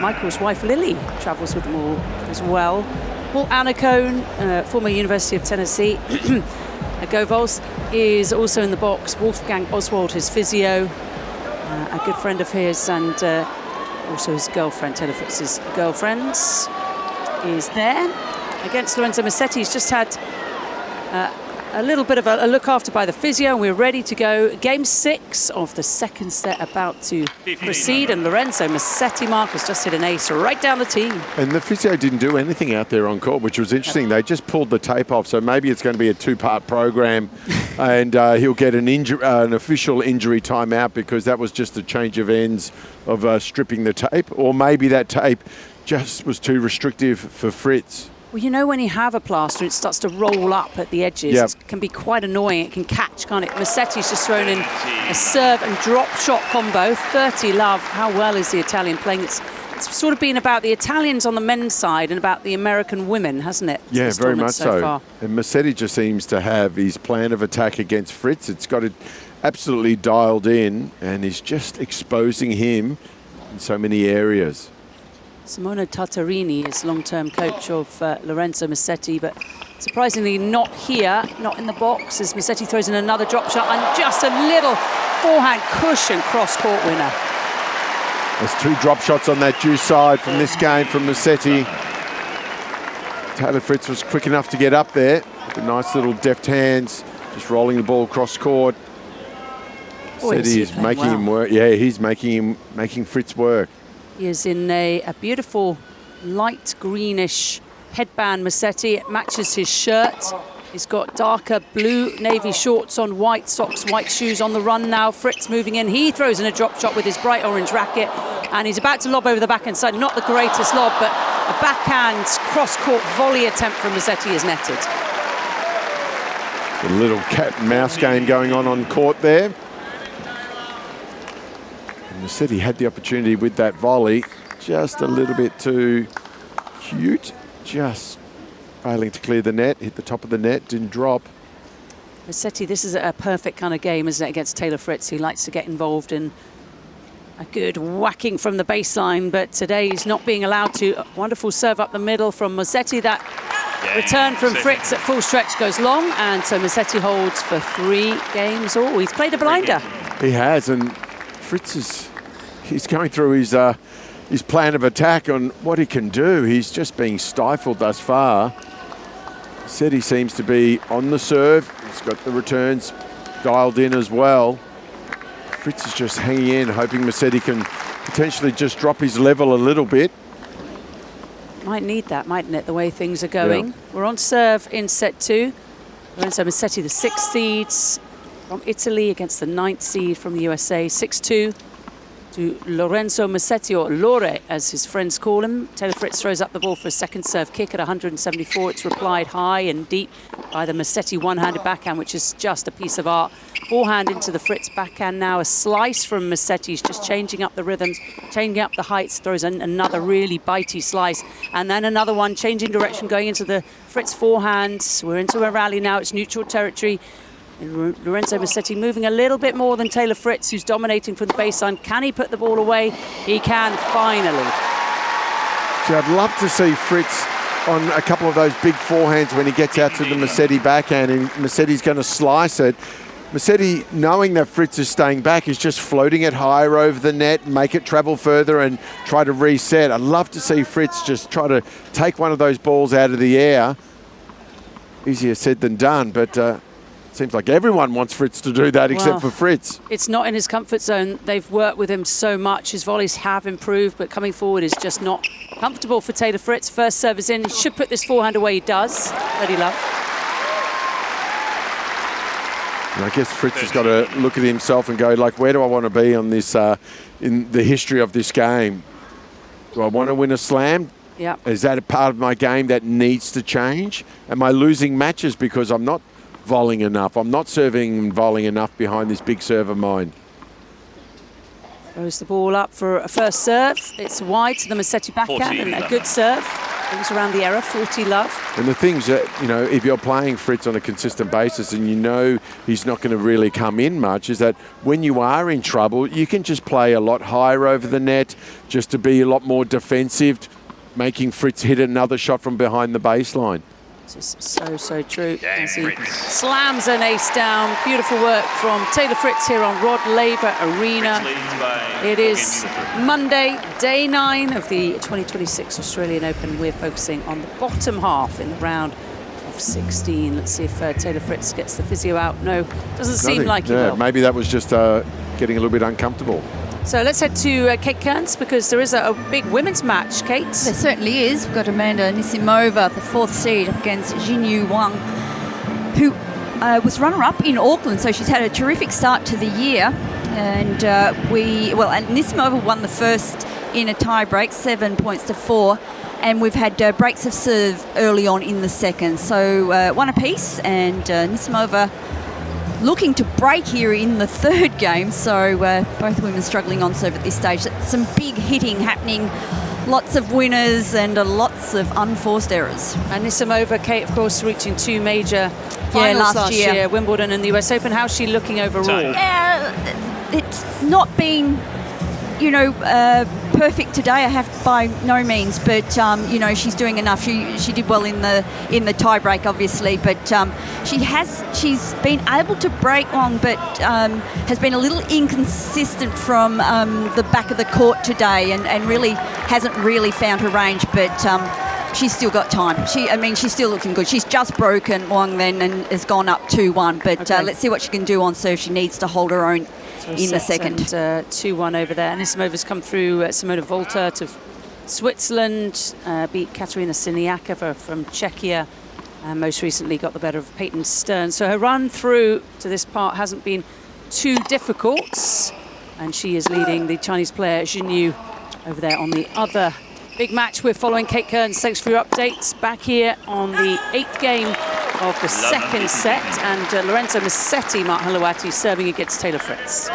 Michael's wife Lily travels with them all as well. Paul Anacone, former University of Tennessee. Govols is also in the box. Wolfgang Oswald, his physio, a good friend of his, and also his girlfriend, Taylor Fritz's girlfriend, is there. Against Lorenzo Musetti, he's just had a little bit of a look after by the physio, and we're ready to go. Game 6 of the second set about to proceed, and Lorenzo Musetti, Mark, has just hit an ace right down the team. And the physio didn't do anything out there on court, which was interesting. They just pulled the tape off, so maybe it's going to be a 2-part program, and he'll get an official injury timeout because that was just a change of ends of stripping the tape, or maybe that tape just was too restrictive for Fritz. Well, you know when you have a plaster, it starts to roll up at the edges. Yep. It can be quite annoying. It can catch, can't it? Musetti's just thrown in a serve and drop shot combo. 30 love. How well is the Italian playing? It's sort of been about the Italians on the men's side and about the American women, hasn't it? Yeah, very much so. Far. And Musetti just seems to have his plan of attack against Fritz. It's got it absolutely dialed in, and he's just exposing him in so many areas. Simona Tartarini is long-term coach of Lorenzo Musetti, but surprisingly not here, not in the box, as Musetti throws in another drop shot and just a little forehand cushion cross-court winner. There's 2 drop shots on that due side from this game from Musetti. Taylor Fritz was quick enough to get up there with the nice little deft hands, just rolling the ball cross-court. is he He's making him work. Yeah, he's making Fritz work. He is in a beautiful light greenish headband, Musetti. It matches his shirt. He's got darker blue navy shorts on, white socks, white shoes on the run now. Fritz moving in. He throws in a drop shot with his bright orange racket, and he's about to lob over the backhand side. Not the greatest lob, but a backhand cross-court volley attempt from Musetti is netted. A little cat and mouse game going on court there. And Musetti had the opportunity with that volley. Just a little bit too cute. Just failing to clear the net, hit the top of the net, didn't drop. Musetti, this is a perfect kind of game, isn't it, against Taylor Fritz. He likes to get involved in a good whacking from the baseline, but today he's not being allowed to. A wonderful serve up the middle from Musetti. That return from Fritz at full stretch goes long, and so Musetti holds for 3 games all. He's played a blinder. He has, and Fritz he's going through his plan of attack on what he can do. He's just being stifled thus far. Musetti seems to be on the serve. He's got the returns dialed in as well. Fritz is just hanging in, hoping Musetti can potentially just drop his level a little bit. Might need that, mightn't it, the way things are going. Yeah. We're on serve in set 2. Lorenzo Musetti, the 6th seeds from Italy against the 9th seed from the USA. 6-2 to Lorenzo Musetti, or Lore, as his friends call him. Taylor Fritz throws up the ball for a second serve kick at 174. It's replied high and deep by the Musetti one-handed backhand, which is just a piece of art. Forehand into the Fritz backhand now. A slice from Musetti. He's just changing up the rhythms, changing up the heights, throws in another really bitey slice. And then another one, changing direction, going into the Fritz forehand. We're into a rally now. It's neutral territory. Lorenzo Musetti moving a little bit more than Taylor Fritz, who's dominating from the baseline. Can he put the ball away? He can, finally. See, I'd love to see Fritz on a couple of those big forehands when he gets out to the Musetti backhand, and Musetti's going to slice it. Musetti, knowing that Fritz is staying back, is just floating it higher over the net, make it travel further and try to reset. I'd love to see Fritz just try to take one of those balls out of the air. Easier said than done, but seems like everyone wants Fritz to do that except for Fritz. It's not in his comfort zone. They've worked with him so much. His volleys have improved, but coming forward is just not comfortable for Taylor Fritz. First serve is in. He should put this forehand away. He does. Bloody love. And I guess Fritz has got to look at himself and go, like, where do I want to be on this, in the history of this game? Do I want to win a slam? Yeah. Is that a part of my game that needs to change? Am I losing matches because I'm not volleying enough? I'm not serving and volleying enough behind this big serve of mine. Throws the ball up for a first serve. It's wide to the Musetti backhand, and a good serve. Brings around the error, 40 love. And the things that, you know, if you're playing Fritz on a consistent basis and you know he's not going to really come in much, is that when you are in trouble, you can just play a lot higher over the net, just to be a lot more defensive, making Fritz hit another shot from behind the baseline. So true. As he slams an ace down. Beautiful work from Taylor Fritz here on Rod Laver Arena. It is Monday, day 9 of the 2026 Australian Open. We're focusing on the bottom half in the round of 16. Let's see if Taylor Fritz gets the physio out. No, doesn't seem like he will. Maybe that was just getting a little bit uncomfortable. So let's head to Kate Kearns, because there is a big women's match, Kate. There certainly is. We've got Amanda Anisimova, the 4th seed, up against Jinyu Wang, who was runner-up in Auckland, so she's had a terrific start to the year. And Anisimova won the first in a tie-break, 7 points to 4. And we've had breaks of serve early on in the second. So one apiece, and Anisimova looking to break here in the 3rd game, so both women struggling on serve at this stage. Some big hitting happening, lots of winners and lots of unforced errors. And Anisimova, Kate, of course, reaching 2 major finals last year, Wimbledon and the US Open. How's she looking overall? It's not been, perfect today. I have by no means, but she's doing enough. She did well in the tie break, obviously, but she's been able to break long, but has been a little inconsistent from the back of the court today, and really hasn't really found her range. But she's still got time. She's still looking good. She's just broken Wang then and has gone up 2-1. But let's see what she can do on serve. She needs to hold her own in the second. 2-1 over there. Anisimova's come through. Simona Volta to Switzerland, beat Katerina Siniakova from Czechia, and most recently got the better of Peyton Stern. So her run through to this part hasn't been too difficult, and she is leading the Chinese player Zhenyu over there on the other big match we're following. Kate Kearns, thanks for your updates. Back here on the 8th game of the second set, and Lorenzo Musetti, Mark Halawati, serving against Taylor Fritz.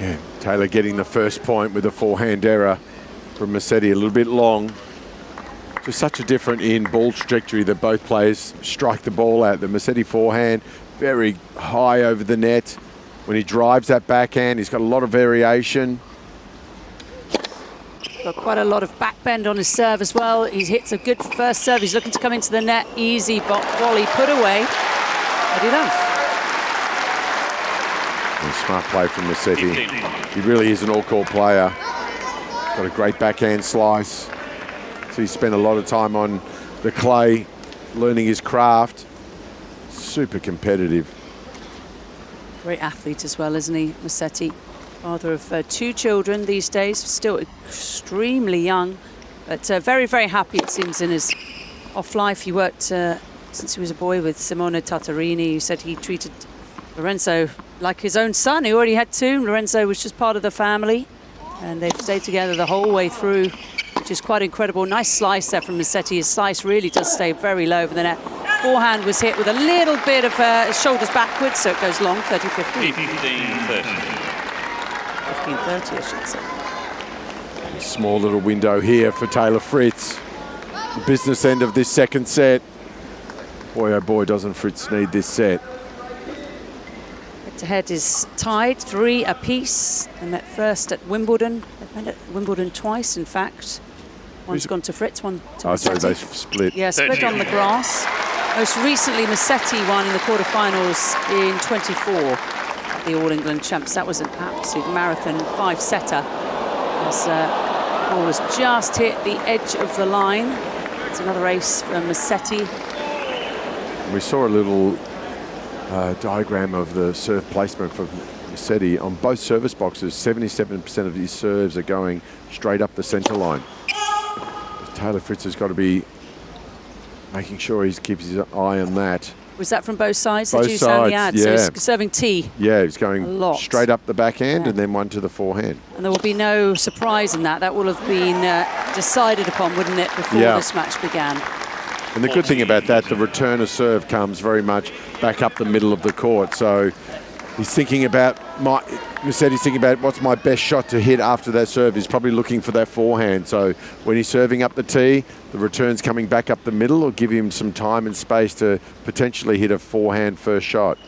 Yeah, Taylor getting the first point with a forehand error from Musetti, a little bit long. Just such a different in ball trajectory that both players strike the ball out. The Musetti forehand, very high over the net. When he drives that backhand, he's got a lot of variation. Got quite a lot of back bend on his serve as well. He hits a good first serve. He's looking to come into the net. Easy volley put away. Good enough. Smart play from Musetti. He really is an all-court player. Got a great backhand slice. So he spent a lot of time on the clay, learning his craft. Super competitive. Great athlete as well, isn't he, Musetti? Father of 2 children these days, still extremely young, but very, very happy, it seems, in his off life. He worked since he was a boy with Simona Tartarini, who said he treated Lorenzo like his own son. He already had 2. Lorenzo was just part of the family, and they've stayed together the whole way through, which is quite incredible. Nice slice there from Musetti. His slice really does stay very low over the net. Forehand was hit with a little bit of shoulders backwards, so it goes long, 30-15. 15-30. 15-30, I should say. Small little window here for Taylor Fritz. The business end of this second set. Boy, oh boy, doesn't Fritz need this set. Head-to-head is tied, 3 apiece. They met first at Wimbledon. They've met at Wimbledon twice, in fact. One's gone to Fritz, one to Musetti. Sorry, they split. Yeah, split on the grass. Most recently, Musetti won in the quarterfinals in 24. The All England champs. That was an absolute marathon 5-setter. As ball has just hit the edge of the line. It's another ace from Musetti. We saw a little diagram of the serve placement for Musetti. On both service boxes, 77% of his serves are going straight up the centre line. Taylor Fritz has got to be making sure he keeps his eye on that. Was that from both sides? Both sides, yeah. yeah. So he's serving T. Yeah, he's going straight up the backhand and then one to the forehand. And there will be no surprise in that. That will have been decided upon, wouldn't it, before this match began? And the good thing about that, the return of serve comes very much back up the middle of the court. So he's thinking about, Musetti's thinking about what's my best shot to hit after that serve. He's probably looking for that forehand. So when he's serving up the tee, the return's coming back up the middle will give him some time and space to potentially hit a forehand first shot.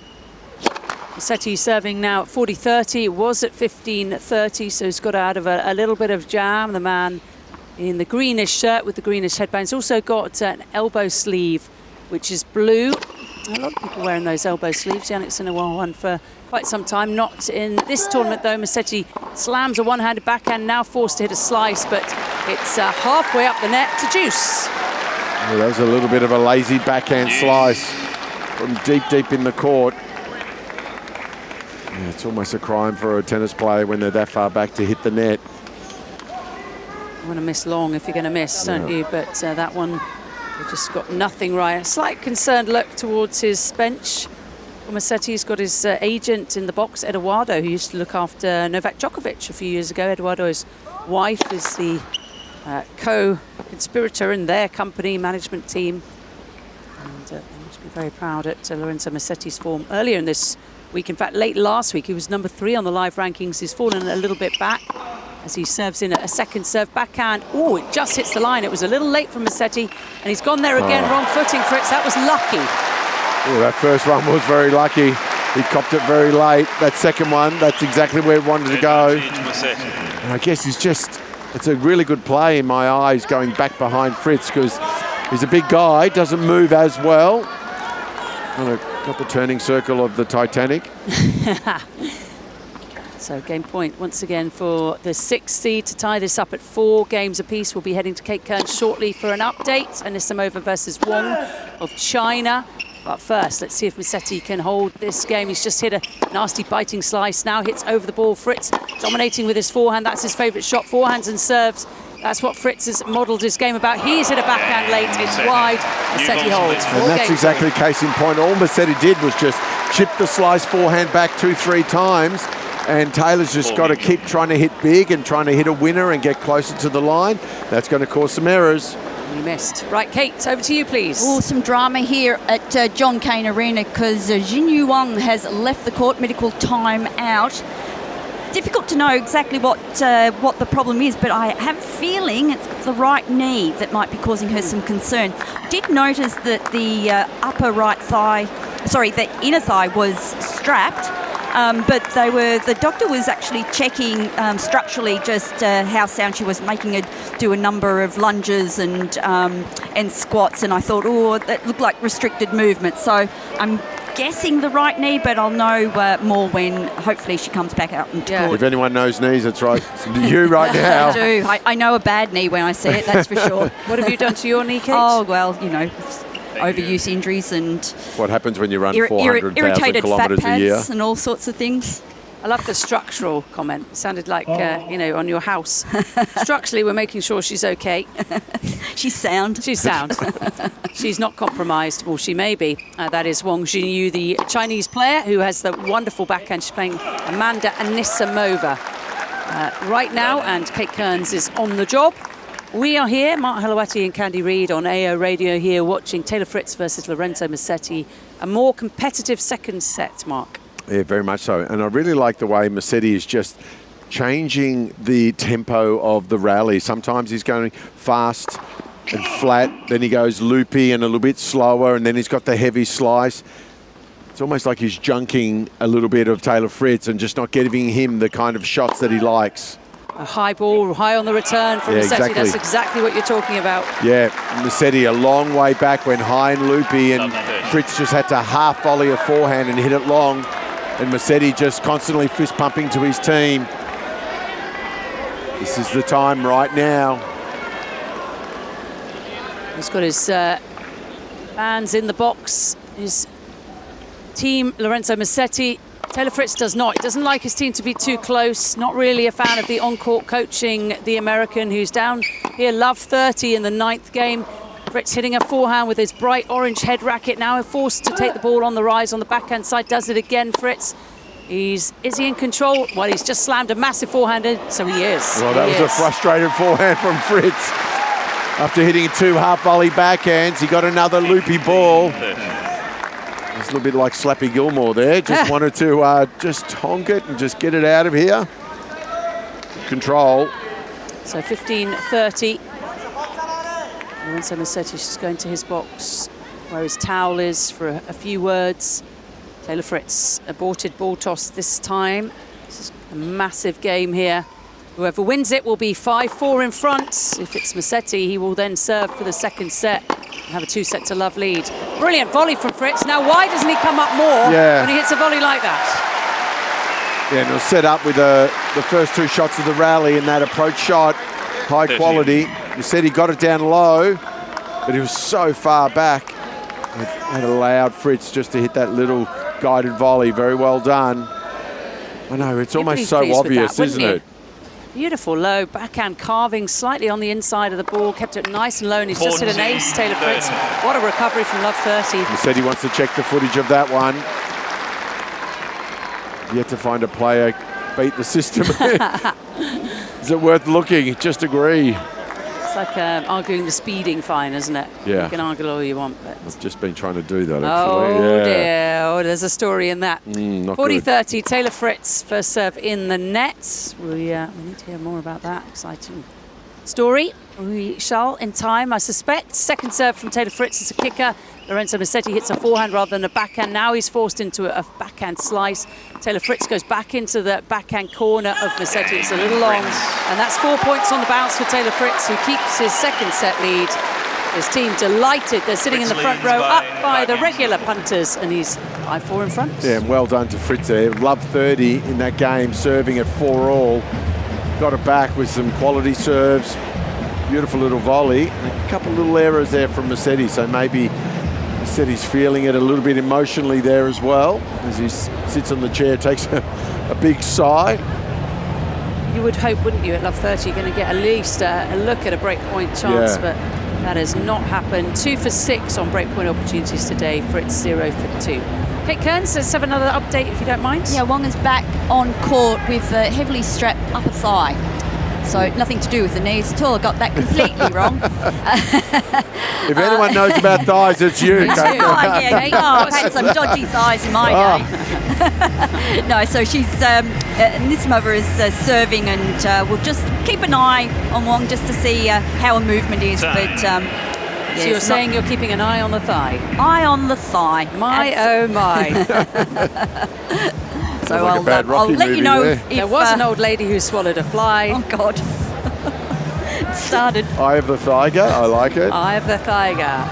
Musetti serving now at 40-30. It was at 15-30, so he's got out of a little bit of jam. The man in the greenish shirt with the greenish headband. He's also got an elbow sleeve, which is blue. A lot of people wearing those elbow sleeves. Jannik Sinner won one for quite some time. Not in this tournament, though. Musetti slams a one-handed backhand, now forced to hit a slice, but it's halfway up the net to Juice. Well, that was a little bit of a lazy backhand slice from deep in the court. Yeah, it's almost a crime for a tennis player when they're that far back to hit the net. You want to miss long if you're going to miss, don't you? But that one, he just got nothing right. A slight concerned look towards his bench. Musetti's got his agent in the box, Eduardo, who used to look after Novak Jokovic a few years ago. Eduardo's wife is the co-conspirator in their company management team. And they must be very proud at Lorenzo Musetti's form earlier in this week. In fact, late last week, he was number 3 on the live rankings. He's fallen a little bit back as he serves in a second serve backhand. Oh, it just hits the line. It was a little late from Musetti, and he's gone there again. Wrong footing, Fritz. That was lucky. Oh, that first one was very lucky. He copped it very late. That second one, that's exactly where he wanted to go. And I guess it's a really good play in my eyes going back behind Fritz because he's a big guy, doesn't move as well. Got the turning circle of the Titanic. So game point once again for the 6th seed to tie this up at 4 games apiece. We'll be heading to Cain shortly for an update. Anisimova versus Wong of China. But first, let's see if Musetti can hold this game. He's just hit a nasty biting slice. Now hits over the ball. Fritz dominating with his forehand. That's his favourite shot. Forehands and serves. That's what Fritz has modelled his game about. He's hit a backhand late. It's wide. Musetti holds. And that's exactly case in point. All Musetti did was just chip the slice forehand back 2-3 times. And Taylor's just got to keep trying to hit big and trying to hit a winner and get closer to the line. That's going to cause some errors. He missed. Right, Kate, over to you, please. Oh, some drama here at John Cain Arena because Jinyu Wang has left the court, medical time out. Difficult to know exactly what the problem is, but I have a feeling it's the right knee that might be causing her some concern. I did notice that the the inner thigh was strapped. But the doctor was actually checking structurally just how sound she was, making her do a number of lunges and squats, and I thought, oh, that looked like restricted movement. So I'm guessing the right knee, but I'll know more when hopefully she comes back out into court. If anyone knows knees, that's right. It's you right now. I do. I know a bad knee when I see it, that's for sure. What have you done to your knee, Kate? Oh, well, overuse injuries and what happens when you run 400,000 irritated kilometres fat a year. pads and all sorts of things. I love the structural comment. It sounded like, on your house. Structurally, we're making sure she's okay. She's sound. She's sound. She's not compromised. Well, she may be. That is Wang Jinyu, the Chinese player who has the wonderful backhand. She's playing Amanda Anisimova right now, and Kate Kearns is on the job. We are here, Mark Halawati and Candy Reid on AO Radio here, watching Taylor Fritz versus Lorenzo Musetti. A more competitive second set, Mark. Yeah, very much so. And I really like the way Musetti is just changing the tempo of the rally. Sometimes he's going fast and flat, then he goes loopy and a little bit slower, and then he's got the heavy slice. It's almost like he's junking a little bit of Taylor Fritz and just not giving him the kind of shots that he likes. A high ball, high on the return from Musetti. Exactly. That's exactly what you're talking about. Yeah, Musetti a long way back, went high and loopy, and Fritz just had to half volley a forehand and hit it long. And Musetti just constantly fist pumping to his team. This is the time right now. He's got his fans in the box. His team, Lorenzo Musetti. Taylor Fritz does not. He doesn't like his team to be too close. Not really a fan of the on-court coaching, the American who's down here, love 30 in the 9th game. Fritz hitting a forehand with his bright orange head racket. Now forced to take the ball on the rise on the backhand side. Does it again, Fritz. Is he in control? Well, he's just slammed a massive forehand in, so he is. Well, that was a frustrated forehand from Fritz. After hitting 2 half volley backhands, he got another loopy ball. It's a little bit like Slappy Gilmore there. Just wanted to just honk it and just get it out of here. Control. So 15-30. Lorenzo Musetti just going to his box where his towel is for a few words. Taylor Fritz, aborted ball toss this time. This is a massive game here. Whoever wins it will be 5-4 in front. If it's Musetti, he will then serve for the second set and have a 2-set-to-love lead. Brilliant volley from Fritz. Now, why doesn't he come up more when he hits a volley like that? Yeah, and it was set up with the first 2 shots of the rally and that approach shot, high quality. Musetti got it down low, but he was so far back. It had allowed Fritz just to hit that little guided volley. Very well done. I know, it's almost so obvious, isn't it? Beautiful low backhand carving slightly on the inside of the ball, kept it nice and low, and he's just hit an ace, Taylor Fritz. What a recovery from Love 30. Musetti wants to check the footage of that one. Yet to find a player beat the system. Is it worth looking? Just agree. It's like arguing the speeding fine, isn't it? Yeah. You can argue all you want. But I've just been trying to do that, actually. Oh, dear. Oh, there's a story in that. 40-30, good. Taylor Fritz, first serve in the net. We need to hear more about that exciting story. We shall in time, I suspect. Second serve from Taylor Fritz is a kicker. Lorenzo Musetti hits a forehand rather than a backhand. Now he's forced into a backhand slice. Taylor Fritz goes back into the backhand corner of Musetti. It's a little long. And that's 4 points on the bounce for Taylor Fritz, who keeps his second set lead. His team delighted. They're sitting in the front row, up by the regular punters, and he's 5-4 in front. Yeah, and well done to Fritz there. Love 30 in that game, serving at 4-all. Got it back with some quality serves. Beautiful little volley. And a couple of little errors there from Musetti, so maybe Musetti's feeling it a little bit emotionally there as well. As he sits on the chair, takes a big sigh. You would hope, wouldn't you, at Love 30, you're going to get at least a look at a breakpoint chance, but that has not happened. 2 for 6 on breakpoint opportunities today. Fritz 0 for 2. Okay, Kearns, let's have another update if you don't mind. Yeah, Wonga's back on court with a heavily strapped upper thigh. So nothing to do with the knees at all. I got that completely wrong. If anyone knows about thighs, it's you. I've had some dodgy thighs in my day. No, so she's Nismova is serving, and we'll just keep an eye on Wong just to see how her movement is. But so you're saying you're keeping an eye on the thigh? Eye on the thigh. Oh my. So I'll let you know if there was an old lady who swallowed a fly. Oh God. It started. Eye of the Tiger, I like it. Eye of the Tiger.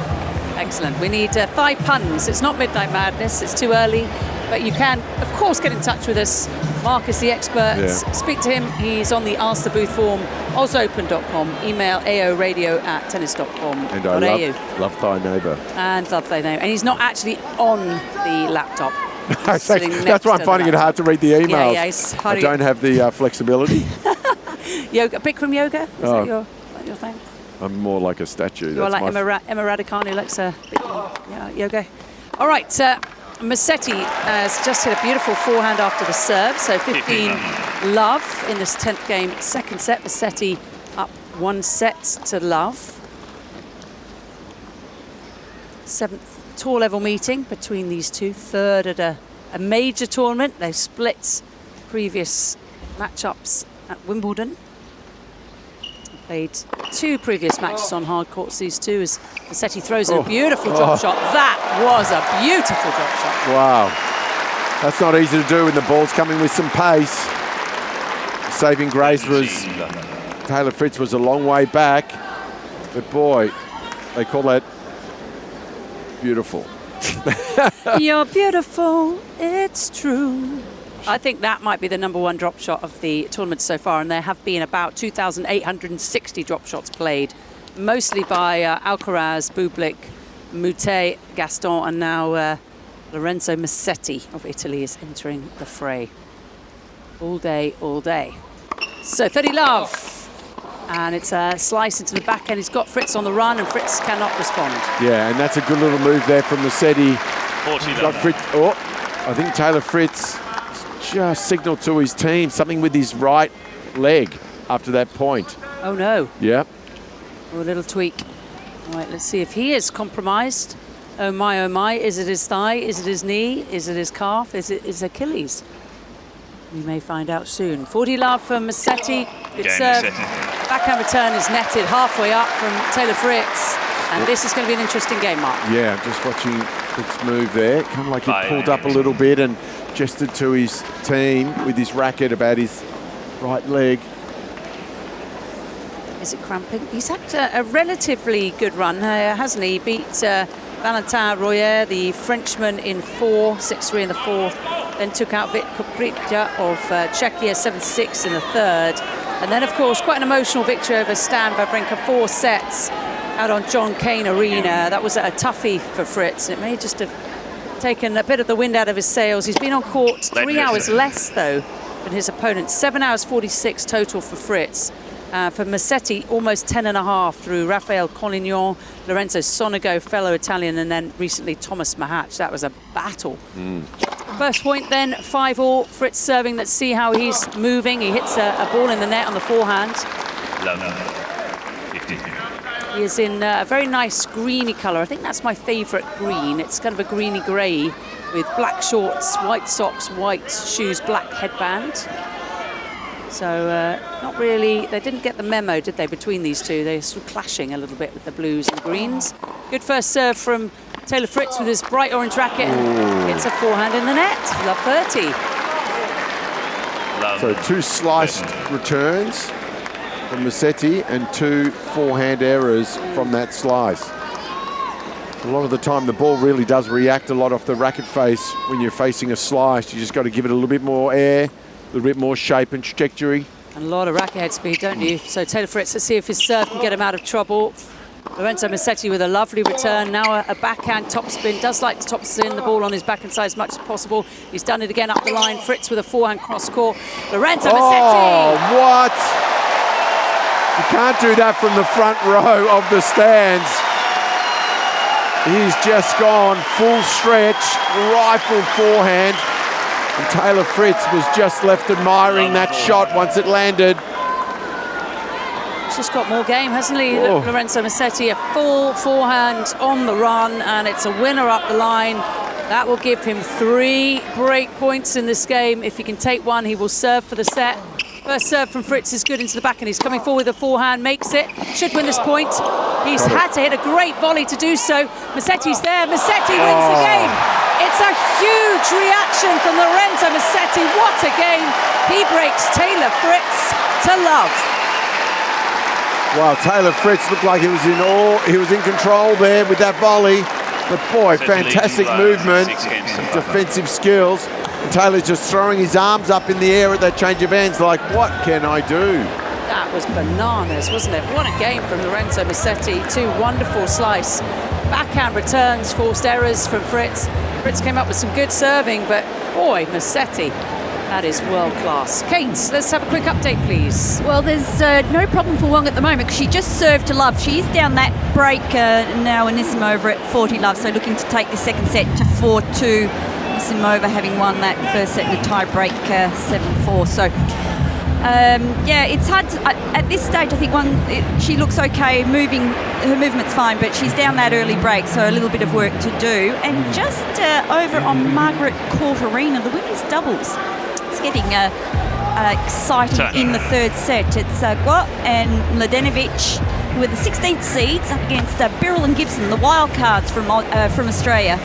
Excellent. We need thigh puns. It's not Midnight Madness, it's too early, but you can, of course, get in touch with us. Mark is the expert. Yeah. Speak to him. He's on the Ask the Booth form, ozopen.com, email aoradio@tennis.com. And I love thy neighbour. And love thy neighbour. And he's not actually on the laptop. That's why I'm finding it hard to read the emails. Yeah, I don't have the flexibility. Yoga, Bikram yoga? Is that your thing? I'm more like a statue. You're like Emma Raducanu, who likes yoga. All right, Musetti has just hit a beautiful forehand after the serve, so 15 love in this 10th game. Second set, Musetti up 1 set to love. 7th tour level meeting between these two, third at a major tournament. They split previous matchups at Wimbledon. Played 2 previous matches on hard courts, these two, as Musetti throws in a beautiful drop shot. That was a beautiful drop shot. Wow. That's not easy to do when the ball's coming with some pace. Saving grace was Taylor Fritz was a long way back, but boy, they call that beautiful. You're beautiful, it's true. I think that might be the #1 drop shot of the tournament so far, and there have been about 2,860 drop shots played, mostly by Alcaraz, Bublik, Mutet, Gaston, and now Lorenzo Musetti of Italy is entering the fray. All day, all day. So 30 love, and it's a slice into the back end. He's got Fritz on the run, and Fritz cannot respond. Yeah, and that's a good little move there from Musetti. Got Fritz. Oh, I think Taylor Fritz just signaled to his team something with his right leg after that point. Oh no. Yep. Oh, a little tweak. All right, let's see if he is compromised. Oh my, is it his thigh? Is it his knee? Is it his calf? Is it his Achilles? We may find out soon. 40 love from Musetti. Good serve. Backhand return is netted halfway up from Taylor Fritz. And this is going to be an interesting game, Mark. Yeah, just watching Fritz move there. Kind of like he pulled up a little bit and gestured to his team with his racket about his right leg. Is it cramping? He's had a relatively good run, hasn't he? He beat Valentin Royer, the Frenchman, in 4, 6-3 in the 4th. Then took out Vit Kopritka of Czechia, 7-6 in the 3rd. And then, of course, quite an emotional victory over Stan Wawrinka, 4 sets out on Cain Arena. That was a toughie for Fritz. It may just have taken a bit of the wind out of his sails. He's been on court 3 hours less, though, than his opponent. 7 hours 46 total for Fritz. For Musetti, almost 10.5 through Rafael Collignon, Lorenzo Sonego, fellow Italian, and then recently Thomas Mahatch. That was a battle. First point then, 5-all. Fritz serving. Let's see how he's moving. He hits a ball in the net on the forehand. 50. He is in a very nice greeny colour. I think that's my favourite green. It's kind of a greeny grey with black shorts, white socks, white shoes, black headband. So not really, they didn't get the memo, did they, between these two? They're sort of clashing a little bit with the blues and greens. Good first serve from Taylor Fritz with his bright orange racket. Hits a forehand in the net. Love 30. So 2 sliced returns from Musetti and 2 forehand errors from that slice. A lot of the time the ball really does react a lot off the racket face when you're facing a slice. You just got to give it a little bit more air, a little bit more shape and trajectory. And a lot of racket head speed, don't you? So Taylor Fritz, let's see if his serve can get him out of trouble. Lorenzo Musetti with a lovely return. Now a backhand topspin. Does like to topspin the ball on his backhand side as much as possible. He's done it again up the line. Fritz with a forehand cross court. Lorenzo Musetti. Oh, what? You can't do that from the front row of the stands. He's just gone full stretch, rifled forehand. And Taylor Fritz was just left admiring that shot once it landed. He's just got more game, hasn't he? Lorenzo Musetti, a full forehand on the run, and it's a winner up the line. That will give him 3 break points in this game. If he can take one, he will serve for the set. First serve from Fritz is good into the back, and he's coming forward with a forehand, makes it, should win this point. He's had to hit a great volley to do so. Musetti's there, Musetti wins the game. It's a huge reaction from Lorenzo Musetti. What a game. He breaks Taylor Fritz to love. Wow, Taylor Fritz looked like he was in control there with that volley. But boy, fantastic movement, defensive skills. And Taylor's just throwing his arms up in the air at that change of hands like, what can I do? That was bananas, wasn't it? What a game from Lorenzo Musetti. 2 wonderful slice. Backhand returns, forced errors from Fritz. Fritz came up with some good serving, but boy, Musetti, that is world class. Cain, let's have a quick update, please. Well, there's no problem for Wong at the moment because she just served to love. She's down that break now, Anisimova at 40 love, so looking to take the second set to 4-2. Anisimova having won that first set in a tie break 7-4. So, yeah, it's hard to, at this stage. I think she looks okay. Her movement's fine, but she's down that early break, so a little bit of work to do. And just over on Margaret Court Arena, the women's doubles. It's getting exciting in the third set. It's Guo and Mladenovic, who are the 16th seeds, up against Birrell and Gibson, the wild cards from Australia.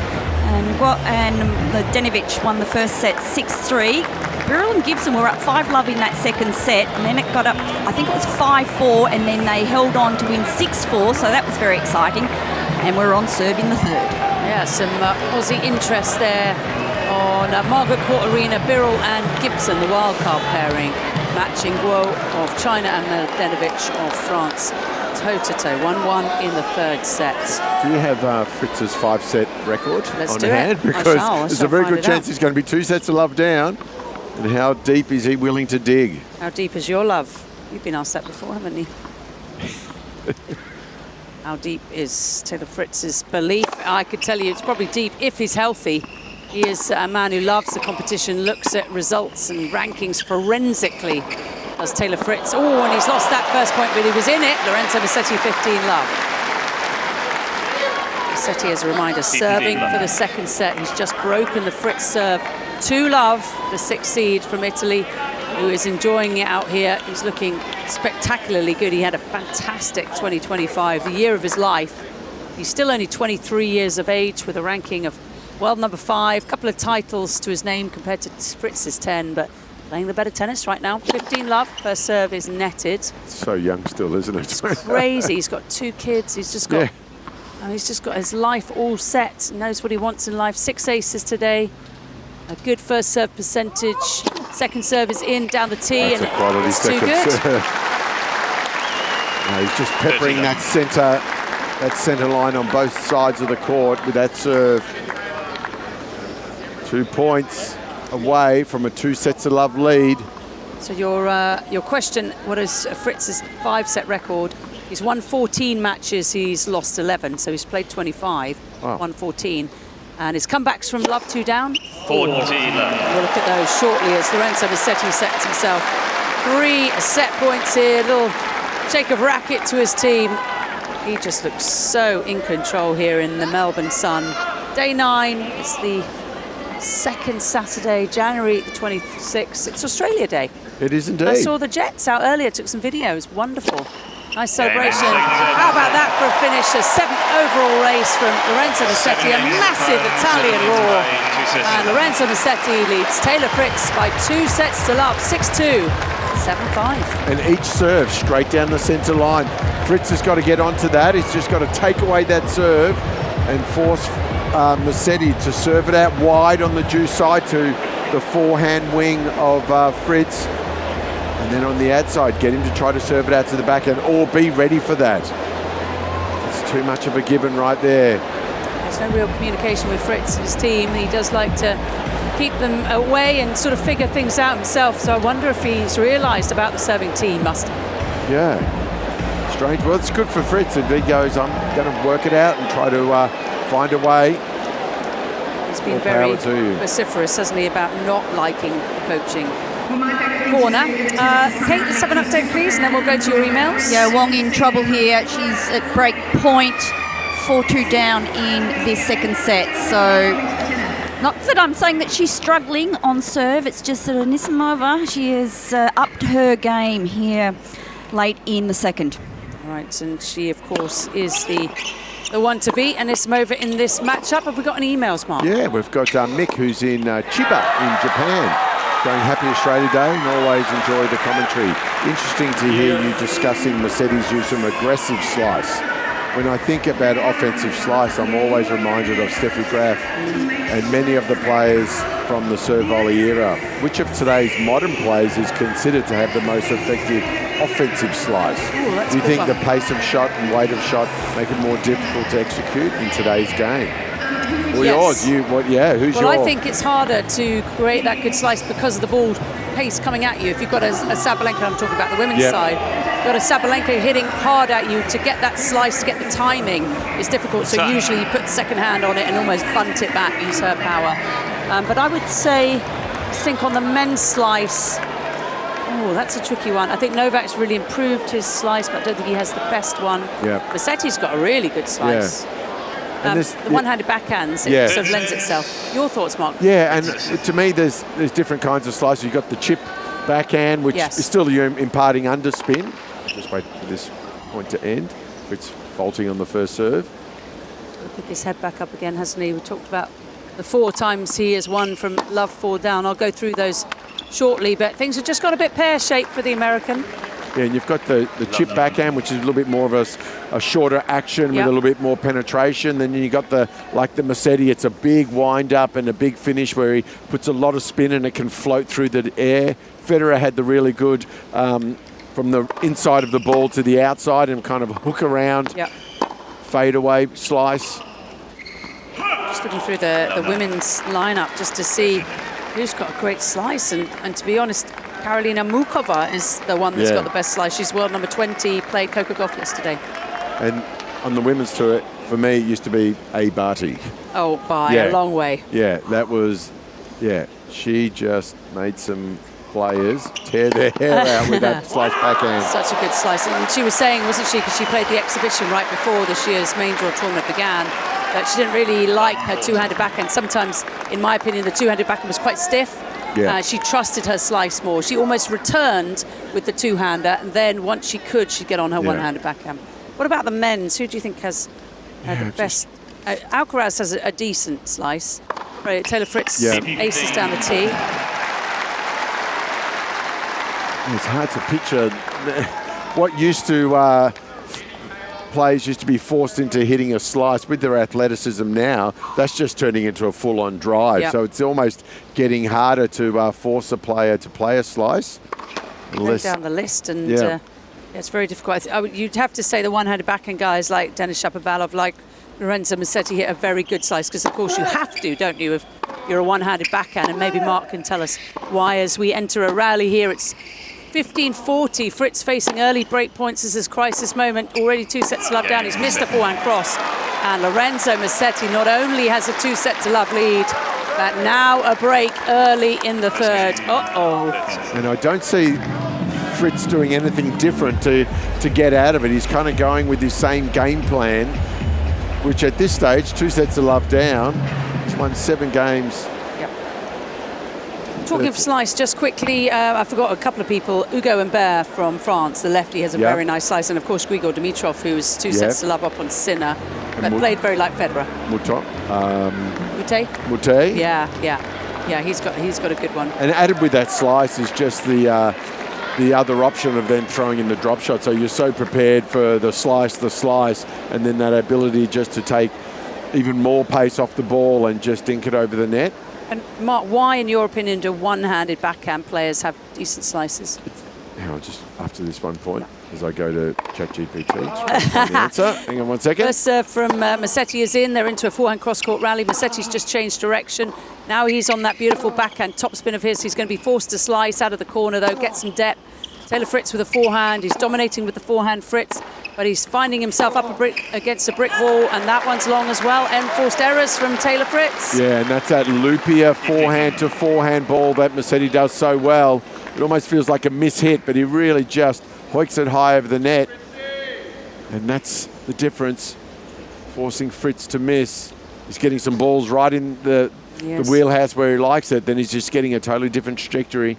And Guo and Mladenovic won the first set 6-3. Birrell and Gibson were up 5 love in that second set, and then it got up, I think it was 5-4, and then they held on to win 6-4, so that was very exciting. And we're on serve in the third. Yeah, some Aussie interest there on Margaret Court Arena. Birrell and Gibson, the wildcard pairing, matching Guo of China and Mladenovic of France. Toe-to-toe, 1-1 in the third set. Do you have Fritz's 5-set record on do hand? it. Because there's a very good chance he's going to be 2 sets of love down. And how deep is he willing to dig? How deep is your love? You've been asked that before, haven't you? How deep is Taylor Fritz's belief? I could tell you it's probably deep if he's healthy. He is a man who loves the competition, looks at results and rankings forensically. Does Taylor Fritz. Oh, and he's lost that first point, but he was in it. Lorenzo Musetti, 15 love. Musetti, as a reminder, serving for the second set. He's just broken the Fritz serve. 2 love, the 6th seed from Italy, who is enjoying it out here. He's looking spectacularly good. He had a fantastic 2025, the year of his life. He's still only 23 years of age with a ranking of world number 5, a couple of titles to his name compared to Fritz's 10, but playing the better tennis right now. 15 love, first serve is netted. So young still, isn't it? It's crazy. He's got 2 kids. He's just got, he's just got his life all set. Knows what he wants in life. 6 aces today. A good first serve percentage. Second serve is in down the tee, That's and a quality it's too second good. serve. No, he's just peppering that centre line on both sides of the court with that serve. 2 points away from a 2 sets of love lead. So your question, what is Fritz's 5-set record? He's won 14 matches, he's lost 11, so he's played 25, won 14. And his comebacks from love 2 down. 14 love. We'll look at those shortly as Lorenzo Musetti sets himself 3 set points here. Little shake of racket to his team. He just looks so in control here in the Melbourne sun. Day 9, it's the second Saturday, January the 26th. It's Australia Day. It is indeed. I saw the Jets out earlier, took some videos. Wonderful. Nice celebration. How about that for a finish? A 7th overall race from Lorenzo Musetti, a massive Italian roar. And Lorenzo Musetti leads Taylor Fritz by 2 sets to love, 6-2, 7-5. And each serve straight down the centre line. Fritz has got to get onto that. He's just got to take away that serve and force Musetti to serve it out wide on the due side to the forehand wing of Fritz. And then on the outside, get him to try to serve it out to the backhand or be ready for that. It's too much of a given right there. There's no real communication with Fritz and his team. He does like to keep them away and sort of figure things out himself. So I wonder if he's realised about the serving team. Must have. Yeah. Strange. Well, it's good for Fritz if he goes, I'm going to work it out and try to find a way. He's been very vociferous, hasn't he, about not liking the coaching corner. Kate, let's have an update, please, and then we'll go to your emails. Yeah, Wong in trouble here. She's at break point, 4-2 down in this second set. So, not that I'm saying that she's struggling on serve, it's just that Anisimova, she has upped her game here late in the second. Right, and she, of course, is the one to beat, Anisimova, in this matchup. Have we got any emails, Mark? Yeah, we've got Mick, who's in Chiba in Japan. Going Happy Australia Day and always enjoy the commentary. Interesting to hear you discussing Musetti's use of aggressive slice. When I think about offensive slice, I'm always reminded of Steffi Graf and many of the players from the serve volley era. Which of today's modern players is considered to have the most effective offensive slice? Do you think the pace of shot and weight of shot make it more difficult to execute in today's game? Well, yes. Yours, who's well, your... I think it's harder to create that good slice because of the ball pace coming at you. If you've got a Sabalenka, I'm talking about the women's side, you've got a Sabalenka hitting hard at you, to get that slice, to get the timing is difficult. So usually you put the second hand on it and almost bunt it back, use her power. But I would think on the men's slice, that's a tricky one. I think Novak's really improved his slice, but I don't think he has the best one. Yeah. Musetti's got a really good slice. Yeah. The one-handed backhands, it sort of lends itself. Your thoughts, Mark? Yeah, and to me, there's different kinds of slices. You've got the chip backhand, which is still imparting underspin. Just wait for this point to end. It's faulting on the first serve. He'll pick his head back up again, hasn't he? We talked about the 4 times he has won from love 4 down. I'll go through those shortly, but things have just got a bit pear-shaped for the American. Yeah, and you've got the chip backhand, which is a little bit more of a shorter action with a little bit more penetration. Then you got the Musetti, it's a big wind-up and a big finish where he puts a lot of spin and it can float through the air. Federer had the really good from the inside of the ball to the outside and kind of hook around, fade away slice. Just looking through the women's lineup just to see who's got a great slice, and to be honest, Karolina Mukova is the one that's got the best slice. She's world number 20, played Coco Gauff yesterday. And on the women's tour, for me, it used to be A. Barty. Oh, by a long way. Yeah, that was, she just made some players tear their hair out with that slice backhand. Such a good slice. And she was saying, wasn't she, because she played the exhibition right before this year's main draw tournament began, that she didn't really like her two-handed backhand. Sometimes, in my opinion, the two-handed backhand was quite stiff. Yeah. She trusted her slice more. She almost returned with the two-hander, and then once she could, she'd get on her one-handed backhand. What about the men's? Who do you think has the best? Alcaraz has a decent slice. Right, Taylor Fritz aces down the tee. It's hard to picture what used to players used to be forced into hitting a slice with their athleticism. Now that's just turning into a full-on drive. So it's almost getting harder to force a player to play a slice. Go down the list, and it's very difficult. You'd have to say the one-handed backhand guys like Denis Shapovalov, like Lorenzo Musetti, hit a very good slice, because of course you have to, don't you, if you're a one-handed backhand. And maybe Mark can tell us why as we enter a rally here. It's 15-40, Fritz facing early break points as his crisis moment. Already 2 sets to love down. He's missed a forehand cross. And Lorenzo Musetti not only has a 2 set to love lead, but now a break early in the third. And I don't see Fritz doing anything different to get out of it. He's kind of going with his same game plan, which at this stage, 2 sets to love down. He's won 7 games. Talking of slice, just quickly, I forgot a couple of people. Hugo Humbert from France, the lefty, has a very nice slice. And of course, Grigor Dimitrov, who's 2 sets to love up on Sinner, but played very like Federer. Moutet? Yeah, he's got a good one. And added with that slice is just the other option of then throwing in the drop shot. So you're so prepared for the slice, and then that ability just to take even more pace off the ball and just dink it over the net. And Mark, why, in your opinion, do one-handed backhand players have decent slices? Hang on, just after this one point, as I go to ChatGPT to find the answer. Hang on 1 second. First serve from Musetti is in. They're into a forehand cross-court rally. Musetti's just changed direction. Now he's on that beautiful backhand topspin of his. He's going to be forced to slice out of the corner, though, get some depth. Taylor Fritz with a forehand. He's dominating with the forehand, Fritz, but he's finding himself up against a brick wall, and that one's long as well. Enforced errors from Taylor Fritz. Yeah, and that's that loopier forehand to forehand ball that Musetti does so well. It almost feels like a mishit, but he really just hoiks it high over the net. And that's the difference, forcing Fritz to miss. He's getting some balls right in the wheelhouse where he likes it, then he's just getting a totally different trajectory.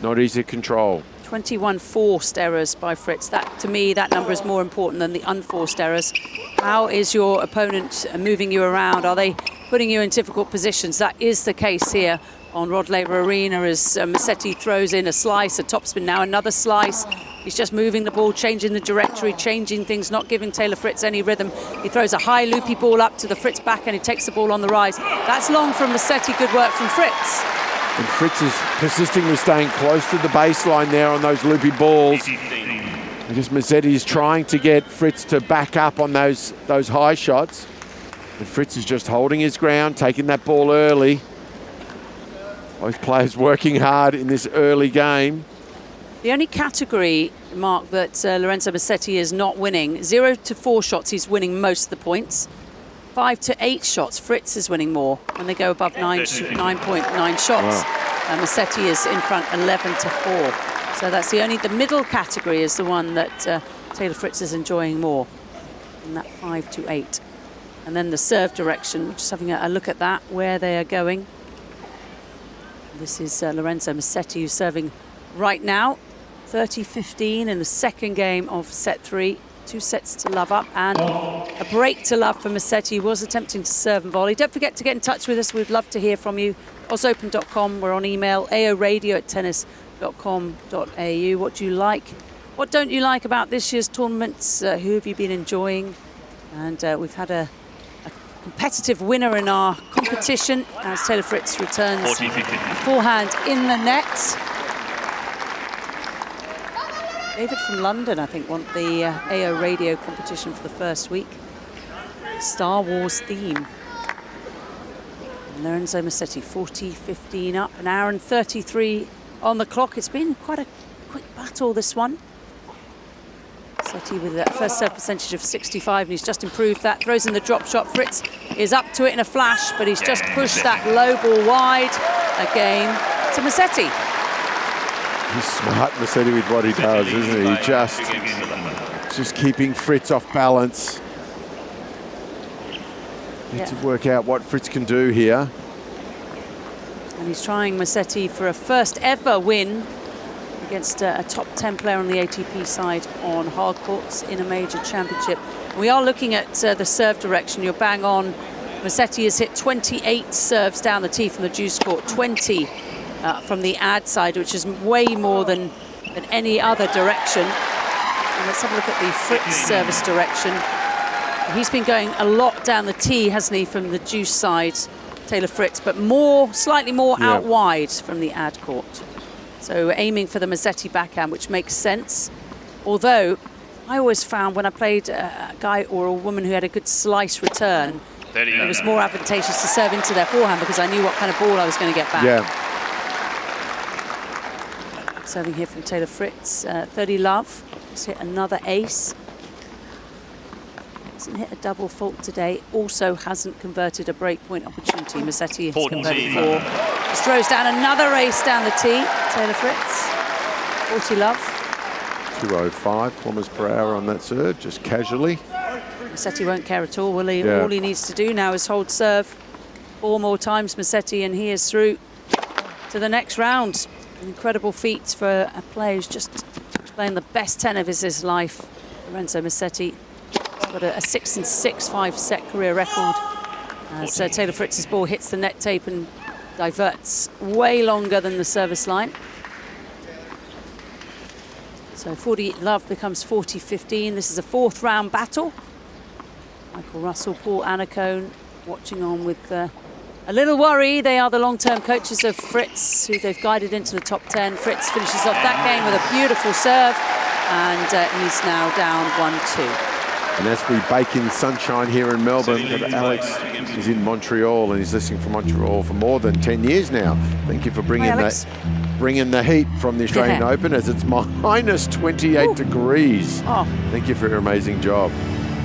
Not easy to control. 21 forced errors by Fritz. That, to me, that number is more important than the unforced errors. How is your opponent moving you around? Are they putting you in difficult positions? That is the case here on Rod Laver Arena as Musetti throws in a slice, a topspin, now another slice. He's just moving the ball, changing the trajectory, changing things, not giving Taylor Fritz any rhythm. He throws a high loopy ball up to the Fritz back and he takes the ball on the rise. That's long from Musetti, good work from Fritz. And Fritz is persistingly staying close to the baseline there on those loopy balls. I guess Musetti is trying to get Fritz to back up on those high shots. And Fritz is just holding his ground, taking that ball early. Both players working hard in this early game. The only category, Mark, that Lorenzo Musetti is not winning, 0 to 4 shots, he's winning most of the points. 5 to 8 shots, Fritz is winning more when they go above 9.9 shots. Musetti is in front 11 to 4. So that's the middle category is the one that Taylor Fritz is enjoying more, in that 5 to 8. And then the serve direction, just having a look at that, where they are going. This is Lorenzo Musetti who's serving right now, 30-15 in the second game of set 3. 2 sets to love up and a break to love for Musetti. He was attempting to serve and volley. Don't forget to get in touch with us. We'd love to hear from you. OzOpen.com. We're on email. aoradio@tennis.com.au. What do you like? What don't you like about this year's tournaments? Who have you been enjoying? And we've had a competitive winner in our competition as Taylor Fritz returns forehand in the net. David from London, I think, won the AO Radio competition for the first week. Star Wars theme. And Lorenzo Musetti, 40-15 up, an hour and 33 on the clock. It's been quite a quick battle, this one. Musetti with that first serve percentage of 65, and he's just improved that. Throws in the drop shot. Fritz is up to it in a flash, but he's just pushed that low ball wide again to Musetti. He's smart, Musetti, with what he does, isn't he? Just keeping Fritz off balance. Need to work out what Fritz can do here. And he's trying Musetti for a first ever win against a top 10 player on the ATP side on hard courts in a major championship. We are looking at the serve direction. You're bang on. Musetti has hit 28 serves down the tee from the juice court, 20 from the ad side, which is way more than any other direction. And let's have a look at the Fritz service direction. He's been going a lot down the tee, hasn't he, from the juice side, Taylor Fritz, but slightly more out wide from the ad court. So aiming for the Musetti backhand, which makes sense. Although I always found when I played a guy or a woman who had a good slice return, it was more advantageous to serve into their forehand because I knew what kind of ball I was going to get back. Yeah. Serving here from Taylor Fritz, 30 love. Just hit another ace. Hasn't hit a double fault today. Also hasn't converted a break point opportunity. Musetti has converted 4. Just throws down another ace down the tee. Taylor Fritz, 40 love. 205 kilometers per hour on that serve, just casually. Musetti won't care at all, will he? Yeah. All he needs to do now is hold serve 4 more times, Musetti, and he is through to the next round. An incredible feat for a player who's just playing the best 10 of his life. Lorenzo Musetti has got a 6-6 5-set career record. As Taylor Fritz's ball hits the net tape and diverts way longer than the service line. So 40 love becomes 40-15. This is a 4th round battle. Michael Russell, Paul Annacone watching on with a little worry. They are the long-term coaches of Fritz, who they've guided into the top 10. Fritz finishes off that game with a beautiful serve, and he's now down 1-2. And as we bake in sunshine here in Melbourne, Alex is in Montreal, and he's listening from Montreal for more than 10 years now. Thank you for bringing the heat from the Australian Open, as it's minus 28 degrees. Oh. Thank you for your amazing job.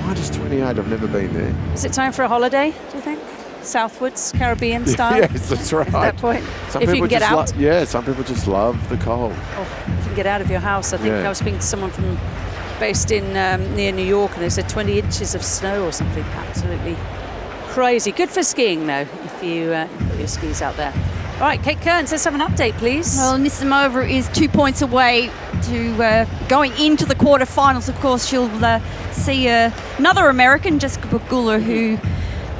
Minus 28, I've never been there. Is it time for a holiday, do you think? Southwards, Caribbean style? Yes, that's right. At that point, some if you can get out. Some people just love the cold. Oh, if you can get out of your house. I think I was speaking to someone based in near New York, and they said 20 inches of snow or something. Absolutely crazy. Good for skiing, though, if you put your skis out there. All right, Kate Kearns, let's have an update, please. Well, Anisimova is 2 points away to going into the quarterfinals. Of course, she'll see another American, Jessica Pegula, who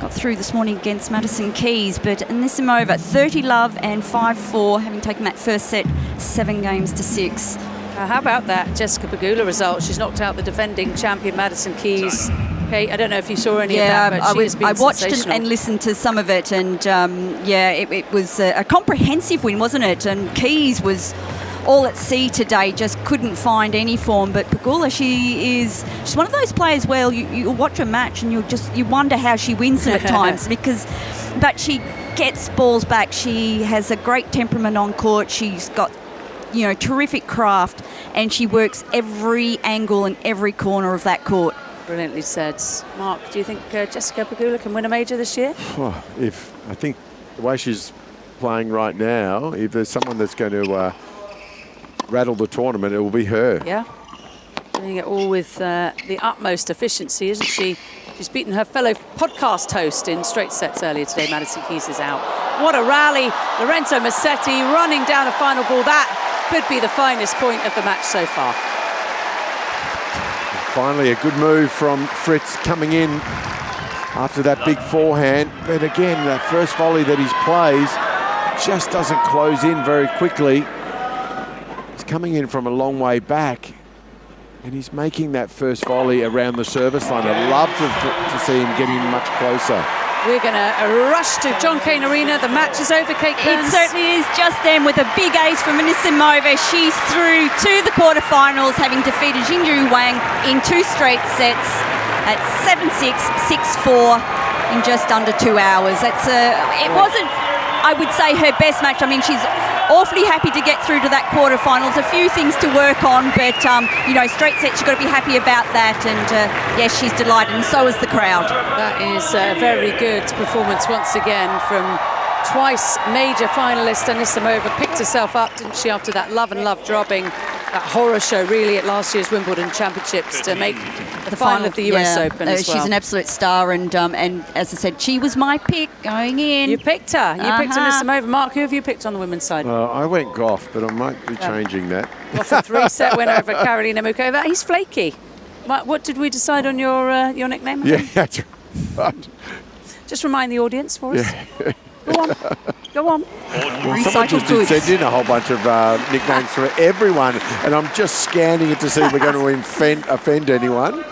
got through this morning against Madison Keys. But Anisimova, 30-love and 5-4, having taken that first set 7-6. How about that Jessica Pegula result? She's knocked out the defending champion Madison Keys. Okay, I don't know if you saw any of that, but I watched and listened to some of it, and it was a comprehensive win, wasn't it? And Keys was all at sea today, just couldn't find any form. But Pegula, she's one of those players where you watch a match and you wonder how she wins it at times, but she gets balls back. She has a great temperament on court. She's got terrific craft, and she works every angle and every corner of that court. Brilliantly said. Mark, do you think Jessica Pegula can win a major this year? I think the way she's playing right now, if there's someone that's going to rattle the tournament, it will be her. Yeah, doing it all with the utmost efficiency, isn't she? She's beaten her fellow podcast host in straight sets earlier today. Madison Keys is out. What a rally. Lorenzo Musetti running down a final ball. That could be the finest point of the match so far. Finally, a good move from Fritz coming in after that big forehand. But again, that first volley that he plays just doesn't close in very quickly. He's coming in from a long way back, and he's making that first volley around the service line. I'd love to see him getting much closer. We're going to rush to Cain Arena. The match is over, Kate Kearns. It certainly is. Just then, with a big ace from Anisimova, she's through to the quarterfinals, having defeated Xinyu Wang in 2 straight sets at 7-6, 6-4 in just under 2 hours. It wasn't, I would say, her best match. I mean, she's awfully happy to get through to that quarterfinals. A few things to work on, but straight sets, you've got to be happy about that. And yes, she's delighted, and so is the crowd. That is a very good performance once again from twice major finalist Anisimova. Picked herself up, didn't she, after that love dropping, that horror show really at last year's Wimbledon Championships to make the final of the US Open as well. She's an absolute star, and as I said, she was my pick going in. You picked her. You picked Anisimova. Mark, who have you picked on the women's side? I went Goff, but I might be changing that. Goff a 3-set win over Karolina Mukova. He's flaky. What did we decide on your nickname? Yeah, that's right. Just remind the audience for us. Yeah. Go on. Well, someone just did send in a whole bunch of nicknames for everyone, and I'm just scanning it to see if we're going to offend anyone.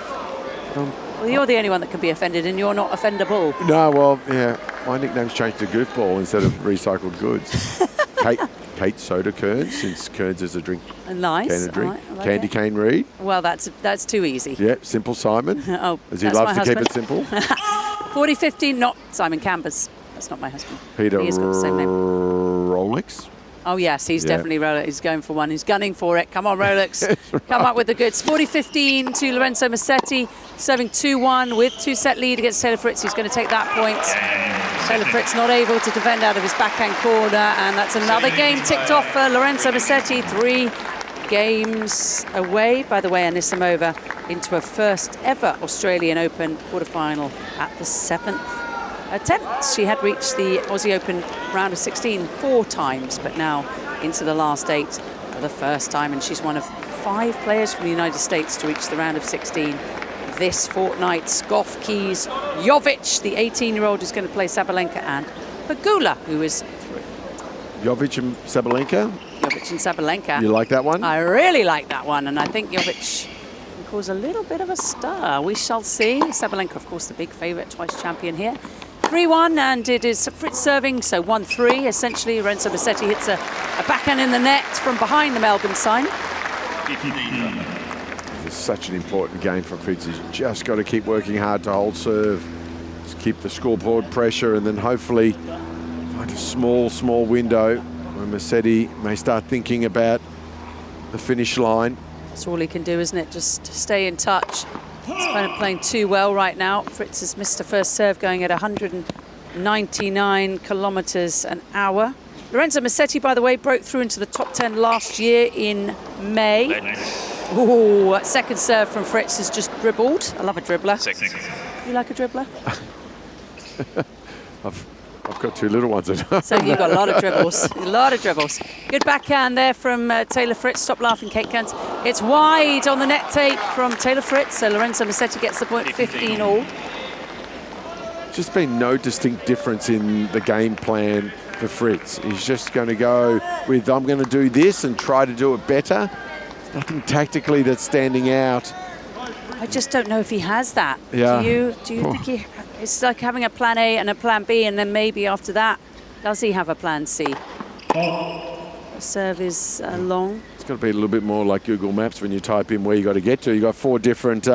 Well, you're the only one that can be offended, and you're not offendable. No, well, yeah, my nickname's changed to Goofball instead of Recycled Goods. Kate Soda Kearns, since Kearns is a drink. Nice. Can of drink. Right, like Candy Cane Reid. Well, that's too easy. Yeah, Simple Simon. As he loves to keep it simple. 40-15, not Simon Campers. That's not my husband. Peter He has got the same name. Rolex. Oh, yes, he's definitely Rolex. He's going for one. He's gunning for it. Come on, Rolex. Right. Come up with the goods. 40-15 to Lorenzo Musetti, serving 2-1 with 2-set lead against Taylor Fritz. He's going to take that point. Taylor Fritz not able to defend out of his backhand corner, and that's another game ticked off for Lorenzo Musetti. 3 games away. By the way, Anisimova into her first ever Australian Open quarterfinal at the 7th attempt. She had reached the Aussie Open round of 16 4 times, but now into the last 8 for the first time, and she's one of 5 players from the United States to reach the round of 16 this fortnight. Goff, Keys, Jovic, the 18-year-old, is going to play Sabalenka, and Pegula, who is through. Jovic and Sabalenka? Jovic and Sabalenka. You like that one? I really like that one, and I think Jovic can cause a little bit of a stir. We shall see. Sabalenka, of course, the big favourite, twice champion here. 3-1, and it is Fritz serving, so 1-3 essentially. Lorenzo Musetti hits a backhand in the net from behind the Melbourne sign. It's such an important game for Fritz. He's just got to keep working hard to hold serve, just keep the scoreboard pressure, and then hopefully find a small window where Musetti may start thinking about the finish line. That's all he can do, isn't it? Just stay in touch. His opponent playing too well right now. Fritz has missed the first serve, going at 199 kilometres an hour. Lorenzo Musetti, by the way, broke through into the top 10 last year in May. Ooh, second serve from Fritz is just dribbled. I love a dribbler. You like a dribbler? I've got two little ones. So you've got a lot of dribbles. A lot of dribbles. Good backhand there from Taylor Fritz. Stop laughing, Kate Kearns. It's wide on the net tape from Taylor Fritz. So Lorenzo Musetti gets the point, 15 all. Just been no distinct difference in the game plan for Fritz. He's just going to go with, I'm going to do this and try to do it better. There's nothing tactically that's standing out. I just don't know if he has that. Yeah. Do you think he... It's like having a plan A and a plan B, and then maybe after that, does he have a plan C? The serve is long. It's got to be a little bit more like Google Maps when you type in where you got to get to. You got 4 different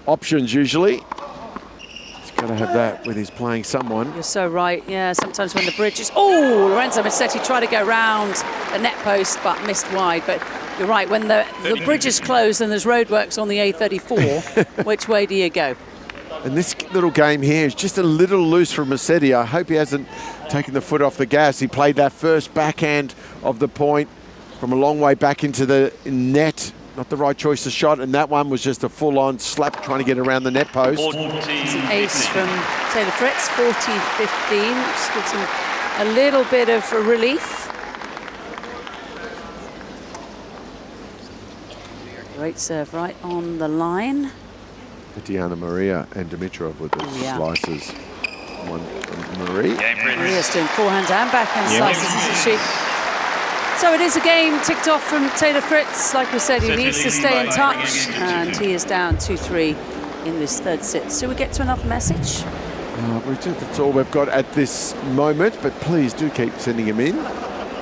options usually. He's got to have that when he's playing someone. You're so right. Yeah, sometimes when the bridge is... Oh, Lorenzo Musetti tried to go round the net post, but missed wide. But you're right, when the bridge is closed and there's roadworks on the A34, which way do you go? And this little game here is just a little loose from Musetti. I hope he hasn't taken the foot off the gas. He played that first backhand of the point from a long way back into the net. Not the right choice of shot, and that one was just a full-on slap trying to get around the net post. It's an ace from Taylor Fritz, 40-15, which gives him a little bit of relief. Great serve right on the line. Diana Maria and Dimitrov with the slices. One Marie. Maria's doing forehands and backhands slices, isn't she? So it is a game ticked off from Taylor Fritz. Like we said, he needs to stay in touch, and he is down 2-3 in this third set. So we get to another message. That's all we've got at this moment, but please do keep sending them in.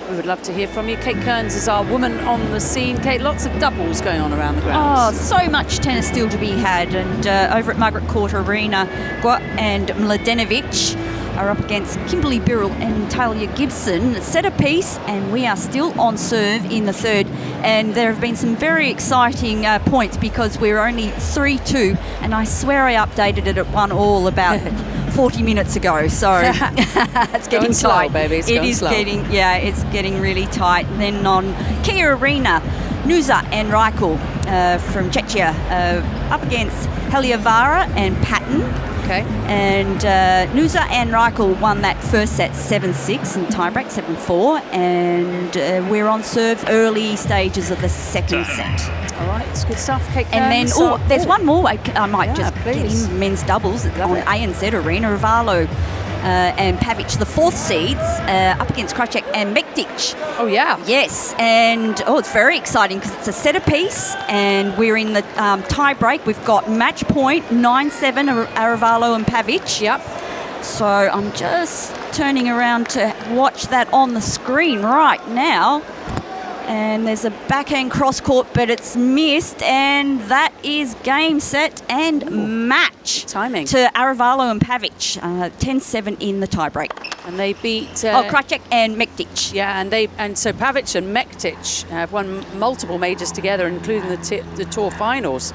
We would love to hear from you. Kate Kearns is our woman on the scene. Kate, lots of doubles going on around the grounds. Oh, so much tennis still to be had. And over at Margaret Arena, Gua and Mladenovic are up against Kimberly Birrell and Talia Gibson. Set a piece, and we are still on serve in the third. And there have been some very exciting points because we're only 3-2, and I swear I updated it at 1-1 about 40 minutes ago. So it's getting tight, baby. It's getting really tight. And then on Kia Arena, Nusa and Reichel from Czechia up against Heliavara and Patton. Okay. And Nusa and Reichel won that first set 7-6 and tiebreak 7-4, and we're on serve early stages of the second set. All right, it's good stuff. Kate and then, there's one more I might just please. get in men's doubles on ANZ Arena. Ravalo and Pavic, the fourth seeds, up against Krajcek and Metti. Oh, yeah. Yes, and it's very exciting because it's a set apiece, and we're in the tie-break. We've got match point, 9-7, Aravalo and Pavic. Yep. So I'm just turning around to watch that on the screen right now. And there's a backhand cross-court, but it's missed, and that is game, set, and match. Timing. To Aravalo and Pavic, 10-7 in the tiebreak. And they beat... Krajcek and Metti. Yeah, and so Pavic and Metti have won multiple majors together, including the tour finals.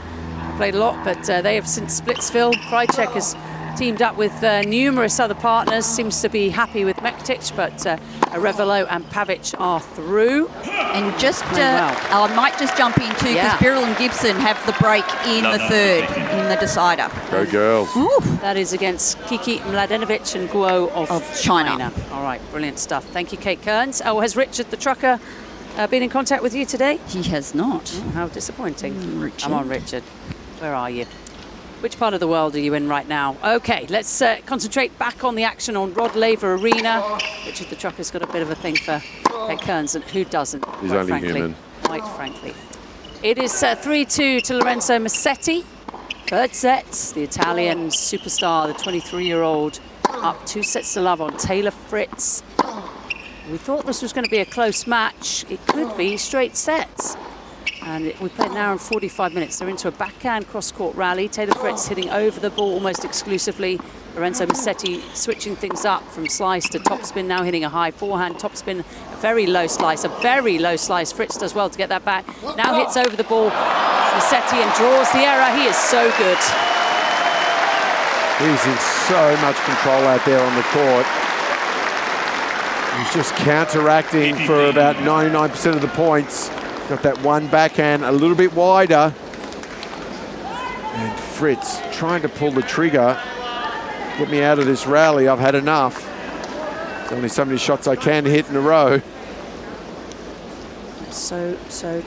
Played a lot, but they have since Splitsville. Krajcek has teamed up with numerous other partners, seems to be happy with Metti, but Arevalo and Pavic are through. And just, I might just jump in too, because Birrell and Gibson have the break in the third, in the decider. Go girls. Ooh. That is against Kiki Mladenovic and Guo of China. All right, brilliant stuff. Thank you, Kate Kearns. Oh, has Richard the trucker been in contact with you today? He has not. Oh, how disappointing. Richard. Come on, Richard. Where are you? Which part of the world are you in right now? Okay, let's concentrate back on the action on Rod Laver Arena. Richard the Trucker's got a bit of a thing for Kate Kearns, and who doesn't? He's only frankly, human. Quite frankly. It is 3-2 to Lorenzo Musetti. Third set, the Italian superstar, the 23-year-old, up 2 sets to love on Taylor Fritz. We thought this was going to be a close match. It could be straight sets. And we played an hour and 45 minutes. They're into a backhand cross-court rally. Taylor Fritz hitting over the ball almost exclusively. Lorenzo Musetti switching things up from slice to topspin, now hitting a high forehand topspin, a very low slice. Fritz does well to get that back. Now hits over the ball, Musetti, and draws the error. He is so good. He's in so much control out there on the court. He's just counteracting for about 99% of the points. Got that one backhand a little bit wider. And Fritz trying to pull the trigger. Get me out of this rally, I've had enough. There's only so many shots I can hit in a row. So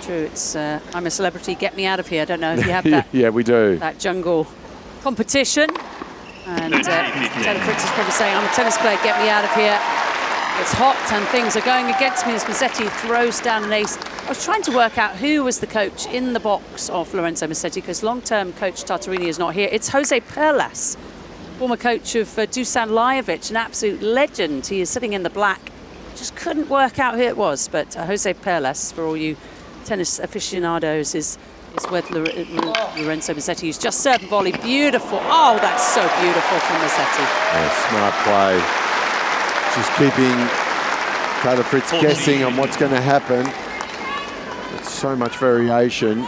true. It's I'm a celebrity, get me out of here. I don't know if you have that. Yeah, we do. That jungle competition. And Taylor Fritz is probably saying, I'm a tennis player, get me out of here. It's hot and things are going against me as Musetti throws down an ace. I was trying to work out who was the coach in the box of Lorenzo Musetti, because long-term coach Tartarini is not here. It's Jose Perlas, former coach of Dusan Lajovic, an absolute legend. He is sitting in the black. Just couldn't work out who it was, but Jose Perlas, for all you tennis aficionados, is with Lorenzo Musetti, who's just served and volley. Beautiful. Oh, that's so beautiful from Musetti. Yeah, smart play. Just keeping Taylor Fritz guessing on what's going to happen. It's so much variation.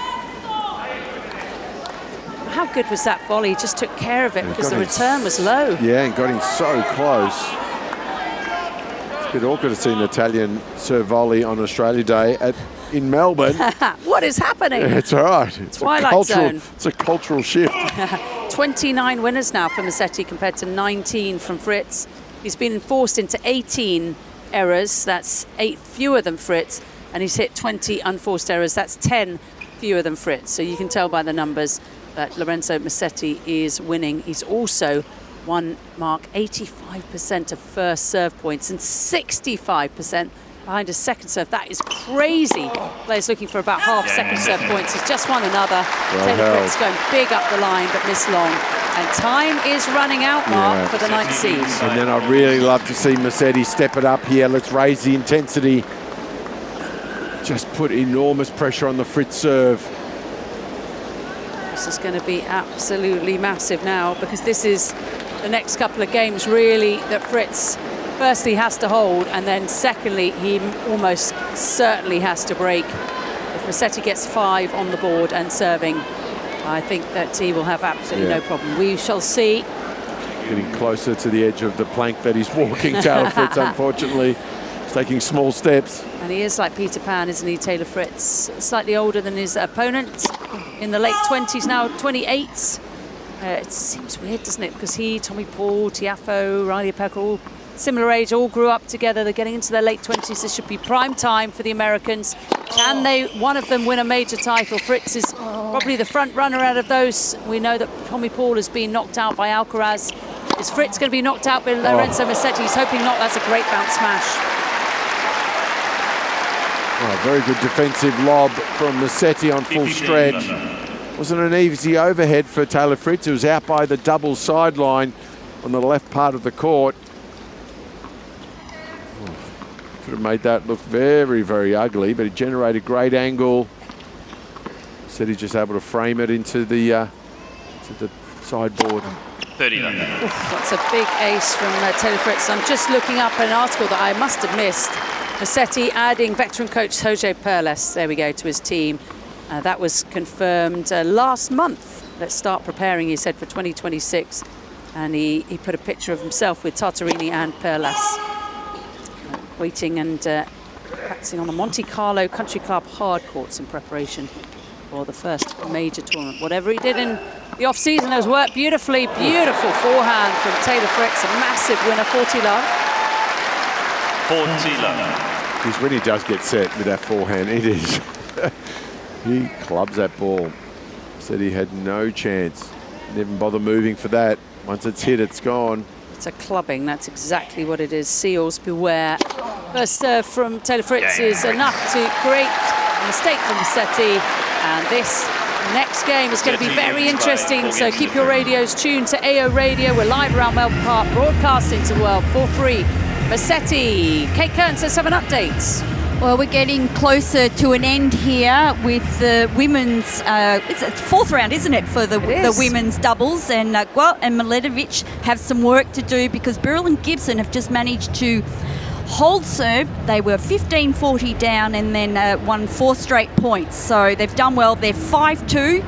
How good was that volley? He just took care of it because the return was low. Yeah, and got him so close. It's a bit awkward to see an Italian serve volley on Australia Day in Melbourne. What is happening? Yeah, it's all right. It's Twilight Zone. It's a cultural shift. 29 winners now for Musetti compared to 19 from Fritz. He's been forced into 18 errors. That's 8 fewer than Fritz. And he's hit 20 unforced errors. That's 10 fewer than Fritz. So you can tell by the numbers that Lorenzo Musetti is winning. He's also won, Mark, 85% of first serve points and 65% behind a second serve. That is crazy. Players looking for about half second serve points. He's just won another. Taylor Fritz going big up the line, but missed long. And time is running out, Mark, for the 9th seed. And then I'd really love to see Musetti step it up here. Let's raise the intensity. Just put enormous pressure on the Fritz serve. This is going to be absolutely massive now, because this is the next couple of games really that Fritz firstly has to hold, and then secondly he almost certainly has to break. If Musetti gets 5 on the board and serving, I think that he will have absolutely no problem. We shall see. Getting closer to the edge of the plank that he's walking, Taylor Fritz, unfortunately. He's taking small steps. And he is like Peter Pan, isn't he, Taylor Fritz? Slightly older than his opponent, in the late 20s now, 28s. It seems weird, doesn't it? Because he, Tommy Paul, Tiafoe, Riley Peckel, all similar age, all grew up together. They're getting into their late 20s. This should be prime time for the Americans. Can they, one of them, win a major title? Fritz is probably the front runner out of those. We know that Tommy Paul has been knocked out by Alcaraz. Is Fritz going to be knocked out by Lorenzo Musetti? He's hoping not. That's a great bounce smash. Oh, very good defensive lob from Musetti on full stretch. Wasn't an easy overhead for Taylor Fritz. It was out by the double sideline on the left part of the court. Could have made that look very, very ugly, but it generated great angle. Musetti just able to frame it into the sideboard. 30 left. That's a big ace from Taylor Fritz. I'm just looking up an article that I must have missed. Musetti adding veteran coach Jose Perlas, there we go, to his team. That was confirmed last month. Let's start preparing, he said, for 2026. And he put a picture of himself with Tartarini and Perlas. Waiting and practicing on the Monte Carlo Country Club hard courts in preparation for the first major tournament. Whatever he did in the off-season has worked beautifully. Beautiful forehand from Taylor Fritz, a massive winner, 40 love. 40 love. Because when he does get set with that forehand, it is. He clubs that ball. Said he had no chance. Didn't even bother moving for that. Once it's hit, it's gone. It's a clubbing, that's exactly what it is. Seals beware. First serve from Taylor Fritz is enough to create mistake from Musetti. And this next game is going to be very interesting, so keep your radios tuned to AO Radio. We're live around Melbourne Park, broadcasting to the world. 4-3, Musetti. Kate Kearns has 7 updates. Well, we're getting closer to an end here with the women's, it's 4th round, isn't it, for the women's doubles. And Guat and Miletovic have some work to do because Birrell and Gibson have just managed to hold serve. They were 15-40 down and then won 4 straight points. So they've done well. They're 5-2.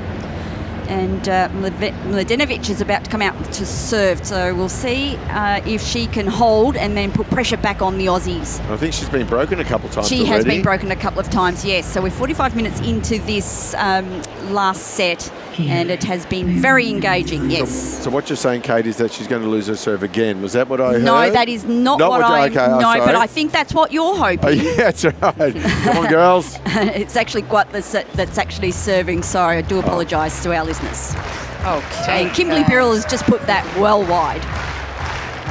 And Mladenovic is about to come out to serve. So we'll see if she can hold and then put pressure back on the Aussies. I think she's been broken a couple of times She already. has been broken a couple of times, yes. So we're 45 minutes into this last set, and it has been very engaging, yes. So what you're saying, Kate, is that she's going to lose her serve again. Was that what I heard? No, that is not what I... Okay, no, sorry. but I think that's what you're hoping. Oh, yeah, that's right. Come on, girls. It's actually Guat that's actually serving. Sorry, I do apologise to our listeners. Okay. And Kimberly Birrell has just put that well wide.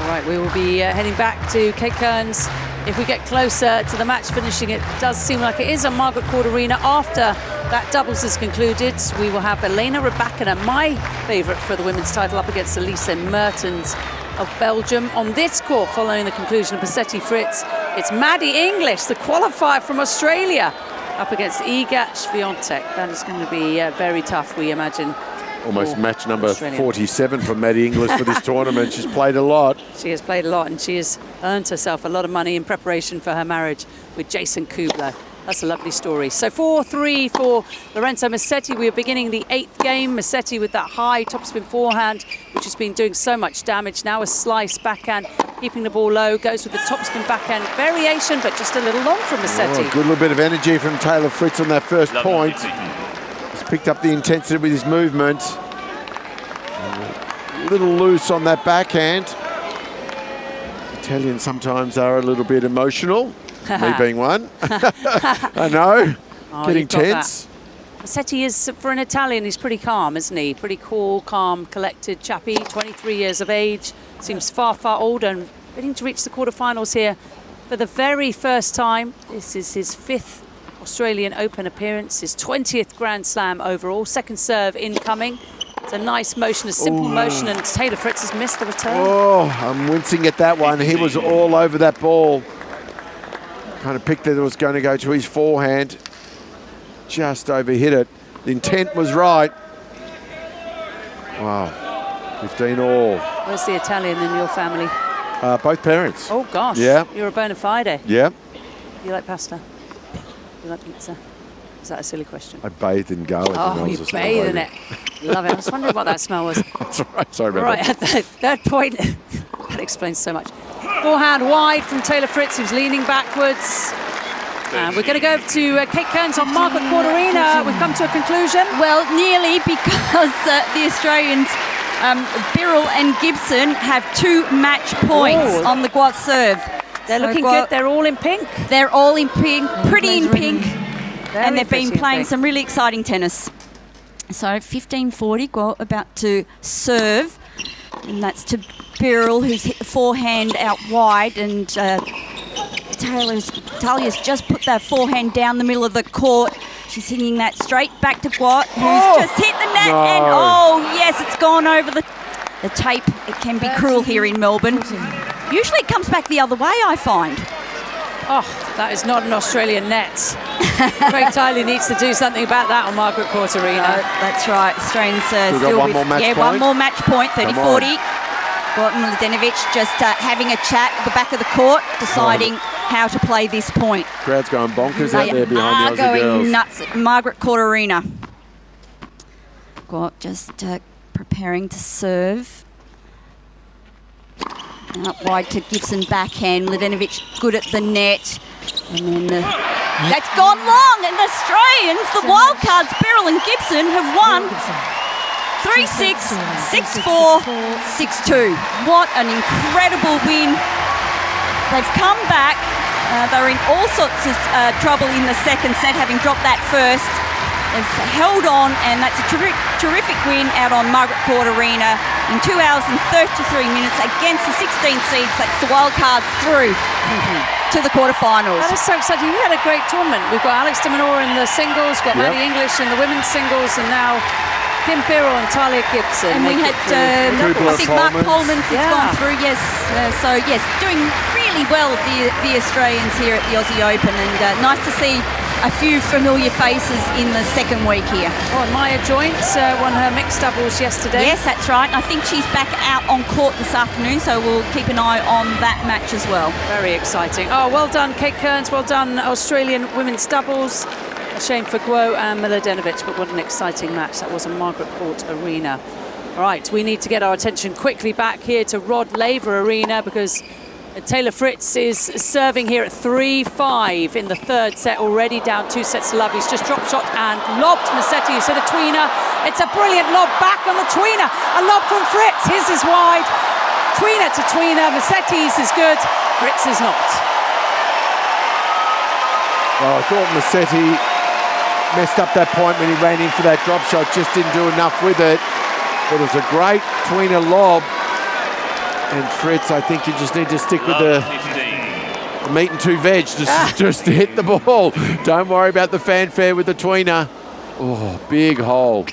All right, we will be heading back to Kate Kearns. If we get closer to the match finishing, it does seem like it is on Margaret Court Arena. After that doubles is concluded, we will have Elena Rybakina, my favourite for the women's title, up against Elise Mertens of Belgium. On this court, following the conclusion of Musetti Fritz, it's Maddie English, the qualifier from Australia, up against Iga Swiatek. That is going to be very tough, we imagine. Almost match number 47 for Maddie English for this tournament. She's played a lot. She has played a lot, and she has earned herself a lot of money in preparation for her marriage with Jason Kubler. That's a lovely story. So 4-3 for Lorenzo Musetti. We are beginning the 8th game. Musetti with that high topspin forehand, which has been doing so much damage. Now a slice backhand, keeping the ball low. Goes with the topspin backhand variation, but just a little long from Musetti. Oh, good little bit of energy from Taylor Fritz on that first point. He's picked up the intensity with his movement. A little loose on that backhand. Italians sometimes are a little bit emotional. Me being one. I know. Getting tense. Musetti is, for an Italian, he's pretty calm, isn't he? Pretty cool, calm, collected chappy. 23 years of age. Seems far, far older and ready to reach the quarterfinals here for the very first time. This is his 5th Australian Open appearance, his 20th Grand Slam overall. Second serve incoming. It's a nice motion, a simple motion, and Taylor Fritz has missed the return. Oh, I'm wincing at that one. He was all over that ball. Kind of picked that it was going to go to his forehand. Just overhit it. The intent was right. Wow, 15 all. Where's the Italian in your family? Both parents. Oh, gosh. Yeah. You're a bona fide. Yeah. You like pasta? You like pizza? Is that a silly question? I bathed in garlic. Oh, you bathe in it. Love it. I was wondering what that smell was. That's all right. Sorry about that. Right, at that point, that explains so much. Forehand wide from Taylor Fritz, who's leaning backwards. And we're going to go over to Kate Kearns on Margaret Court Arena. We've come to a conclusion. Well, nearly, because the Australians, Birrell and Gibson, have 2 match points on the Guat serve. They're looking good. They're all in pink. They're all in pink, pretty in pink. Very and they've been pretty, playing some really exciting tennis. So 15-40, Guat about to serve. And that's to Birrell, who's hit the forehand out wide. And Talia's just put that forehand down the middle of the court. She's hitting that straight back to Guat, who's just hit the net. No. And oh, yes, it's gone over the tape. It can be cruel here in Melbourne. Usually it comes back the other way, I find. Oh, that is not an Australian net. Craig Tiley needs to do something about that on Margaret Court Arena. That's right. Australians We've got still one more match point. one more match point, 30-40. Guat and Mladenovic just having a chat at the back of the court, deciding how to play this point. Crowd's going bonkers out there behind the Aussie going girls. nuts at Margaret Court Arena. Guat just preparing to serve. Out wide to Gibson backhand. Mladenovic good at the net. And then that's gone long. And the Australians, the wildcards, Birrell and Gibson, have won 3-6, 6-4, 6-2. What an incredible win. They've come back. They were in all sorts of trouble in the second set, having dropped that first. have held on, and that's a terrific win out on Margaret Arena in 2 hours and 33 minutes against the 16 seeds. That's the wild card through to the quarterfinals. That is so exciting. We had a great tournament. We've got Alex de Minaur in the singles, got Maddie English in the women's singles, and now Kim Birrell and Talia Gibson. And we had, I think Mark Coleman has gone through, yes. So, yes, doing really well, the Australians here at the Aussie Open, and nice to see a few familiar faces in the second week here. Oh, and Maya Joints won her mixed doubles yesterday. Yes, that's right. I think she's back out on court this afternoon, so we'll keep an eye on that match as well. Very exciting. Oh, well done, Kate Kearns. Well done, Australian women's doubles. A shame for Guo and Miladinovic, but what an exciting match. That was a Margaret Court Arena. All right, we need to get our attention quickly back here to Rod Laver Arena, because Taylor Fritz is serving here at 3-5 in the third set, already down 2 sets to love. He's just drop shot and lobbed Musetti, who's hit a tweener. It's a brilliant lob back on the tweener. A lob from Fritz. His is wide. Tweener to tweener. Musetti's is good. Fritz is not. Well, I thought Musetti messed up that point when he ran in for that drop shot. Just didn't do enough with it. But it was a great tweener lob. And Fritz, I think you just need to stick with the meat and 2 veg, just to hit the ball. Don't worry about the fanfare with the tweener. Oh, big hole.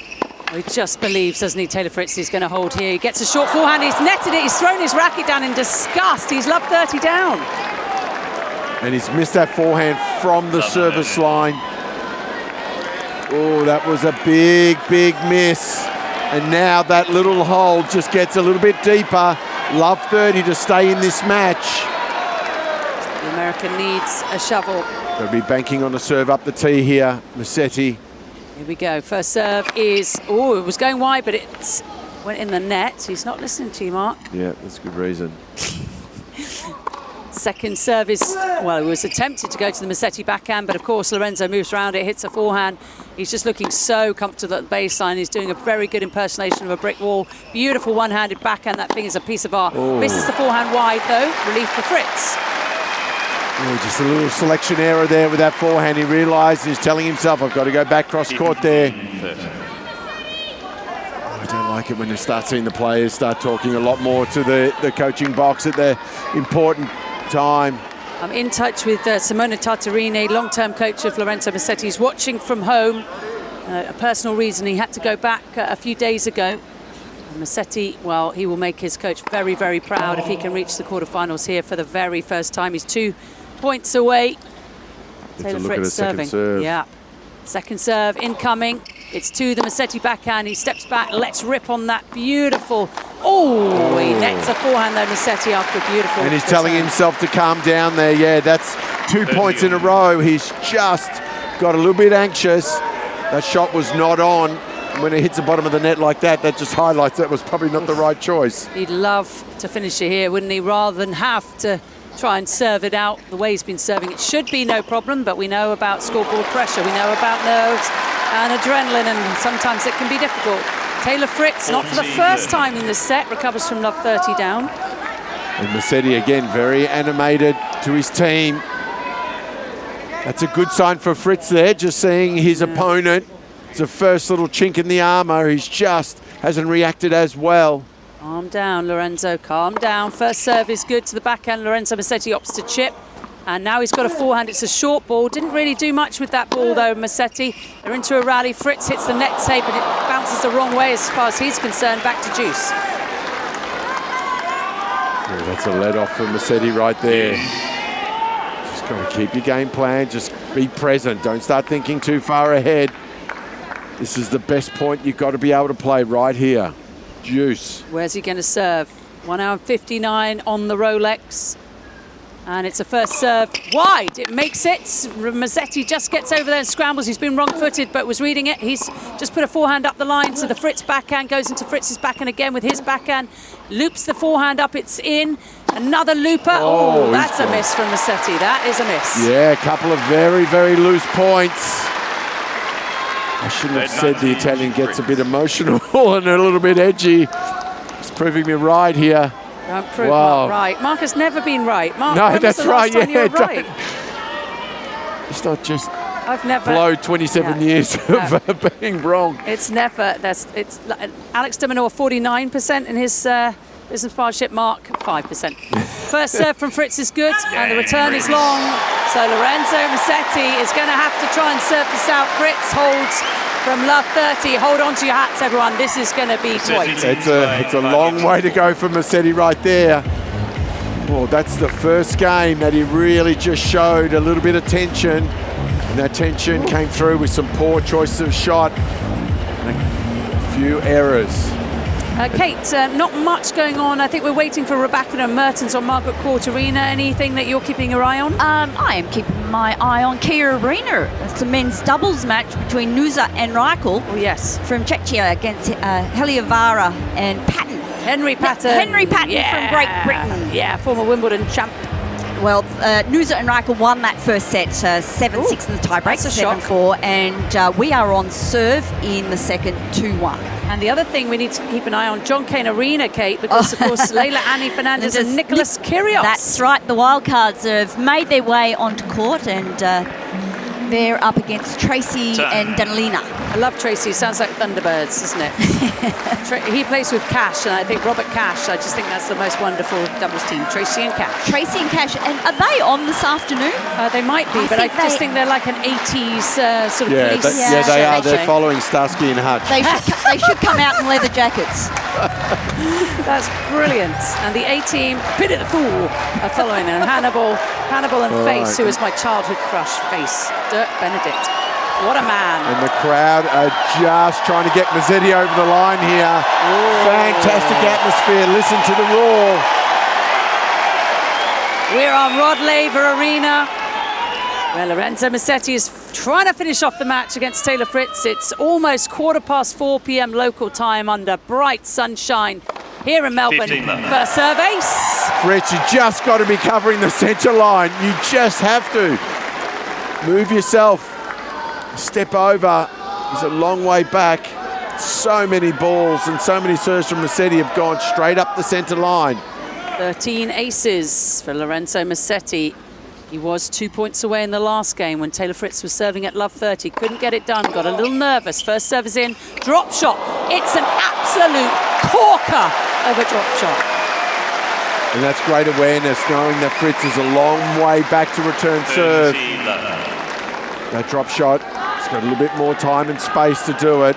He just believes, doesn't he, Taylor Fritz is going to hold here. He gets a short forehand, he's netted it, he's thrown his racket down in disgust. He's love 30 down. And he's missed that forehand from the service line. Oh, that was a big, big miss. And now that little hole just gets a little bit deeper. Love 30 to stay in this match. The American needs a shovel. They'll be banking on a serve up the tee here, Musetti. Here we go. First serve is, oh, it was going wide, but it went in the net. He's not listening to you, Mark. Yeah, that's a good reason. Second serve is, well, it was attempted to go to the Musetti backhand, but of course Lorenzo moves around it, hits a forehand. He's just looking so comfortable at the baseline. He's doing a very good impersonation of a brick wall. Beautiful one-handed backhand. That thing is a piece of art. Oh. Misses the forehand wide, though. Relief for Fritz. Oh, just a little selection error there with that forehand. He realised, he's telling himself, I've got to go back cross court there. I don't like it when you start seeing the players start talking a lot more to the coaching box at the important time. I'm in touch with Simona Tartarini, long-term coach of Lorenzo Musetti. He's watching from home. A personal reason, he had to go back a few days ago. And Musetti, well, he will make his coach very, very proud if he can reach the quarterfinals here for the very first time. He's 2 points away. Taylor Fritz serving. Yeah. Second serve incoming. It's to the Musetti backhand. He steps back, lets rip on that beautiful. Oh, he nets a forehand though, Musetti, after a beautiful. And he's telling himself to calm down there. Yeah, that's 2 points in a row. He's just got a little bit anxious. That shot was not on. When it hits the bottom of the net like that, that just highlights that was probably not the right choice. He'd love to finish it here, wouldn't he? Rather than have to try and serve it out the way he's been serving. It should be no problem, but we know about scoreboard pressure. We know about nerves and adrenaline, and sometimes it can be difficult. Taylor Fritz, not for the first time in this set, recovers from love 30 down. And Musetti again, very animated to his team. That's a good sign for Fritz there, just seeing his opponent. It's the first little chink in the armour. He's just hasn't reacted as well. Calm down, Lorenzo, calm down. First serve is good to the backhand. Lorenzo Musetti opts to chip. And now he's got a forehand. It's a short ball. Didn't really do much with that ball, though, Musetti. They're into a rally. Fritz hits the net tape, and it bounces the wrong way as far as he's concerned. Back to Juice. Oh, that's a let-off for Musetti right there. Just got to keep your game plan. Just be present. Don't start thinking too far ahead. This is the best point you've got to be able to play right here. Juice. Where's he going to serve? 1 hour and 59 on the Rolex. And it's a first serve wide. It makes it. Musetti just gets over there and scrambles. He's been wrong-footed, but was reading it. He's just put a forehand up the line to the Fritz backhand, goes into Fritz's backhand again with his backhand, loops the forehand up, it's in. Another looper. Oh, that's a miss from Musetti. That is a miss. Yeah, a couple of very, very loose points. I shouldn't have said the Italian gets a bit emotional and a little bit edgy. It's proving me right here. Don't prove Mark right. Mark has never been right. Mark, no, that's right. Yeah, right. it's not just I've never flowed 27 years of being wrong. It's never. It's Alex de Minaur 49% in his business partnership. Mark 5%. First serve from Fritz is good, and the return is long. So Lorenzo Musetti is going to have to try and serve this out. Fritz holds from love 30. Hold on to your hats, everyone. This is going to be tight. It's a long way to go for Musetti right there. Well, that's the first game that he really just showed a little bit of tension. And that tension came through with some poor choices of shot and a few errors. Kate, not much going on. I think we're waiting for Rebecca and Mertens on Margaret Court Arena. Anything that you're keeping your eye on? I am keeping my eye on Cain Arena. It's a men's doubles match between Nusa and Reichel. Oh, yes. From Czechia against Heliovara and Patton. Henry Patton. Henry Patton from Great Britain. Yeah, former Wimbledon champ. Well, Nusa and Reichel won that first set 7-6 in the tiebreak, 7-4, and we are on serve in the second 2-1. And the other thing we need to keep an eye on, John Cain Arena, Kate, because of course Leila Annie Fernandez and Nicholas Kyrgios. That's right, the wildcards have made their way onto court, and they're up against Tracy and Danilina. I love Tracy. Sounds like Thunderbirds, doesn't it? He plays with Cash, and I think Robert Cash. I just think that's the most wonderful doubles team. Tracy and Cash. Tracy and Cash. And are they on this afternoon? They might be, but I just think they're like an 80s sort of police. They are. They're following Starsky and Hutch. They should come out in leather jackets. That's brilliant. And the A-team, Pity the Fool, are following them. Hannibal and Face, who is my childhood crush, Face. Dirk Benedict. What a man. And the crowd are just trying to get Musetti over the line here. Ooh. Fantastic atmosphere. Listen to the roar. We're on Rod Laver Arena, where Lorenzo Musetti is trying to finish off the match against Taylor Fritz. It's almost 4 p.m. local time under bright sunshine here in Melbourne. First serve ace. Fritz, you just got to be covering the centre line. You just have to. Move yourself. Step over. He's a long way back. So many balls and so many serves from Musetti have gone straight up the centre line. 13 aces for Lorenzo Musetti. He was 2 points away in the last game when Taylor Fritz was serving at love 30. Couldn't get it done, got a little nervous. First serve is in, drop shot. It's an absolute corker of a drop shot. And that's great awareness, knowing that Fritz is a long way back to return serve. That drop shot, he's got a little bit more time and space to do it.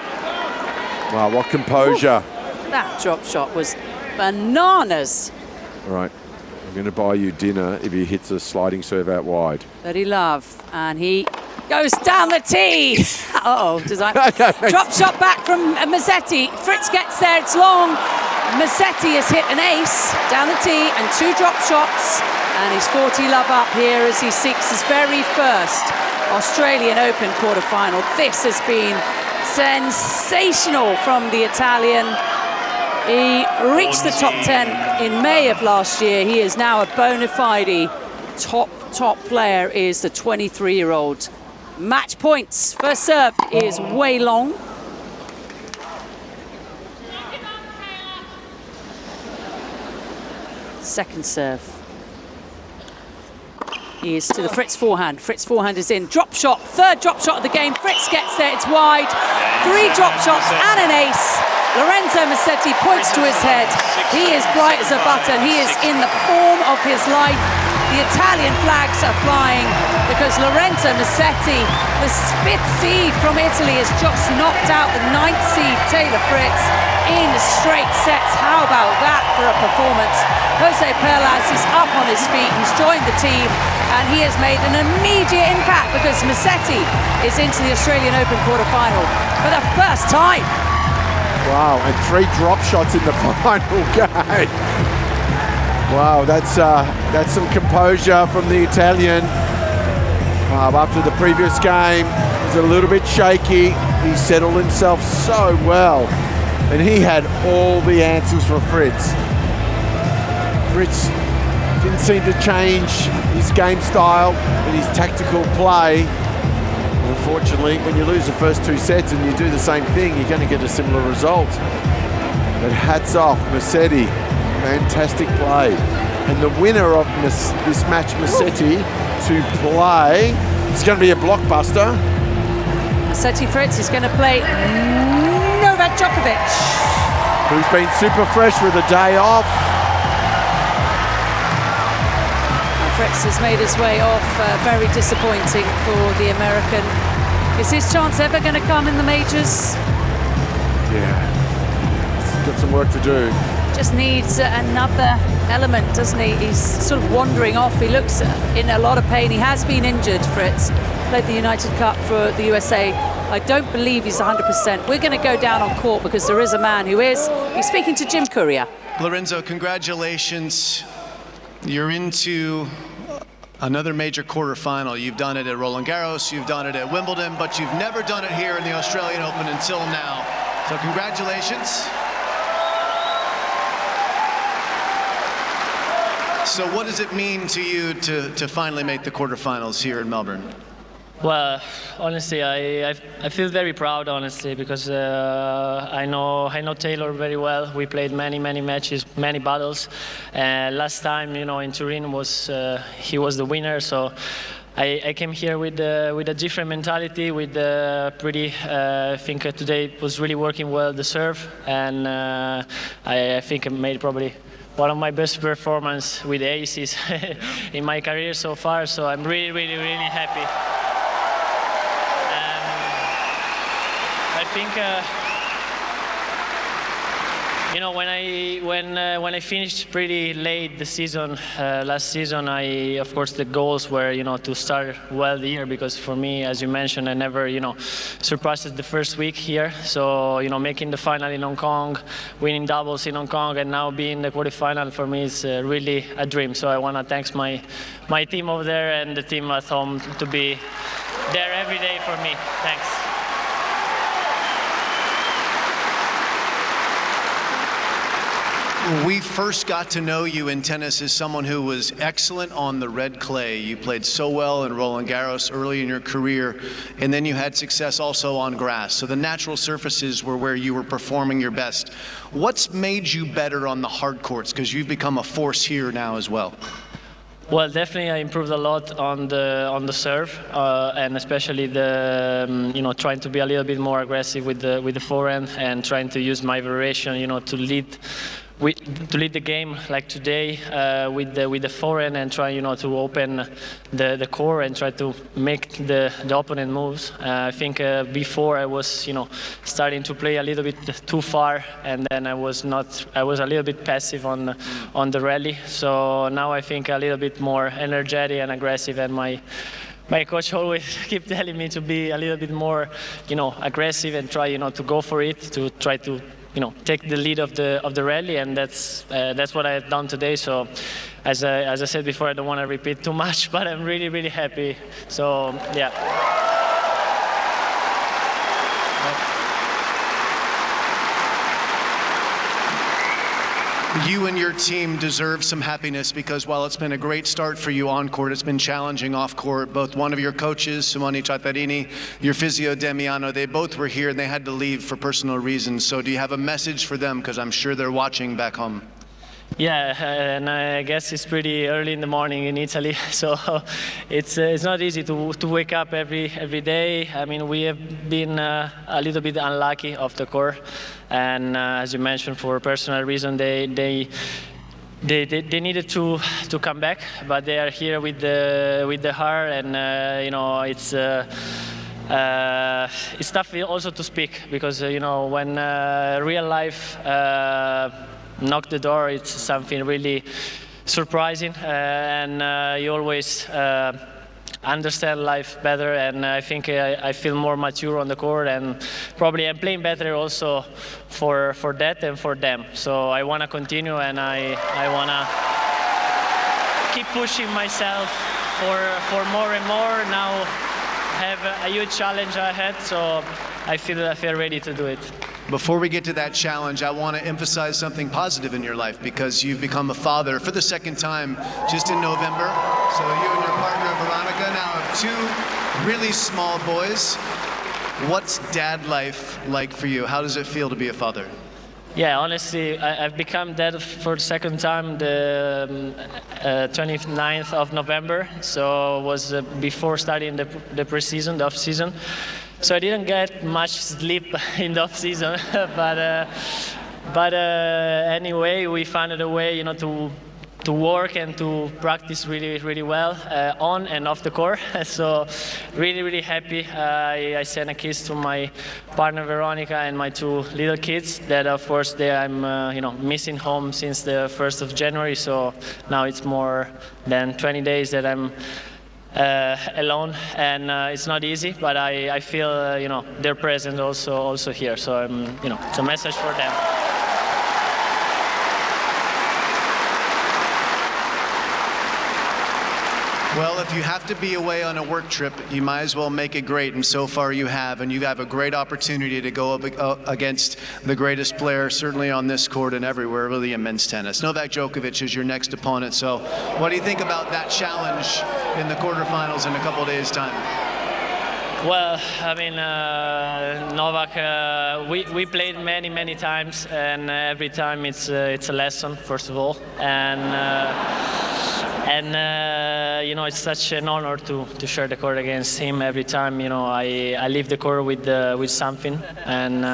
Wow, what composure. Ooh, that drop shot was bananas. All right, I'm going to buy you dinner if he hits a sliding serve out wide. That he loved, and he goes down the tee. Uh-oh, drop shot back from Musetti. Fritz gets there, it's long. Musetti has hit an ace down the tee and 2 drop shots, and he's 40 love up here as he seeks his very first Australian Open quarterfinal. This has been sensational from the Italian. He reached the top 10 in May of last year. He is now a bona fide top player, is the 23-year-old. Match points. First serve is way long. Second serve is to the Fritz forehand. Fritz forehand is in. Drop shot, third drop shot of the game. Fritz gets there, it's wide. 3 drop shots and an ace. Lorenzo Musetti points to his head. He is bright as a button. He is in the form of his life. The Italian flags are flying because Lorenzo Musetti, the 5th seed from Italy, has just knocked out the 9th seed Taylor Fritz in straight sets. How about that for a performance? Jose Perlas is up on his feet. He's joined the team and he has made an immediate impact because Musetti is into the Australian Open quarterfinal for the first time. Wow, and 3 drop shots in the final game. Wow, that's some composure from the Italian. After the previous game, he was a little bit shaky. He settled himself so well, and he had all the answers for Fritz. Fritz didn't seem to change his game style and his tactical play. Unfortunately, when you lose the first 2 sets and you do the same thing, you're going to get a similar result. But hats off, Musetti. Fantastic play. And the winner of this match, Musetti, to play It's going to be a blockbuster. Musetti Fritz is going to play Novak Jokovic, who's been super fresh with a day off. Fritz has made his way off, very disappointing for the American. Is his chance ever going to come in the majors? Yeah, he's got some work to do. Just needs another element, doesn't he? He's sort of wandering off. He looks in a lot of pain. He has been injured, Fritz. Played the United Cup for the USA. I don't believe he's 100%. We're going to go down on court because there is a man who is. He's speaking to Jim Courier. Lorenzo, congratulations. You're into another major quarterfinal. You've done it at Roland Garros, you've done it at Wimbledon, but you've never done it here in the Australian Open until now. So congratulations. So what does it mean to you to finally make the quarterfinals here in Melbourne? Well, honestly, I feel very proud, honestly, because I know Taylor very well. We played many matches, many battles. Last time, in Turin he was the winner. So I came here with a different mentality. I think today it was really working well the serve, and I think I made probably one of my best performances with the aces in my career so far. So I'm really happy. I think when I finished pretty late the season last season, of course the goals were to start well the year, because for me, as you mentioned, I never surpassed the first week here. So making the final in Hong Kong, winning doubles in Hong Kong, and now being the quarterfinal for me is really a dream. So I want to thank my team over there and the team at home to be there every day for me. Thanks. We first got to know you in tennis as someone who was excellent on the red clay. You played so well in Roland Garros early in your career, and then you had success also on grass. So the natural surfaces were where you were performing your best. What's made you better on the hard courts? Because you've become a force here now as well. Well, definitely I improved a lot on the serve, and especially the trying to be a little bit more aggressive with the forehand, and trying to use my variation to lead the game like today with the forehand, and try to open the core and try to make the opponent moves. I think before I was starting to play a little bit too far, and then I was a little bit passive on the rally. So now I think a little bit more energetic and aggressive, and my coach always keep telling me to be a little bit more aggressive and try to go for it, to try to take the lead of the rally, and that's what I have done today. So as I said before, I don't want to repeat too much, but I'm really happy. So yeah. You and your team deserve some happiness, because while it's been a great start for you on court, it's been challenging off court. Both one of your coaches, Simone Ciattarini, your physio Demiano, they both were here and they had to leave for personal reasons. So do you have a message for them? Because I'm sure they're watching back home. Yeah, and I guess it's pretty early in the morning in Italy, so it's not easy to wake up every day. I mean, we have been a little bit unlucky off the court, and as you mentioned, for personal reason, they needed to come back, but they are here with the heart, and it's tough also to speak, because when real life knock the door, it's something really surprising, and you always understand life better, and I think I feel more mature on the court, and probably I'm playing better also for that and for them. So I want to continue, and I want to keep pushing myself for more and more. Now have a huge challenge ahead, so I feel ready to do it. Before we get to that challenge, I want to emphasize something positive in your life, because you've become a father for the second time just in November. So you and your partner Veronica now have two really small boys. What's dad life like for you? How does it feel to be a father? Yeah, honestly, I've become that for the second time, the 29th of November. So it was before starting the pre-season, the off-season. So I didn't get much sleep in the off-season, but anyway, we found a way, to work and to practice really, really well on and off the court. So really, really happy. I sent a kiss to my partner Veronica and my 2 little kids that, of course, I'm missing home since the 1st of January. So now it's more than 20 days that I'm alone, and it's not easy, but I feel their presence also here. So it's a message for them. Well, if you have to be away on a work trip, you might as well make it great, and so far you have, and you have a great opportunity to go up against the greatest player, certainly on this court and everywhere, really, in men's tennis. Novak Jokovic is your next opponent, so what do you think about that challenge in the quarterfinals in a couple of days' time? Well, I mean, Novak, we played many times, and every time it's a lesson, first of all, and it's such an honor to share the court against him every time. I leave the court with something, and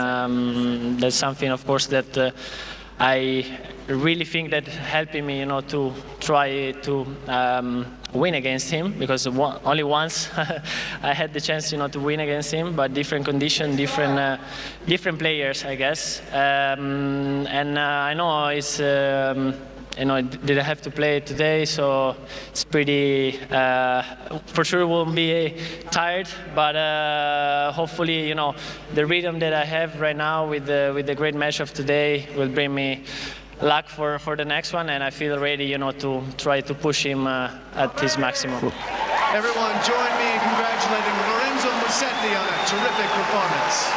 that's something, of course, that I really think that helping me, to try to win against him, because only once I had the chance, to win against him, but different conditions, different players, I guess, and I know it's. I didn't have to play today, so it's pretty. For sure, won't be tired, but hopefully, the rhythm that I have right now with the great match of today will bring me luck for the next one, and I feel ready, to try to push him at his maximum. Everyone, join me in congratulating Lorenzo Musetti on a terrific performance.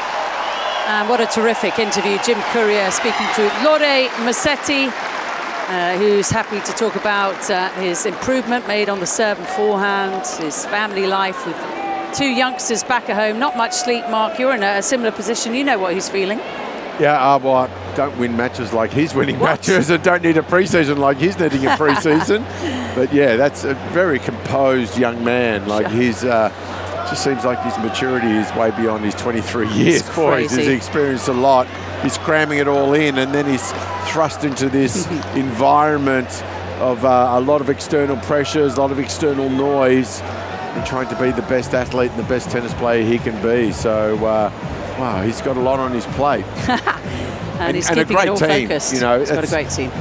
And what a terrific interview. Jim Courier speaking to Lore Musetti. Who's happy to talk about his improvement made on the serve and forehand, his family life with 2 youngsters back at home. Not much sleep, Mark. You're in a similar position. You know what he's feeling. Yeah, well, don't win matches like he's winning matches, and don't need a pre-season like he's needing a pre-season. But yeah, that's a very composed young man. Like he's just seems like his maturity is way beyond his 23 years. Boys, he's experienced a lot. He's cramming it all in, and then he's thrust into this environment of a lot of external pressures, a lot of external noise, and trying to be the best athlete and the best tennis player he can be. So, wow, he's got a lot on his plate. and he's keeping a great it all team. Focused. He's got a great team.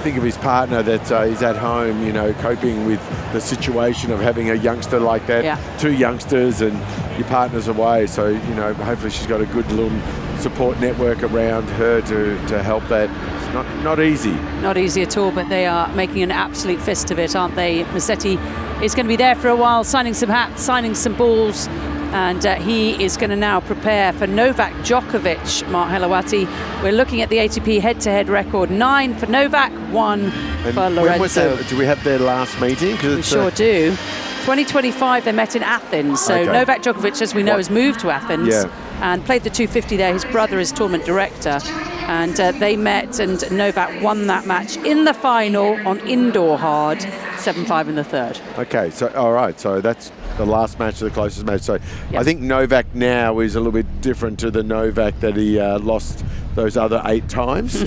Think of his partner that is at home, coping with the situation of having a youngster like that. Yeah. 2 youngsters and your partner's away. So, hopefully she's got a good little support network around her to help that. It's not easy. Not easy at all, but they are making an absolute fist of it, aren't they? Musetti is going to be there for a while, signing some hats, signing some balls, and he is going to now prepare for Novak Djokovic, Mark Helawati. We're looking at the ATP head-to-head record. 9 for Novak, 1 for Lorenzo. Do we have their last meeting? We sure do. 2025, they met in Athens. So okay. Novak Djokovic, as we know, has moved to Athens and played the 250 there. His brother is tournament director. And they met, and Novak won that match in the final on indoor hard, 7-5 in the third. Okay, so all right, so that's the last match, the closest match. So I think Novak now is a little bit different to the Novak that he lost those other 8 times.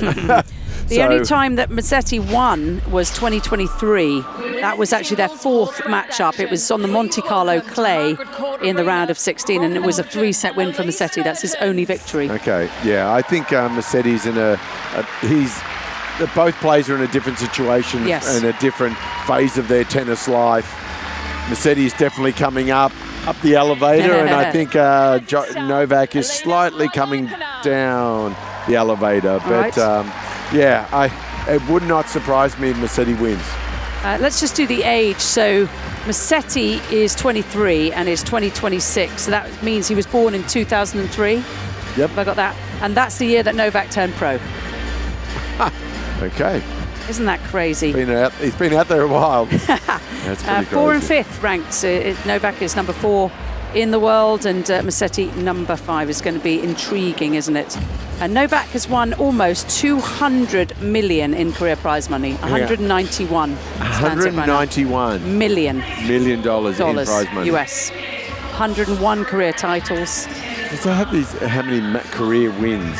The only time that Musetti won was 2023. That was actually their 4th matchup. It was on the Monte Carlo clay in the round of 16, and it was a 3-set win for Musetti. That's his only victory. Okay, yeah, I think Musetti's in both players are in a different situation and a different phase of their tennis life. Musetti is definitely coming up the elevator, and I think Novak is slightly coming down the elevator. But it would not surprise me if Musetti wins. Let's just do the age. So Musetti is 23 and is 2026. So that means he was born in 2003. Yep. Have I got that? And that's the year that Novak turned pro. Okay. Isn't that crazy? He's been out there a while. That's pretty 4 and crazy. 5th ranked. Novak is number 4 in the world, and Musetti number 5 is going to be intriguing, isn't it? And Novak has won almost 200 million in career prize money. 191. $191 million in prize money. US. 101 career titles. Does it have how many career wins?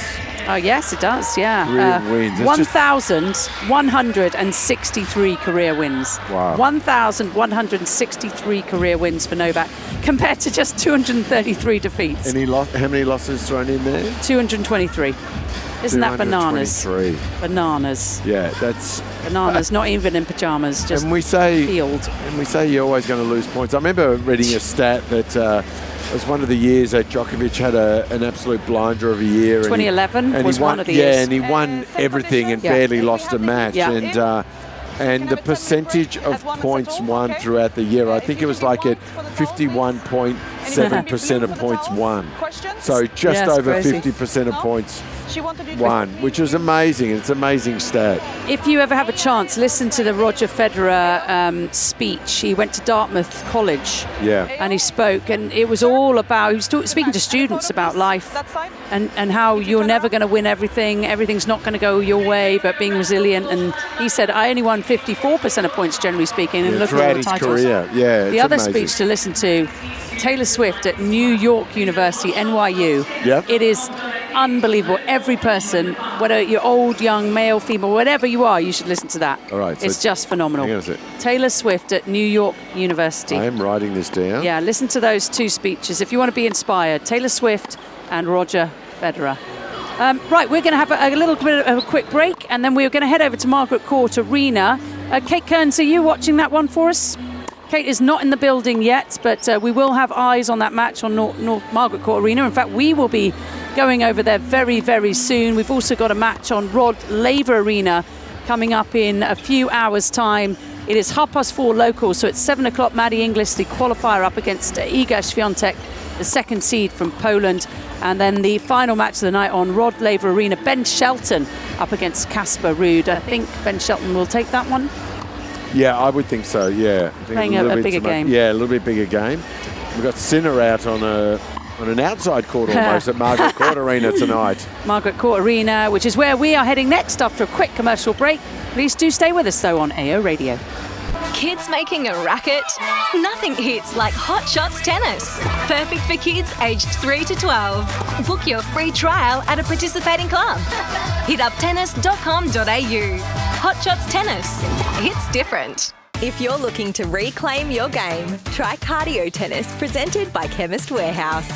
Oh, yes, it does, yeah. Career wins. 1,163 career wins. Wow. 1,163 career wins for Novak, compared to just 233 defeats. How many losses thrown in there? 223. Isn't that bananas? Bananas. Yeah, that's... Bananas, not even in pyjamas, just peeled. And we say you're always going to lose points. I remember reading a stat that... it was one of the years that Jokovic had an absolute blinder of a year. 2011 was one of the years. years. Yeah, and he won everything and barely lost a match. Yeah. And the percentage of points won throughout the year, I think it was like at 51.7% of points won. So just over 50% of points won, which was amazing. It's an amazing stat. If you ever have a chance, listen to the Roger Federer speech. He went to Dartmouth College and he spoke, and it was all about, he was speaking to students about life and how you're never going to win everything, everything's not going to go your way, but being resilient. And he said, I only won 54% of points, generally speaking, and look at all the titles. Career. Yeah, the other amazing. speech to listen to, Taylor Swift at New York University, NYU. Yep. It is unbelievable. Every person, whether you're old, young, male, female, whatever you are, you should listen to that. All right. It's just phenomenal. Hang on a sec. Taylor Swift at New York University. I am writing this down. Yeah, listen to those two speeches if you want to be inspired. Taylor Swift and Roger Federer. Right, we're going to have a little bit of a quick break, and then we're going to head over to Margaret Court Arena. Kate Kearns, are you watching that one for us? Kate is not in the building yet, but we will have eyes on that match on North Margaret Court Arena. In fact, we will be going over there very, very soon. We've also got a match on Rod Laver Arena coming up in a few hours' time. It is 4:30 local, so it's 7 o'clock. Maddie Inglis, the qualifier, up against Iga Świątek, the second seed from Poland. And then the final match of the night on Rod Laver Arena, Ben Shelton up against Casper Ruud. I think Ben Shelton will take that one. Yeah, I would think so, yeah. Playing a bigger game. Yeah, a little bit bigger game. We've got Sinner out on an outside court almost at Margaret Court Arena tonight. Margaret Court Arena, which is where we are heading next after a quick commercial break. Please do stay with us, though, on AO Radio. Kids making a racket? Nothing hits like Hot Shots Tennis. Perfect for kids aged 3 to 12. Book your free trial at a participating club. Hit up tennis.com.au. Hot Shots Tennis. It's different. If you're looking to reclaim your game, try Cardio Tennis, presented by Chemist Warehouse.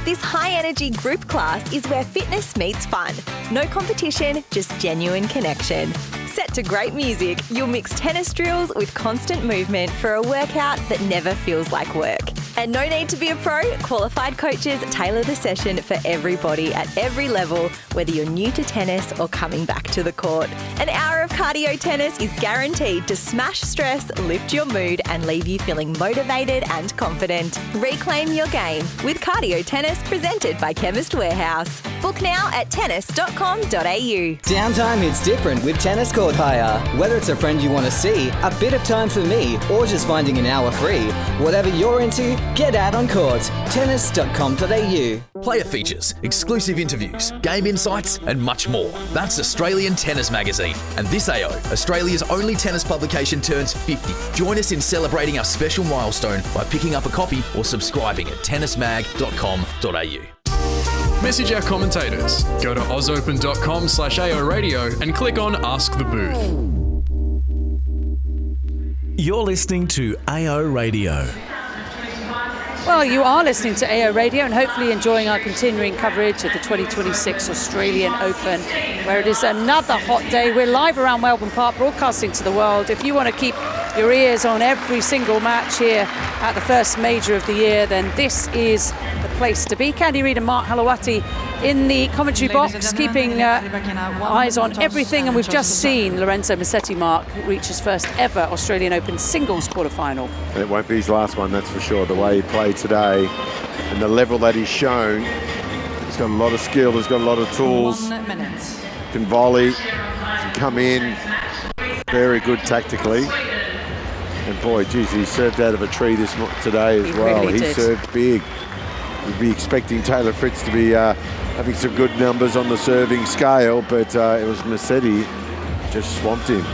This high-energy group class is where fitness meets fun. No competition, just genuine connection. Set to great music, you'll mix tennis drills with constant movement for a workout that never feels like work. And no need to be a pro, qualified coaches tailor the session for everybody at every level, whether you're new to tennis or coming back to the court. An hour of cardio tennis is guaranteed to smash stress, lift your mood, and leave you feeling motivated and confident. Reclaim your game with Cardio Tennis, presented by Chemist Warehouse. Book now at tennis.com.au. Downtime hits different with Tennis Court Hire. Whether it's a friend you want to see, a bit of time for me, or just finding an hour free. Whatever you're into, get out on court. Tennis.com.au. Player features, exclusive interviews, game insights, and much more. That's Australian Tennis Magazine. And this AO, Australia's only tennis publication, turns 50. Join us in celebrating our special milestone by picking up a copy or subscribing at tennismag.com.au. Message our commentators. Go to ozopen.com/AO Radio and click on Ask the Booth. You're listening to AO Radio. Well, you are listening to AO Radio and hopefully enjoying our continuing coverage of the 2026 Australian Open, where it is another hot day. We're live around Melbourne Park, broadcasting to the world. If you want to keep your ears on every single match here at the first major of the year, then this is the place to be. Candy Reid and Mark Halawati in the commentary box, keeping eyes on everything. And we've just seen Lorenzo Musetti, Mark, reach his first ever Australian Open singles quarterfinal. And it won't be his last one, that's for sure. The way he played today and the level that he's shown, he's got a lot of skill, he's got a lot of tools. Can volley, can come in, very good tactically. And boy, geez, he served out of a tree today as well. Really he did. served big. We'd be expecting Taylor Fritz to be having some good numbers on the serving scale, but it was Musetti just swamped him.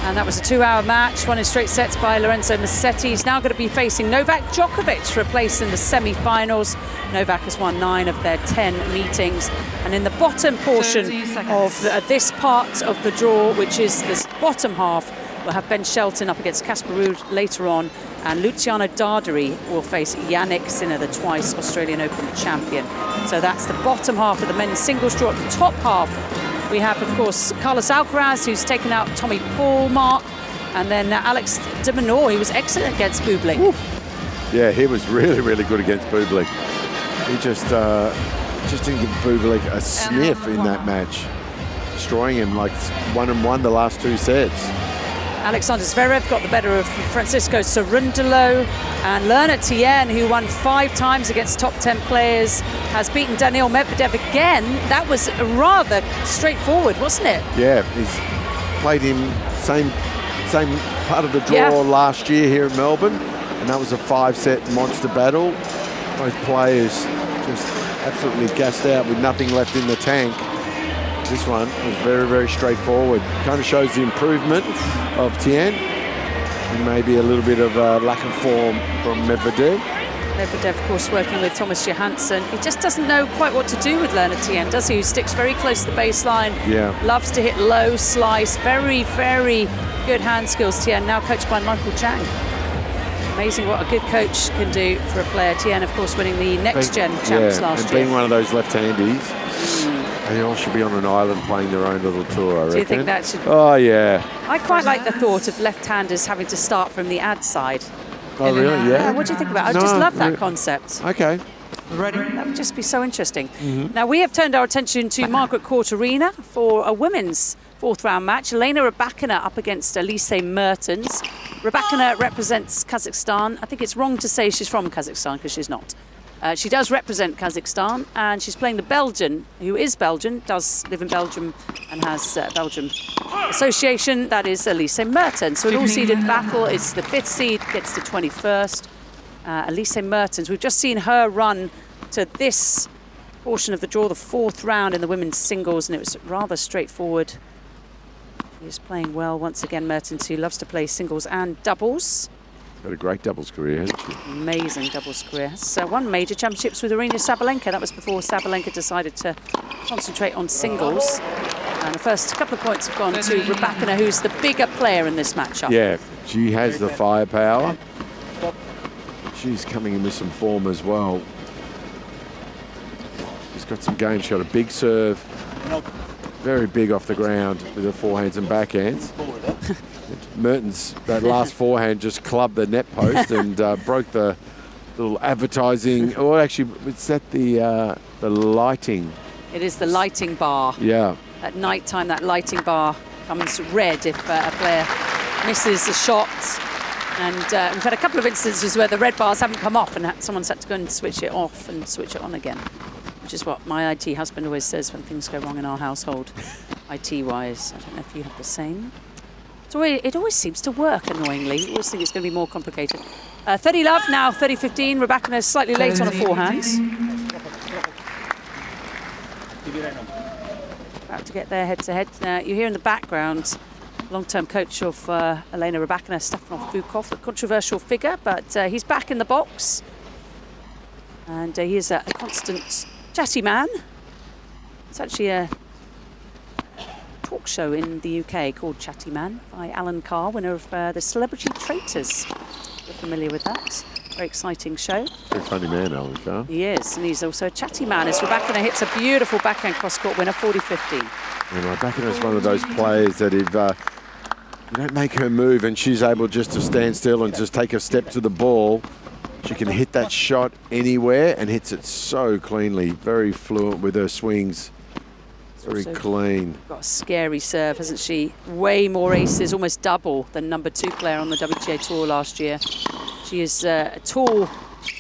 And that was a 2-hour match, won in straight sets by Lorenzo Musetti. He's now going to be facing Novak Jokovic for a place in the semi-finals. Novak has won 9 of their 10 meetings. And in the bottom portion of this part of the draw, which is this bottom half, we'll have Ben Shelton up against Casper Ruud later on. And Luciano Darderi will face Jannik Sinner, the twice Australian Open champion. So that's the bottom half of the men's singles draw. At the top half, we have, of course, Carlos Alcaraz, who's taken out Tommy Paul, Mark, and then Alex de Minaur. He was excellent against Bublik. Yeah, he was really, really good against Bublik. He just didn't give Bublik a sniff in that match, destroying him like 1-1 the last 2 sets. Alexander Zverev got the better of Francisco Cerundolo, and Lerner Tien, who won 5 times against top 10 players, has beaten Daniil Medvedev again. That was rather straightforward, wasn't it? Yeah, he's played him same part of the draw last year here in Melbourne, and that was a 5-set monster battle. Both players just absolutely gassed out with nothing left in the tank. This one was very, very straightforward. Kind of shows the improvement of Tien and maybe a little bit of lack of form from Medvedev. Medvedev, of course, working with Thomas Johansson. He just doesn't know quite what to do with Lerner Tien, does he? He sticks very close to the baseline. Yeah. Loves to hit low slice. Very, very good hand skills, Tien, now coached by Michael Chang. Amazing what a good coach can do for a player. Tien, of course, winning the next-gen champs last year. Being one of those left-handies. They all should be on an island playing their own little tour, I reckon. Do you think that should... Oh, yeah. I quite like the thought of left-handers having to start from the ad side. Oh, really? Yeah. What do you think about it? I just love that concept. Okay. Ready? That would just be so interesting. Now, we have turned our attention to Margaret Court Arena for a women's 4th round match. Elena Rybakina up against Elise Mertens. Rybakina represents Kazakhstan. I think it's wrong to say she's from Kazakhstan because she's not. She does represent Kazakhstan, and she's playing the Belgian, who is Belgian, does live in Belgium and has Belgium association. That is Elise Mertens. So an all-seeded battle. It's the 5th seed, gets the 21st. Elise Mertens, we've just seen her run to this portion of the draw, the 4th round in the women's singles, and it was rather straightforward. She's playing well once again, Mertens, who loves to play singles and doubles. Had a great doubles career, hasn't she? Amazing doubles career. So won major championships with Aryna Sabalenka. That was before Sabalenka decided to concentrate on singles. And the first couple of points have gone to Rybakina, who's the bigger player in this matchup. Yeah, she has the firepower. She's coming in with some form as well. She's got some game. She's got a big serve. Very big off the ground with her forehands and backhands. Mertens, that last forehand just clubbed the net post and broke the little advertising. Or actually, it's that the lighting. It is the lighting bar. Yeah. At night time, that lighting bar comes red if a player misses a shot. And we've had a couple of instances where the red bars haven't come off and someone's had to go and switch it off and switch it on again, which is what my IT husband always says when things go wrong in our household, IT-wise. I don't know if you have the same. So it always seems to work, annoyingly. You always think it's going to be more complicated. 30 love, now 30-15. Rybakina is slightly late on a forehand. About to get there head-to-head. You hear in the background long-term coach of Elena Rybakina, Stefan Fukov, a controversial figure, but he's back in the box. And he is a constant chatty man. It's actually a talk show in the UK called Chatty Man by Alan Carr, winner of the Celebrity Traitors. You're familiar with that. Very exciting show. Very funny man, Alan Carr. He is, and he's also a chatty man. As Rybakina hits a beautiful backhand cross-court winner, 40-15. And Rybakina is one of those players that if you don't make her move and she's able just to stand still and just take a step to the ball, she can hit that shot anywhere and hits it so cleanly. Very fluent with her swings. Very clean. Got a scary serve, hasn't she? Way more aces, almost double than number 2 player on the WTA Tour last year. She is a tall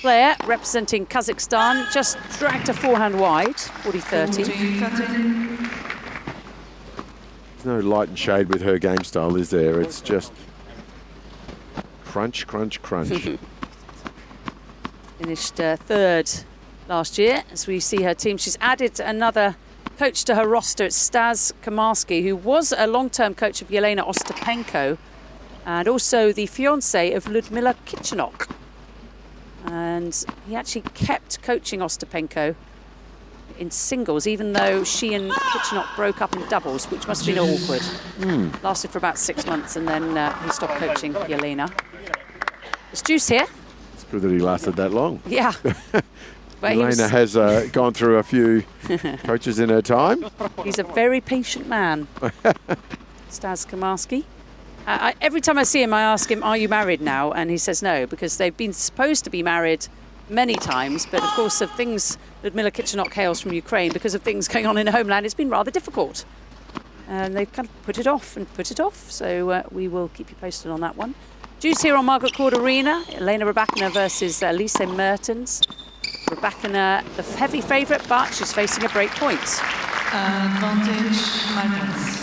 player representing Kazakhstan. Just dragged her forehand wide, 40-30. There's no light and shade with her game style, is there? It's just Crunch, crunch, crunch. Finished third last year. As we see her team, she's added another coach to her roster. It's Stas Kamarski, who was a long-term coach of Yelena Ostapenko and also the fiancé of Ludmila Kichenok. And he actually kept coaching Ostapenko in singles, even though she and Kichenok broke up in doubles, which must have been awkward. Lasted for about 6 months, and then he stopped coaching Yelena. It's Juice here. It's good that he lasted that long. Yeah. Yelena has gone through a few coaches in her time. He's a very patient man, Stas Kamarski. Every time I see him, I ask him, are you married now? And he says no, because they've been supposed to be married many times, but of course of things, Ludmila Kichenok hails from Ukraine, because of things going on in her homeland, it's been rather difficult. And they've kind of put it off and put it off, so we will keep you posted on that one. Juice here on Margaret Arena, Elena Rybakina versus Lise Mertens. Rybakina, the heavy favourite, but she's facing a break point. Advantage, Mertens.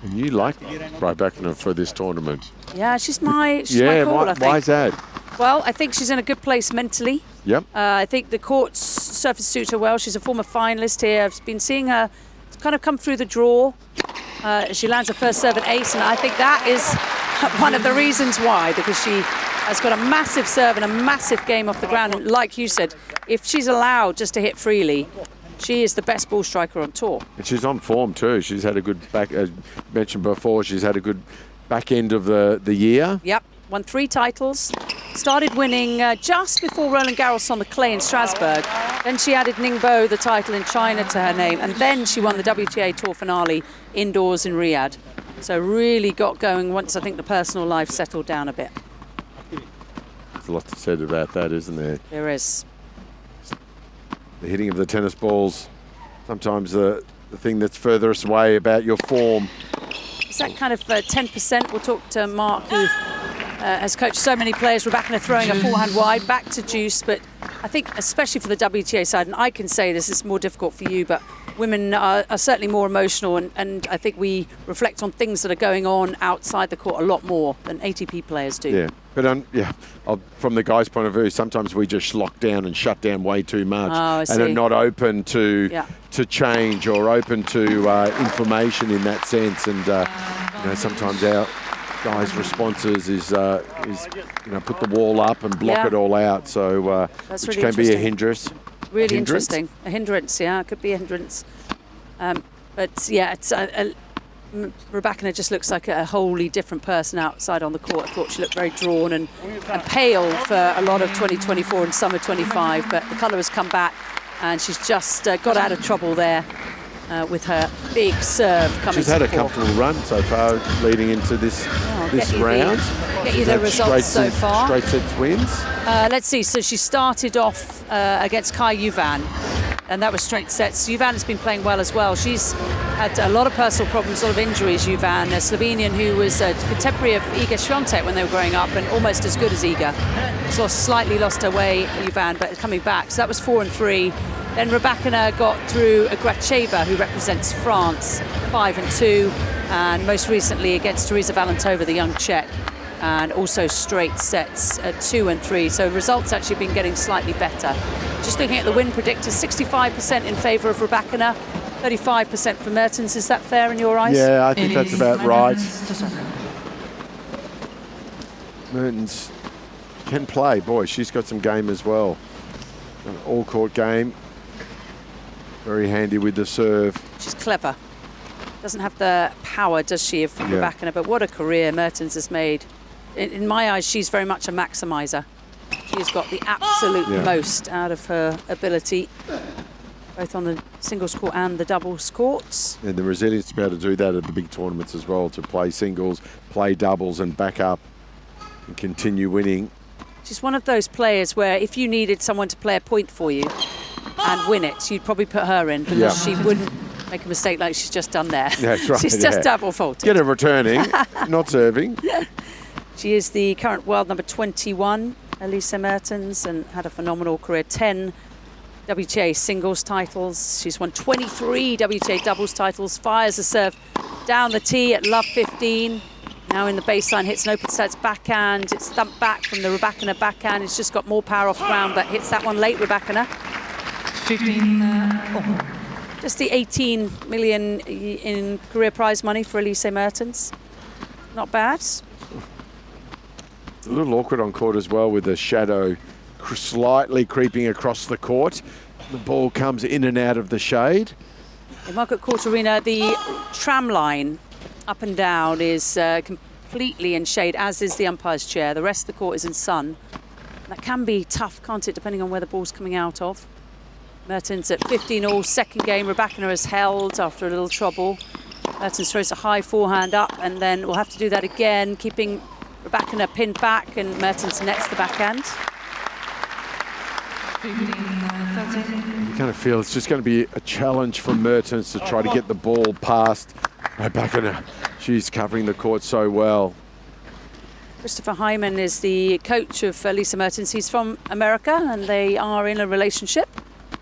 And you like Rybakina for this tournament? Yeah, she's my call, I think. Why is that? Well, I think she's in a good place mentally. Yep. I think the court's surface suits her well. She's a former finalist here. I've been seeing her kind of come through the draw. She lands her first serve at ace, and I think that is one of the reasons why, because she has got a massive serve and a massive game off the ground. And like you said, if she's allowed just to hit freely, she is the best ball striker on tour. And she's on form too. She's had a good back, as mentioned before, she's had a good back end of the year. Yep, won 3 titles. Started winning just before Roland Garros on the clay in Strasbourg. Then she added Ningbo, the title in China, to her name. And then she won the WTA Tour finale indoors in Riyadh. So really got going once I think the personal life settled down a bit. There's a lot to say about that, isn't there? There is. The hitting of the tennis balls, sometimes the thing that's furthest away about your form. Is that kind of 10%? We'll talk to Mark, who has coached so many players. Rybakina throwing a forehand wide, back to Juice. But I think, especially for the WTA side, and I can say this is more difficult for you, but women are certainly more emotional, and I think we reflect on things that are going on outside the court a lot more than ATP players do. Yeah, but from the guy's point of view, sometimes we just lock down and shut down way too much, and are not open to change or open to information in that sense. And sometimes our guys' responses is put the wall up and block it all out. So That's which really can be a hindrance. Really interesting. A hindrance, yeah, it could be a hindrance. But yeah, it's Rybakina just looks like a wholly different person outside on the court. I thought she looked very drawn and pale for a lot of 2024 and summer 25, but the colour has come back, and she's just got out of trouble there with her big serve coming. She's had a comfortable run so far leading into this round. Get you the results so far. Straight sets wins. Let's see. So she started off against Kai Juvan, and that was straight sets. Juvan has been playing well as well. She's had a lot of personal problems, a lot of injuries, Juvan, a Slovenian who was a contemporary of Iga Swiatek when they were growing up, and almost as good as Iga. So slightly lost her way, Juvan, but coming back. So that was 4-3. Then Rybakina got through Gracheva, who represents France, 5-2, and most recently against Teresa Valentova, the young Czech, and also straight sets at 2-3. So results actually been getting slightly better. Just looking at the win predictors, 65% in favour of Rybakina, 35% for Mertens. Is that fair in your eyes? Yeah, I think that's about right. Mertens can play. Boy, she's got some game as well. An all-court game. Very handy with the serve. She's clever. Doesn't have the power, does she, of Rybakina? But what a career Mertens has made. In my eyes, she's very much a maximiser. She's got the absolute most out of her ability, both on the singles court and the doubles courts. And the resilience to be able to do that at the big tournaments as well, to play singles, play doubles and back up and continue winning. She's one of those players where if you needed someone to play a point for you and win it, you'd probably put her in, because she wouldn't make a mistake like she's just done there. Yeah, that's right. She's just double faulted. Get her returning, not serving. She is the current world number 21, Lise Mertens, and had a phenomenal career. 10 WTA singles titles. She's won 23 WTA doubles titles. Fires a serve down the tee at love 15. Now in the baseline, hits an open stance backhand. It's thumped back from the Rybakina backhand. It's just got more power off the ground, but hits that one late, Rybakina. 15. Just the 18 million in career prize money for Elise Mertens. Not bad. It's a little awkward on court as well with the shadow slightly creeping across the court. The ball comes in and out of the shade. In Margaret Court Arena, the tram line up and down is completely in shade, as is the umpire's chair. The rest of the court is in sun. That can be tough, can't it, depending on where the ball's coming out of. Mertens at 15-all, second game. Rybakina has held after a little trouble. Mertens throws a high forehand up, and then we'll have to do that again, keeping Rybakina pinned back, and Mertens nets the backhand. 15, You kind of feel it's just going to be a challenge for Mertens to try to get the ball past Rybakina. She's covering the court so well. Christopher Hyman is the coach of Elise Mertens. He's from America, and they are in a relationship.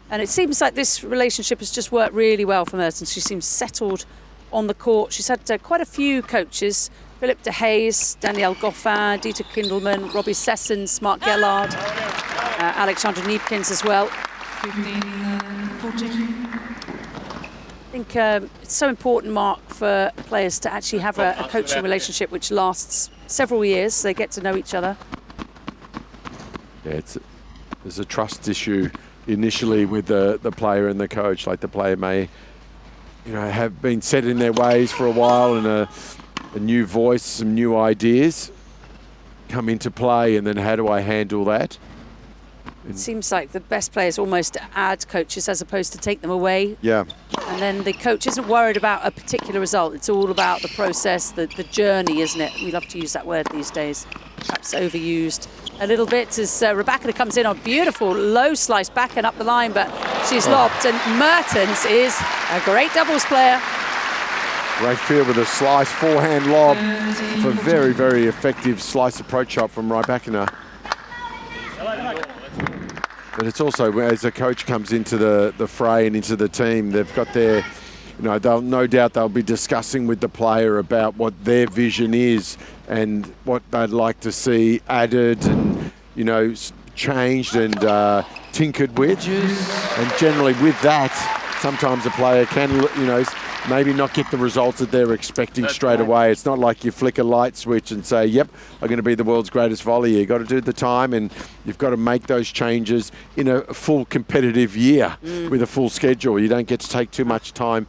And it seems like this relationship has just worked really well for Mertens. She seems settled on the court. She's had quite a few coaches. Philip de Hayes, Danielle Goffin, Dieter Kindelman, Robbie Sessens, Mark Gellard, Alexandra Niepkins as well. 15, 14. I think it's so important, Mark, for players to actually have a coaching relationship which lasts several years. They get to know each other. Yeah, there's a trust issue initially with the player and the coach. Like the player may, have been set in their ways for a while, and a new voice, some new ideas come into play, and then how do I handle that? It seems like the best players almost add coaches as opposed to take them away. Yeah. And then the coach isn't worried about a particular result. It's all about the process, the journey, isn't it? We love to use that word these days. Perhaps overused a little bit as Rybakina comes in on beautiful low slice backhand up the line, but she's lobbed. And Mertens is a great doubles player. Great feel with a slice forehand lob for very, very effective slice approach shot from Rybakina. But it's also, as a coach comes into the fray and into the team, they've got their, they'll no doubt they'll be discussing with the player about what their vision is and what they'd like to see added and, changed and tinkered with. And generally with that, sometimes a player can, maybe not get the results that they're expecting straight away. It's not like you flick a light switch and say, yep, I'm going to be the world's greatest volleyer. You've got to do the time, and you've got to make those changes in a full competitive year with a full schedule. You don't get to take too much time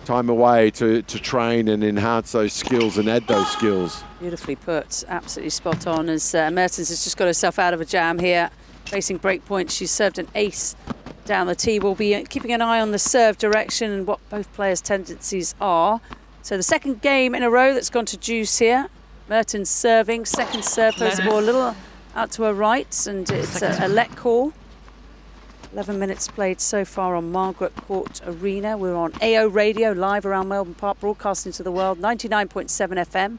away to train and enhance those skills and add those skills. Beautifully put, absolutely spot on, as Mertens has just got herself out of a jam here, facing break points. She's served an ace down the tee. We'll be keeping an eye on the serve direction and what both players' tendencies are. So the second game in a row that's gone to juice here. Mertens serving, second serve, throws the ball a little out to her right, and it's a let call. 11 minutes played so far on Margaret Court Arena. We're on AO Radio, live around Melbourne Park, broadcasting to the world. 99.7 FM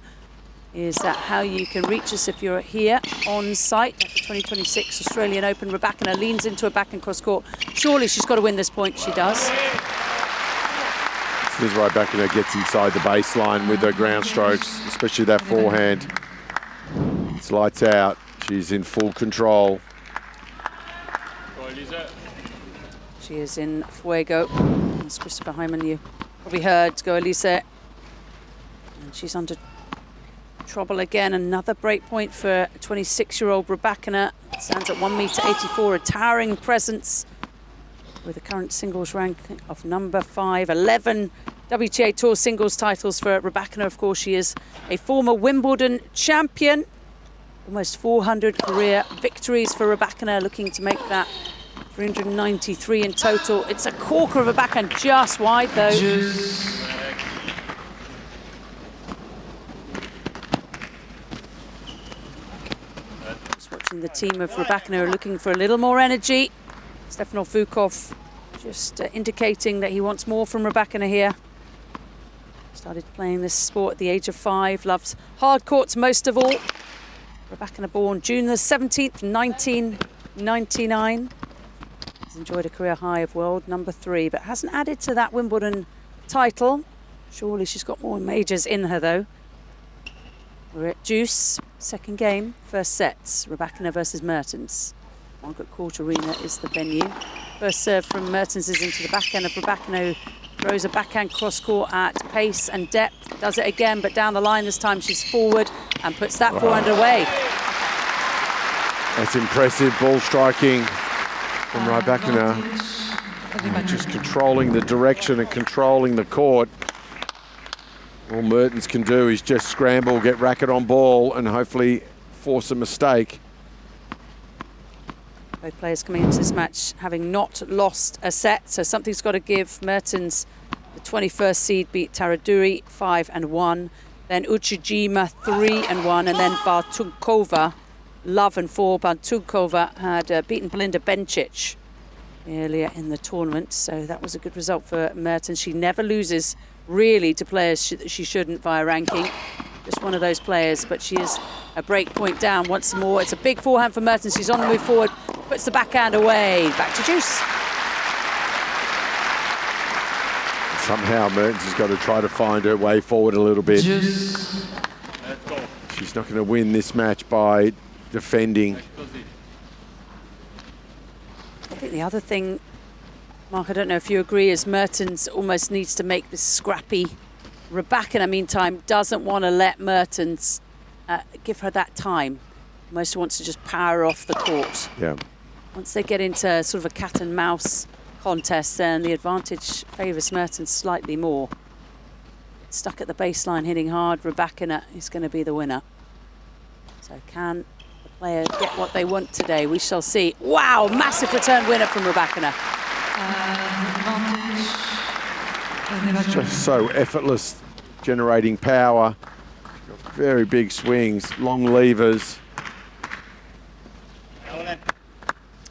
is how you can reach us if you're here on site at the 2026 Australian Open. Rybakina leans into a back and cross court. Surely she's got to win this point. She does. As soon as Rybakina gets inside the baseline with her ground strokes, especially that forehand, it's lights out. She's in full control. She is in fuego. As Christopher Hyman, you probably heard, go Elise. And she's under trouble again. Another break point for 26-year-old Rybakina. Stands at 1.84 m, a towering presence with a current singles rank of number 5. 11 WTA Tour singles titles for Rybakina. Of course, she is a former Wimbledon champion. Almost 400 career victories for Rybakina, looking to make that 393 in total. It's a corker of a backhand, just wide though. Just watching the team of Rybakina are looking for a little more energy. Stefanov Vukov just indicating that he wants more from Rybakina here. Started playing this sport at the age of 5, loves hard courts most of all. Rybakina born June the 17th, 1999. Has enjoyed a career high of world number 3, but hasn't added to that Wimbledon title. Surely she's got more majors in her though. We're at deuce, second game, first sets. Rybakina versus Mertens. Margaret Court Arena is the venue. First serve from Mertens is into the backhand of Rybakina, who throws a backhand cross-court at pace and depth. Does it again, but down the line this time she's forward and puts that forehand away. That's impressive ball striking from Rybakina. Just controlling the direction and controlling the court. All Mertens can do is just scramble, get racket on ball, and hopefully force a mistake. Both players coming into this match having not lost a set, so something's got to give. Mertens, the 21st seed, beat Taraduri 5-1. Then Uchijima 3-1, and then Bartunkova, love and 4. Bartunkova had beaten Belinda Bencic earlier in the tournament, so that was a good result for Mertens. She never loses really to players that she shouldn't via ranking. Just one of those players, but she is a break point down once more. It's a big forehand for Mertens. She's on the move forward, puts the backhand away. Back to deuce. Somehow Mertens has got to try to find her way forward a little bit. She's not going to win this match by defending. I think the other thing, Mark, I don't know if you agree, is Mertens almost needs to make this scrappy. Rybakina, meantime, doesn't want to let Mertens give her that time. Almost wants to just power off the court. Yeah. Once they get into sort of a cat and mouse contest, then the advantage favours Mertens slightly more. Stuck at the baseline, hitting hard. Rybakina is going to be the winner. So can the player get what they want today? We shall see. Wow, massive return winner from Rybakina. It's just so effortless, generating power. Very big swings, long levers.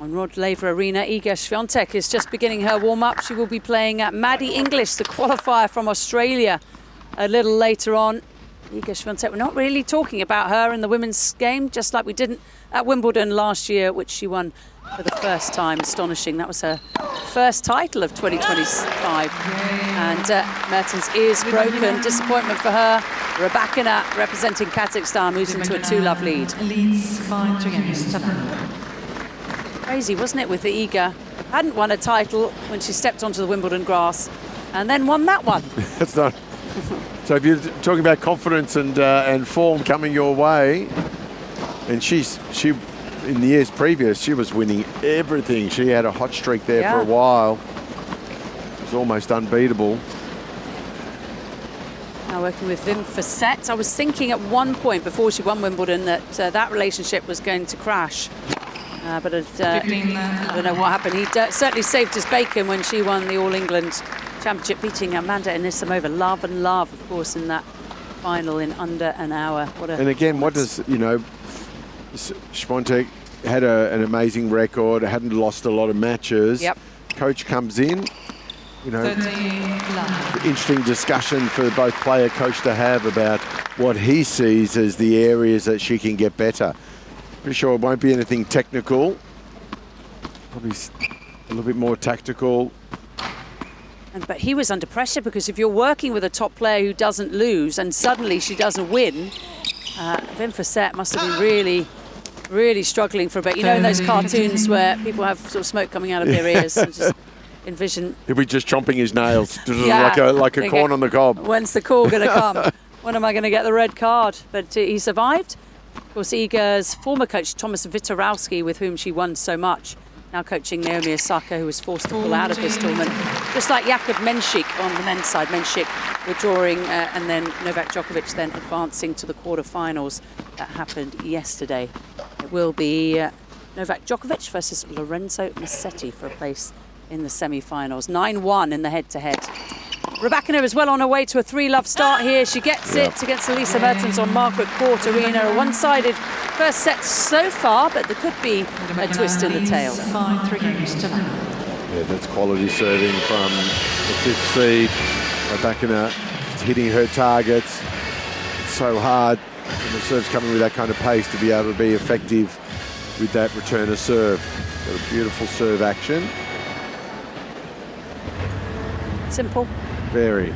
On Rod Laver Arena, Iga Swiatek is just beginning her warm-up. She will be playing at Maddie English, the qualifier from Australia, a little later on. Iga Swiatek, we're not really talking about her in the women's game, just like we didn't at Wimbledon last year, which she won for the first time. Astonishing. That was her first title of 2025. And Mertens is broken. Disappointment for her. Rybakina, representing Kazakhstan, moves into a 2-love lead. Crazy, wasn't it, with the Iga? Hadn't won a title when she stepped onto the Wimbledon grass, and then won that one. That's not. So if you're talking about confidence and form coming your way, and she in the years previous, she was winning everything. She had a hot streak there for a while. It was almost unbeatable. Now working with Wim Fissette. I was thinking at one point before she won Wimbledon that that relationship was going to crash. But I don't know what happened. He certainly saved his bacon when she won the All England Championship, beating Amanda Anisimova. Love and love, of course, in that final in under an hour. And again, what does, Swiatek had an amazing record, hadn't lost a lot of matches. Yep. Coach comes in, interesting discussion for both player coach to have about what he sees as the areas that she can get better. Pretty sure it won't be anything technical, probably a little bit more tactical. But he was under pressure, because if you're working with a top player who doesn't lose and suddenly she doesn't win, Wim Fissette must have been really, really struggling for a bit. You know, in those cartoons where people have sort of smoke coming out of their ears, and just envision. He'll be just chomping his nails, like a corn on the cob. When's the call going to come? When am I going to get the red card? But he survived. Of course, Iga's former coach, Thomas Witorowski, with whom she won so much, now coaching Naomi Osaka, who was forced to pull out of this tournament. Just like Jakub Menšík on the men's side. Menšík withdrawing, and then Novak Djokovic then advancing to the quarterfinals. That happened yesterday. It will be Novak Djokovic versus Lorenzo Musetti for a place in the semi-finals. 9-1 in the head-to-head. Rybakina is well on her way to a 3-love start here. She gets it against Elisa Mertens on Margaret Court Arena. A one-sided first set so far, but there could be a twist in the tail. Yeah, that's quality serving from the 5th seed. Rybakina hitting her targets. It's so hard when the serve's coming with that kind of pace to be able to be effective with that return of serve. Got a beautiful serve action. Simple. Very.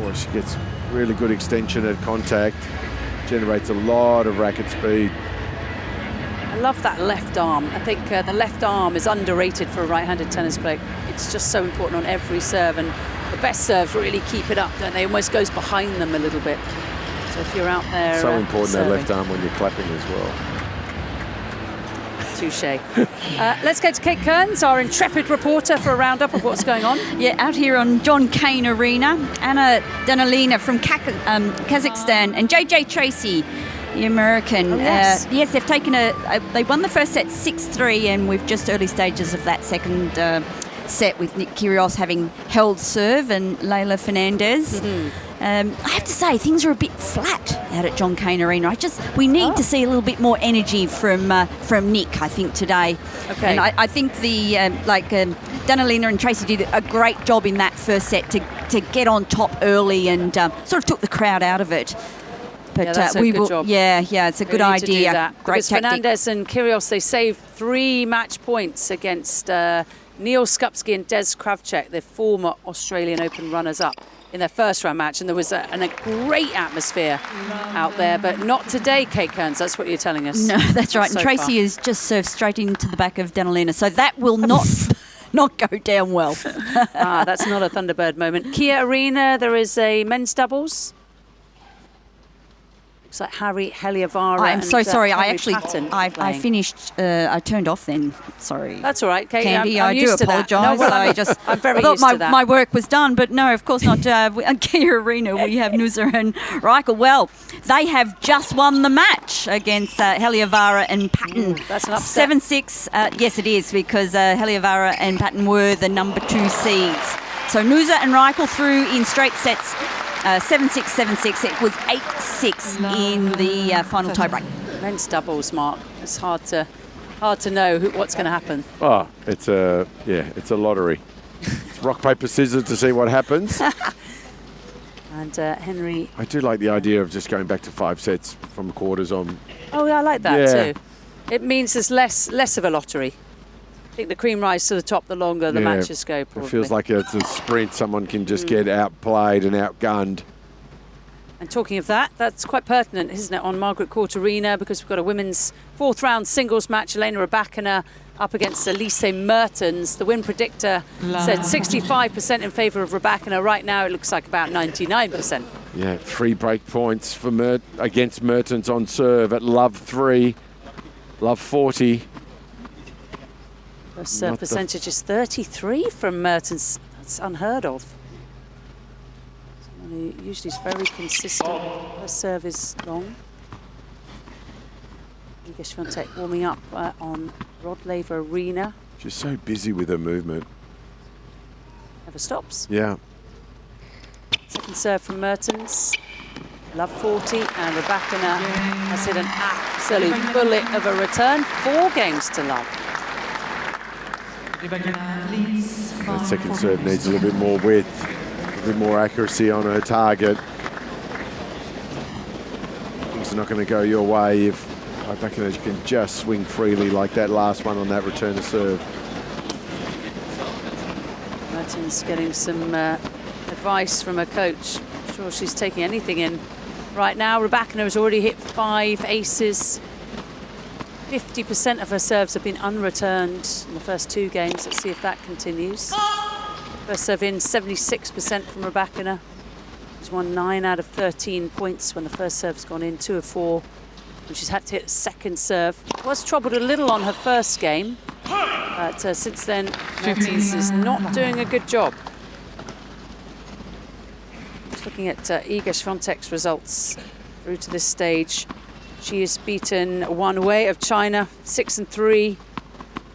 Or she gets Really good extension at contact. Generates a lot of racket speed. I love that left arm. I think the left arm is underrated for a right-handed tennis player. It's just so important on every serve, and the best serves really keep it up, don't they? It almost goes behind them a little bit. So if you're out there So important, serving. that left arm when you're clapping as well. Touche. Let's go to Kate Kearns, our intrepid reporter, for a roundup of what's going on. Yeah, out here on Cain Arena, Anna Danilina from Kazakhstan and JJ Tracy, the American. Oh, yes. Yes, they've taken they won the first set 6-3, and we've just early stages of that second set with Nick Kyrgios having held serve and Leylah Fernandez. I have to say, things are a bit flat out at John Cain Arena. We need to see a little bit more energy from Nick, I think, today. Okay. And I think Danilina and Tracy did a great job in that first set to get on top early and sort of took the crowd out of it. But yeah, that's a good job. Yeah, it's a good Need to do idea. that. Great because tactic. Fernandez and Kyrgios, they saved 3 match points against Neil Skupski and Des Kravchuk, the former Australian Open runners-up, in their first round match, and there was a great atmosphere out there, but not today, Kate Kearns. That's what you're telling us. No, that's right. And Tracy has just served straight into the back of Danilina, so that will not go down well. That's not a Thunderbird moment. Kia Arena, there is a men's doubles. Looks like Harry Heliavara. I'm so sorry. I finished. I turned off then. Sorry. That's all right, Kate. Candy, I'm I do used to that. apologise. No, well, I'm very used to that. My work was done, but no, of course not. At Kia Arena, we have Nusa and Reichel. Well, they have just won the match against Heliavara and Patton. That's an upset. 7-6. Yes, it is, because Heliavara and Patton were the number 2 seeds. So Nusa and Reichel through in straight sets. 7-6, 7-6. It was 8-6 in the final tiebreak. Men's doubles, Mark. It's hard to know what's going to happen. Oh, it's a lottery. It's rock, paper, scissors to see what happens. And Henry. I do like the idea of just going back to 5 sets from quarters on. Oh, yeah, I like that Yeah. too. It means there's less of a lottery. I think the cream rise to the top, the longer the matches go, probably. It feels like it's a sprint. Someone can just get outplayed and outgunned. And talking of that, that's quite pertinent, isn't it, on Margaret Court Arena, because we've got a women's 4th round singles match. Elena Rybakina up against Elise Mertens. The win predictor said 65% in favour of Rybakina. Right now it looks like about 99%. Yeah, 3 break points for against Mertens on serve at love 3, love 40. The percentage is 33 from Mertens. That's unheard of. Someone who usually is very consistent. Her serve is long. Iga Swiatek warming up on Rod Laver Arena. She's so busy with her movement. Never stops. Yeah. Second serve from Mertens. Love 40, and Rybakina has hit an absolute bullet of a return. 4 games to love. That second serve needs a little bit more width, a little bit more accuracy on her target. Things are not going to go your way if Rybakina can just swing freely like that last one on that return to serve. Mertens getting some advice from her coach. I'm sure she's taking anything in right now. Rybakina has already hit 5 aces. 50% of her serves have been unreturned in the first 2 games. Let's see if that continues. First serve in, 76% from Rybakina. She's won 9 out of 13 points when the first serve's gone in, 2 of 4. And she's had to hit a second serve. Was troubled a little on her first game, but since then, Mertens is not doing a good job. Just looking at Iga Swiatek's results through to this stage. She has beaten one away of China, 6-3.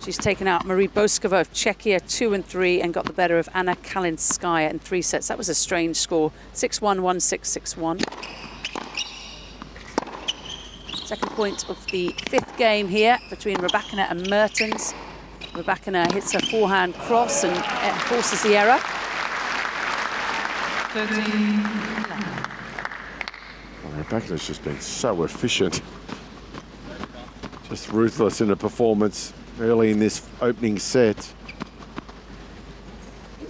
She's taken out Marie Boskova of Czechia, 2-3, and got the better of Anna Kalinskaya in 3 sets. That was a strange score, 6-1, 1-6, 6-1. Second point of the 5th game here between Rybakina and Mertens. Rybakina hits her forehand cross and forces the error. 13. Rybakina's just been so efficient. Just ruthless in her performance early in this opening set.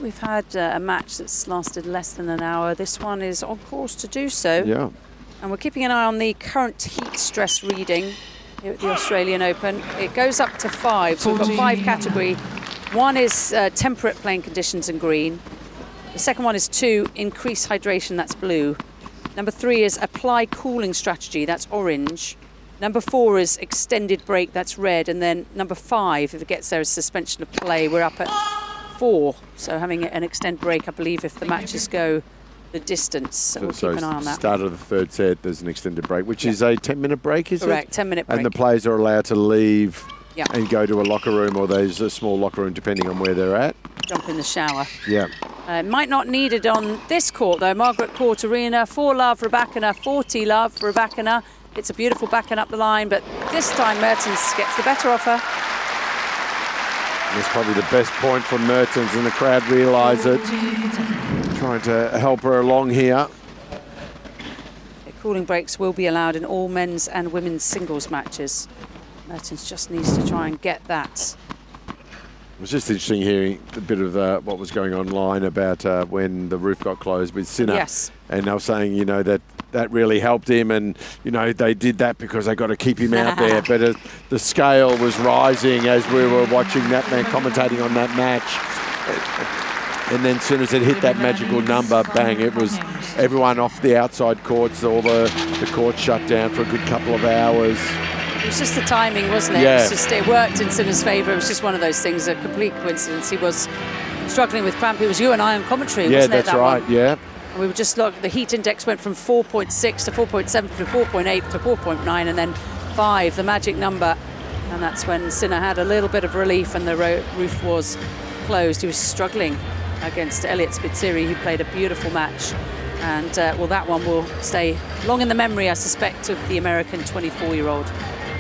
we've had a match that's lasted less than an hour. This one is on course to do so. Yeah. And we're keeping an eye on the current heat stress reading here at the Australian Open. It goes up to 5, so we've got 5 category. One is temperate playing conditions in green. The second one is 2, increase hydration, that's blue. Number 3 is apply cooling strategy, that's orange. Number 4 is extended break, that's red. And then number 5, if it gets there, is suspension of play. We're up at 4, so having an extended break, I believe, if the matches go the distance. So we'll keep an eye on that. Start of the third set, there's an extended break, which is a 10-minute break, is it? Correct, 10-minute break. And the players are allowed to leave Yeah. and go to a locker room, or there's a small locker room depending on where they're at. Jump in the shower. Yeah. Might not need it on this court though. Margaret Court Arena, 4-love Rybakina, 40-love Rybakina. It's a beautiful backing up the line, but this time Mertens gets the better of her. And it's probably the best point from Mertens, and the crowd realise it. Trying to help her along here. Cooling breaks will be allowed in all men's and women's singles matches. Mertens just needs to try and get that. It was just interesting hearing a bit of what was going online about when the roof got closed with Sinner. Yes. And they were saying, you know, that really helped him, and, you know, they did that because they got to keep him out there. But the scale was rising as we were watching that man commentating on that match. And then as soon as it hit that magical number, bang, it was everyone off the outside courts. All the courts shut down for a good couple of hours. It was just the timing, wasn't it? Yeah. It was just, it worked in Sinner's favour. It was just one of those things, a complete coincidence. He was struggling with cramp. It was you and I on commentary, Yeah, wasn't it? that's right, yeah. And we were just looking, the heat index went from 4.6 to 4.7 to 4.8 to 4.9 and then 5, the magic number. And that's when Sinner had a little bit of relief and the roof was closed. He was struggling against Elliot Spitzeri, who played a beautiful match. And, well, that one will stay long in the memory, I suspect, of the American 24-year-old.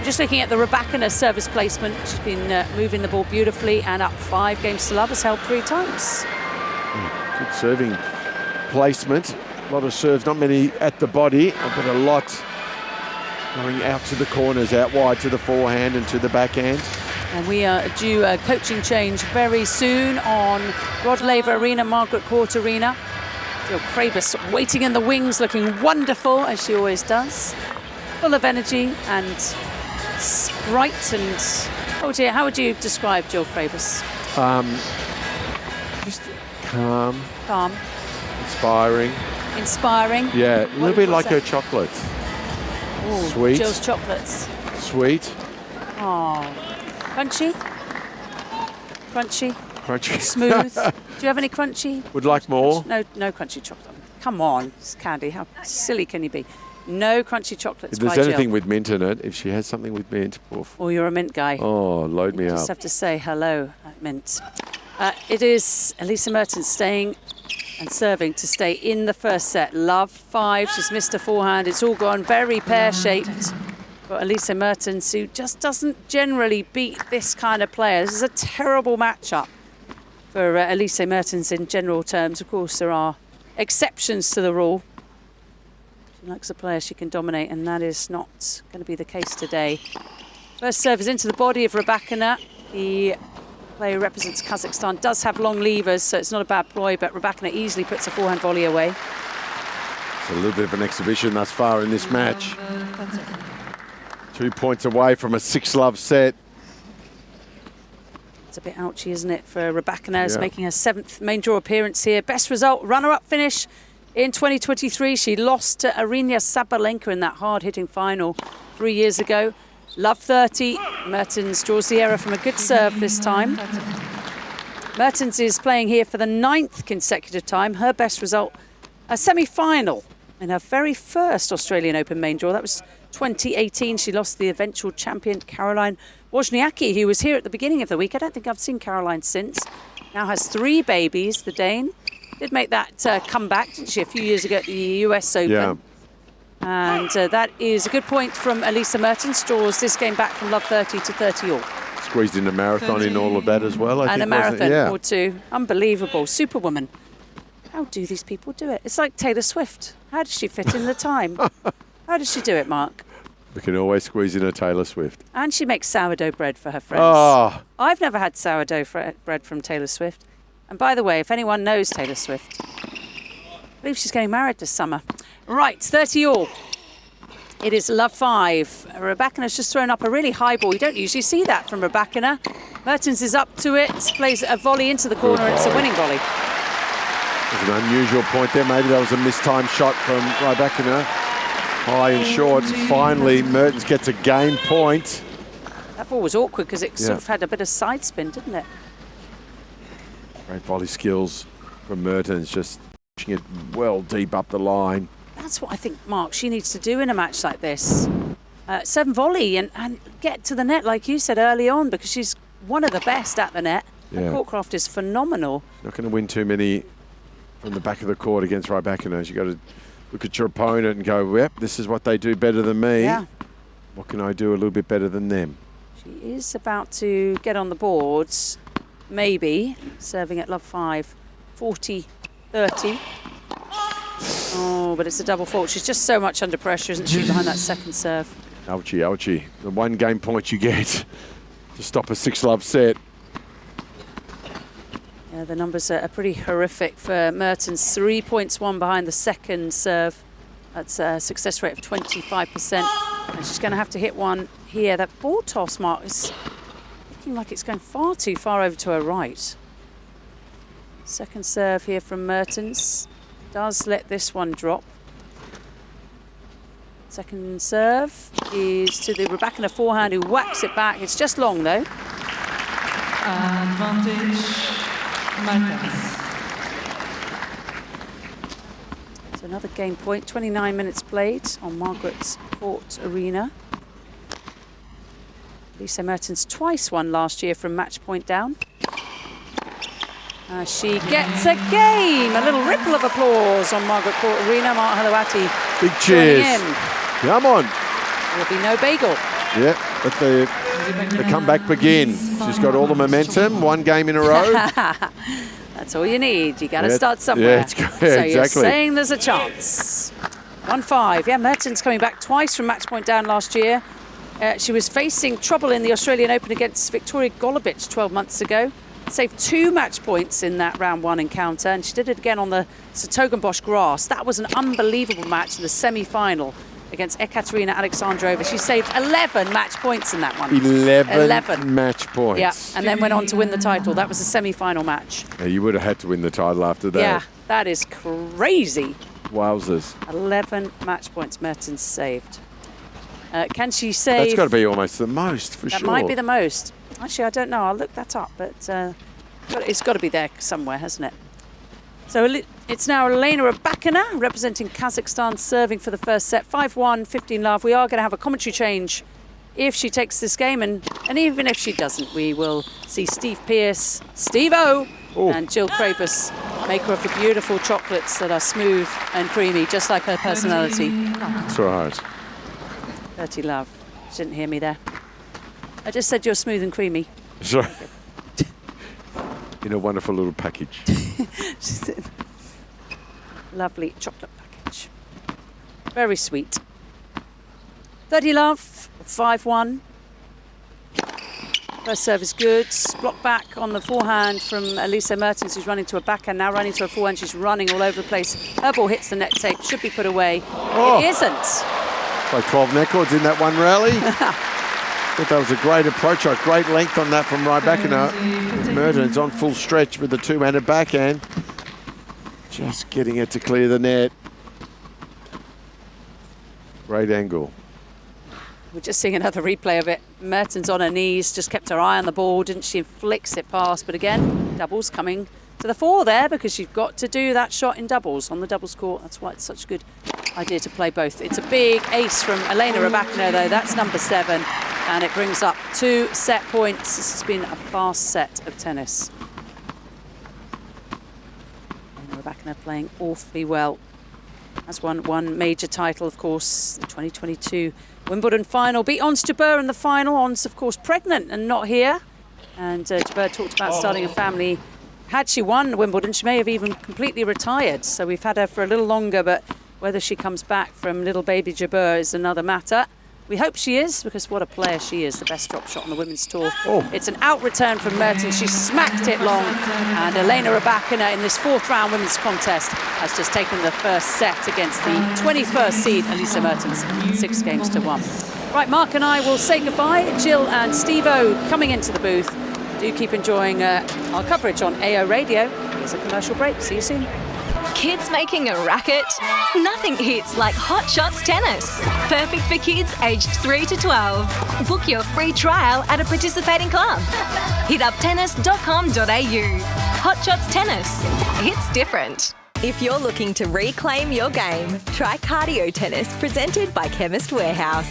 Just looking at the Rybakina service placement, she's been moving the ball beautifully and up 5 games to love, has held 3 times. Good serving placement. A lot of serves, not many at the body, but a lot going out to the corners, out wide to the forehand and to the backhand. And we are due a coaching change very soon on Rod Laver Arena, Margaret Court Arena. Jill Krabus waiting in the wings, looking wonderful, as she always does. Full of energy and sprite, and how would you describe Jill Krabus? Just calm. Calm. Inspiring. Yeah, a little bit like her chocolates. Ooh, Sweet. Jill's chocolates. Sweet. Oh, crunchy. Crunchy. Smooth. Do you have any crunchy? Would like more. No crunchy chocolate. Come on, it's candy. How silly can you be? No crunchy chocolates. If there's by anything Jill. with mint in it, if she has something with mint, oof. Oh, you're a mint guy. Oh, load me Just up. have to say hello at mint. It is Elise Mertens staying and serving to stay in the first set. Love 5. She's missed a forehand. It's all gone very pear-shaped. But Elise Mertens, who just doesn't generally beat this kind of player. This is a terrible matchup for Elise Mertens in general terms. Of course, there are exceptions to the rule. She likes a player she can dominate, and that is not going to be the case today. First serve is into the body of Rybakina. The player who represents Kazakhstan does have long levers, so it's not a bad ploy, but Rybakina easily puts a forehand volley away. It's a little bit of an exhibition thus far in this match. 2 points away from a 6-love set. It's a bit ouchy, isn't it, for Rybakina, who's making her 7th main draw appearance here. Best result, runner-up finish in 2023. She lost to Arina Sabalenka in that hard-hitting final 3 years ago. Love 30. Mertens draws the error from a good serve this time. Mertens is playing here for the 9th consecutive time. Her best result, a semi-final in her very first Australian Open main draw. That was 2018. She lost the eventual champion Caroline Wozniacki, who was here at the beginning of the week. I don't think I've seen Caroline since. Now has 3 babies, the Dane. Did make that comeback, didn't she, a few years ago at the US Open. Yeah. And that is a good point from Elise Mertens. Draws this game back from love 30 to 30 all. Squeezed in a marathon in all of that as well, I think. And a marathon yeah. or 2. Unbelievable. Superwoman. How do these people do it? It's like Taylor Swift. How does she fit in the time? How does she do it, Mark? We can always squeeze in a Taylor Swift. And she makes sourdough bread for her friends. Oh. I've never had sourdough bread from Taylor Swift. And by the way, if anyone knows Taylor Swift, I believe she's getting married this summer. Right, 30 all. It is love 5. Rebekina's just thrown up a really high ball. You don't usually see that from Rebekina. Mertens is up to it, plays a volley into the corner, and it's a winning volley. There's an unusual point there. Maybe that was a mistimed shot from Rebekina. High and short. Finally, Mertens gets a game point. That ball was awkward because it sort of had a bit of side spin, didn't it? Great volley skills from Mertens, just pushing it well deep up the line. That's what I think, Mark, she needs to do in a match like this. 7 volley and get to the net, like you said early on, because she's one of the best at the net. Yeah. Courtcraft is phenomenal. Not going to win too many from the back of the court against Rebekina. You've got to look at your opponent and go, yep, this is what they do better than me. Yeah. What can I do a little bit better than them? She is about to get on the boards, maybe, serving at love 5, 40-30. Oh, but it's a double fault. She's just so much under pressure, isn't she, behind that second serve? Ouchie, ouchie. The 1 game point you get to stop a 6-love set. Yeah, the numbers are pretty horrific for Mertens. 3 points won behind the second serve. That's a success rate of 25%. And she's going to have to hit one here. That ball toss, Mark, is looking like it's going far too far over to her right. Second serve here from Mertens. Does let this one drop. Second serve is to the Rebekina forehand, who whacks it back. It's just long, though. Advantage, Mertens. So another game point, 29 minutes played on Margaret's Court Arena. Lisa Mertens twice won last year from match point down. She gets a game. A little ripple of applause on Margaret Court Arena. Mark Halawati. Big cheers. Come on. There'll be no bagel. Yeah, let the comeback begin. She's got all the momentum. 1 game in a row. That's all you need. You got to start somewhere. Yeah, exactly. So you're saying there's a chance. 1-5. Yeah, Mertens coming back twice from match point down last year. She was facing trouble in the Australian Open against Victoria Golubic 12 months ago. Saved 2 match points in that round 1 encounter, and she did it again on the Sertogenbosch grass. That was an unbelievable match in the semi-final against Ekaterina Alexandrova. She saved 11 match points in that one. 11 match points. Yeah, and then went on to win the title. That was a semi-final match. Yeah, you would have had to win the title after that. Yeah, that is crazy. Wowzers. 11 match points Mertens saved. Can she save? That's got to be almost the most, for sure. That might be the most. Actually, I don't know. I'll look that up, but it's got to be there somewhere, hasn't it? So it's now Elena Rebekina representing Kazakhstan, serving for the first set. 5-1, 15-love. We are going to have a commentary change if she takes this game, and even if she doesn't, we will see Steve Pearce, Steve-O, and Jill Krapus, maker of the beautiful chocolates that are smooth and creamy, just like her personality. That's right. 30 love. She didn't hear me there. I just said you're smooth and creamy. Sorry. In a wonderful little package. Lovely chocolate package. Very sweet. 30 love, 5-1. First serve is good. Block back on the forehand from Elisa Mertens, who's running to a backhand, now running to a forehand. She's running all over the place. Her ball hits the net tape, should be put away. It isn't. Like 12 net cords in that one rally. Thought that was a great approach, a great length on that from Rebekina. Mertens on full stretch with the 2-handed backhand. Just getting it to clear the net. Great angle. We're just seeing another replay of it. Mertens on her knees, just kept her eye on the ball, didn't she? Flicks it past, but again, doubles coming to the fore there, because you've got to do that shot in doubles on the doubles court. That's why it's such a good idea to play both. It's a big ace from Elena Rebekina, though. That's number 7. And it brings up 2 set points. This has been a fast set of tennis. And Rebekina playing awfully well. Has won 1 major title, of course, the 2022 Wimbledon final. Beat Ons Jabeur in the final. Ons, of course, pregnant and not here. And Jabeur talked about starting a family. Had she won Wimbledon, she may have even completely retired. So we've had her for a little longer, but whether she comes back from little baby Jabeur is another matter. We hope she is, because what a player she is, the best drop shot on the women's tour. Oh. It's an out return from Mertens. She smacked it long, and Elena Rybakina in this 4th round women's contest has just taken the first set against the 21st seed, Elisa Mertens, 6-1. Right, Mark and I will say goodbye. Jill and Steve-O coming into the booth. Do keep enjoying our coverage on AO Radio. Here's a commercial break. See you soon. Kids making a racket? Nothing hits like Hot Shots Tennis. Perfect for kids aged 3 to 12. Book your free trial at a participating club. Hit up tennis.com.au. Hot Shots Tennis. It's different. If you're looking to reclaim your game, try Cardio Tennis, presented by Chemist Warehouse.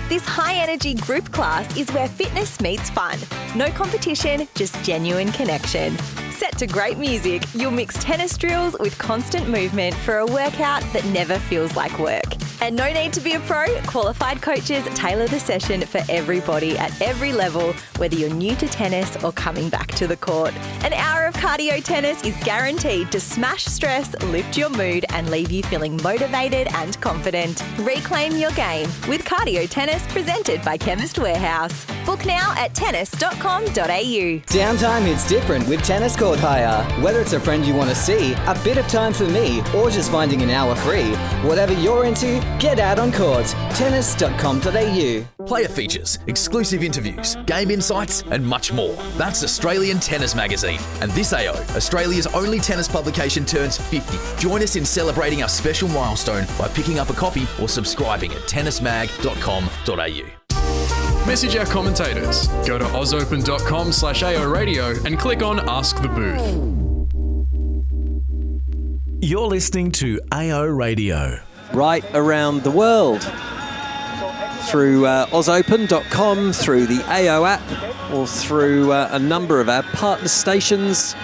This high-energy group class is where fitness meets fun. No competition, just genuine connection. Set to great music, you'll mix tennis drills with constant movement for a workout that never feels like work. And no need to be a pro, qualified coaches tailor the session for everybody at every level, whether you're new to tennis or coming back to the court. An hour of cardio tennis is guaranteed to smash stress, lift your mood, and leave you feeling motivated and confident. Reclaim your game with Cardio Tennis, presented by Chemist Warehouse. Book now at tennis.com.au. Downtime hits different with Tennis Court Hire. Whether it's a friend you want to see, a bit of time for me, or just finding an hour free, whatever you're into, get out on court. Tennis.com.au. Player features, exclusive interviews, game insights, and much more. That's Australian Tennis Magazine. And this AO, Australia's only tennis publication, turns 50. Join us in celebrating our special milestone by picking up a copy or subscribing at tennismag.com.au. Message our commentators. Go to ozopen.com/AO Radio and click on Ask the Booth. You're listening to AO Radio. Right around the world. Through ozopen.com, through the AO app, or through a number of our partner stations.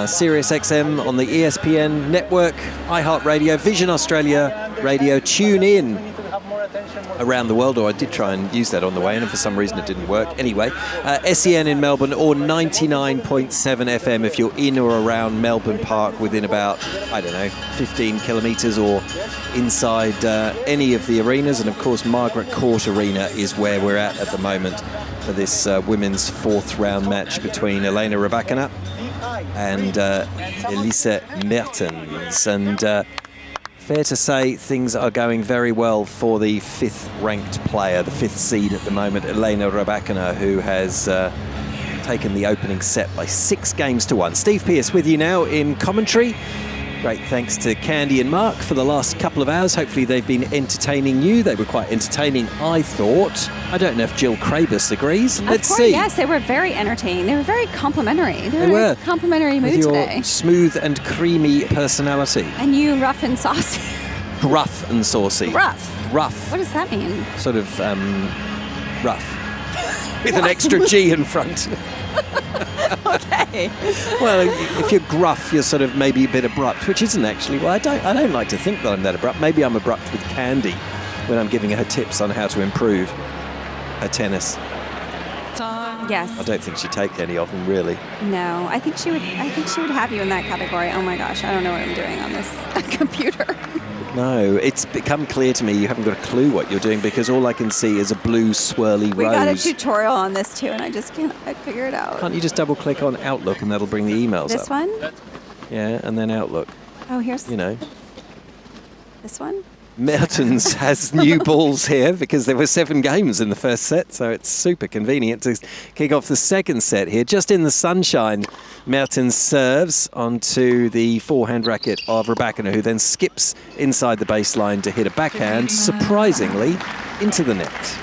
Sirius XM on the ESPN network, iHeartRadio, Vision Australia Radio, tune in around the world, or I did try and use that on the way and for some reason it didn't work. Anyway, SEN in Melbourne, or 99.7 FM if you're in or around Melbourne Park within about, 15 kilometres or inside any of the arenas. And of course Margaret Court Arena is where we're at the moment for this women's 4th round match between Elena Rybakina and Elisa Mertens. And fair to say things are going very well for the 5th ranked player, the 5th seed at the moment, Elena Rybakina, who has taken the opening set by 6-1. Steve Pearce with you now in commentary. Great thanks to Candy and Mark for the last couple of hours. Hopefully they've been entertaining you. They were quite entertaining, I thought. I don't know if Jill Krabus agrees. Let's see. Yes, they were very entertaining. They were very complimentary. They were. In a complimentary mood with your today. smooth and creamy personality. And you rough and saucy. Rough and saucy. Rough. Rough. What does that mean? Sort of rough. With an extra G in front. Okay. Well, if you're gruff, you're sort of maybe a bit abrupt, which isn't actually. Well, I don't like to think that I'm that abrupt. Maybe I'm abrupt with Candy when I'm giving her tips on how to improve her tennis. Yes. I don't think she'd take any of them, really. No, I think she would have you in that category. Oh my gosh, I don't know what I'm doing on this computer. No, it's become clear to me you haven't got a clue what you're doing, because all I can see is a blue swirly We rose. got a tutorial on this too, and I just can't figure it out. Can't you just double click on Outlook and that'll bring the emails up? This one? Yeah, and then Outlook. Oh, here's this one? Mertens has new balls here because there were 7 games in the first set, so it's super convenient to kick off the second set here. Just in the sunshine, Mertens serves onto the forehand racket of Rybakina, who then skips inside the baseline to hit a backhand, surprisingly, into the net.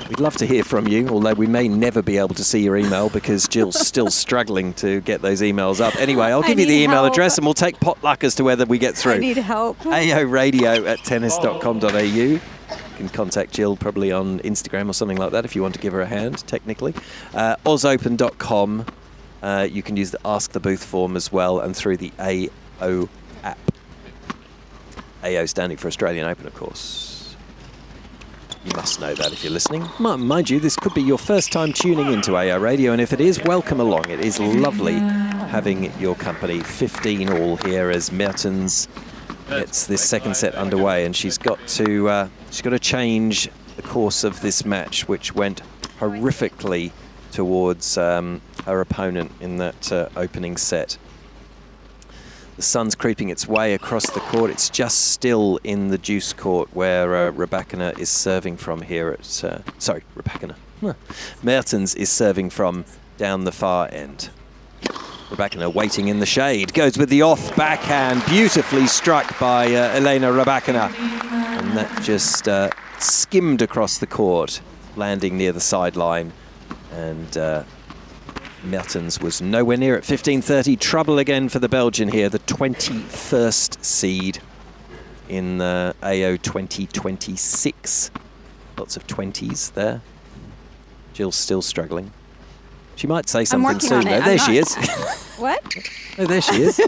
We'd love to hear from you, although we may never be able to see your email because Jill's still struggling to get those emails up. Anyway, I'll give you the email address and we'll take potluck as to whether we get through. I need help. aoradio@tennis.com.au. You can contact Jill probably on Instagram or something like that if you want to give her a hand, technically. Ozopen.com. You can use the Ask the Booth form as well, and through the AO app. AO standing for Australian Open, of course. You must know that if you're listening. Mind you, this could be your first time tuning into AO Radio, and if it is, welcome along. It is lovely having your company. 15 all here as Mertens gets this second set underway, and she's got to She's got to change the course of this match, which went horrifically towards her opponent in that opening set. The sun's creeping its way across the court. It's just still in the deuce court where Rybakina is serving from here at... sorry, Rybakina. Mertens is serving from down the far end. Rybakina waiting in the shade. Goes with the off backhand. Beautifully struck by Elena Rybakina. And that just skimmed across the court, landing near the sideline. And... Mertens was nowhere near at 15-30. Trouble again for the Belgian here, the 21st seed in the AO 2026. Lots of 20s there. Jill's still struggling. She might say something soon, though. There she is. What? Oh, there she is.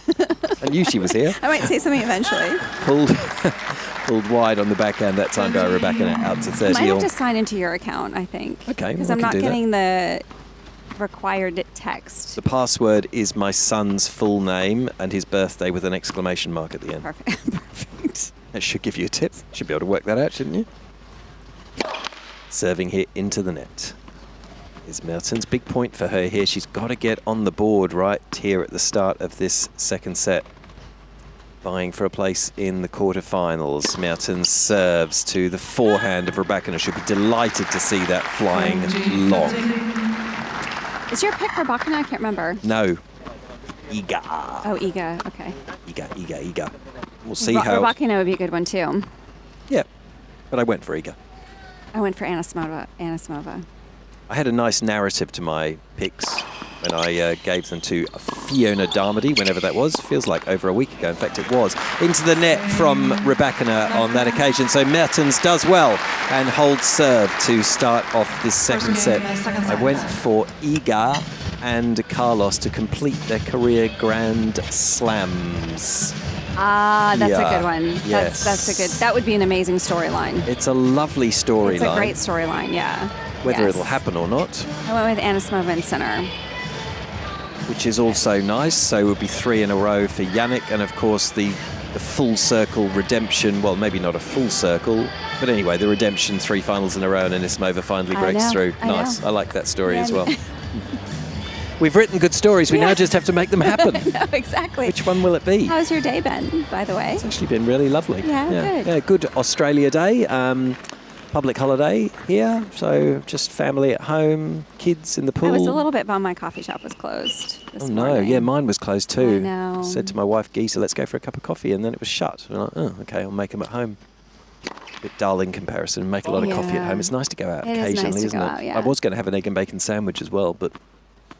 I knew she was here. I might say something eventually. Pulled wide on the backhand that time by Rybakina out to 30. Might have to sign into your account, I think. Okay, because I'm not getting the required text. The password is my son's full name and his birthday with an exclamation mark at the end. Perfect. That should give you a tip. Should be able to work that out, shouldn't you? Serving here into the net is Mertens. Big point for her here. She's got to get on the board right here at the start of this second set. Vying for a place in the quarterfinals. Mertens serves to the forehand of Rybakina. She'll be delighted to see that flying long. Is your pick Rybakina? I can't remember. No. Iga. Oh, Iga. Okay. Iga. We'll see how... Rybakina would be a good one, too. Yeah. But I went for Iga. I went for Anisimova. I had a nice narrative to my picks when I gave them to Fiona Darmody, whenever that was. Feels like over a week ago. In fact, it was. Into the net from Rybakina on that occasion. So Mertens does well and holds serve to start off this second set. I went for Iga and Carlos to complete their career Grand Slams. Ah, that's a good one. Yes. That would be an amazing storyline. It's a lovely storyline. It's a great storyline, yeah. Whether it'll happen or not. I went with Anisimova and Sinner. Which is also nice. So it would be 3 in a row for Jannik. And of course the full circle redemption. Well, maybe not a full circle. But anyway, the redemption 3 finals in a row and Anisimova finally breaks through. Nice. I like that story as well. We've written good stories. We now just have to make them happen. No, exactly. Which one will it be? How's your day been, by the way? It's actually been really lovely. Yeah, good. Yeah, good Australia Day. Public holiday here, so just family at home, kids in the pool. I was a little bit bummed my coffee shop was closed this morning. Yeah, mine was closed too. I know. I said to my wife, Geesa, let's go for a cup of coffee, and then it was shut. And I'm like, oh, okay, I'll make them at home. A bit dull in comparison. Make a lot of coffee at home. It's nice to go out occasionally, isn't it? I was going to have an egg and bacon sandwich as well, but...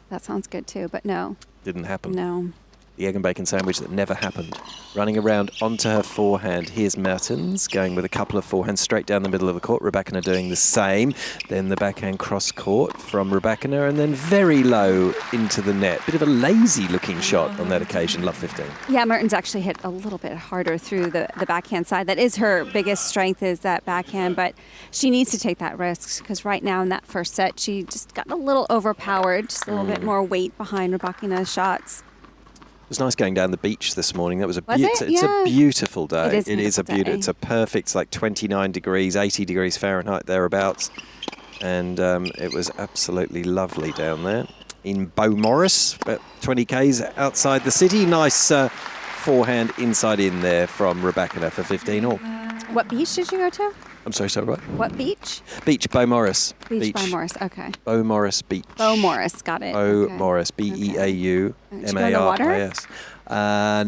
That sounds good too, but no. Didn't happen. No. The egg and bacon sandwich that never happened. Running around onto her forehand. Here's Mertens going with a couple of forehands straight down the middle of the court. Rybakina doing the same. Then the backhand cross court from Rybakina and then very low into the net. Bit of a lazy looking shot on that occasion. Love 15. Yeah, Mertens actually hit a little bit harder through the backhand side. That is her biggest strength, is that backhand, but she needs to take that risk because right now in that first set she just got a little overpowered, just a little bit more weight behind Rybakina's shots. It was nice going down the beach this morning. That was a It's a beautiful day. It is a beautiful day. It's a perfect, it's like 29 degrees, 80 degrees Fahrenheit thereabouts, and it was absolutely lovely down there in Beaumaris, about 20 k's outside the city. Nice forehand inside in there from Rybakina for 15 all. What beach did you go to? I'm sorry, what? What beach? Beach, Beaumaris. Beach Beaumaris, okay. Beaumaris Beach. Beaumaris, got it. Beaumaris, B-E-A-U-M-A-R-I-S.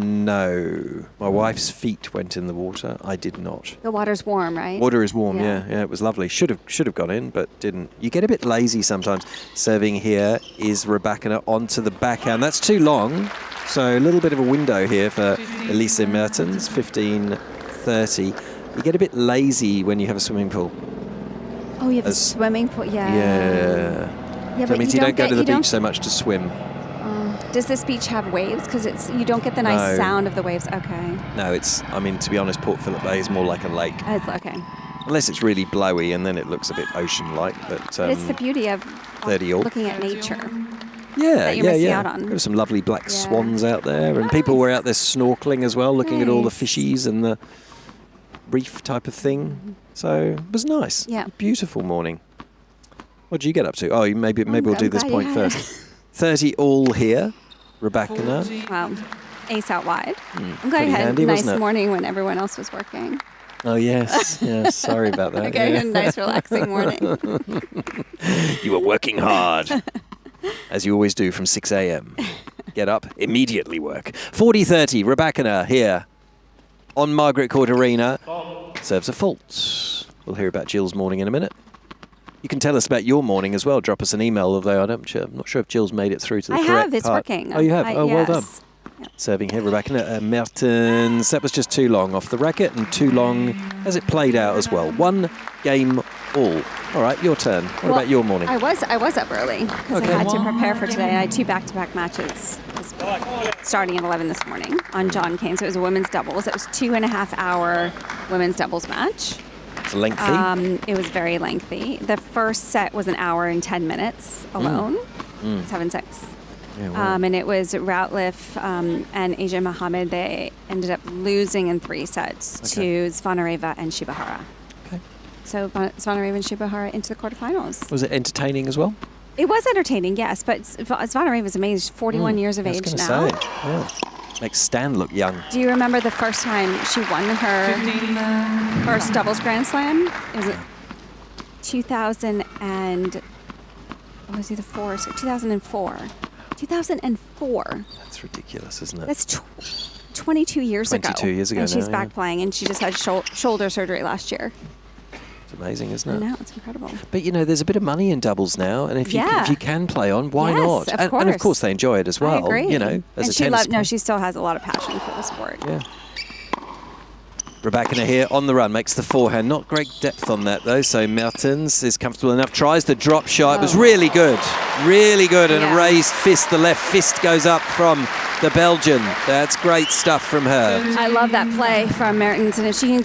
No. My wife's feet went in the water. I did not. The water's warm, right? Water is warm, yeah. It was lovely. Should have gone in, but didn't. You get a bit lazy sometimes. Serving here is Rybakina onto the backhand. That's too long. So a little bit of a window here for Elise Mertens, 15-30. You get a bit lazy when you have a swimming pool. Oh, you have a swimming pool? Yeah. Yeah. So it means you don't go to the beach so much to swim. Does this beach have waves? Because you don't get the nice sound of the waves. Okay. No, to be honest, Port Phillip Bay is more like a lake. It's okay. Unless it's really blowy and then it looks a bit ocean-like. But it's the beauty of looking at nature. That you're missing out on. There were some lovely black swans out there, and people were out there snorkeling as well, looking at all the fishies and the reef type of thing. So it was nice. Yeah. Beautiful morning. What did you get up to? Oh, maybe we'll do this point first. 30 all here. Rebecca. Wow. Ace out wide. I'm glad pretty I had handy, a nice wasn't it? morning when everyone else was working. Oh, yes. Yes. Sorry about that. Okay, yeah. a nice relaxing morning. You were working hard, as you always do from 6 a.m. Get up, immediately work. 40-30, Rebecca here on Margaret Court Arena. Serves a fault. We'll hear about Jill's morning in a minute. You can tell us about your morning as well. Drop us an email, although I'm not sure if Jill's made it through to the correct I have. It's part. working. Oh, you have? Oh, well done. Yes. Serving here, Rebecca. Mertens. That was just too long off the racket and too long as it played out as well. 1 game all. All right, your turn. What about your morning? I was up early because I had to prepare for today. I had 2 back-to-back matches starting at 11 this morning on John Cain. So it was a women's doubles. It was 2.5-hour women's doubles match. It's lengthy. It was very lengthy. The first set was 1 hour and 10 minutes alone. 7-6. Yeah, wow. And it was Routliff and Asia Mohammed. They ended up losing in 3 sets to Zvonareva and Shibahara. Okay. So Zvonareva and Shibahara into the quarterfinals. Was it entertaining as well? It was entertaining, yes, but Zvonareva is amazing. 41 years of age now. Yeah. Makes Stan look young. Do you remember the first time she won her first doubles Grand Slam? It was 2004. 2004. That's ridiculous, isn't it? That's 22 years ago. 22 years ago and she's now, back playing, and she just had shoulder surgery last year. It's amazing, isn't it? I know, it's incredible. But, there's a bit of money in doubles now, and if you can play on, why Yes, not? of And of course they enjoy it as well. I agree. As and a tennis player. she still has a lot of passion for the sport. Yeah. Rebecca here on the run, makes the forehand. Not great depth on that, though, so Mertens is comfortable enough. Tries the drop shot. It was really good. Really good. And a raised fist. The left fist goes up from the Belgian. That's great stuff from her. I love that play from Mertens, and if she can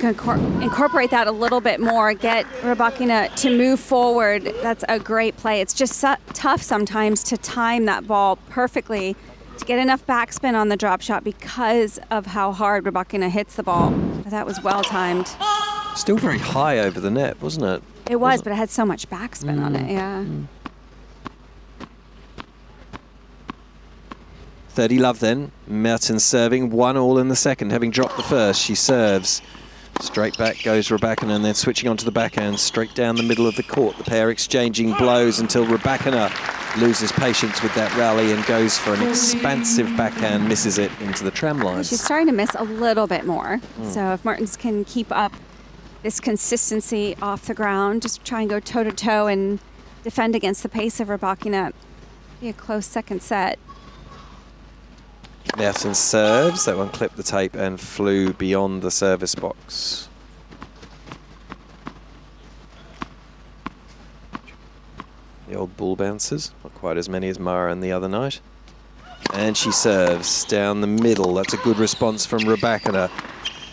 incorporate that a little bit more, get Rybakina to move forward, that's a great play. It's just tough sometimes to time that ball perfectly, to get enough backspin on the drop shot because of how hard Rybakina hits the ball. But that was well timed. Still very high over the net, wasn't it? It was, but it had so much backspin on it, yeah. 30 love then. Mertens serving 1-1 in the second, having dropped the first. She serves. Straight back goes Rybakina, and then switching onto the backhand, straight down the middle of the court. The pair exchanging blows until Rybakina loses patience with that rally and goes for an expansive backhand, misses it into the tram lines. She's starting to miss a little bit more. So if Mertens can keep up this consistency off the ground, just try and go toe-to-toe and defend against the pace of Rybakina, be a close second set. Mertens serves. That one clipped the tape and flew beyond the service box. The old ball bouncers. Not quite as many as Mara and the other night. And she serves down the middle. That's a good response from Rybakina.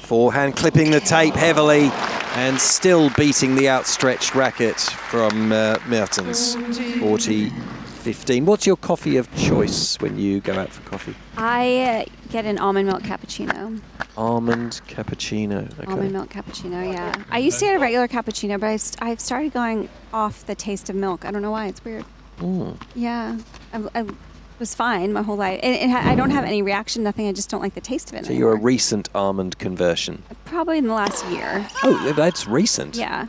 Forehand clipping the tape heavily and still beating the outstretched racket from Mertens. 40-15. What's your coffee of choice when you go out for coffee? I get an almond milk cappuccino. Almond cappuccino. Okay. Almond milk cappuccino, yeah. I used to get a regular cappuccino, but I've started going off the taste of milk. I don't know why. It's weird. Yeah. I was fine my whole life. I don't have any reaction, nothing. I just don't like the taste of it So anymore. you're a recent almond conversion? Probably in the last year. Oh, that's recent. Yeah.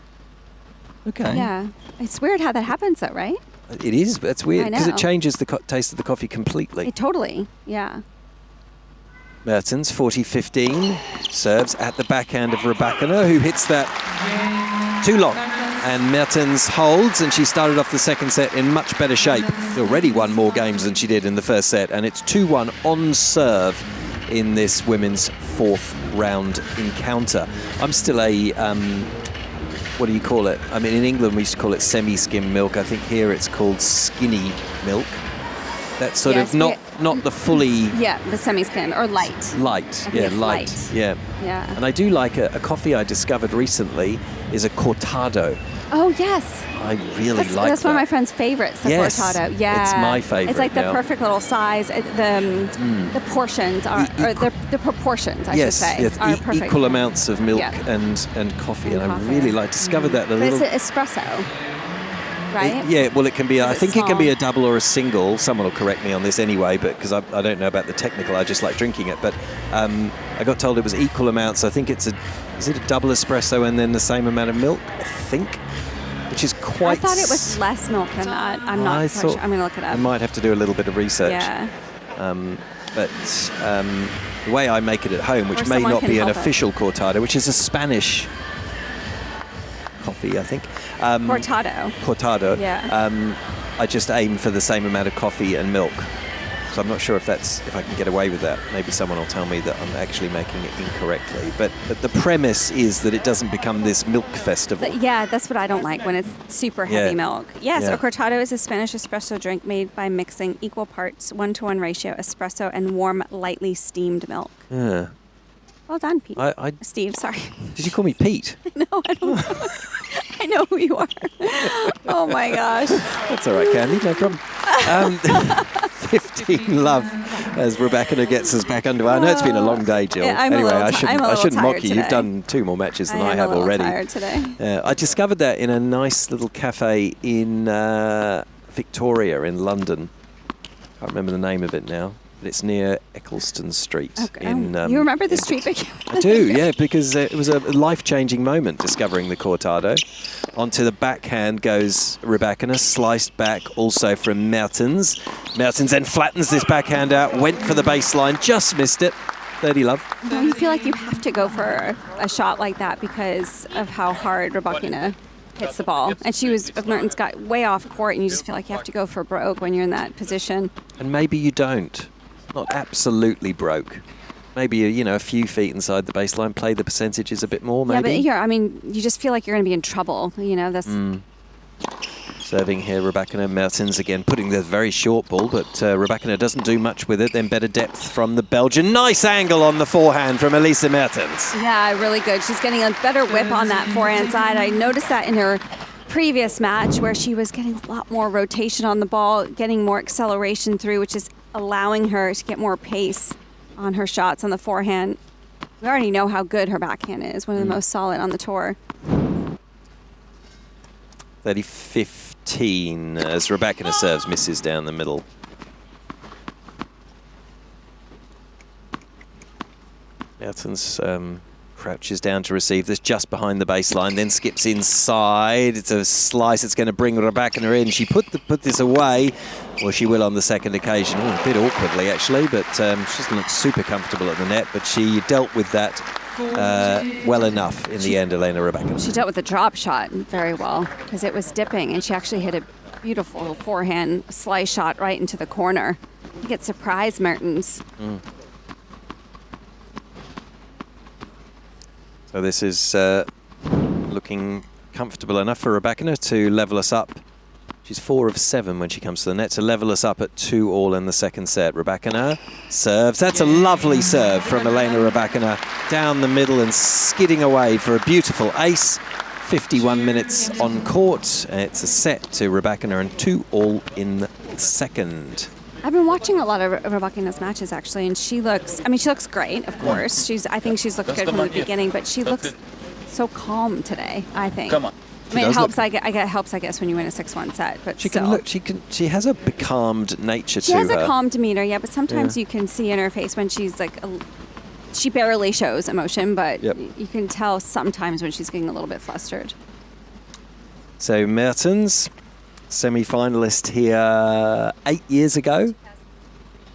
Okay. Yeah. It's weird how that happens, though, right? It is. That's weird I because know. it changes the taste of the coffee completely. Totally. Yeah. Mertens, 40-15, serves at the backhand of Rybakina, who hits that too long. And Mertens holds, and she started off the second set in much better shape. She already won more games than she did in the first set, and it's 2-1 on serve in this women's fourth round encounter. I'm still a, what do you call it? I mean, in England we used to call it semi-skim milk. I think here it's called skinny milk. That's sort of not the fully... Yeah, the semi-skim, or light. Light, yeah, light. Yeah. Yeah. And I do like a coffee I discovered recently is a cortado. Oh, yes. I really like that. That's one of my friend's favorites, the cortado. Yeah. It's my favorite. It's like the now. perfect little size. The portions are, or the proportions, I should say, are perfect. Equal amounts of milk Yeah. and coffee. And I really discovered that a But little. it's an espresso, right? Well, it can be. I think it can small? be a double or a single. Someone will correct me on this anyway, but because I don't know about the technical, I just like drinking it. But I got told it was equal amounts. I think is it a double espresso and then the same amount of milk? I think, which is quite. I thought it was less milk than that. I'm not quite sure. I'm going to look it up. I might have to do a little bit of research. Yeah. But the way I make it at home, which may not be an official cortado, which is a Spanish coffee, I think. Cortado. Cortado. Yeah. I just aim for the same amount of coffee and milk. So I'm not sure if I can get away with that. Maybe someone will tell me that I'm actually making it incorrectly. But the premise is that it doesn't become this milk festival. That's what I don't like, when it's super heavy milk. Yes, Yeah. a cortado is a Spanish espresso drink made by mixing equal parts, 1-to-1 ratio, espresso and warm, lightly steamed milk. Yeah. Well done, Pete. Steve, sorry. Did you call me Pete? No, I don't know. I know who you are. Oh, my gosh. That's all right, Candy, no problem. 15 love as Rebecca gets us back under. I know it's been a long day, Jill. Yeah, anyway, I shouldn't mock you. Today. You've done 2 more matches than I have I'm a already. tired today. I discovered that in a nice little cafe in Victoria in London. I can't remember the name of it now. But it's near Eccleston Street. Okay. You remember the street? I do, yeah, because it was a life-changing moment discovering the cortado. Onto the backhand goes Rebecca, sliced back also from Mertens. Mertens then flattens this backhand out, went for the baseline, just missed it. 30 love. You feel like you have to go for a shot like that because of how hard Rebecca hits the ball. And Mertens got way off court, and you just feel like you have to go for broke when you're in that position. And maybe you don't. Not absolutely broke. Maybe a few feet inside the baseline, play the percentages a bit more, maybe. Yeah, but you just feel like you're going to be in trouble. That's... Serving here, Rebecca Mertens again, putting the very short ball, but Rebecca doesn't do much with it. Then better depth from the Belgian. Nice angle on the forehand from Elisa Mertens. Yeah, really good. She's getting a better whip on that forehand side. I noticed that in her previous match where she was getting a lot more rotation on the ball, getting more acceleration through, which is allowing her to get more pace on her shots on the forehand. We already know how good her backhand is, one of the most solid on the tour. 30-15 as Rebecca serves, misses down the middle. Mertens crouches down to receive this just behind the baseline, then skips inside. It's a slice. It's going to bring Rebecca in. She put this away. Well, she will on the second occasion. A bit awkwardly, actually, but she doesn't look super comfortable at the net, but she dealt with that well enough in the end, Elena Rebecca. She dealt with the drop shot very well because it was dipping, and she actually hit a beautiful forehand slice shot right into the corner. I think it surprised Mertens. So this is looking comfortable enough for Rebecca to level us up. She's 4 of 7 when she comes to the net to level us up at 2-2 in the second set. Rebecca serves. That's a lovely serve from Elena Rebecca down the middle and skidding away for a beautiful ace. 51 minutes on court. It's a set to Rebecca and 2-2 in the second. I've been watching a lot of Rebecca's matches, actually, and she looks great, of course. I think she's looked good from the beginning, but she looks so calm today, I think. Come on. I mean, it helps, I guess, when you win a 6-1 set, but she has a becalmed nature to her. She has a her. calm demeanor, yeah, but sometimes you can see in her face when she's like, she barely shows emotion, but you can tell sometimes when she's getting a little bit flustered. So Mertens, semi-finalist here 8 years ago.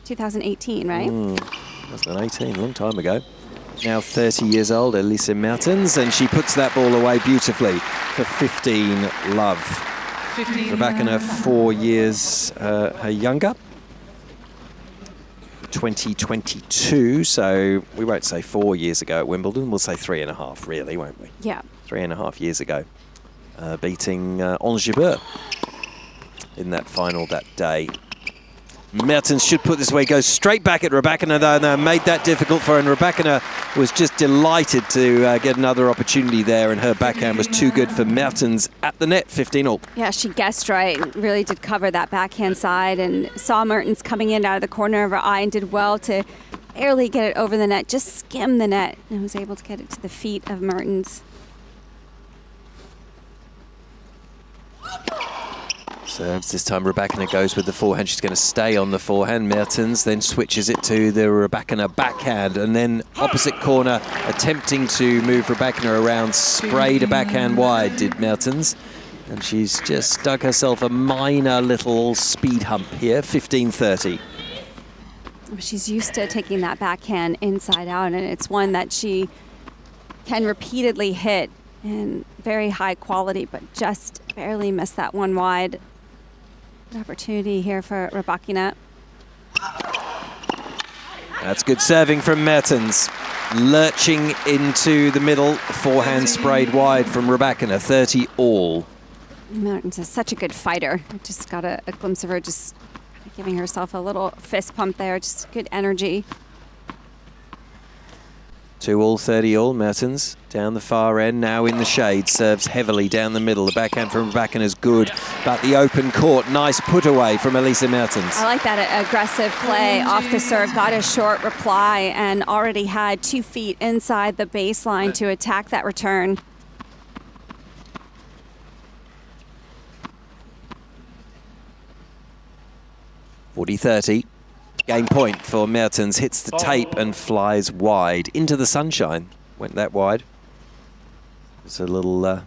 2018, right? 2018, a long time ago. Now 30 years old, Elisa Mertens, and she puts that ball away beautifully for 15 love. Rebecca 4 years her younger. 2022, so we won't say 4 years ago at Wimbledon, we'll say 3.5 really, won't we? Yeah. 3.5 years ago, beating Angers in that final that day. Mertens should put this away, goes straight back at Rybakina though, and they made that difficult for her, and Rybakina was just delighted to get another opportunity there, and her backhand was too good for Mertens at the net, 15-all. Yeah, she guessed right, really did cover that backhand side and saw Mertens coming in out of the corner of her eye and did well to barely get it over the net, just skim the net, and was able to get it to the feet of Mertens. Serves this time, Rybakina goes with the forehand. She's going to stay on the forehand. Mertens then switches it to the Rybakina backhand, and then opposite corner, attempting to move Rybakina around, sprayed a backhand wide, did Mertens. And she's just dug herself a minor little speed hump here, 15-30. She's used to taking that backhand inside out, and it's one that she can repeatedly hit, and very high quality, but just barely missed that one wide. Good opportunity here for Rybakina. That's good serving from Mertens. Lurching into the middle, forehand sprayed wide from Rybakina, 30-all. Mertens is such a good fighter. I just got a glimpse of her just giving herself a little fist pump there, just good energy. 2-all, 30-all. Mertens down the far end, now in the shade, serves heavily down the middle. The backhand from Rybakina is good, but the open court, nice put away from Elise Mertens. I like that aggressive play off the serve, got a short reply, and already had 2 feet inside the baseline to attack that return. (40-30). Game point for Mertens, hits the tape and flies wide into the sunshine. Went that wide. It's a little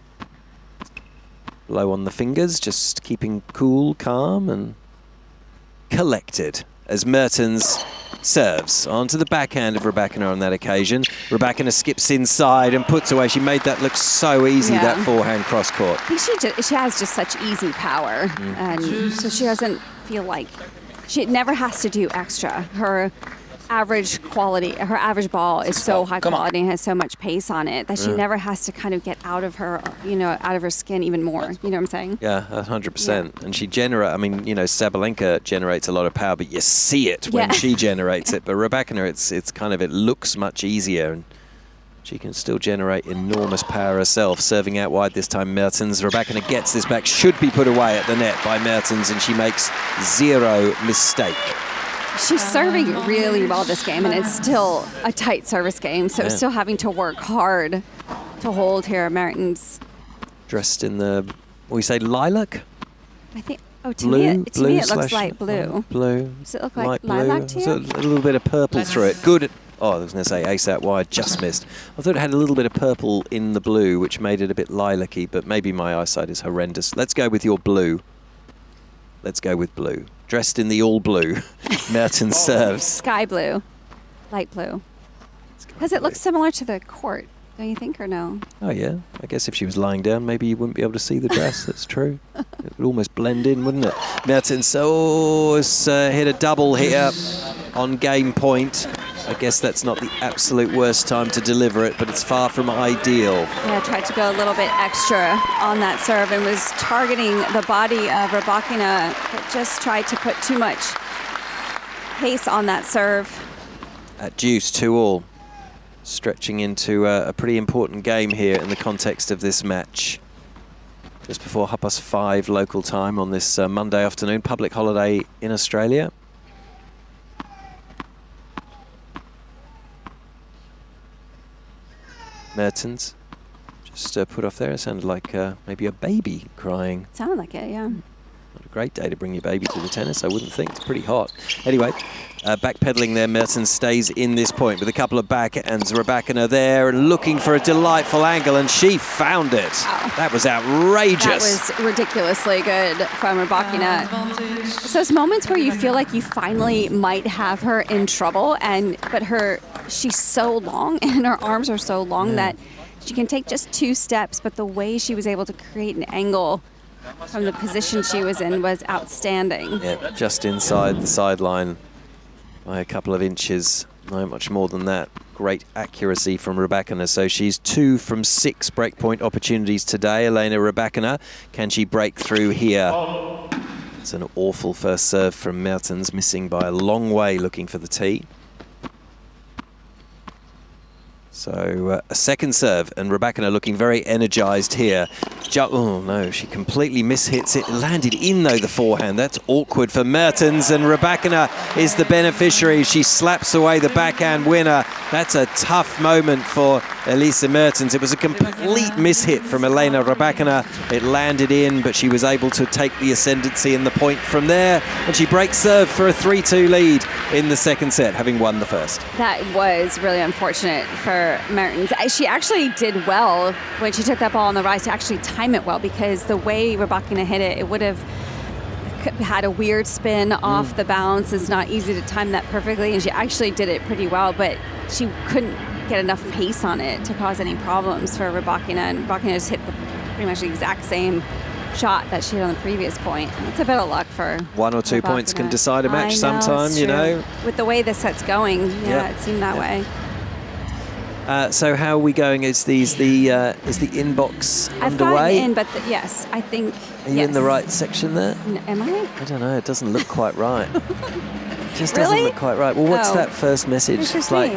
low on the fingers, just keeping cool, calm and collected as Mertens serves onto the backhand of Rybakina on that occasion. Rybakina skips inside and puts away. She made that look so easy, that forehand cross court. I think she has just such easy power, and so she doesn't feel like she never has to do extra. Her average quality, her average ball is so high quality and has so much pace on it that she never has to kind of get out of her, out of her skin even more. You know what I'm saying? Yeah, 100%. Yeah. And she Sabalenka generates a lot of power, but you see it when she generates it. But Rybakina, it's kind of, it looks much easier, and she can still generate enormous power herself. Serving out wide this time, Mertens. Rybakina gets this back, should be put away at the net by Mertens, and she makes zero mistake. She's serving really well this game, and it's still a tight service game, so still having to work hard to hold here, Mertens. Dressed in the, we say lilac? I think, to me it looks like blue. Blue. Does it look like lilac to you? A little bit of purple through it. Good. Oh, I was going to say ace out wide, just missed. I thought it had a little bit of purple in the blue, which made it a bit lilac-y, but maybe my eyesight is horrendous. Let's go with your blue. Let's go with blue. Dressed in the all blue, Mertens serves. Sky blue, light blue. Does it look similar to the court, don't you think, or no? Oh, yeah. I guess if she was lying down, maybe you wouldn't be able to see the dress. That's true. It would almost blend in, wouldn't it? Mertens has hit a double here on game point. I guess that's not the absolute worst time to deliver it, but it's far from ideal. Yeah, tried to go a little bit extra on that serve and was targeting the body of Rybakina, but just tried to put too much pace on that serve. At deuce, 2-all. Stretching into a pretty important game here in the context of this match. Just before 5:30 local time on this Monday afternoon, public holiday in Australia. Mertens just put off there. It sounded like maybe a baby crying. Sounded like it, yeah. Not a great day to bring your baby to the tennis, I wouldn't think. It's pretty hot. Anyway, backpedaling there, Mertens stays in this point with a couple of backhands. Rybakina there and looking for a delightful angle, and she found it. Wow. That was outrageous. That was ridiculously good from Rybakina. It's those moments where you feel like you finally might have her in trouble, but she's so long and her arms are so long that she can take just 2 steps, but the way she was able to create an angle from the position she was in was outstanding. Yeah, just inside the sideline by a couple of inches, not much more than that. Great accuracy from Rybakina. So she's 2 from 6 breakpoint opportunities today. Elena Rybakina, can she break through here? It's an awful first serve from Mertens, missing by a long way, looking for the tee. So a second serve, and Rybakina looking very energised here. Oh no, she completely mishits it. Landed in though, the forehand. That's awkward for Mertens, and Rybakina is the beneficiary. She slaps away the backhand winner. That's a tough moment for Elise Mertens. It was a complete mishit from Elena Rybakina. It landed in, but she was able to take the ascendancy and the point from there, and she breaks serve for a 3-2 lead in the second set, having won the first. That was really unfortunate for Mertens. She actually did well when she took that ball on the rise to actually time it well, because the way Rybakina hit it, it would have had a weird spin off the bounce. It's not easy to time that perfectly, and she actually did it pretty well, but she couldn't get enough pace on it to cause any problems for Rybakina, and Rybakina just hit pretty much the exact same shot that she had on the previous point. It's a bit of luck for 1 or 2 points can decide a match sometime, you know. With the way the set's going, it seemed that way. So how are we going? Is the inbox I've underway? gotten in, but yes, I think. Are you in the right section there? Am I? I don't know. It doesn't look quite right. It just Really? doesn't look quite right. Well, what's Oh. that first message? It's It's like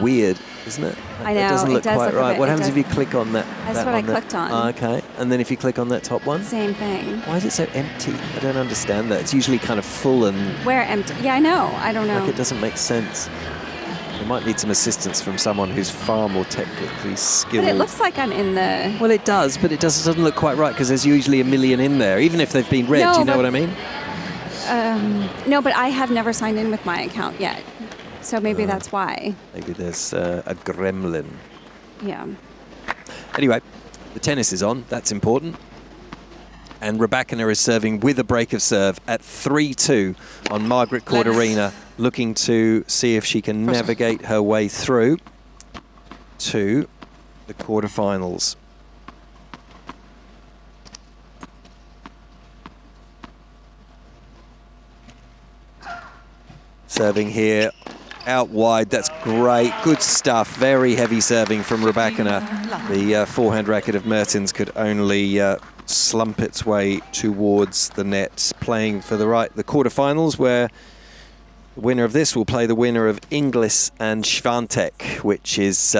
weird, isn't it? I know, It doesn't it look does quite look a right. bit- What it happens if you does- click on that? That's that what I there? clicked on. Oh, okay. And then if you click on that top one? Same thing. Why is it so empty? I don't understand that. It's usually kind of full and Where empty? Yeah, I know. I don't know. like it doesn't make sense. We might need some assistance from someone who's far more technically skilled. But it looks like I'm in the. Well, it does, but it doesn't look quite right, because there's usually a million in there, even if they've been read. No, do you know but- what I mean? No, but I have never signed in with my account yet, so maybe that's why. Maybe there's a gremlin. Yeah. Anyway, the tennis is on. That's important. And Rybakina is serving with a break of serve at 3-2 on Margaret Court Arena, looking to see if she can navigate her way through to the quarterfinals. Serving here, out wide, that's great, good stuff, very heavy serving from Rybakina. The forehand racket of Mertens could only slump its way towards the net, playing for the quarterfinals, where the winner of this will play the winner of Inglis and Swiatek, which is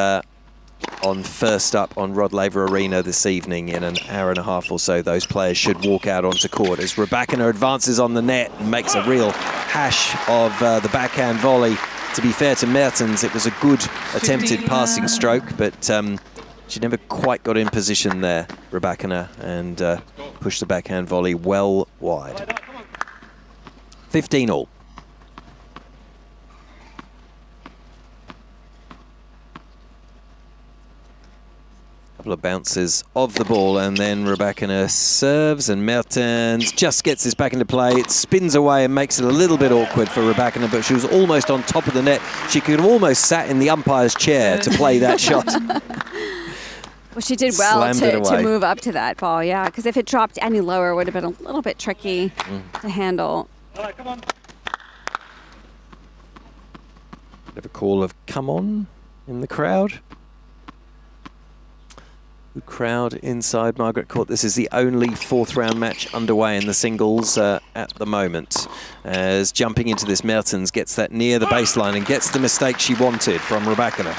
on first up on Rod Laver Arena this evening. In an hour and a half or so, those players should walk out onto court as Rybakina advances on the net and makes a real hash of the backhand volley. To be fair to Mertens, it was a good attempted passing stroke, but she never quite got in position there, Rybakina, and pushed the backhand volley well wide. 15 all. Couple of bounces of the ball, and then Rybakina serves, and Mertens just gets this back into play. It spins away and makes it a little bit awkward for Rybakina, but she was almost on top of the net. She could have almost sat in the umpire's chair to play that shot. Well, she did well Slammed it to away. move up to that ball, yeah, because if it dropped any lower, it would have been a little bit tricky to handle. Bit of a call of "come on" in the crowd. Good crowd inside Margaret Court. This is the only fourth round match underway in the singles at the moment. As jumping into this, Mertens gets that near the baseline and gets the mistake she wanted from Rybakina.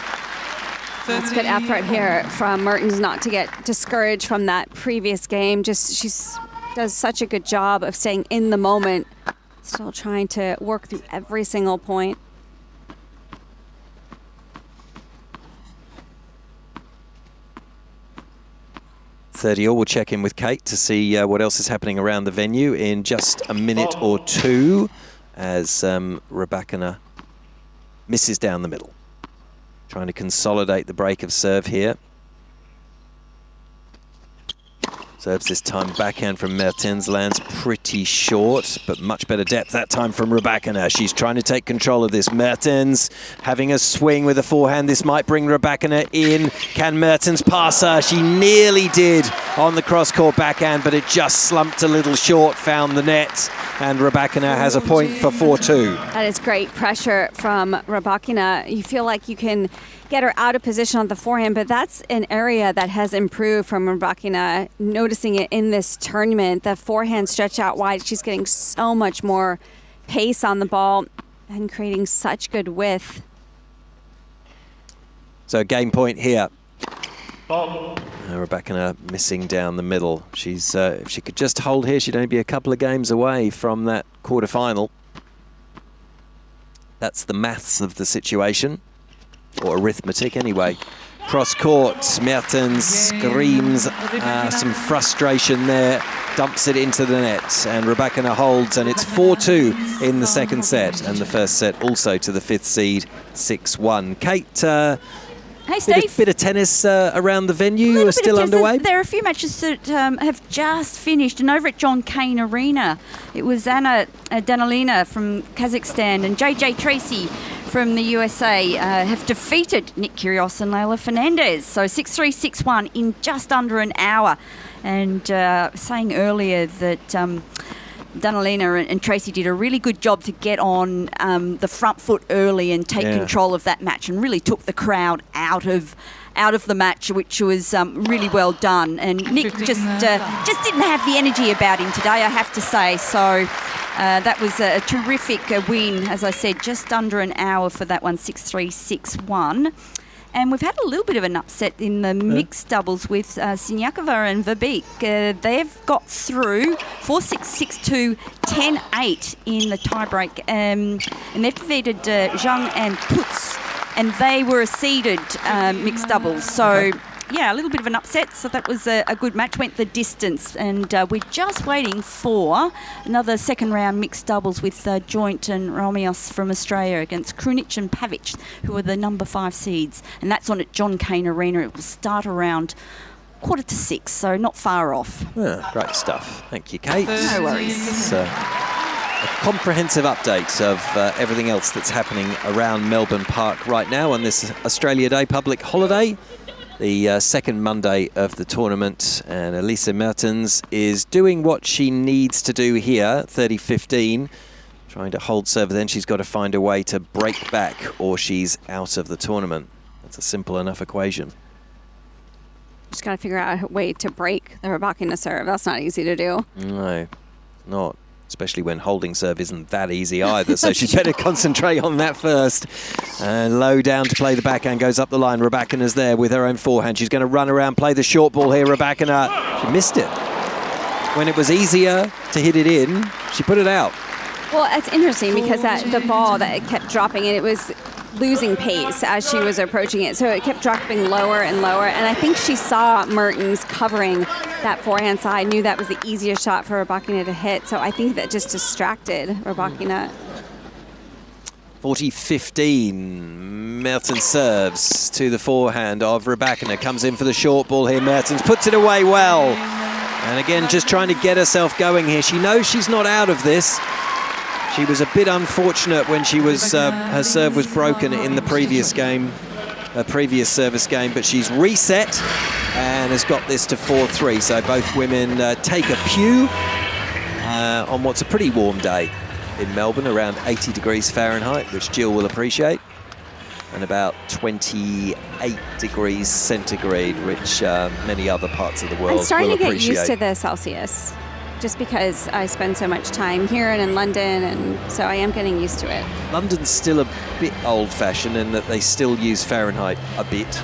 That's good effort here from Mertens not to get discouraged from that previous game. She does such a good job of staying in the moment, still trying to work through every single point. All. We'll check in with Kate to see what else is happening around the venue in just a minute or two, as Rybakina misses down the middle. Trying to consolidate the break of serve here. Serves this time backhand from Mertens, lands pretty short, but much better depth that time from Rybakina. She's trying to take control of this. Mertens having a swing with a forehand. This might bring Rybakina in. Can Mertens pass her? She nearly did on the cross-court backhand, but it just slumped a little short, found the net. and Rybakina has a point for 4-2. That is great pressure from Rybakina. You feel like you can get her out of position on the forehand, but that's an area that has improved from Rybakina. Noticing it in this tournament, the forehand stretch out wide, she's getting so much more pace on the ball and creating such good width. So game point here. Rybakina missing down the middle. She's if she could just hold here, she'd only be a couple of games away from that quarter-final. That's the maths of the situation, or arithmetic anyway. Cross court, Mertens screams some frustration there, dumps it into the net, and Rybakina holds, and it's 4-2 in the second set, and the first set also to the fifth seed, 6-1. Kate, hey, Steve. Bit of tennis around the venue, are still underway? There are a few matches that have just finished, and over at Cain Arena, it was Anna Danilina from Kazakhstan and JJ Tracy from the USA have defeated Nick Kyrgios and Leylah Fernandez. So 6-3, 6-1 in just under an hour. And saying earlier that Danilina and Tracy did a really good job to get on the front foot early and take control of that match, and really took the crowd out of the match, which was really well done. And Nick just didn't have the energy about him today, I have to say. So that was a terrific win, as I said, just under an hour for that one, 6-3, 6-1. And we've had a little bit of an upset in the mixed doubles with Siniakova and Verbeek. They've got through 4-6, 6-2, 10-8 in the tiebreak. And they've defeated Zhang and Putz. And they were a seeded mixed doubles. So, yeah, a little bit of an upset. So that was a good match, went the distance. And we're just waiting for another second round mixed doubles with Joint and Romios from Australia against Krunic and Pavic, who are the number 5 seeds. And that's on at Cain Arena. It will start around 5:45, so not far off. Yeah, great stuff. Thank you, Kate. No worries. It's a comprehensive update of everything else that's happening around Melbourne Park right now on this Australia Day public holiday. The second Monday of the tournament, and Elise Mertens is doing what she needs to do here, 30-15, trying to hold serve. Then she's got to find a way to break back, or she's out of the tournament. That's a simple enough equation. Just got to figure out a way to break the Rybakina serve. That's not easy to do. No, not. Especially when holding serve isn't that easy either. So she'd better concentrate on that first. And low down to play the backhand, goes up the line. Rybakina's there with her own forehand. She's going to run around, play the short ball here. Rybakina, she missed it. When it was easier to hit it in, she put it out. Well, it's interesting because the ball that kept dropping, and it was losing pace as she was approaching it. So it kept dropping lower and lower. And I think she saw Mertens covering that forehand side, knew that was the easiest shot for Rybakina to hit. So I think that just distracted Rybakina. 40-15. Mertens serves to the forehand of Rybakina. Comes in for the short ball here. Mertens puts it away well. And again, just trying to get herself going here. She knows she's not out of this. She was a bit unfortunate when she was her serve was broken in the previous game, her previous service game, but she's reset and has got this to 4-3. So both women take a pew on what's a pretty warm day in Melbourne, around 80 degrees Fahrenheit, which Jill will appreciate, and about 28 degrees centigrade, which many other parts of the world will appreciate. I'm starting to get used to the Celsius, just because I spend so much time here and in London, and so I am getting used to it. London's still a bit old-fashioned in that they still use Fahrenheit a bit.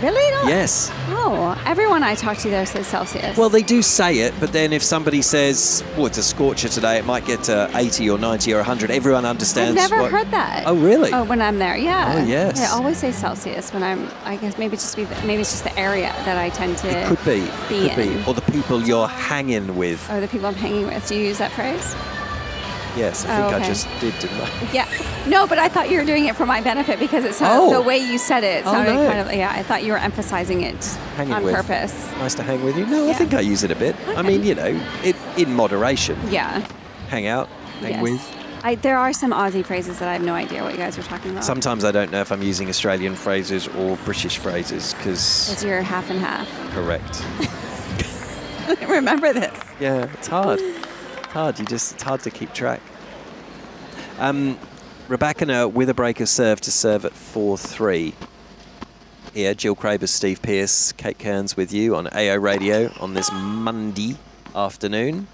Really? No? Yes. Oh, everyone I talk to there says Celsius. Well, they do say it, but then if somebody says, oh, it's a scorcher today, it might get to 80 or 90 or 100. Everyone understands. I've never heard that. Oh, really? Oh, when I'm there, yeah. Oh, yes. I always say Celsius when I guess maybe it's just the area that I tend to It could be. Or the people you're hanging with. Or the people I'm hanging with. Do you use that phrase? Yes, I think I just did, didn't I? Yeah. No, but I thought you were doing it for my benefit because it sounded, the way you said it sounded kind of, I thought you were emphasizing it on purpose. Nice to hang with you. No, I think I use it a bit. Okay. I mean, in moderation. Yeah. Hang out, hang with. There are some Aussie phrases that I have no idea what you guys were talking about. Sometimes I don't know if I'm using Australian phrases or British phrases because you're half and half. Correct. Remember this. Yeah, it's hard. hard. It's hard to keep track. Rybakina with a break of serve to serve at 4-3. Here, Jill Craber, Steve Pearce, Kate Kearns with you on AO Radio on this Monday afternoon.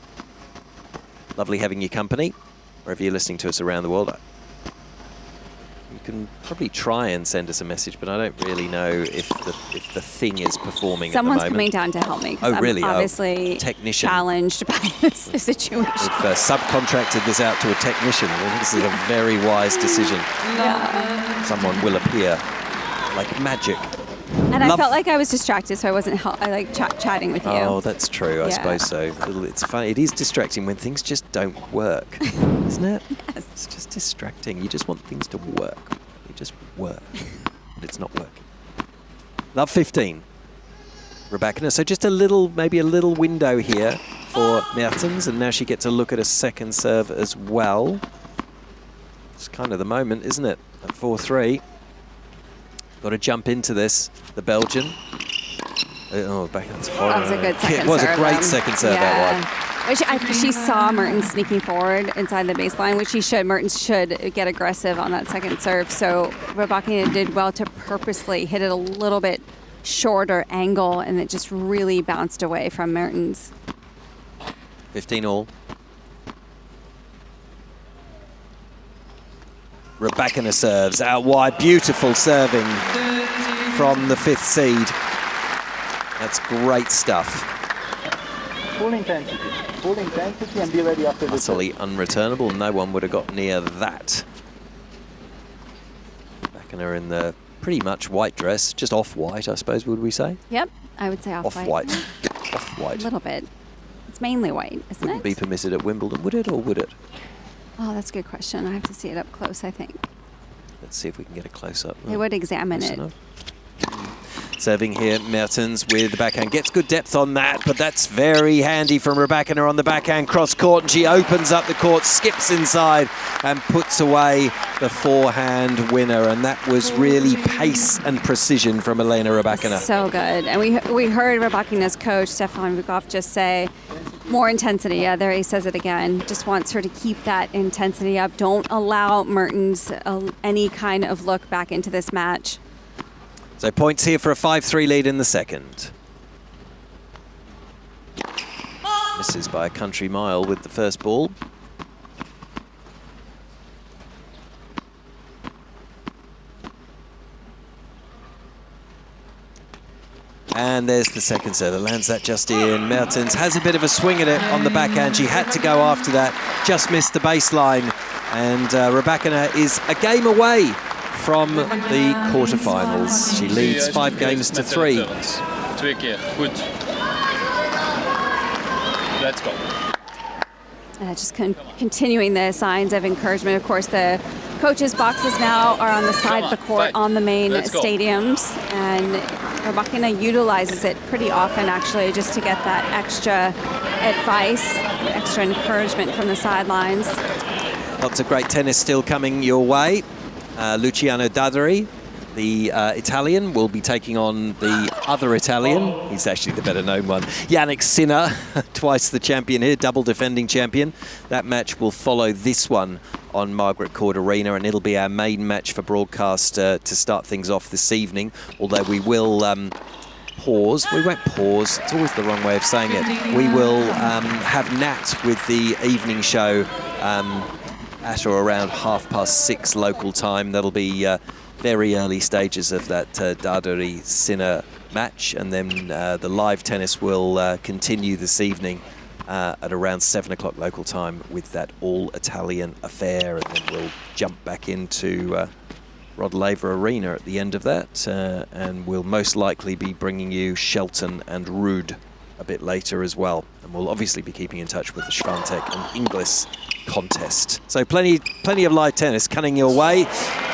Lovely having your company, wherever you're listening to us around the world. You can probably try and send us a message, but I don't really know if the thing is performing Someone's at the moment. coming down to help me. Oh, really? I'm obviously technician. challenged by this situation. We've subcontracted this out to a technician. I think this is a very wise decision. Yeah. Someone will appear like magic. And I felt like I was distracted, so I wasn't chatting with you. Oh, that's true. I Yeah. suppose so. It's funny. It is distracting when things just don't work, isn't it? Yes. It's just distracting. You just want things to work. They just work, but it's not working. Love 15. Rybakina. So just maybe a little window here for Mertens, and now she gets a look at a second serve as well. It's kind of the moment, isn't it? At 4-3. Got to jump into this, the Belgian. Oh, back that's horrible. That was a good second serve. It was a great second serve, that one. She saw Mertens sneaking forward inside the baseline, which Mertens should get aggressive on that second serve. So Rybakina did well to purposely hit it a little bit shorter angle, and it just really bounced away from Mertens. 15 all. Rybakina serves out wide. Beautiful serving from the 5th seed. That's great stuff. Full intensity and be ready after this. Utterly unreturnable. No one would have got near that. Rybakina in the pretty much white dress, just off-white, I suppose, would we say? Yep, I would say off-white. Off-white. Off-white. A little bit. It's mainly white, isn't Wouldn't it? be permitted at Wimbledon, would it, or would it? Oh, that's a good question. I have to see it up close, I think. Let's see if we can get a close-up. They would examine Close it. enough. Serving here, Mertens with the backhand. Gets good depth on that, but that's very handy from Rybakina on the backhand cross court, and she opens up the court, skips inside, and puts away the forehand winner. And that was really pace and precision from Elena Rybakina. So good. And we heard Rybakina's coach, Stefan Vukov, just say, more intensity. Yeah, there he says it again. Just wants her to keep that intensity up. Don't allow Mertens any kind of look back into this match. So points here for a 5-3 lead in the second. Misses by a country mile with the first ball. And there's the second serve. Lands that just in. Mertens has a bit of a swing at it on the backhand. She had to go after that. Just missed the baseline. And Rybakina is a game away from the quarterfinals. She leads 5 games to 3. Good. Let's go. Just continuing the signs of encouragement. Of course, the coaches' boxes now are on the side of the court on the main stadiums, and Rybakina utilizes it pretty often, actually, just to get that extra advice, extra encouragement from the sidelines. Lots of great tennis still coming your way. Luciano Dadari, the Italian, will be taking on the other Italian. He's actually the better known one. Jannik Sinner, twice the champion here, double defending champion. That match will follow this one on Margaret Court Arena, and it'll be our main match for broadcast to start things off this evening. Although we will pause. We won't pause. It's always the wrong way of saying it. We will have Nat with the evening show at or around 6:30 local time. That'll be very early stages of that Dadari Sinner match, and then the live tennis will continue this evening at around 7 o'clock local time with that all-Italian affair, and then we'll jump back into Rod Laver Arena at the end of that, and we'll most likely be bringing you Shelton and Rude a bit later as well, and we'll obviously be keeping in touch with the Swiatek and Inglis contest. So plenty of live tennis coming your way,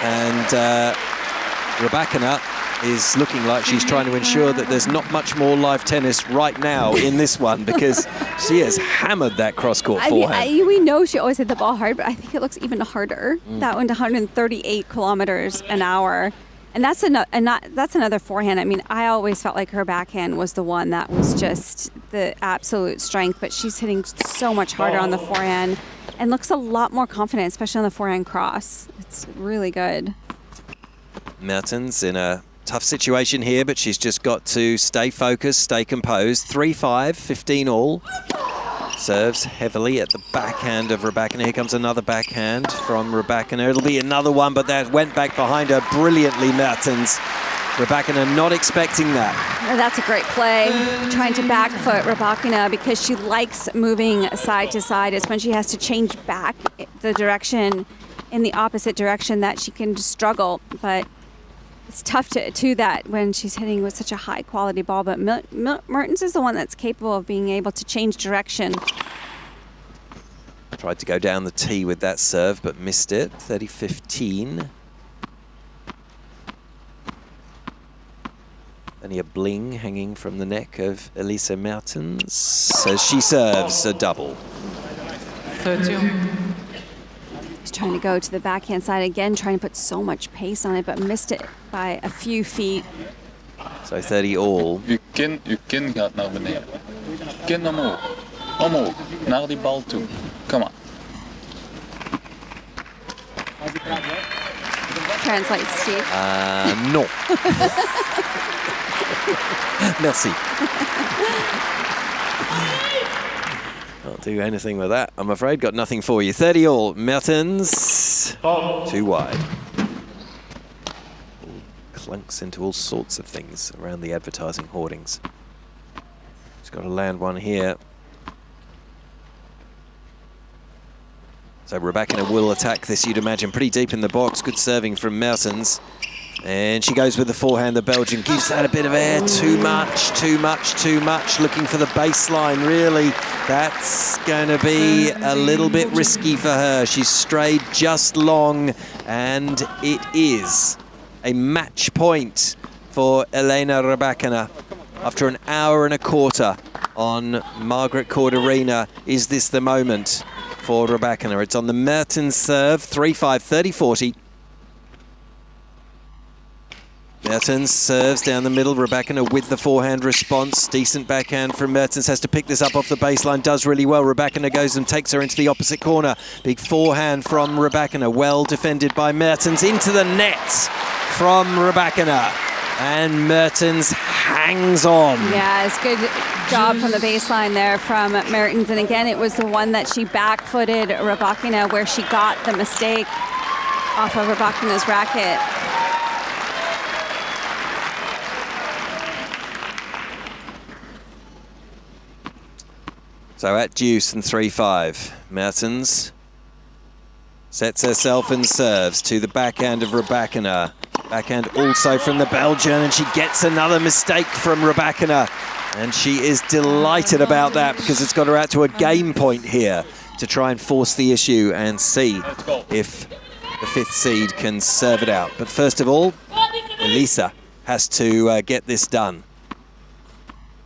and Rybakina is looking like she's trying to ensure that there's not much more live tennis right now in this one, because she has hammered that cross-court forehand. We know she always hit the ball hard, but I think it looks even harder. That went 138 kilometers an hour. And that's another forehand. I mean, I always felt like her backhand was the one that was just the absolute strength, but she's hitting so much harder on the forehand and looks a lot more confident, especially on the forehand cross. It's really good. Mertens in a tough situation here, but she's just got to stay focused, stay composed. 3-5, 15 all. Serves heavily at the backhand of Rybakina. Here comes another backhand from Rybakina. It'll be another one, but that went back behind her brilliantly, Mertens. Rybakina not expecting that. That's a great play. Trying to back foot Rybakina because she likes moving side to side. It's when she has to change back the direction in the opposite direction that she can struggle. But it's tough to do that when she's hitting with such a high quality ball, but Mertens is the one that's capable of being able to change direction. Tried to go down the tee with that serve, but missed it. 30-15. Only a bling hanging from the neck of Elise Mertens. So she serves a double. 13. She's trying to go to the backhand side again, trying to put so much pace on it, but missed it by a few feet. So 30 all. Je kin gaat naar beneden. Kin omhoog. Omhoog. Naar die bal toe. Kom maar. Translate, Steve. Non. Merci. Can't do anything with that, I'm afraid. Got nothing for you. 30 all. Mertens. Too wide. Clunks into all sorts of things around the advertising hoardings. She's got to land one here. So Rybakina will attack this, you'd imagine, pretty deep in the box. Good serving from Mertens. And she goes with the forehand. The Belgian gives that a bit of air. Too much. Looking for the baseline, really. That's going to be a little bit risky for her. She's strayed just long, and it is a match point for Elena Rybakina. After an hour and a quarter on Margaret Court Arena, is this the moment for Rybakina? It's on the Mertens serve, 3-5, 30-40. Mertens serves down the middle. Rybakina with the forehand response. Decent backhand from Mertens. Has to pick this up off the baseline. Does really well. Rybakina goes and takes her into the opposite corner. Big forehand from Rybakina. Well defended by Mertens. Into the net from Rybakina. And Mertens hangs on. Yeah, it's good job from the baseline there from Mertens. And again, it was the one that she back-footed Rybakina where she got the mistake off of Rybakina's racket. So at deuce and 3-5, Mertens sets herself and serves to the backhand of Rybakina. Backhand also from the Belgian, and she gets another mistake from Rybakina. And she is delighted about that because it's got her out to a game point here to try and force the issue and see if the fifth seed can serve it out. But first of all, Elisa has to get this done.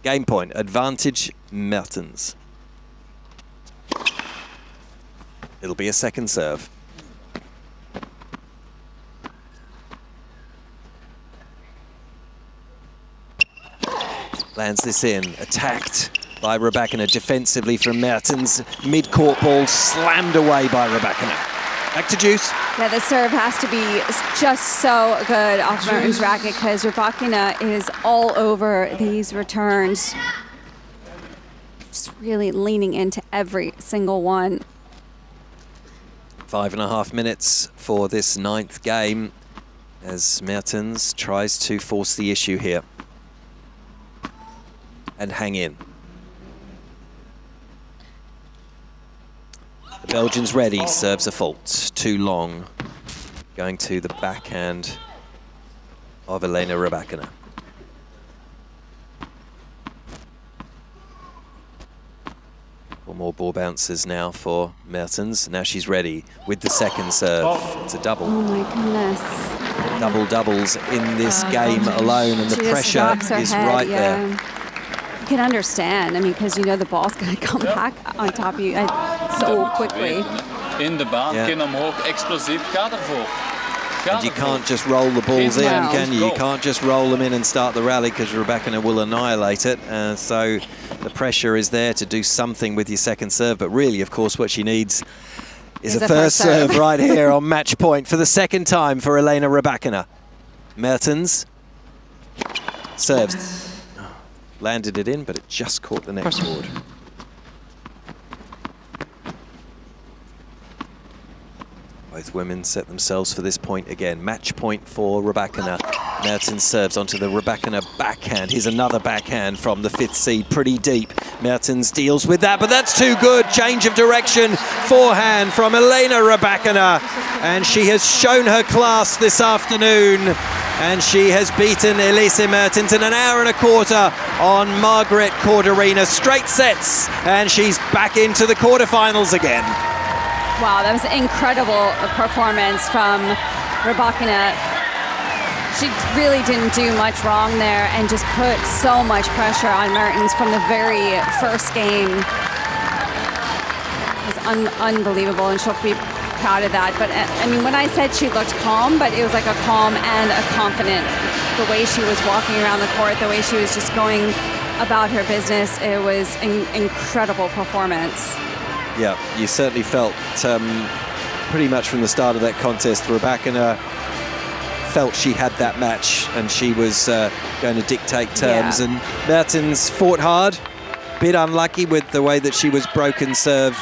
Game point, advantage Mertens. It'll be a second serve. Lands this in, attacked by Rybakina defensively from Mertens. Mid-court ball slammed away by Rybakina. Back to deuce. Yeah, the serve has to be just so good off Mertens' racket because Rybakina is all over these returns. Just really leaning into every single one. 5.5 minutes for this ninth game as Mertens tries to force the issue here and hang in. The Belgian's ready, serves a fault, too long. Going to the backhand of Elena Rybakina. Four more ball bounces now for Mertens. Now she's ready with the second serve. It's a double. Oh my goodness. Double doubles in this game alone, and the pressure is right there. You can understand, I mean, because you know the ball's going to come back on top of you so quickly. In de baan, kin omhoog, explosief, ga ervoor. And you can't just roll the balls in, can you? You can't just roll them in and start the rally because Rybakina will annihilate it. So the pressure is there to do something with your second serve. But really, of course, what she needs is a first serve right here on match point for the second time for Elena Rybakina. Mertens serves. Landed it in, but it just caught the next board. Both women set themselves for this point again. Match point for Rybakina. Mertens serves onto the Rybakina backhand. Here's another backhand from the 5th seed, pretty deep. Mertens deals with that, but that's too good. Change of direction, forehand from Elena Rybakina. And she has shown her class this afternoon. And she has beaten Elise Mertens in an hour and a quarter on Margaret Court Arena. Straight sets, and she's back into the quarterfinals again. Wow, that was an incredible performance from Rybakina. She really didn't do much wrong there and just put so much pressure on Mertens from the very first game. It was unbelievable, and she'll be proud of that. But I mean, when I said she looked calm, but it was like a calm and a confident. The way she was walking around the court, the way she was just going about her business, it was an incredible performance. Yeah, you certainly felt pretty much from the start of that contest, Rybakina felt she had that match and she was going to dictate terms. Yeah. And Mertens fought hard, bit unlucky with the way that she was broken serve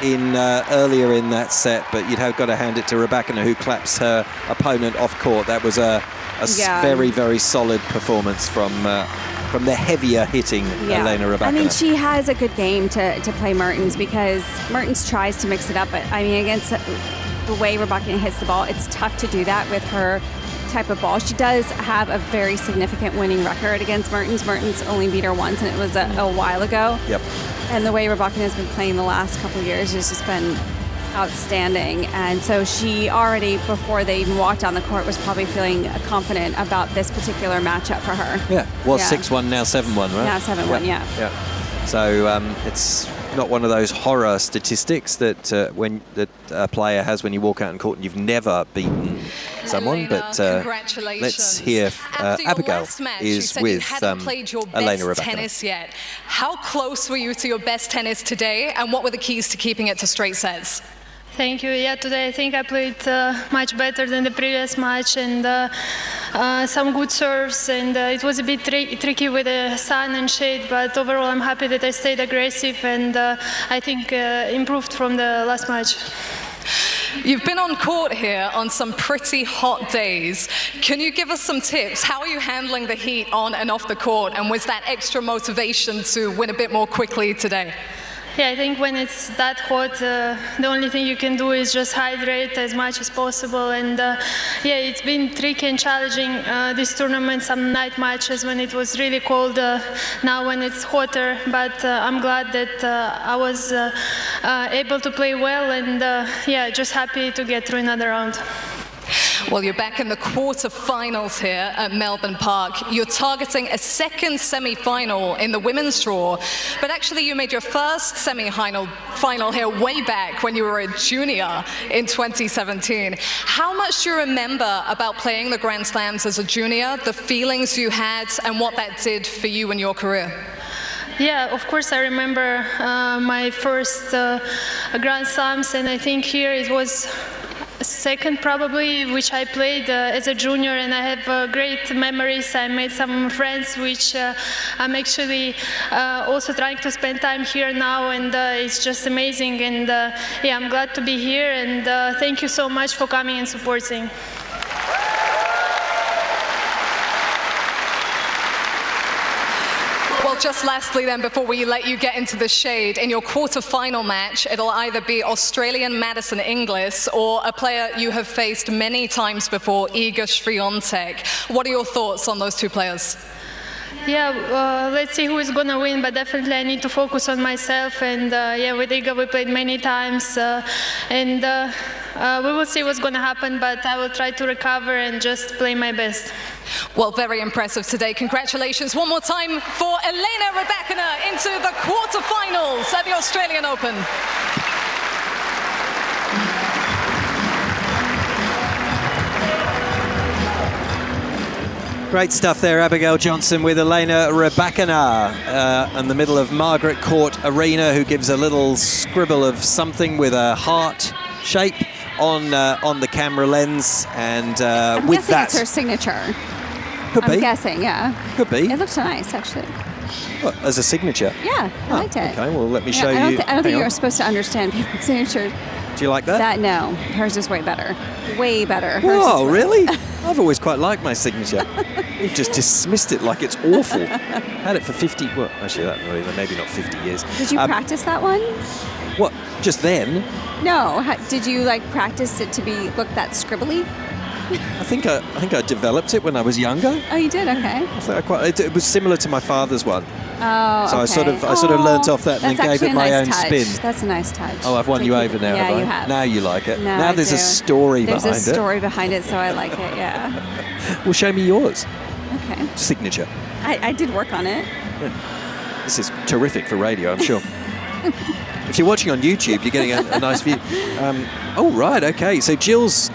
earlier in that set, but you'd have got to hand it to Rybakina, who claps her opponent off court. That was a very, very solid performance from the heavier hitting Elena Rybakina. I mean, she has a good game to play Mertens, because Mertens tries to mix it up, but I mean, against the way Rybakina hits the ball, it's tough to do that with her type of ball. She does have a very significant winning record against Mertens. Mertens only beat her once, and it was a while ago. Yep. And the way Rybakina has been playing the last couple of years has just been outstanding. And so she already, before they even walked on the court, was probably feeling confident about this particular matchup for her. Yeah, was 6-1, now 7-1, right? Now 7-1, yeah. So it's not one of those horror statistics that a player has when you walk out on court and you've never beaten someone. But let's hear Abigail is with Elena Rybakina. Tennis yet. How close were you to your best tennis today, and what were the keys to keeping it to straight sets? Thank you. Yeah, today I think I played much better than the previous match, and some good serves, and it was a bit tricky with the sun and shade, but overall I'm happy that I stayed aggressive, and I think improved from the last match. You've been on court here on some pretty hot days. Can you give us some tips? How are you handling the heat on and off the court, and was that extra motivation to win a bit more quickly today? Yeah, I think when it's that hot, the only thing you can do is just hydrate as much as possible. And yeah, it's been tricky and challenging this tournament, some night matches when it was really cold, now when it's hotter. But I'm glad that I was able to play well, and yeah, just happy to get through another round. Well, you're back in the quarterfinals here at Melbourne Park. You're targeting a second semi-final in the women's draw, but actually you made your first semi-final here way back when you were a junior in 2017. How much do you remember about playing the Grand Slams as a junior, the feelings you had, and what that did for you in your career? Yeah, of course I remember my first Grand Slams, and I think here it was second probably, which I played as a junior, and I have great memories. I made some friends which I'm actually also trying to spend time here now, and it's just amazing, and yeah, I'm glad to be here, and thank you so much for coming and supporting. Well, just lastly then, before we let you get into the shade, in your quarterfinal match, it'll either be Australian Madison Inglis or a player you have faced many times before, Iga Swiatek. What are your thoughts on those two players? Yeah, let's see who is going to win, but definitely I need to focus on myself, and yeah, with Iga we played many times, and we will see what's going to happen, but I will try to recover and just play my best. Well, very impressive today. Congratulations one more time for Elena Rybakina into the quarterfinals at the Australian Open. Great stuff there, Abigail Johnson with Elena Rybakina in the middle of Margaret Court Arena, who gives a little scribble of something with a heart shape on the camera lens, and I'm with guessing that, it's her signature. Could be. I'm guessing, yeah. Could be. It looks nice, actually. What, as a signature? Yeah, I liked it. Okay, well, let me show I you. don't think Hang you're on. supposed to understand people's signatures. Do you like that? No, hers is way better. Way better. Hers Whoa, is way really? I've always quite liked my signature. You've just dismissed it like it's awful. Had it for 50, well, actually, maybe not 50 years. Did you practice that one? What, just then? No. Did you practice it to look that scribbly? I think I developed it when I was younger. Oh, you did? Okay. I think it was similar to my father's one. Oh, So okay. I sort of learnt off that and then gave it my own spin. That's a nice touch. Oh, I've won you over now, yeah, have I? you have. Now you like it. No, now I there's a do. story behind it. There's a story behind it, so I like it, yeah. Well, show me yours. Okay. Signature. I did work on it. Yeah. This is terrific for radio, I'm sure. If you're watching on YouTube, you're getting a nice view. Oh, right, okay. So Jill's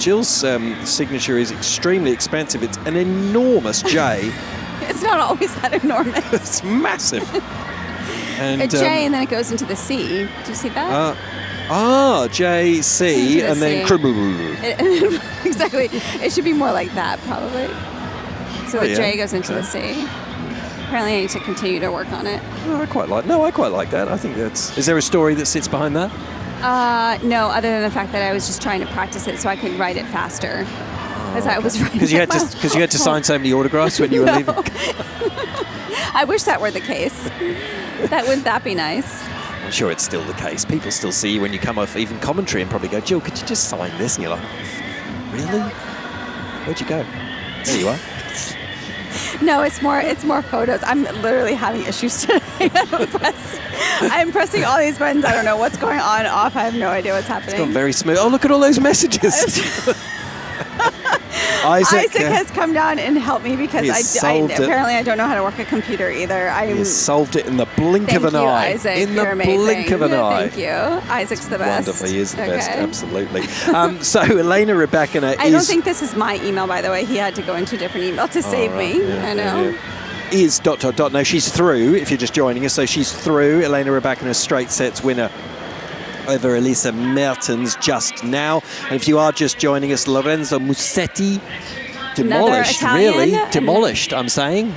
signature is extremely expensive. It's an enormous J. It's not always that enormous. It's massive. And, a J and then it goes into the C. Do you see that? JC Into and the then C. Exactly. It should be more like that, probably. So the J goes into the C. Apparently I need to continue to work on it. Oh, I quite like that. I think that's... Is there a story that sits behind that? No, other than the fact that I was just trying to practice it so I could write it faster. As I was writing Because you had to sign so many autographs when you were leaving. I wish that were the case. Wouldn't that be nice? I'm sure it's still the case. People still see you when you come off even commentary and probably go, Jill, could you just sign this? And you're like, really? Where'd you go? There you are. No, it's more photos. I'm literally having issues today. I'm pressing all these buttons. I don't know what's going on, off. I have no idea what's happening. It's gone very smooth. Oh, look at all those messages. Isaac has come down and helped me because apparently I don't know how to work a computer either. He solved it in the blink of an eye. Isaac. In You're the blink of an eye. Thank you. Isaac's the best. Wonderful. He is the best. Absolutely. So Elena Rybakina is... I don't think this is my email, by the way. He had to go into a different email to save me. Yeah, I know. Yeah. Is ... No, she's through, if you're just joining us. So she's through. Elena Rybakina, straight sets winner over Elisa Mertens just now. And if you are just joining us, Lorenzo Musetti, demolished, really. Demolished, I'm saying.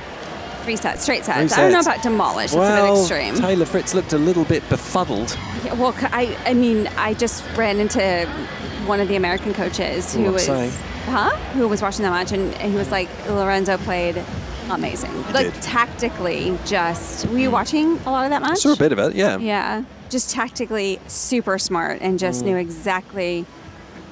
3 sets, straight sets. I don't know about demolished. Well, it's a bit extreme. Taylor Fritz looked a little bit befuddled. Yeah, well, I just ran into one of the American coaches who was watching the match, and he was like, Lorenzo played amazing. Tactically, were you watching a lot of that match? I saw a bit of it, yeah. Yeah, just tactically super smart and just knew exactly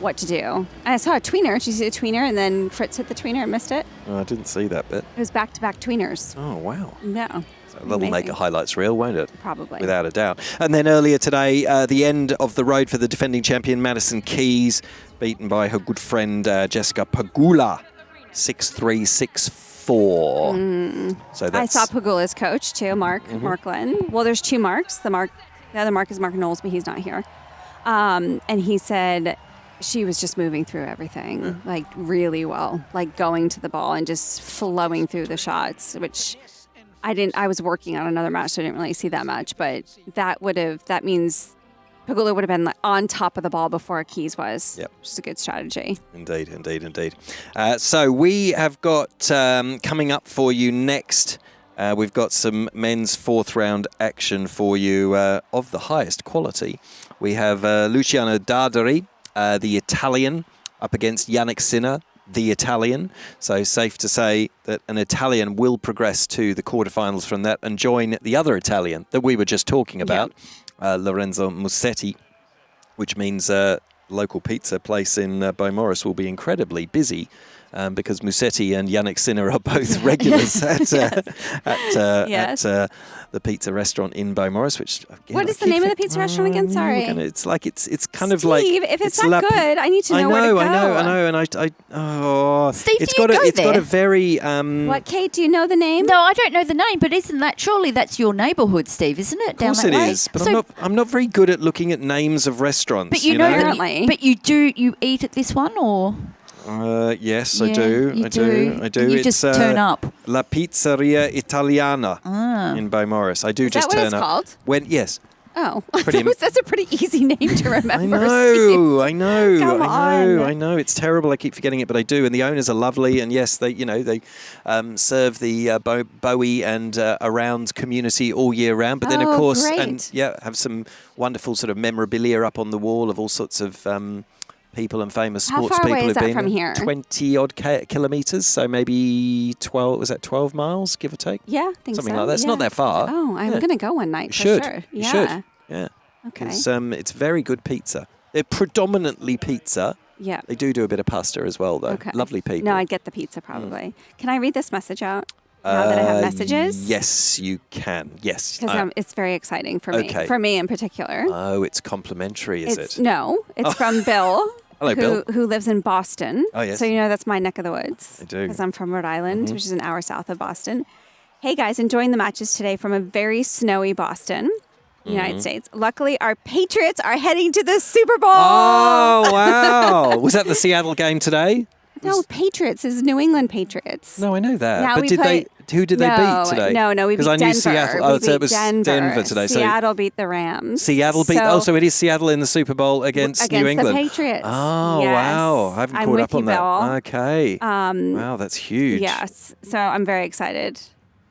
what to do. And I saw a tweener. She hit a tweener, and then Fritz hit the tweener and missed it. Oh, I didn't see that bit. It was back-to-back tweeners. Oh, wow. Yeah. So that'll make a highlights reel, won't it? Probably. Without a doubt. And then earlier today, the end of the road for the defending champion, Madison Keys, beaten by her good friend, Jessica Pegula, 6-3, 6-4. So I saw Pegula's coach, too, Mark Glenn. Well, there's 2 Marks. The other Mark is Mark Knowles, but he's not here. And he said... She was just moving through everything, really well, going to the ball and just flowing through the shots, which I was working on another match, so I didn't really see that much, but that means Pegula would have been on top of the ball before Keys was. Yep. Which is a good strategy. Indeed. So we have got coming up for you next, we've got some men's 4th round action for you of the highest quality. We have Luciano Darderi, the Italian, up against Jannik Sinner, the Italian. So safe to say that an Italian will progress to the quarterfinals from that and join the other Italian that we were just talking about, Lorenzo Musetti, which means local pizza place in Beaumaris will be incredibly busy. Because Musetti and Jannik Sinner are both regulars at the pizza restaurant in Beaumaris. Which what is the name of the pizza restaurant again? Sorry, it's kind of Steve, like if it's that good, I need to know where to go. I know. Steve, it's got a very. What, Kate? Do you know the name? No, I don't know the name, but isn't that surely that's your neighbourhood, Steve? Isn't it? Of course it is, but I'm not very good at looking at names of restaurants. But you know, but you eat at this one, or? Yes, I do. You I do. You It's, just turn up. La Pizzeria Italiana in Beaumaris. I do Is just that what turn it's up. called? Yes. Oh, Pretty that's a pretty easy name to remember. I know. Come on. I know. It's terrible. I keep forgetting it, but I do. And the owners are lovely. And yes, they serve the Bowie and around community all year round. But then, of course, great. have some wonderful sort of memorabilia up on the wall of all sorts of people and famous How sports far people away is who've that been from here? 20 odd kilometres, so maybe 12. Was that 12 miles, give or take? Yeah, I think something so. like that. It's not that far. Oh, I'm Yeah. going to go one night for should. sure. You Yeah. should. Yeah. Okay. It's very good pizza. They're predominantly pizza. Yeah. They do a bit of pasta as well, though. Okay. Lovely people. No, I'd get the pizza probably. Can I read this message out now that I have messages? Yes, you can. Yes. Because it's very exciting for me. okay. For me in particular. Oh, it's complimentary, is it? No, it's from Bill. Hello, Bill. Who lives in Boston. Oh, yes. So you know that's my neck of the woods. I do. Because I'm from Rhode Island, which is an hour south of Boston. Hey guys, enjoying the matches today from a very snowy Boston, United States. Luckily, our Patriots are heading to the Super Bowl. Oh, wow. Was that the Seattle game today? No, Patriots is New England Patriots. No, I know that. Now but we who did they beat today? No, we beat Because I Denver. knew Seattle. Oh, we so it beat was Denver today. Seattle beat the Rams. Seattle beat. So, It is Seattle in the Super Bowl against New England. the Patriots. Oh, Yes. wow. I haven't I'm caught with up on you, that. Bill. Okay. Wow, that's huge. Yes. So I'm very excited.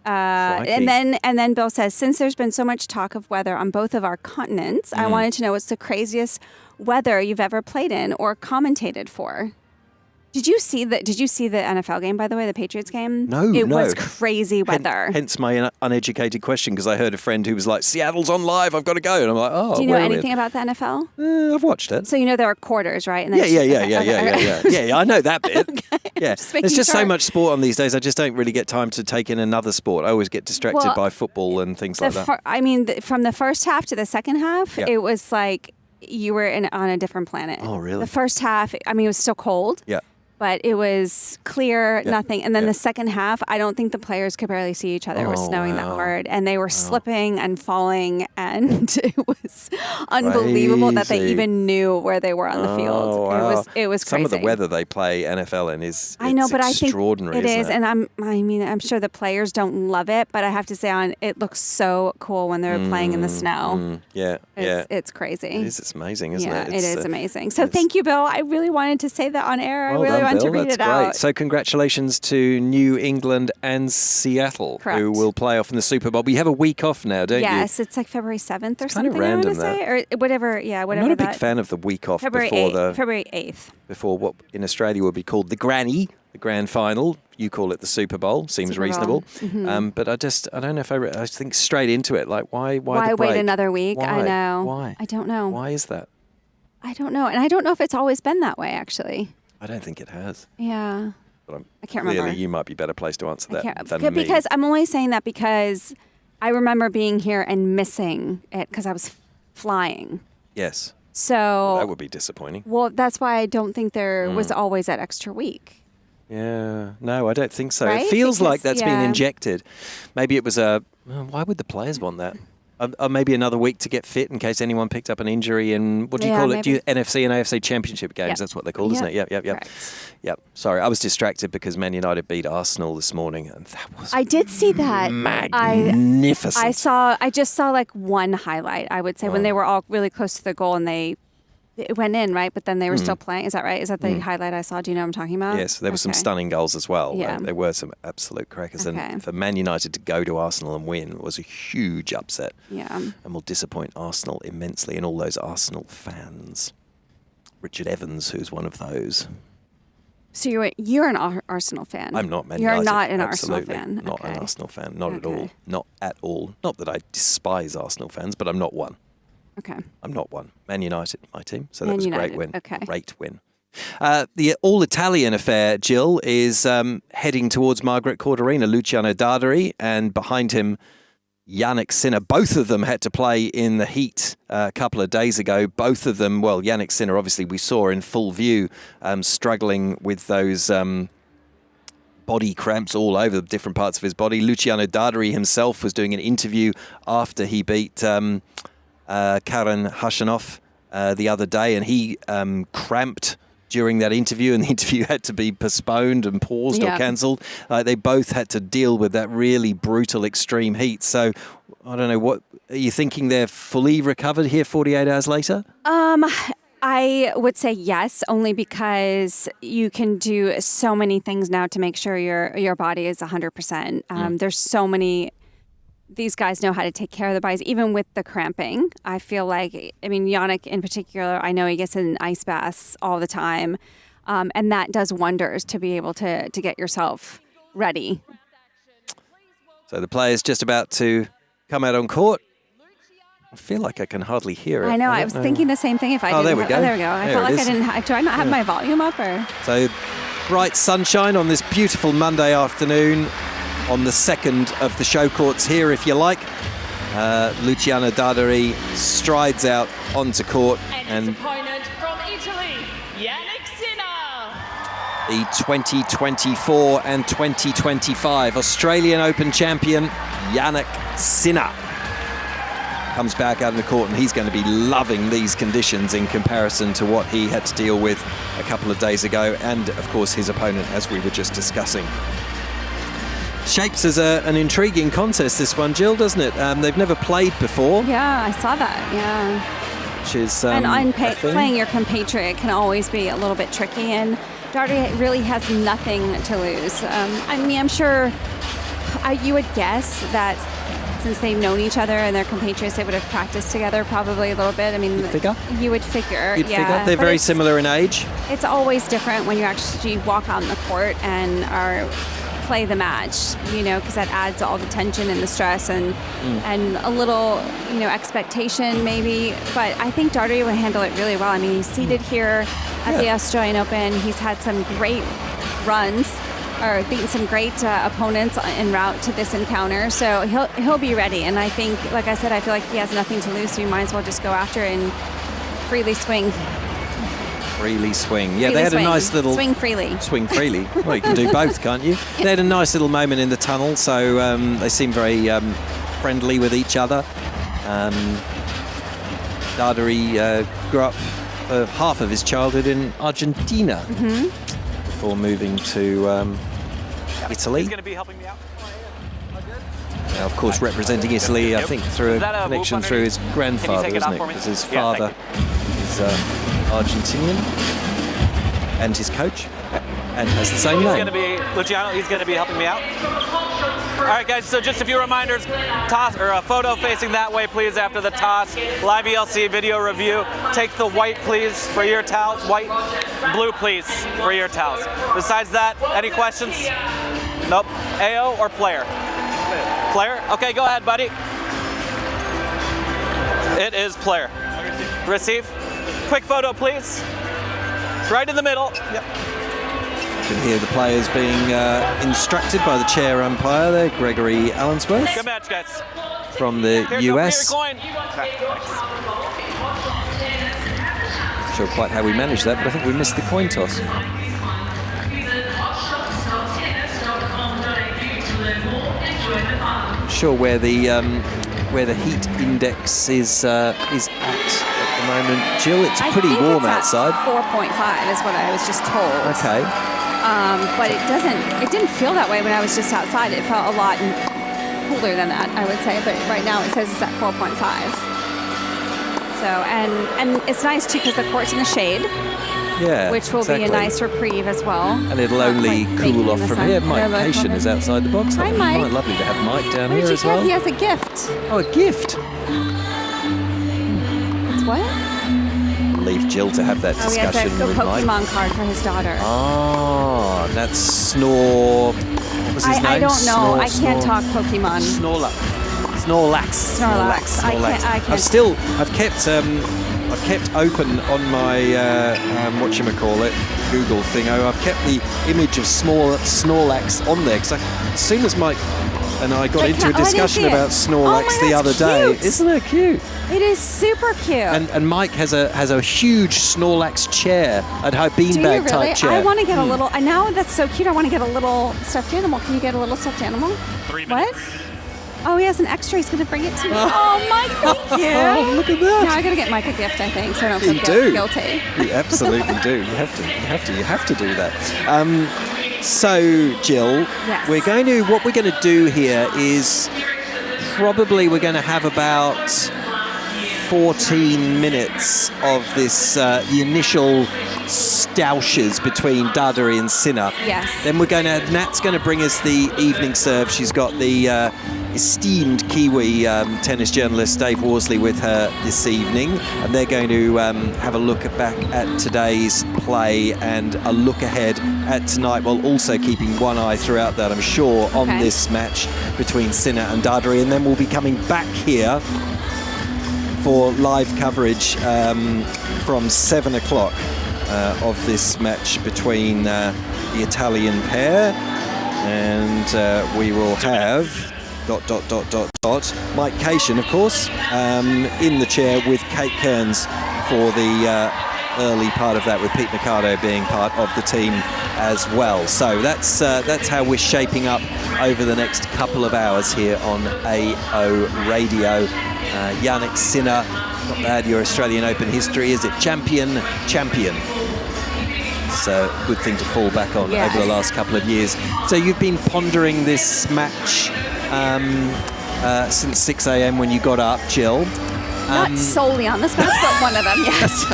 Crikey. And then Bill says, since there's been so much talk of weather on both of our continents, I wanted to know what's the craziest weather you've ever played in or commentated for. Did you see the NFL game, by the way, the Patriots game? No, It no. was crazy weather. Hence my uneducated question, because I heard a friend who was like, Seattle's on live, I've got to go. And I'm like, oh, Do you know where are we? anything about the NFL? I've watched it. So you know there are quarters, right? And Yeah, then yeah, I know that bit. Yeah, making there's just so sure. much sport on these days. I just don't really get time to take in another sport. I always get distracted Well, by football and things like that. From the first half to the second half, Yeah. it was like you were on a different planet. Oh, really? The first half, it was still cold. Yeah. But it was clear, Yeah. nothing. And then Yeah. the second half, I don't think the players could barely see each other. It was Oh, snowing that wow. hard. And they were slipping and falling. And it was unbelievable that they Crazy. even knew where they were on the field. Oh, wow. It was crazy. Some of the weather they play NFL in is I know, but I think extraordinary. it is, isn't it? and I'm sure the players don't love it, but I have to say, it looks so cool when they're playing in the snow. Yeah, It's crazy. It is. It's amazing, isn't Yeah, it? it is amazing. So thank you, Bill. I really wanted to say that on air. Well I really done, wanted Bill. to read That's it great. out. So congratulations to New England and Seattle, Correct. who will play off in the Super Bowl. But you have a week off now, don't you? Yes, it's like February 7th or It's kind of something. random, I want to say, or whatever. Yeah, I'm whatever. not a big that- fan of the week off February before 8th. February 8th. before what in Australia would be called the Granny, the grand final. You call it the Super Bowl. Seems Super Bowl. reasonable. Mhm. But I don't know if I think straight into it. Like why Why the break? wait another week? I Why? know. Why? I don't know. Why is that? I don't know, and I don't know if it's always been that way. Actually. I don't think it has. Yeah. But I can't clearly remember. you might be better placed to answer I that can't- than me. because I'm only saying that because I remember being here and missing it because I was flying. Yes. So That would be disappointing. Well, that's why I don't think there was Mm. always that extra week. Yeah, no, I don't think so. Right? It feels like Because- that's been yeah. injected. Maybe it was why would the players want that? Maybe another week to get fit in case anyone picked up an injury. And what do you Yeah, call it? maybe. NFC and AFC championship games. Yep. That's what they're called, isn't it? Yep. Yep. Yep. Sorry, I was distracted because Man United beat Arsenal this morning, and that was I did see that. magnificent. I just saw like one highlight, I would say, when they were all really close to the goal and it went in, right? But then they were still playing. Is that right? Is that the highlight I saw? Do you know what I'm talking about? Yes, there were some Okay. stunning goals as well. Yeah. There were some absolute crackers. Okay. And for Man United to go to Arsenal and win was a huge upset. Yeah. And will disappoint Arsenal immensely and all those Arsenal fans. Richard Evans, who's one of those. So you're an Arsenal fan. I'm not Man You're United. not an Absolutely Arsenal fan. not Okay. an Arsenal fan. Not at all. Okay. Not at all. Not that I despise Arsenal fans, but I'm not one. Okay. I'm not one. Man United, my team. So that Man was a United, great win. okay. Great win. The all-Italian affair, Jill, is heading towards Margaret Court Arena. Luciano Darderi and behind him, Jannik Sinner. Both of them had to play in the heat a couple of days ago. Both of them, well, Jannik Sinner, obviously, we saw in full view, struggling with those body cramps all over the different parts of his body. Luciano Darderi himself was doing an interview after he beat Karen Hashanoff the other day, and he cramped during that interview, and the interview had to be postponed and paused or cancelled. They both had to deal with that really brutal extreme heat. So I don't know, what are you thinking? They're fully recovered here 48 hours later? I would say yes, only because you can do so many things now to make sure your body is 100%. There's so many. These guys know how to take care of their bodies, even with the cramping. I feel like, I mean, Jannik in particular, I know he gets in ice baths all the time, and that does wonders to be able to get yourself ready. So the player's just about to come out on court. I feel like I can hardly hear it. I know. I was thinking the same thing. If I didn't. There we go. Oh, there we go. I felt like I didn't. Do I not have my volume up? Or so bright sunshine on this beautiful Monday afternoon on the second of the show courts here, if you like. Luciano Darderi strides out onto court, and opponent from Italy, Jannik Sinner. The 2024 and 2025 Australian Open champion Jannik Sinner comes back out in the court, and he's going to be loving these conditions in comparison to what he had to deal with a couple of days ago, and of course his opponent, as we were just discussing. Shapes as an intriguing contest, this one, Jill, doesn't it? They've never played before. Yeah, I saw that. Yeah. Which is and playing your compatriot can always be a little bit tricky, and Darderi really has nothing to lose. I mean, I'm sure you would guess that since they've known each other and they're compatriots, they would have practiced together probably a little bit. I mean, you would figure. You'd figure. They're very similar in age. It's always different when you actually walk on the court and play the match, you know, because that adds all the tension and the stress and a little, you know, expectation maybe. But I think Darderi will handle it really well. I mean, he's seated here at the Australian Open. He's had some great runs, or beaten some great opponents en route to this encounter, so he'll be ready. And I think, like I said, I feel like he has nothing to lose, so you might as well just go after it and freely swing. Freely swing. Yeah, they had a nice little... Swing freely. Swing freely. Well, you can do both, can't you? They had a nice little moment in the tunnel, so they seem very friendly with each other. Darderi grew up half of his childhood in Argentina before moving to Italy. He's going to be helping me out. Now, of course, representing Italy, I think, through a connection through his grandfather, isn't it? Because his father is Argentinian, and his coach, and has the same name. He's going to be Luciano. He's going to be helping me out. All right, guys. So just a few reminders: toss or a photo facing that way, please. After the toss, live ELC video review. Take the white, please, for your towels. White, blue, please, for your towels. Besides that, any questions? Nope. AO or player? Player. Okay, go ahead, buddy. It is player. Receive. Quick photo, please. Right in the middle. Yep. You can hear the players being instructed by the chair umpire there, Gregory Allensworth. Good match, guys. From the US. Coin. Not sure quite how we managed that, but I think we missed the coin toss. Not sure where the heat index is at the moment. Jill, it's pretty warm outside. 4.5 is what I was just told. Okay. But it didn't feel that way when I was just outside. It felt a lot cooler than that, I would say. But right now it says it's at 4.5. So, and it's nice too because the court's in the shade. Yeah, which will be a nice reprieve as well. And it'll only cool off from here. Mike Cation is outside the box. Hi, Mike. Quite lovely to have Mike down here as well. He has a gift. Oh, a gift. It's what? Leave Jill to have that discussion he has a with Mike. Pokemon card for his daughter. Oh, that's Snore. What was his name? I don't know. I can't talk Pokemon. Snorlax. I can't. I've kept open on my Google thingo. I've kept the image of Snorlax on there because as soon as Mike and I got into a discussion about Snorlax the other day, isn't it cute? It is super cute. And Mike has a huge Snorlax chair at her beanbag type chair. I want to get a little. Now that's so cute. I want to get a little stuffed animal. Can you get a little stuffed animal? 3 minutes. What? Oh, he has an extra. He's going to bring it to me. Oh, Mike, thank you. Oh, look at that. Now I got to get Mike a gift, I think, so I don't feel You do. guilty. You absolutely do. You have to do that. So, Jill, Yes. what we're going to do here is probably we're going to have about 14 minutes of this, the initial stoushes between Dadari and Sinner. Yes. Then Nat's going to bring us the evening serve. She's got the esteemed Kiwi tennis journalist Dave Worsley with her this evening, and they're going to have a look back at today's play and a look ahead at tonight, while also keeping one eye throughout that, I'm sure, on this match between Sinner and Dadari. And then we'll be coming back here for live coverage from 7 o'clock of this match between the Italian pair, and we will have ... Mike Cain, of course, in the chair with Kate Kearns for the early part of that, with Pete Mercado being part of the team as well. So that's how we're shaping up over the next couple of hours here on AO Radio. Jannik Sinner, not bad, your Australian Open history. Is it champion? So good thing to fall back on over the last couple of years. So you've been pondering this match since 6 a.m. when you got up, Jill. Not solely on this match, but one of them, yes.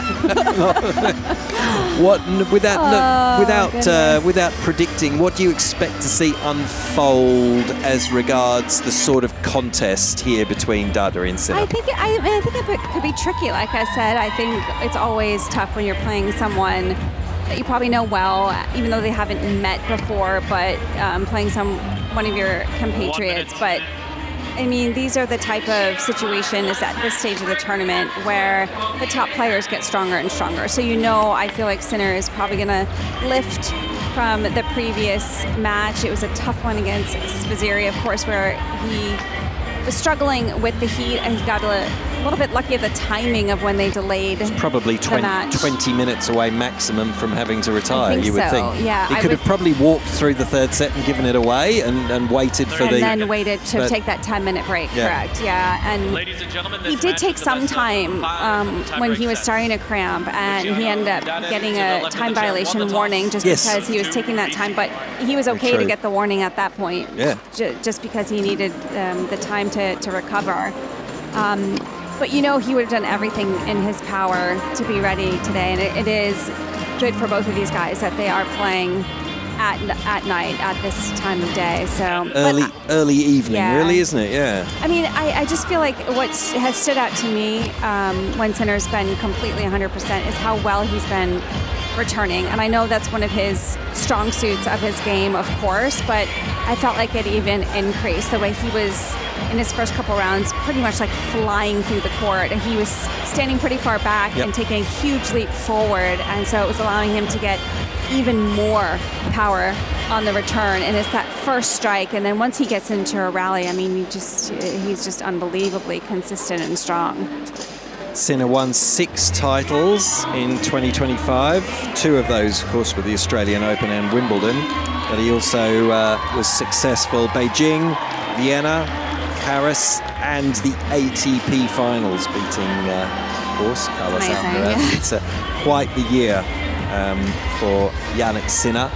Without predicting, what do you expect to see unfold as regards the sort of contest here between Dadari and Sinner? I think it could be tricky. Like I said, I think it's always tough when you're playing someone that you probably know well, even though they haven't met before, but playing one of your compatriots. But I mean, these are the type of situations at this stage of the tournament where the top players get stronger and stronger. So I feel like Sinner is probably going to lift from the previous match. It was a tough one against Svizzeri, of course, where he was struggling with the heat, and he got a little bit lucky at the timing of when they delayed probably the match. 20 minutes away maximum from having to retire, you would think. Yeah, he could have probably walked through the third set and given it away and waited for and then waited to take that 10-minute break, correct. Yeah, and Ladies and gentlemen, he did take some time when he was starting to cramp, and he ended up getting a time violation warning just because he was taking that time, but he was okay to get the warning at that point, just because he needed the time to recover. But he would have done everything in his power to be ready today, and it is good for both of these guys that they are playing at night at this time of day. So early evening, really, isn't it? Yeah. I mean, I just feel like what has stood out to me when Sinner's been completely 100% is how well he's been returning. And I know that's one of his strong suits of his game, of course, but I felt like it even increased the way he was in his first couple rounds, pretty much like flying through the court. And he was standing pretty far back and taking a huge leap forward. And so it was allowing him to get even more power on the return. And it's that first strike. And then once he gets into a rally, I mean, he's just unbelievably consistent and strong. Sinner won 6 titles in 2025. 2 of those, of course, were the Australian Open and Wimbledon. But he also was successful Beijing, Vienna, Paris, and the ATP finals, beating, of course, Carlos Alcaraz. Yeah. It's quite the year for Jannik Sinner.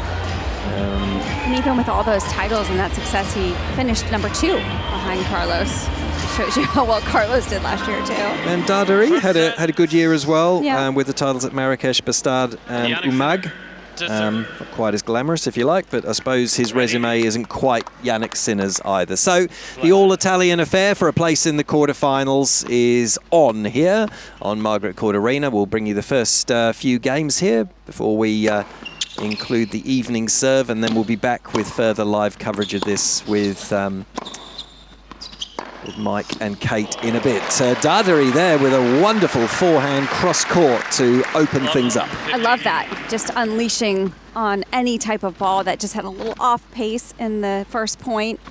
And even with all those titles and that success, he finished number 2 behind Carlos. Shows you how well Carlos did last year too. And Dadari had a good year as well, with the titles at Marrakesh, Bastad, and Umag. Not quite as glamorous, if you like, but I suppose his resume isn't quite Jannik Sinner's either. So the all-Italian affair for a place in the quarterfinals is on here on Margaret Arena. We'll bring you the first few games here before we include the evening serve, and then we'll be back with further live coverage of this with Mike and Kate in a bit. Dadari there with a wonderful forehand cross-court to open things up. I love that. Just unleashing on any type of ball that just had a little off pace in the first point.